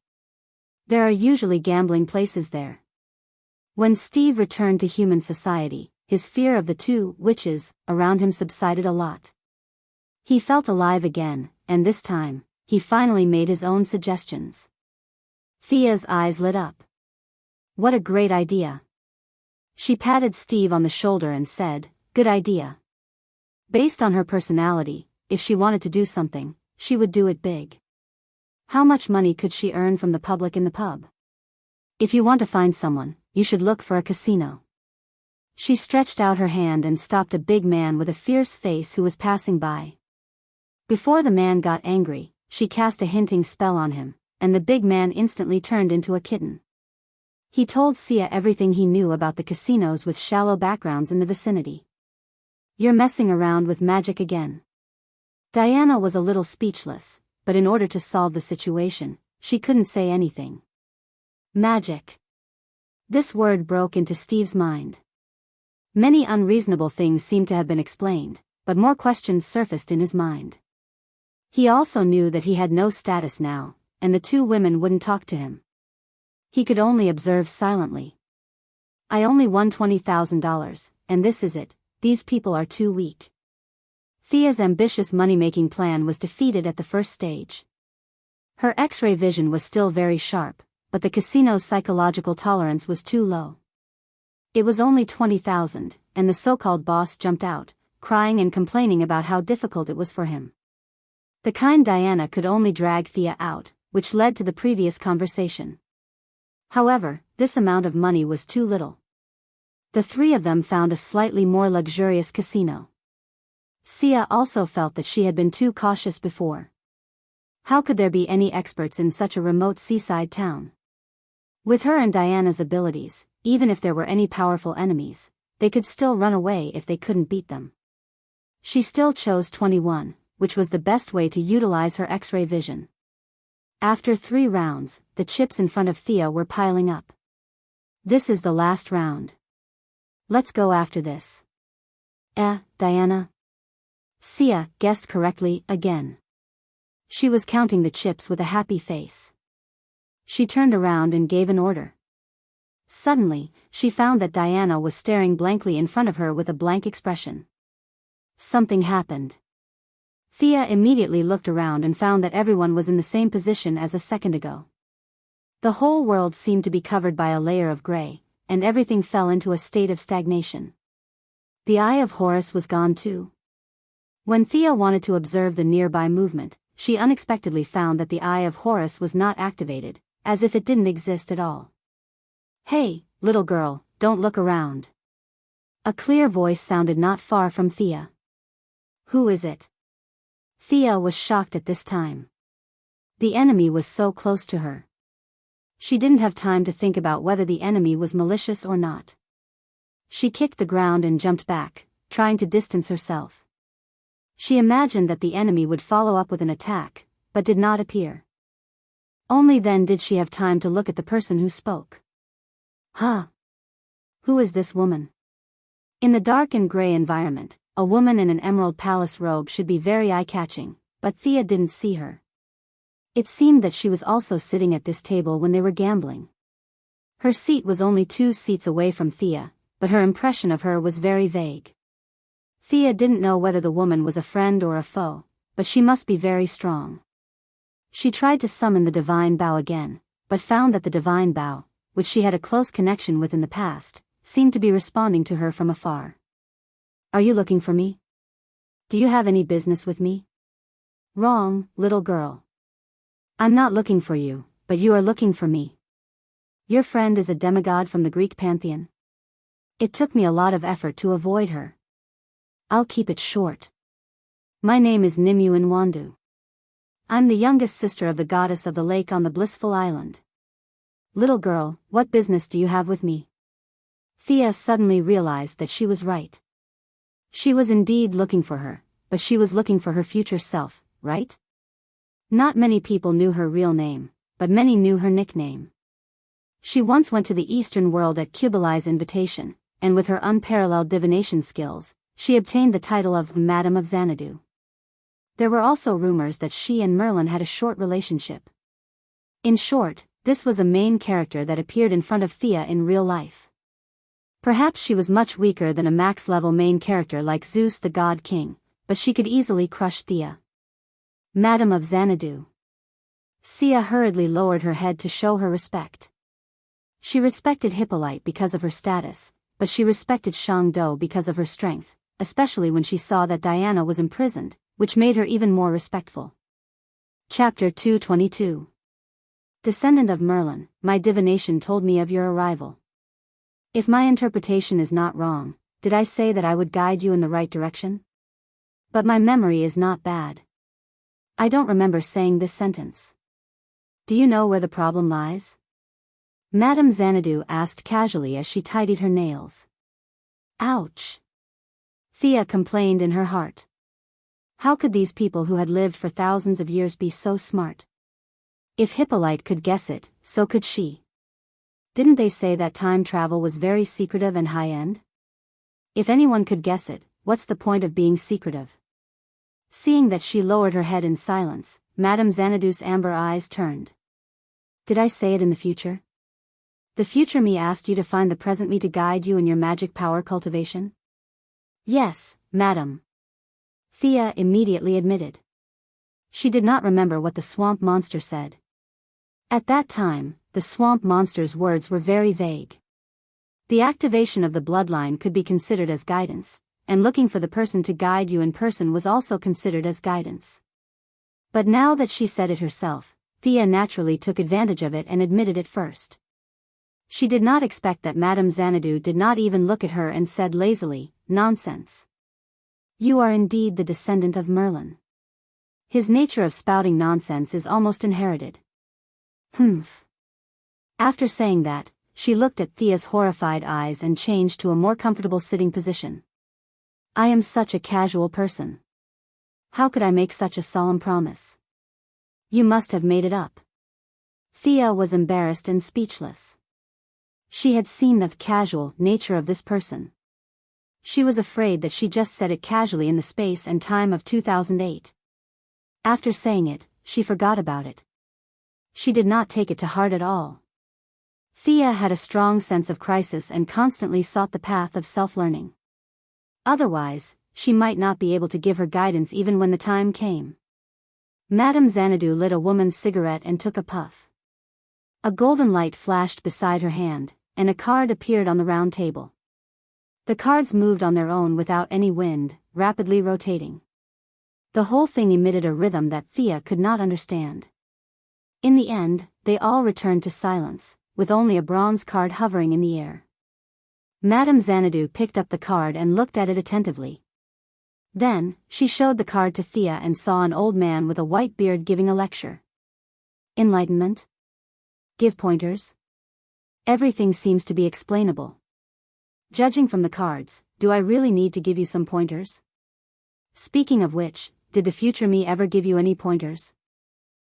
There are usually gambling places there. When Steve returned to human society, his fear of the 2 witches around him subsided a lot. He felt alive again, and this time, he finally made his own suggestions. Thea's eyes lit up. What a great idea. She patted Steve on the shoulder and said, "Good idea." Based on her personality, if she wanted to do something, she would do it big. How much money could she earn from the public in the pub? If you want to find someone, you should look for a casino. She stretched out her hand and stopped a big man with a fierce face who was passing by. Before the man got angry, she cast a hinting spell on him, and the big man instantly turned into a kitten. He told Sia everything he knew about the casinos with shallow backgrounds in the vicinity. You're messing around with magic again. Diana was a little speechless, but in order to solve the situation, she couldn't say anything. Magic. This word broke into Steve's mind. Many unreasonable things seemed to have been explained, but more questions surfaced in his mind. He also knew that he had no status now, and the 2 women wouldn't talk to him. He could only observe silently. I only won $20,000, and this is it, these people are too weak. Thea's ambitious money-making plan was defeated at the first stage. Her X-ray vision was still very sharp, but the casino's psychological tolerance was too low. It was only 20,000, and the so-called boss jumped out, crying and complaining about how difficult it was for him. The kind Diana could only drag Thea out, which led to the previous conversation. However, this amount of money was too little. The 3 of them found a slightly more luxurious casino. Sia also felt that she had been too cautious before. How could there be any experts in such a remote seaside town? With her and Diana's abilities, even if there were any powerful enemies, they could still run away if they couldn't beat them. She still chose 21, which was the best way to utilize her X-ray vision. After 3 rounds, the chips in front of Thea were piling up. This is the last round. Let's go after this. Diana? Sia guessed correctly again. She was counting the chips with a happy face. She turned around and gave an order. Suddenly, she found that Diana was staring blankly in front of her with a blank expression. Something happened. Thea immediately looked around and found that everyone was in the same position as a second ago. The whole world seemed to be covered by a layer of gray, and everything fell into a state of stagnation. The Eye of Horus was gone too. When Thea wanted to observe the nearby movement, she unexpectedly found that the Eye of Horus was not activated, as if it didn't exist at all. "Hey, little girl, don't look around." A clear voice sounded not far from Thea. "Who is it?" Thea was shocked at this time. The enemy was so close to her. She didn't have time to think about whether the enemy was malicious or not. She kicked the ground and jumped back, trying to distance herself. She imagined that the enemy would follow up with an attack, but did not appear. Only then did she have time to look at the person who spoke. "Huh? Who is this woman?" In the dark and gray environment, a woman in an emerald palace robe should be very eye-catching, but Thea didn't see her. It seemed that she was also sitting at this table when they were gambling. Her seat was only 2 seats away from Thea, but her impression of her was very vague. Thea didn't know whether the woman was a friend or a foe, but she must be very strong. She tried to summon the divine bow again, but found that the divine bow, which she had a close connection with in the past, seemed to be responding to her from afar. "Are you looking for me? Do you have any business with me?" "Wrong, little girl. I'm not looking for you, but you are looking for me. Your friend is a demigod from the Greek pantheon." It took me a lot of effort to avoid her. I'll keep it short. My name is Nimue Nwandu. I'm the youngest sister of the goddess of the lake on the blissful island. Little girl, what business do you have with me? Thea suddenly realized that she was right. She was indeed looking for her, but she was looking for her future self, right? Not many people knew her real name, but many knew her nickname. She once went to the Eastern world at Kubilai's invitation, and with her unparalleled divination skills, she obtained the title of Madam of Xanadu. There were also rumors that she and Merlin had a short relationship. In short, this was a main character that appeared in front of Thea in real life. Perhaps she was much weaker than a max-level main character like Zeus the God King, but she could easily crush Thea. Madam of Xanadu. Sia hurriedly lowered her head to show her respect. She respected Hippolyte because of her status, but she respected Shangdo because of her strength, especially when she saw that Diana was imprisoned, which made her even more respectful. Chapter 222. Descendant of Merlin, my divination told me of your arrival. If my interpretation is not wrong, did I say that I would guide you in the right direction? But my memory is not bad. I don't remember saying this sentence. Do you know where the problem lies? Madame Xanadu asked casually as she tidied her nails. Ouch! Thea complained in her heart. How could these people who had lived for thousands of years be so smart? If Hippolyte could guess it, so could she. Didn't they say that time travel was very secretive and high-end? If anyone could guess it, what's the point of being secretive? Seeing that she lowered her head in silence, Madame Xanadu's amber eyes turned. Did I say it in the future? The future me asked you to find the present me to guide you in your magic power cultivation? Yes, madam. Thea immediately admitted. She did not remember what the swamp monster said. At that time, the swamp monster's words were very vague. The activation of the bloodline could be considered as guidance, and looking for the person to guide you in person was also considered as guidance. But now that she said it herself, Thea naturally took advantage of it and admitted it first. She did not expect that Madame Xanadu did not even look at her and said lazily, "Nonsense. You are indeed the descendant of Merlin. His nature of spouting nonsense is almost inherited." Humph. After saying that, she looked at Thea's horrified eyes and changed to a more comfortable sitting position. I am such a casual person. How could I make such a solemn promise? You must have made it up. Thea was embarrassed and speechless. She had seen the casual nature of this person. She was afraid that she just said it casually in the space and time of 2008. After saying it, she forgot about it. She did not take it to heart at all. Thea had a strong sense of crisis and constantly sought the path of self-learning. Otherwise, she might not be able to give her guidance even when the time came. Madame Xanadu lit a woman's cigarette and took a puff. A golden light flashed beside her hand, and a card appeared on the round table. The cards moved on their own without any wind, rapidly rotating. The whole thing emitted a rhythm that Thea could not understand. In the end, they all returned to silence, with only a bronze card hovering in the air. Madame Xanadu picked up the card and looked at it attentively. Then, she showed the card to Thea and saw an old man with a white beard giving a lecture. Enlightenment? Give pointers? Everything seems to be explainable. Judging from the cards, do I really need to give you some pointers? Speaking of which, did the future me ever give you any pointers?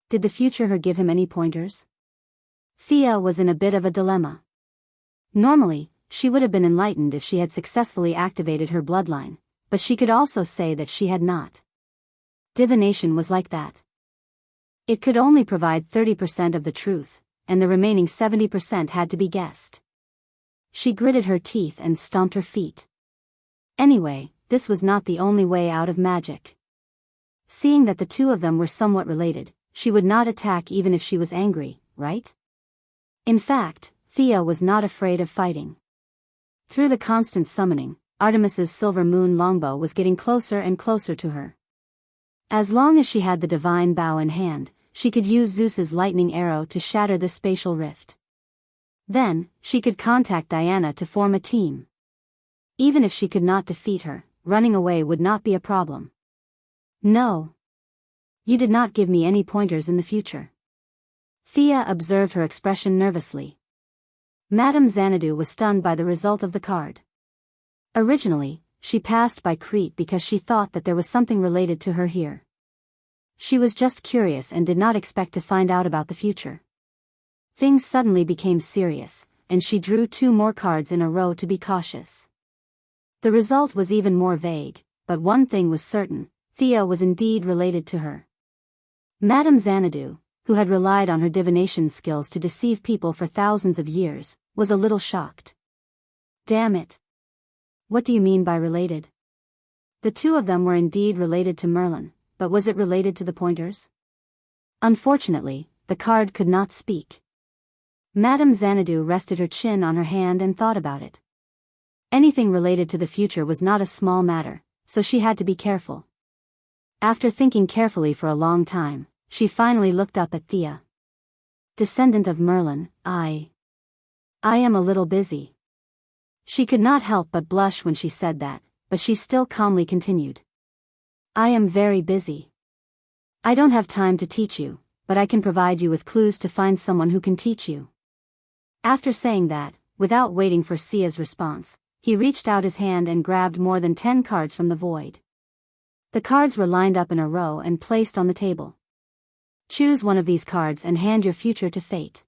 Did the future her give him any pointers? Thea was in a bit of a dilemma. Normally, she would have been enlightened if she had successfully activated her bloodline, but she could also say that she had not. Divination was like that. It could only provide 30% of the truth, and the remaining 70% had to be guessed. She gritted her teeth and stomped her feet. Anyway, this was not the only way out of magic. Seeing that the two of them were somewhat related, she would not attack even if she was angry, right? In fact, Thea was not afraid of fighting. Through the constant summoning, Artemis's silver moon longbow was getting closer and closer to her. As long as she had the divine bow in hand, she could use Zeus's lightning arrow to shatter this spatial rift. Then, she could contact Diana to form a team. Even if she could not defeat her, running away would not be a problem. No. You did not give me any pointers in the future. Thea observed her expression nervously. Madame Xanadu was stunned by the result of the card. Originally, she passed by Crete because she thought that there was something related to her here. She was just curious and did not expect to find out about the future. Things suddenly became serious, and she drew 2 more cards in a row to be cautious. The result was even more vague, but one thing was certain: Thea was indeed related to her. Madame Xanadu, who had relied on her divination skills to deceive people for thousands of years, was a little shocked. Damn it. What do you mean by related? The two of them were indeed related to Merlin, but was it related to the pointers? Unfortunately, the card could not speak. Madame Xanadu rested her chin on her hand and thought about it. Anything related to the future was not a small matter, so she had to be careful. After thinking carefully for a long time, she finally looked up at Thea. Descendant of Merlin, I am a little busy. She could not help but blush when she said that, but she still calmly continued. I am very busy. I don't have time to teach you, but I can provide you with clues to find someone who can teach you. After saying that, without waiting for Sia's response, he reached out his hand and grabbed more than 10 cards from the void. The cards were lined up in a row and placed on the table. Choose one of these cards and hand your future to fate.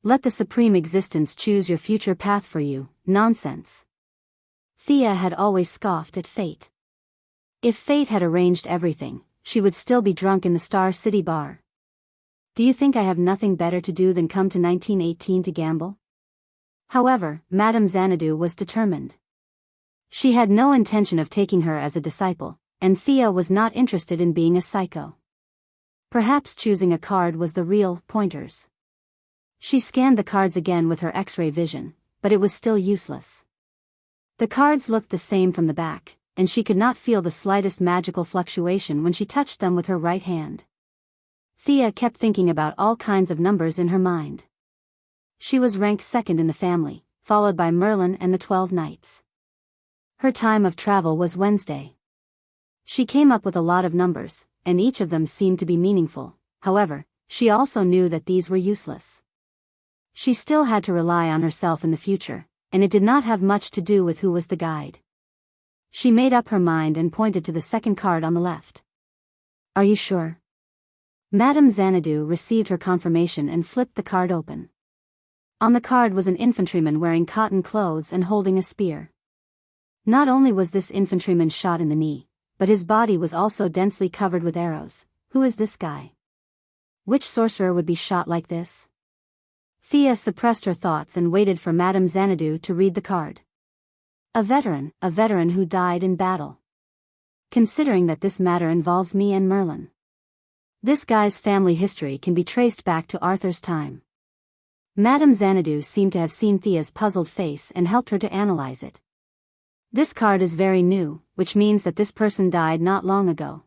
Let the supreme existence choose your future path for you. Nonsense. Thea had always scoffed at fate. If fate had arranged everything, she would still be drunk in the Star City bar. Do you think I have nothing better to do than come to 1918 to gamble? However, Madame Xanadu was determined. She had no intention of taking her as a disciple, and Thea was not interested in being a psycho. Perhaps choosing a card was the real pointers. She scanned the cards again with her X-ray vision, but it was still useless. The cards looked the same from the back, and she could not feel the slightest magical fluctuation when she touched them with her right hand. Thea kept thinking about all kinds of numbers in her mind. She was ranked second in the family, followed by Merlin and the 12 Knights. Her time of travel was Wednesday. She came up with a lot of numbers, and each of them seemed to be meaningful. However, she also knew that these were useless. She still had to rely on herself in the future, and it did not have much to do with who was the guide. She made up her mind and pointed to the second card on the left. Are you sure? Madame Xanadu received her confirmation and flipped the card open. On the card was an infantryman wearing cotton clothes and holding a spear. Not only was this infantryman shot in the knee, but his body was also densely covered with arrows. Who is this guy? Which sorcerer would be shot like this? Thea suppressed her thoughts and waited for Madame Xanadu to read the card. A veteran who died in battle. Considering that this matter involves me and Merlin. This guy's family history can be traced back to Arthur's time. Madame Xanadu seemed to have seen Thea's puzzled face and helped her to analyze it. This card is very new, which means that this person died not long ago.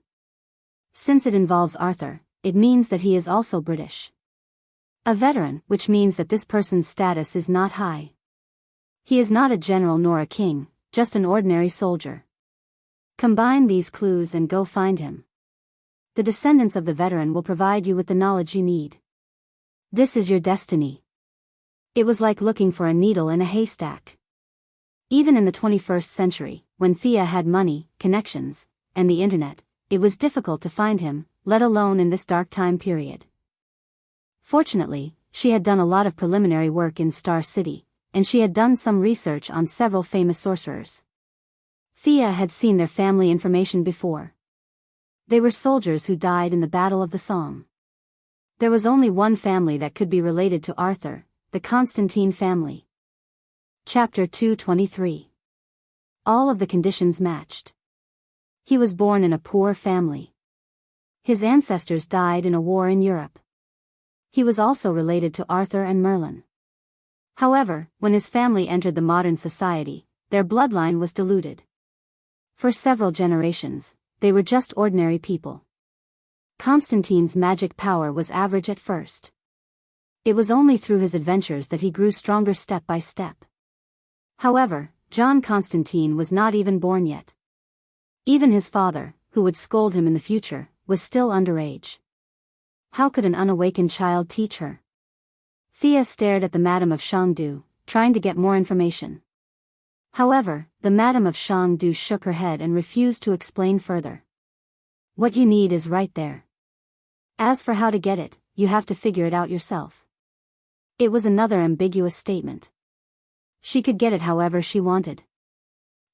Since it involves Arthur, it means that he is also British. A veteran, which means that this person's status is not high. He is not a general nor a king, just an ordinary soldier. Combine these clues and go find him. The descendants of the veteran will provide you with the knowledge you need. This is your destiny. It was like looking for a needle in a haystack. Even in the 21st century, when Thea had money, connections, and the internet, it was difficult to find him, let alone in this dark time period. Fortunately, she had done a lot of preliminary work in Star City, and she had done some research on several famous sorcerers. Thea had seen their family information before. They were soldiers who died in the Battle of the Somme. There was only one family that could be related to Arthur, the Constantine family. Chapter 223. All of the conditions matched. He was born in a poor family. His ancestors died in a war in Europe. He was also related to Arthur and Merlin. However, when his family entered the modern society, their bloodline was diluted. For several generations, they were just ordinary people. Constantine's magic power was average at first. It was only through his adventures that he grew stronger step by step. However, John Constantine was not even born yet. Even his father, who would scold him in the future, was still underage. How could an unawakened child teach her? Thea stared at the Madame of Shangdu, trying to get more information. However, the Madame of Shangdu shook her head and refused to explain further. What you need is right there. As for how to get it, you have to figure it out yourself. It was another ambiguous statement. She could get it however she wanted.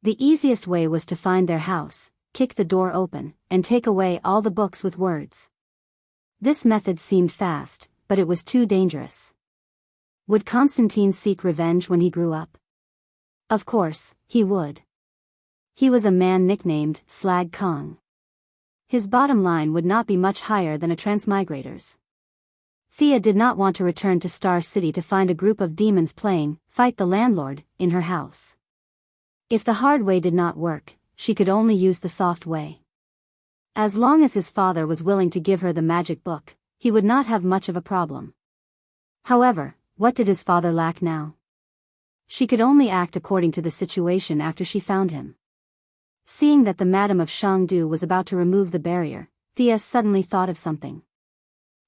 The easiest way was to find their house, kick the door open, and take away all the books with words. This method seemed fast, but it was too dangerous. Would Constantine seek revenge when he grew up? Of course, he would. He was a man nicknamed Slag Kong. His bottom line would not be much higher than a transmigrator's. Thea did not want to return to Star City to find a group of demons playing Fight the Landlord in her house. If the hard way did not work, she could only use the soft way. As long as his father was willing to give her the magic book, he would not have much of a problem. However, what did his father lack now? She could only act according to the situation after she found him. Seeing that the Madame of Shangdu was about to remove the barrier, Thea suddenly thought of something.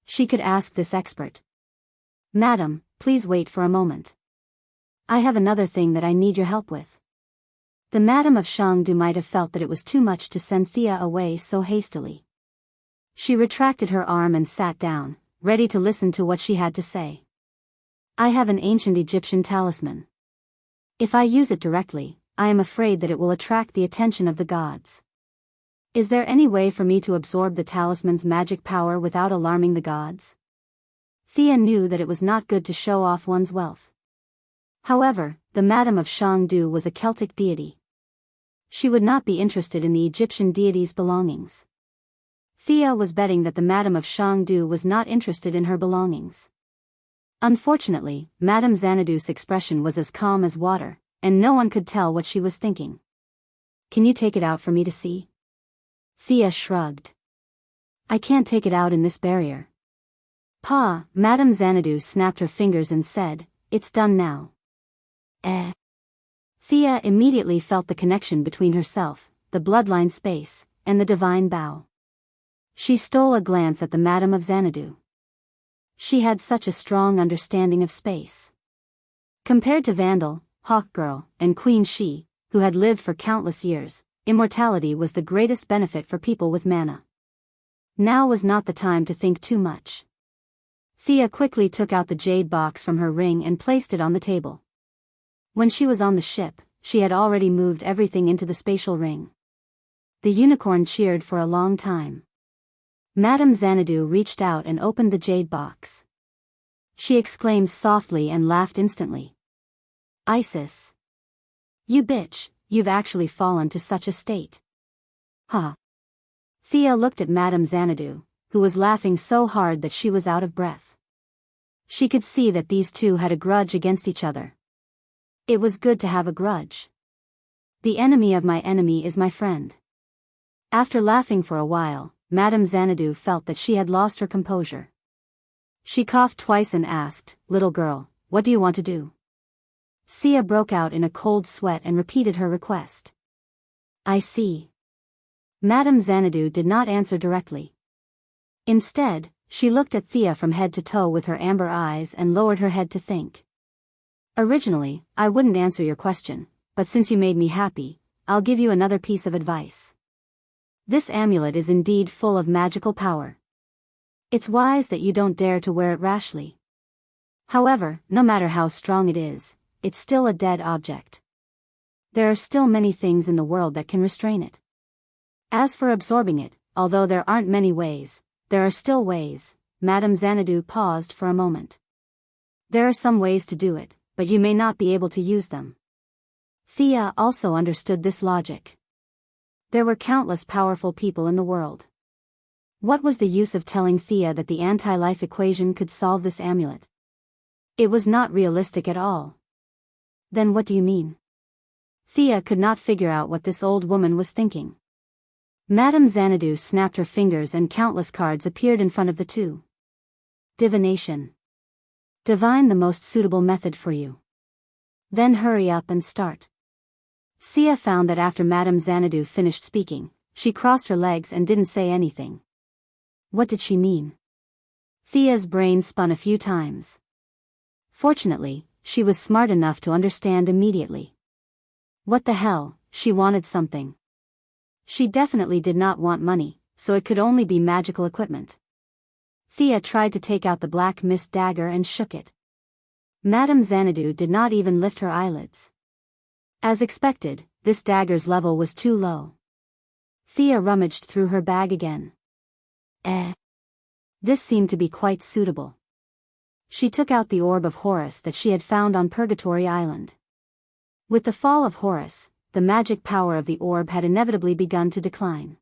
She could ask this expert. Madam, please wait for a moment. I have another thing that I need your help with. The Madame of Shangdu might have felt that it was too much to send Thea away so hastily. She retracted her arm and sat down, ready to listen to what she had to say. I have an ancient Egyptian talisman. If I use it directly, I am afraid that it will attract the attention of the gods. Is there any way for me to absorb the talisman's magic power without alarming the gods? Thea knew that it was not good to show off one's wealth. However, the Madame of Shangdu was a Celtic deity. She would not be interested in the Egyptian deity's belongings. Thea was betting that the Madame of Shangdu was not interested in her belongings. Unfortunately, Madame Xanadu's expression was as calm as water, and no one could tell what she was thinking. Can you take it out for me to see? Thea shrugged. I can't take it out in this barrier. Pa, Madame Xanadu snapped her fingers and said, it's done now. Thea immediately felt the connection between herself, the bloodline space, and the divine bow. She stole a glance at the Madame of Xanadu. She had such a strong understanding of space. Compared to Vandal, Hawkgirl, and Queen Shi, who had lived for countless years, immortality was the greatest benefit for people with mana. Now was not the time to think too much. Thea quickly took out the jade box from her ring and placed it on the table. When she was on the ship, she had already moved everything into the spatial ring. The unicorn cheered for a long time. Madame Xanadu reached out and opened the jade box. She exclaimed softly and laughed instantly. "Isis. You bitch, you've actually fallen to such a state." Huh. Thea looked at Madame Xanadu, who was laughing so hard that she was out of breath. She could see that these two had a grudge against each other. It was good to have a grudge. The enemy of my enemy is my friend. After laughing for a while, Madame Xanadu felt that she had lost her composure. She coughed twice and asked, "Little girl, what do you want to do?" Sia broke out in a cold sweat and repeated her request. "I see." Madame Xanadu did not answer directly. Instead, she looked at Thea from head to toe with her amber eyes and lowered her head to think. "Originally, I wouldn't answer your question, but since you made me happy, I'll give you another piece of advice. This amulet is indeed full of magical power. It's wise that you don't dare to wear it rashly. However, no matter how strong it is, it's still a dead object. There are still many things in the world that can restrain it. As for absorbing it, although there aren't many ways, there are still ways." Madame Xanadu paused for a moment. "There are some ways to do it, but you may not be able to use them." Thea also understood this logic. There were countless powerful people in the world. What was the use of telling Thea that the anti-life equation could solve this amulet? It was not realistic at all. Then what do you mean? Thea could not figure out what this old woman was thinking. Madame Xanadu snapped her fingers and countless cards appeared in front of the two. "Divination. Divine the most suitable method for you. Then hurry up and start." Sia found that after Madame Xanadu finished speaking, she crossed her legs and didn't say anything. What did she mean? Thea's brain spun a few times. Fortunately, she was smart enough to understand immediately. What the hell, she wanted something. She definitely did not want money, so it could only be magical equipment. Thea tried to take out the black mist dagger and shook it. Madame Xanadu did not even lift her eyelids. As expected, this dagger's level was too low. Thea rummaged through her bag again. This seemed to be quite suitable. She took out the orb of Horus that she had found on Purgatory Island. With the fall of Horus, the magic power of the orb had inevitably begun to decline.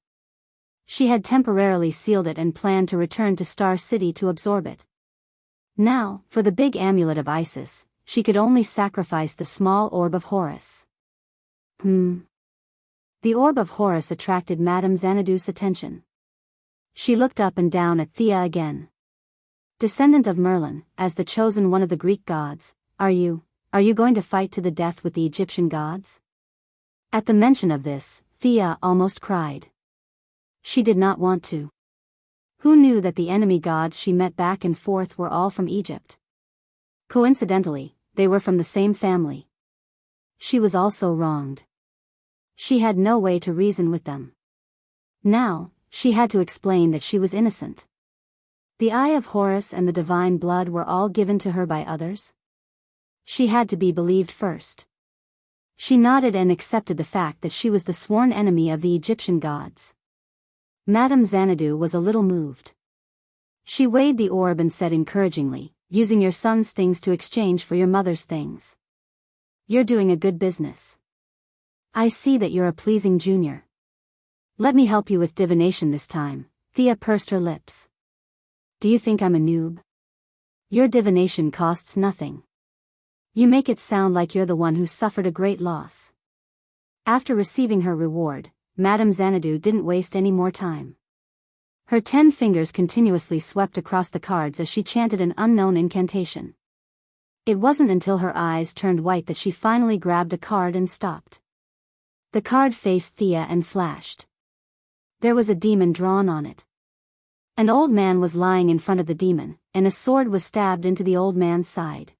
She had temporarily sealed it and planned to return to Star City to absorb it. Now, for the big amulet of Isis, she could only sacrifice the small orb of Horus. The orb of Horus attracted Madame Xanadu's attention. She looked up and down at Thea again. "Descendant of Merlin, as the chosen one of the Greek gods, are you going to fight to the death with the Egyptian gods?" At the mention of this, Thea almost cried. She did not want to. Who knew that the enemy gods she met back and forth were all from Egypt? Coincidentally, they were from the same family. She was also wronged. She had no way to reason with them. Now, she had to explain that she was innocent. The Eye of Horus and the divine blood were all given to her by others. She had to be believed first. She nodded and accepted the fact that she was the sworn enemy of the Egyptian gods. Madame Xanadu was a little moved. She weighed the orb and said encouragingly, "Using your son's things to exchange for your mother's things. You're doing a good business. I see that you're a pleasing junior. Let me help you with divination this time." Thea pursed her lips. "Do you think I'm a noob? Your divination costs nothing. You make it sound like you're the one who suffered a great loss." After receiving her reward, Madame Xanadu didn't waste any more time. Her 10 fingers continuously swept across the cards as she chanted an unknown incantation. It wasn't until her eyes turned white that she finally grabbed a card and stopped. The card faced Thea and flashed. There was a demon drawn on it. An old man was lying in front of the demon, and a sword was stabbed into the old man's side.